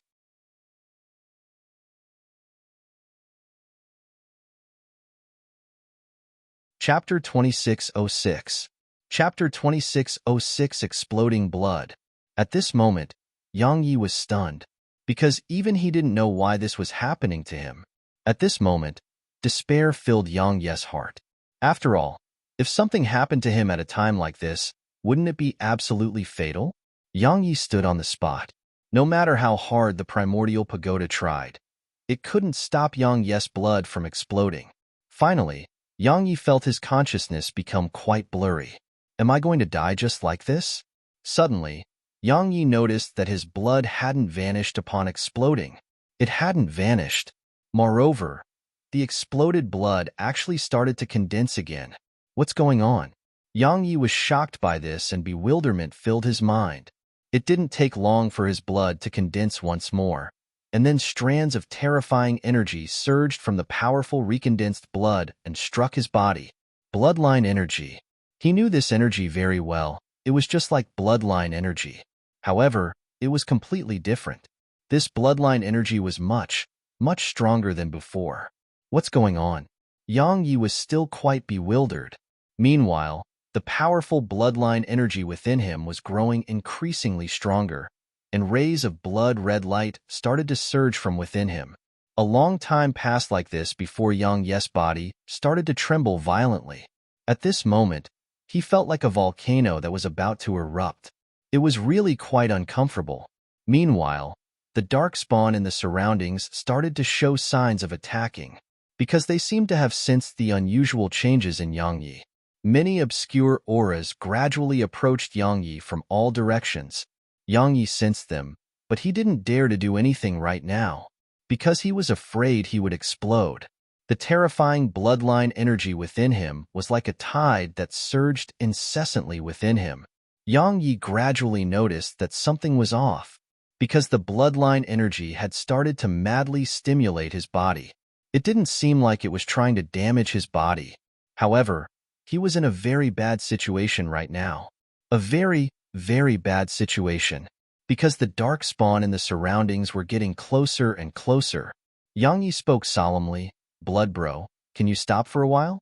Chapter 2606. Chapter 2606 Exploding Blood. At this moment, Yang Yi was stunned, because even he didn't know why this was happening to him. At this moment, despair filled Yang Yi's heart. After all, if something happened to him at a time like this, wouldn't it be absolutely fatal? Yang Yi stood on the spot. No matter how hard the primordial pagoda tried, it couldn't stop Yang Yi's blood from exploding. Finally, Yang Yi felt his consciousness become quite blurry. Am I going to die just like this? Suddenly, Yang Yi noticed that his blood hadn't vanished upon exploding. It hadn't vanished. Moreover, the exploded blood actually started to condense again. What's going on? Yang Yi was shocked by this and bewilderment filled his mind. It didn't take long for his blood to condense once more, and then strands of terrifying energy surged from the powerful recondensed blood and struck his body. Bloodline energy. He knew this energy very well. It was just like bloodline energy. However, it was completely different. This bloodline energy was much, much stronger than before. What's going on? Yang Yi was still quite bewildered. Meanwhile, the powerful bloodline energy within him was growing increasingly stronger, and rays of blood-red light started to surge from within him. A long time passed like this before Yang Yi's body started to tremble violently. At this moment, he felt like a volcano that was about to erupt. It was really quite uncomfortable. Meanwhile, the dark spawn in the surroundings started to show signs of attacking, because they seemed to have sensed the unusual changes in Yang Yi. Many obscure auras gradually approached Yang Yi from all directions. Yang Yi sensed them, but he didn't dare to do anything right now, because he was afraid he would explode. The terrifying bloodline energy within him was like a tide that surged incessantly within him. Yang Yi gradually noticed that something was off, because the bloodline energy had started to madly stimulate his body. It didn't seem like it was trying to damage his body. However, he was in a very bad situation right now. A very, very bad situation. Because the dark spawn in the surroundings were getting closer and closer. Yang Yi spoke solemnly, "Blood bro, can you stop for a while?"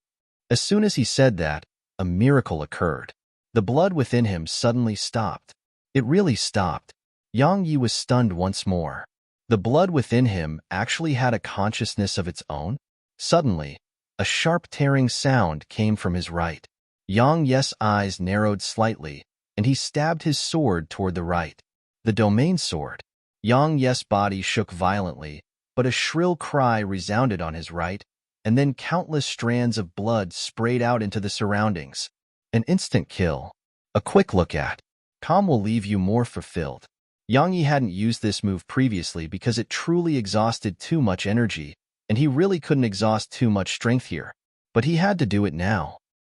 As soon as he said that, a miracle occurred. The blood within him suddenly stopped. It really stopped. Yang Yi was stunned once more. The blood within him actually had a consciousness of its own. Suddenly, a sharp tearing sound came from his right. Yang Yi's eyes narrowed slightly, and he stabbed his sword toward the right. The domain sword. Yang Yi's body shook violently, but a shrill cry resounded on his right, and then countless strands of blood sprayed out into the surroundings. An instant kill. A quick look at. Calm will leave you more fulfilled. Yang Yi hadn't used this move previously because it truly exhausted too much energy, and he really couldn't exhaust too much strength here. But he had to do it now.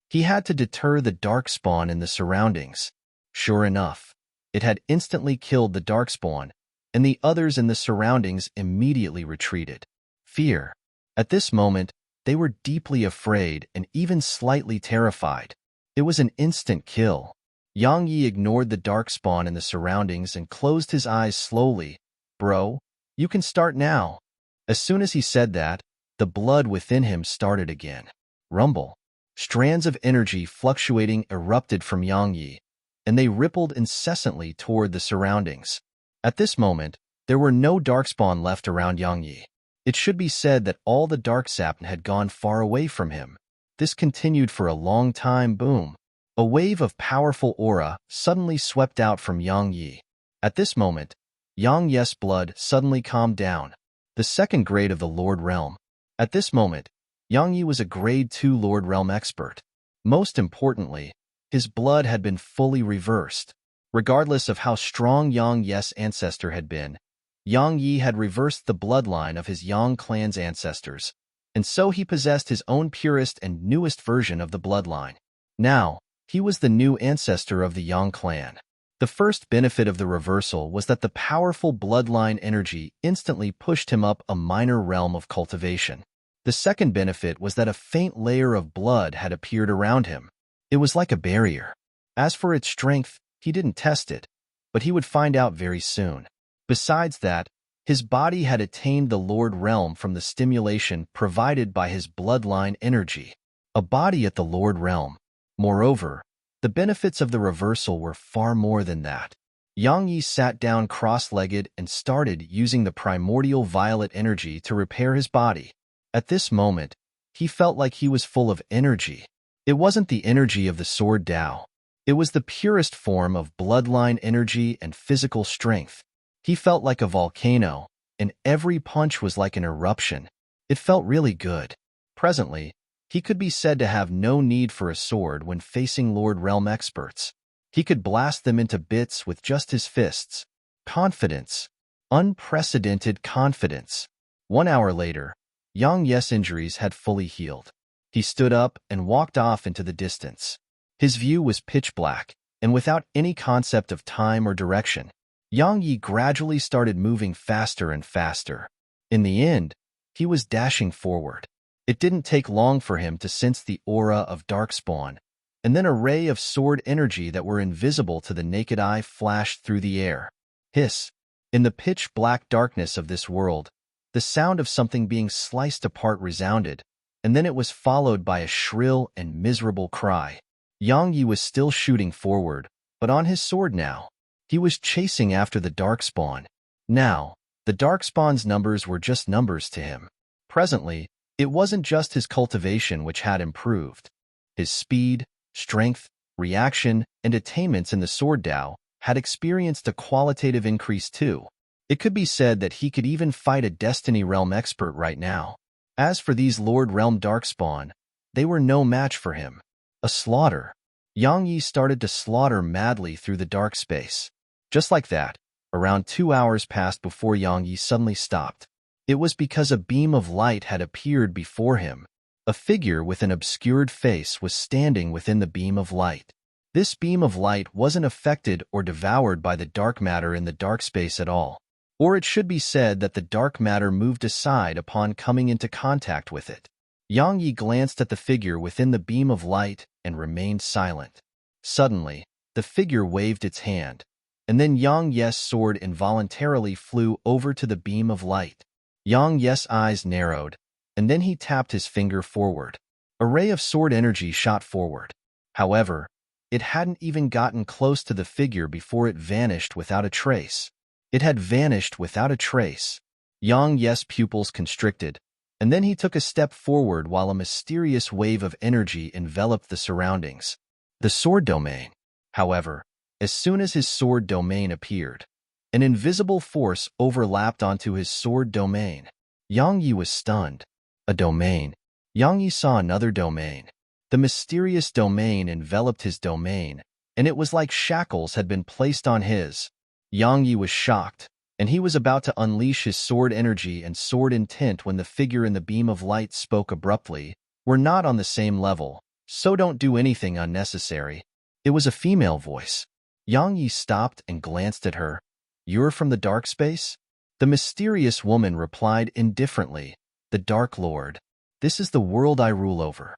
He had to deter the dark spawn in the surroundings. Sure enough, it had instantly killed the dark spawn, and the others in the surroundings immediately retreated. Fear. At this moment, they were deeply afraid and even slightly terrified. It was an instant kill. Yang Yi ignored the dark spawn in the surroundings and closed his eyes slowly. "Bro, you can start now." As soon as he said that, the blood within him started again. Rumble. Strands of energy fluctuating erupted from Yang Yi, and they rippled incessantly toward the surroundings. At this moment, there were no darkspawn left around Yang Yi. It should be said that all the dark sap had gone far away from him. This continued for a long time. Boom. A wave of powerful aura suddenly swept out from Yang Yi. At this moment, Yang Yi's blood suddenly calmed down. The second grade of the Lord Realm. At this moment, Yang Yi was a grade 2 Lord Realm expert. Most importantly, his blood had been fully reversed. Regardless of how strong Yang Yi's ancestor had been, Yang Yi had reversed the bloodline of his Yang clan's ancestors, and so he possessed his own purest and newest version of the bloodline. Now, he was the new ancestor of the Yang clan. The first benefit of the reversal was that the powerful bloodline energy instantly pushed him up a minor realm of cultivation. The second benefit was that a faint layer of blood had appeared around him. It was like a barrier. As for its strength, he didn't test it, but he would find out very soon. Besides that, his body had attained the Lord Realm from the stimulation provided by his bloodline energy. A body at the Lord Realm. Moreover, the benefits of the reversal were far more than that. Yang Yi sat down cross-legged and started using the primordial violet energy to repair his body. At this moment, he felt like he was full of energy. It wasn't the energy of the sword Tao. It was the purest form of bloodline energy and physical strength. He felt like a volcano, and every punch was like an eruption. It felt really good. Presently, he could be said to have no need for a sword when facing Lord Realm experts. He could blast them into bits with just his fists. Confidence. Unprecedented confidence. 1 hour later, Yang Yi's injuries had fully healed. He stood up and walked off into the distance. His view was pitch black, and without any concept of time or direction. Yang Yi gradually started moving faster and faster. In the end, he was dashing forward. It didn't take long for him to sense the aura of darkspawn, and then a ray of sword energy that were invisible to the naked eye flashed through the air. Hiss! In the pitch-black darkness of this world, the sound of something being sliced apart resounded, and then it was followed by a shrill and miserable cry. Yang Yi was still shooting forward, but on his sword now. He was chasing after the Darkspawn. Now, the Darkspawn's numbers were just numbers to him. Presently, it wasn't just his cultivation which had improved. His speed, strength, reaction, and attainments in the Sword Dao had experienced a qualitative increase too. It could be said that he could even fight a Destiny Realm expert right now. As for these Lord Realm Darkspawn, they were no match for him. A slaughter. Yang Yi started to slaughter madly through the dark space. Just like that, around 2 hours passed before Yang Yi suddenly stopped. It was because a beam of light had appeared before him. A figure with an obscured face was standing within the beam of light. This beam of light wasn't affected or devoured by the dark matter in the dark space at all. Or it should be said that the dark matter moved aside upon coming into contact with it. Yang Yi glanced at the figure within the beam of light and remained silent. Suddenly, the figure waved its hand, and then Yang Yi's sword involuntarily flew over to the beam of light. Yang Yi's eyes narrowed, and then he tapped his finger forward. A ray of sword energy shot forward. However, it hadn't even gotten close to the figure before it vanished without a trace. It had vanished without a trace. Yang Yi's pupils constricted, and then he took a step forward while a mysterious wave of energy enveloped the surroundings. The sword domain. However, as soon as his sword domain appeared, an invisible force overlapped onto his sword domain. Yang Yi was stunned. A domain. Yang Yi saw another domain. The mysterious domain enveloped his domain, and it was like shackles had been placed on his. Yang Yi was shocked, and he was about to unleash his sword energy and sword intent when the figure in the beam of light spoke abruptly. "We're not on the same level, so don't do anything unnecessary." It was a female voice. Yang Yi stopped and glanced at her. "You're from the dark space?" The mysterious woman replied indifferently, "The Dark Lord. This is the world I rule over."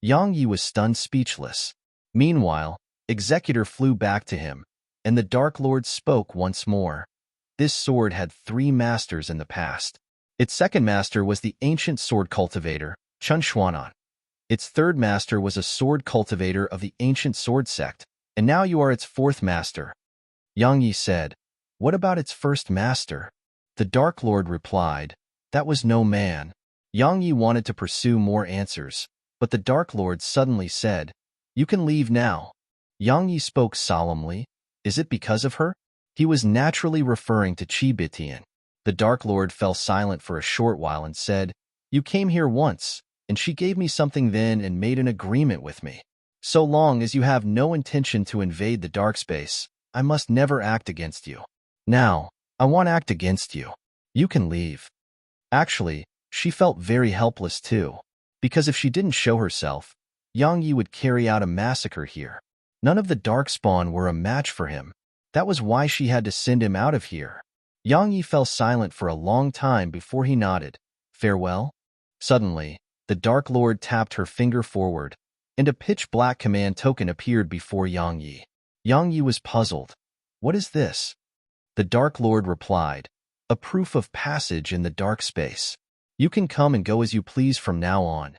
Yang Yi was stunned speechless. Meanwhile, Executor flew back to him, and the Dark Lord spoke once more. This sword had 3 masters in the past. Its second master was the ancient sword cultivator, Chun Xuanan. Its third master was a sword cultivator of the ancient sword sect, and now you are its 4th master. Yang Yi said, "What about its first master?" The Dark Lord replied, "That was no man." Yang Yi wanted to pursue more answers, but the Dark Lord suddenly said, "You can leave now." Yang Yi spoke solemnly. "Is it because of her?" He was naturally referring to Qi Bitian. The Dark Lord fell silent for a short while and said, "You came here once, and she gave me something then and made an agreement with me. So long as you have no intention to invade the dark space, I must never act against you. Now, I won't act against you. You can leave." Actually, she felt very helpless too, because if she didn't show herself, Yang Yi would carry out a massacre here. None of the Darkspawn were a match for him. That was why she had to send him out of here. Yang Yi fell silent for a long time before he nodded. "Farewell?" Suddenly, the Dark Lord tapped her finger forward, and a pitch-black command token appeared before Yang Yi. Yang Yi was puzzled. "What is this?" The Dark Lord replied, "A proof of passage in the dark space. You can come and go as you please from now on."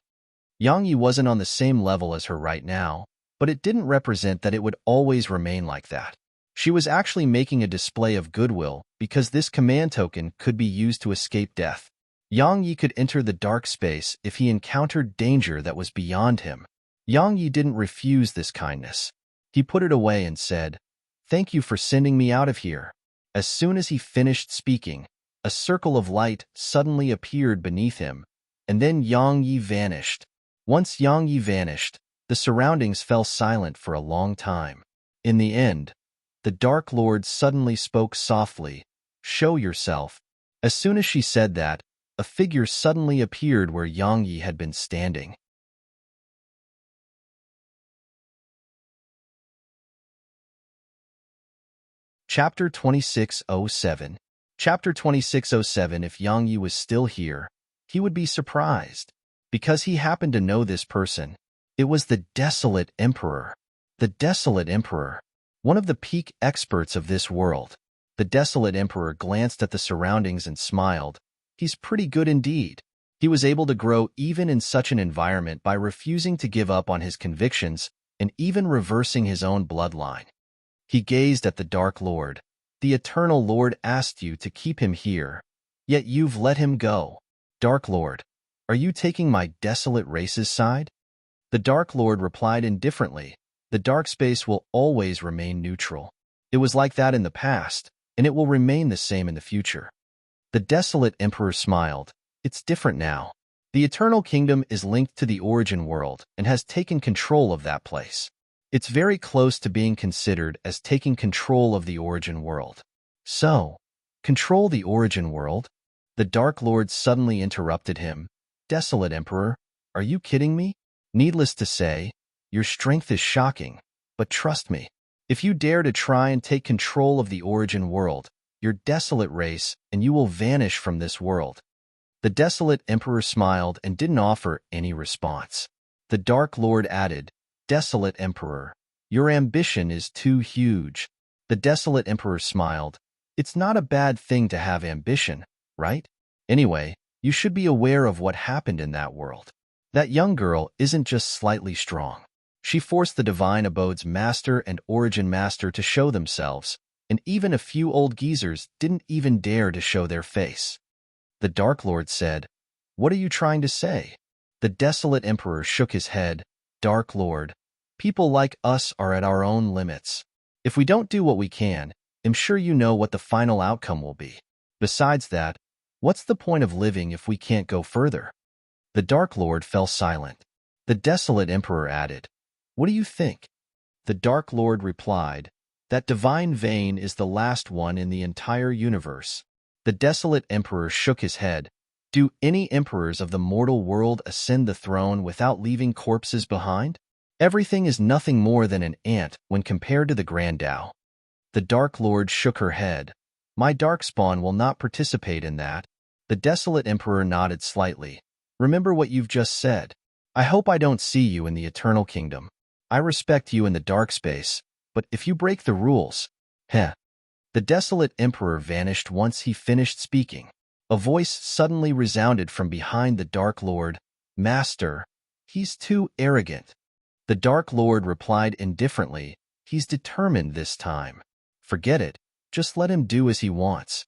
Yang Yi wasn't on the same level as her right now, but it didn't represent that it would always remain like that. She was actually making a display of goodwill because this command token could be used to escape death. Yang Yi could enter the dark space if he encountered danger that was beyond him. Yang Yi didn't refuse this kindness. He put it away and said, "Thank you for sending me out of here." As soon as he finished speaking, a circle of light suddenly appeared beneath him, and then Yang Yi vanished. Once Yang Yi vanished, the surroundings fell silent for a long time. In the end, the Dark Lord suddenly spoke softly, "Show yourself." As soon as she said that, a figure suddenly appeared where Yang Yi had been standing. Chapter 2607. Chapter 2607. If Yang Yi was still here, he would be surprised, because he happened to know this person. It was the Desolate Emperor. The Desolate Emperor, one of the peak experts of this world. The Desolate Emperor glanced at the surroundings and smiled. He's pretty good indeed. He was able to grow even in such an environment by refusing to give up on his convictions and even reversing his own bloodline. He gazed at the Dark Lord. The Eternal Lord asked you to keep him here, yet you've let him go. Dark Lord, are you taking my desolate race's side? The Dark Lord replied indifferently. The dark space will always remain neutral. It was like that in the past, and it will remain the same in the future. The Desolate Emperor smiled. It's different now. The Eternal Kingdom is linked to the origin world and has taken control of that place. It's very close to being considered as taking control of the origin world. So, control the origin world? The Dark Lord suddenly interrupted him. Desolate Emperor, are you kidding me? Needless to say, your strength is shocking, but trust me, if you dare to try and take control of the origin world, your desolate race, and you will vanish from this world. The Desolate Emperor smiled and didn't offer any response. The Dark Lord added, Desolate Emperor, your ambition is too huge. The Desolate Emperor smiled. It's not a bad thing to have ambition, right? Anyway, you should be aware of what happened in that world. That young girl isn't just slightly strong. She forced the Divine Abode's Master and Origin Master to show themselves, and even a few old geezers didn't even dare to show their face. The Dark Lord said, What are you trying to say? The Desolate Emperor shook his head. Dark Lord, people like us are at our own limits. If we don't do what we can, I'm sure you know what the final outcome will be. Besides that, what's the point of living if we can't go further? The Dark Lord fell silent. The Desolate Emperor added, What do you think? The Dark Lord replied, That divine vein is the last one in the entire universe. The Desolate Emperor shook his head. Do any emperors of the mortal world ascend the throne without leaving corpses behind? Everything is nothing more than an ant when compared to the Grand Tao. The Dark Lord shook her head. My Darkspawn will not participate in that. The Desolate Emperor nodded slightly. Remember what you've just said. I hope I don't see you in the Eternal Kingdom. I respect you in the dark space, but if you break the rules, heh. The Desolate Emperor vanished once he finished speaking. A voice suddenly resounded from behind the Dark Lord. Master, he's too arrogant. The Dark Lord replied indifferently. He's determined this time. Forget it. Just let him do as he wants.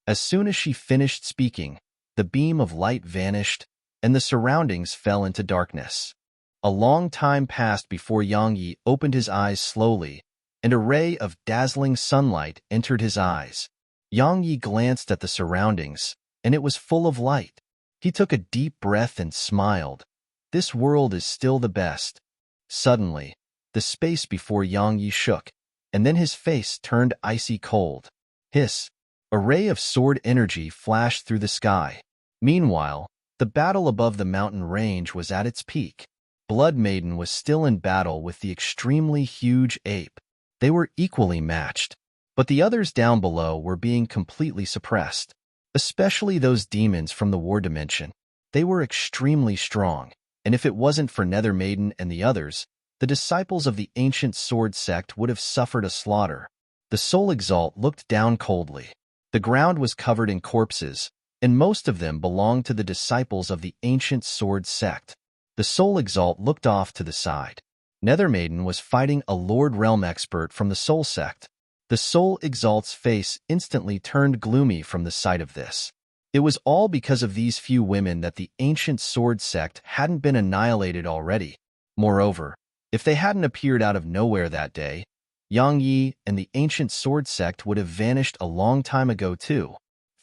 As soon as she finished speaking, the beam of light vanished, and the surroundings fell into darkness. A long time passed before Yang Yi opened his eyes slowly, and a ray of dazzling sunlight entered his eyes. Yang Yi glanced at the surroundings, and it was full of light. He took a deep breath and smiled. This world is still the best. Suddenly, the space before Yang Yi shook, and then his face turned icy cold. Hiss! A ray of sword energy flashed through the sky. Meanwhile, the battle above the mountain range was at its peak. Blood Maiden was still in battle with the extremely huge ape. They were equally matched, but the others down below were being completely suppressed, especially those demons from the war dimension. They were extremely strong, and if it wasn't for Nether Maiden and the others, the disciples of the ancient sword sect would have suffered a slaughter. The Soul Exalt looked down coldly. The ground was covered in corpses, and most of them belonged to the disciples of the ancient sword sect. The Soul Exalt looked off to the side. Nether Maiden was fighting a Lord Realm expert from the Soul sect. The Soul Exalt's face instantly turned gloomy from the sight of this. It was all because of these few women that the ancient sword sect hadn't been annihilated already. Moreover, if they hadn't appeared out of nowhere that day, Yang Yi and the ancient sword sect would have vanished a long time ago too.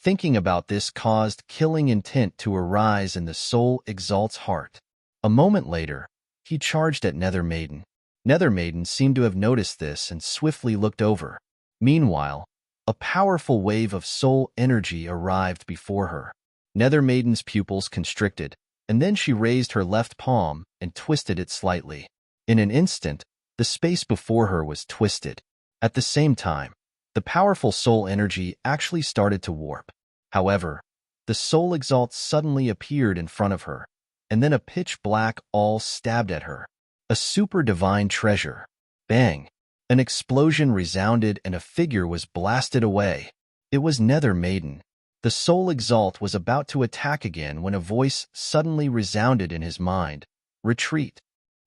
Thinking about this caused killing intent to arise in the Soul Exalt's heart. A moment later, he charged at Nether Maiden. Nether Maiden seemed to have noticed this and swiftly looked over. Meanwhile, a powerful wave of soul energy arrived before her. Nether Maiden's pupils constricted, and then she raised her left palm and twisted it slightly. In an instant, the space before her was twisted. At the same time, the powerful soul energy actually started to warp. However, the Soul Exalt suddenly appeared in front of her, and then a pitch black awl stabbed at her. A super divine treasure. Bang! An explosion resounded and a figure was blasted away. It was Nether Maiden. The Soul Exalt was about to attack again when a voice suddenly resounded in his mind. Retreat.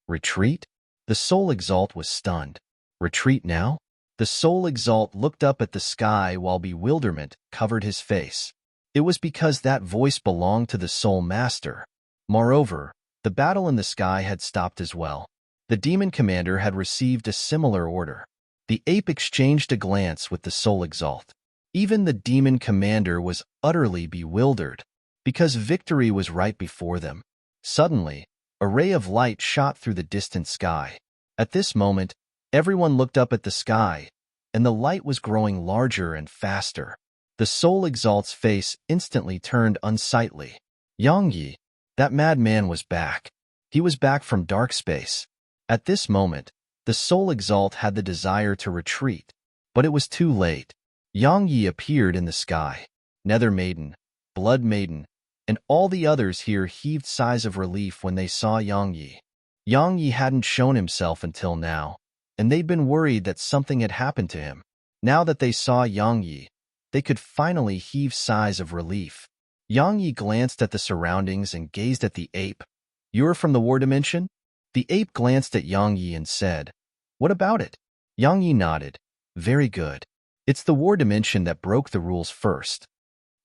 Retreat? The Soul Exalt was stunned. Retreat now? The Soul Exalt looked up at the sky while bewilderment covered his face. It was because that voice belonged to the Soul Master. Moreover, the battle in the sky had stopped as well. The demon commander had received a similar order. The ape exchanged a glance with the Soul Exalt. Even the demon commander was utterly bewildered, because victory was right before them. Suddenly, a ray of light shot through the distant sky. At this moment, everyone looked up at the sky, and the light was growing larger and faster. The Soul Exalt's face instantly turned unsightly. Yang Yi, that madman was back. He was back from dark space. At this moment, the Soul Exalt had the desire to retreat, but it was too late. Yang Yi appeared in the sky. Nether Maiden, Blood Maiden, and all the others here heaved sighs of relief when they saw Yang Yi. Yang Yi hadn't shown himself until now, and they'd been worried that something had happened to him. Now that they saw Yang Yi, they could finally heave sighs of relief. Yang Yi glanced at the surroundings and gazed at the ape. "You're from the war dimension?" The ape glanced at Yang Yi and said, "What about it?" Yang Yi nodded. "Very good. It's the war dimension that broke the rules first."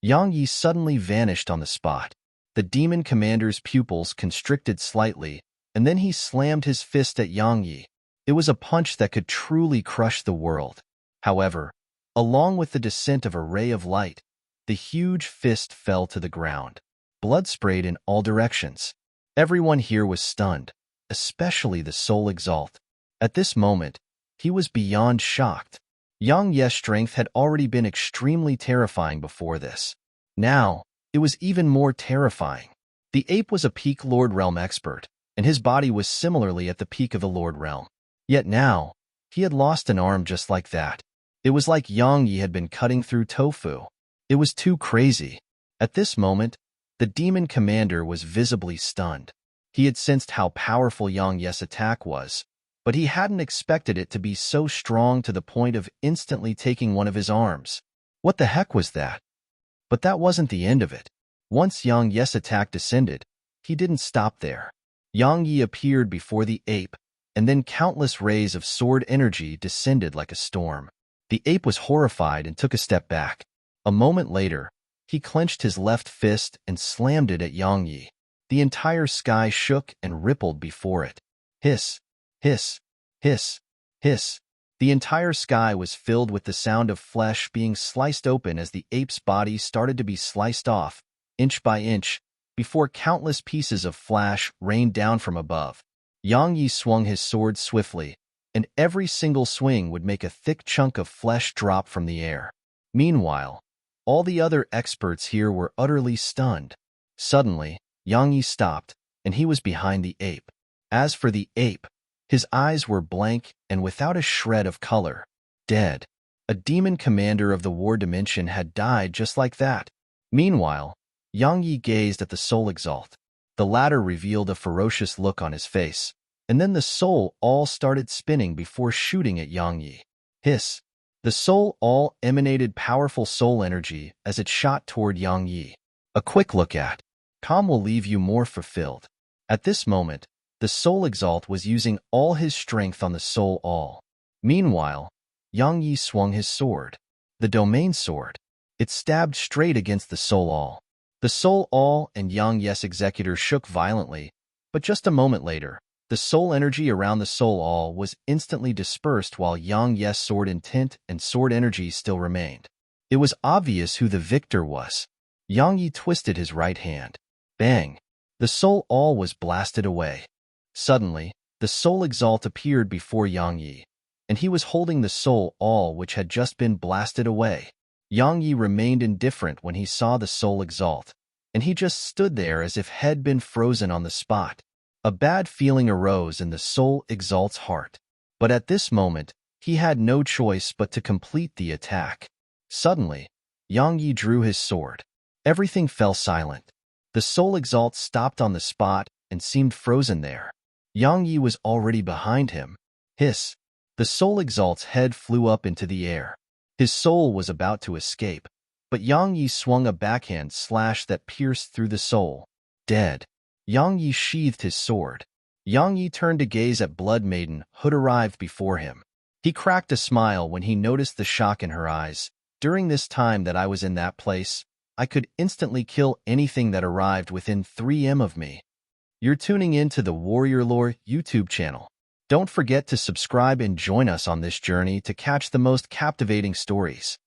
Yang Yi suddenly vanished on the spot. The demon commander's pupils constricted slightly, and then he slammed his fist at Yang Yi. It was a punch that could truly crush the world. However, along with the descent of a ray of light, the huge fist fell to the ground. Blood sprayed in all directions. Everyone here was stunned, especially the Soul Exalt. At this moment, he was beyond shocked. Yang Ye's strength had already been extremely terrifying before this. Now, it was even more terrifying. The ape was a peak Lord Realm expert, and his body was similarly at the peak of the Lord Realm. Yet now, he had lost an arm just like that. It was like Yang Yi had been cutting through tofu. It was too crazy. At this moment, the demon commander was visibly stunned. He had sensed how powerful Yang Ye's attack was, but he hadn't expected it to be so strong to the point of instantly taking one of his arms. What the heck was that? But that wasn't the end of it. Once Yang Ye's attack descended, he didn't stop there. Yang Yi appeared before the ape, and then countless rays of sword energy descended like a storm. The ape was horrified and took a step back. A moment later, he clenched his left fist and slammed it at Yang Yi. The entire sky shook and rippled before it. Hiss, hiss, hiss, hiss. The entire sky was filled with the sound of flesh being sliced open as the ape's body started to be sliced off, inch by inch, before countless pieces of flesh rained down from above. Yang Yi swung his sword swiftly, and every single swing would make a thick chunk of flesh drop from the air. Meanwhile, all the other experts here were utterly stunned. Suddenly, Yang Yi stopped, and he was behind the ape. As for the ape, his eyes were blank and without a shred of color. Dead. A demon commander of the war dimension had died just like that. Meanwhile, Yang Yi gazed at the Soul Exalt. The latter revealed a ferocious look on his face, and then the soul all started spinning before shooting at Yang Yi. Hiss. The soul all emanated powerful soul energy as it shot toward Yang Yi. A quick look at. Calm will leave you more fulfilled. At this moment, the Soul Exalt was using all his strength on the Soul All. Meanwhile, Yang Yi swung his sword. The Domain Sword. It stabbed straight against the Soul All. The Soul All and Yang Ye's executor shook violently, but just a moment later, the soul energy around the Soul All was instantly dispersed while Yang Ye's sword intent and sword energy still remained. It was obvious who the victor was. Yang Yi twisted his right hand. Bang! The Soul All was blasted away. Suddenly, the Soul Exalt appeared before Yang Yi, and he was holding the Soul All which had just been blasted away. Yang Yi remained indifferent when he saw the Soul Exalt, and he just stood there as if head been frozen on the spot. A bad feeling arose in the Soul Exalt's heart, but at this moment, he had no choice but to complete the attack. Suddenly, Yang Yi drew his sword. Everything fell silent. The Soul Exalt stopped on the spot and seemed frozen there. Yang Yi was already behind him. Hiss! The Soul Exalt's head flew up into the air. His soul was about to escape, but Yang Yi swung a backhand slash that pierced through the soul. Dead. Yang Yi sheathed his sword. Yang Yi turned to gaze at Blood Maiden, who'd arrived before him. He cracked a smile when he noticed the shock in her eyes. During this time that I was in that place, I could instantly kill anything that arrived within 3 of me. You're tuning in to the Warrior Lore YouTube channel. Don't forget to subscribe and join us on this journey to catch the most captivating stories.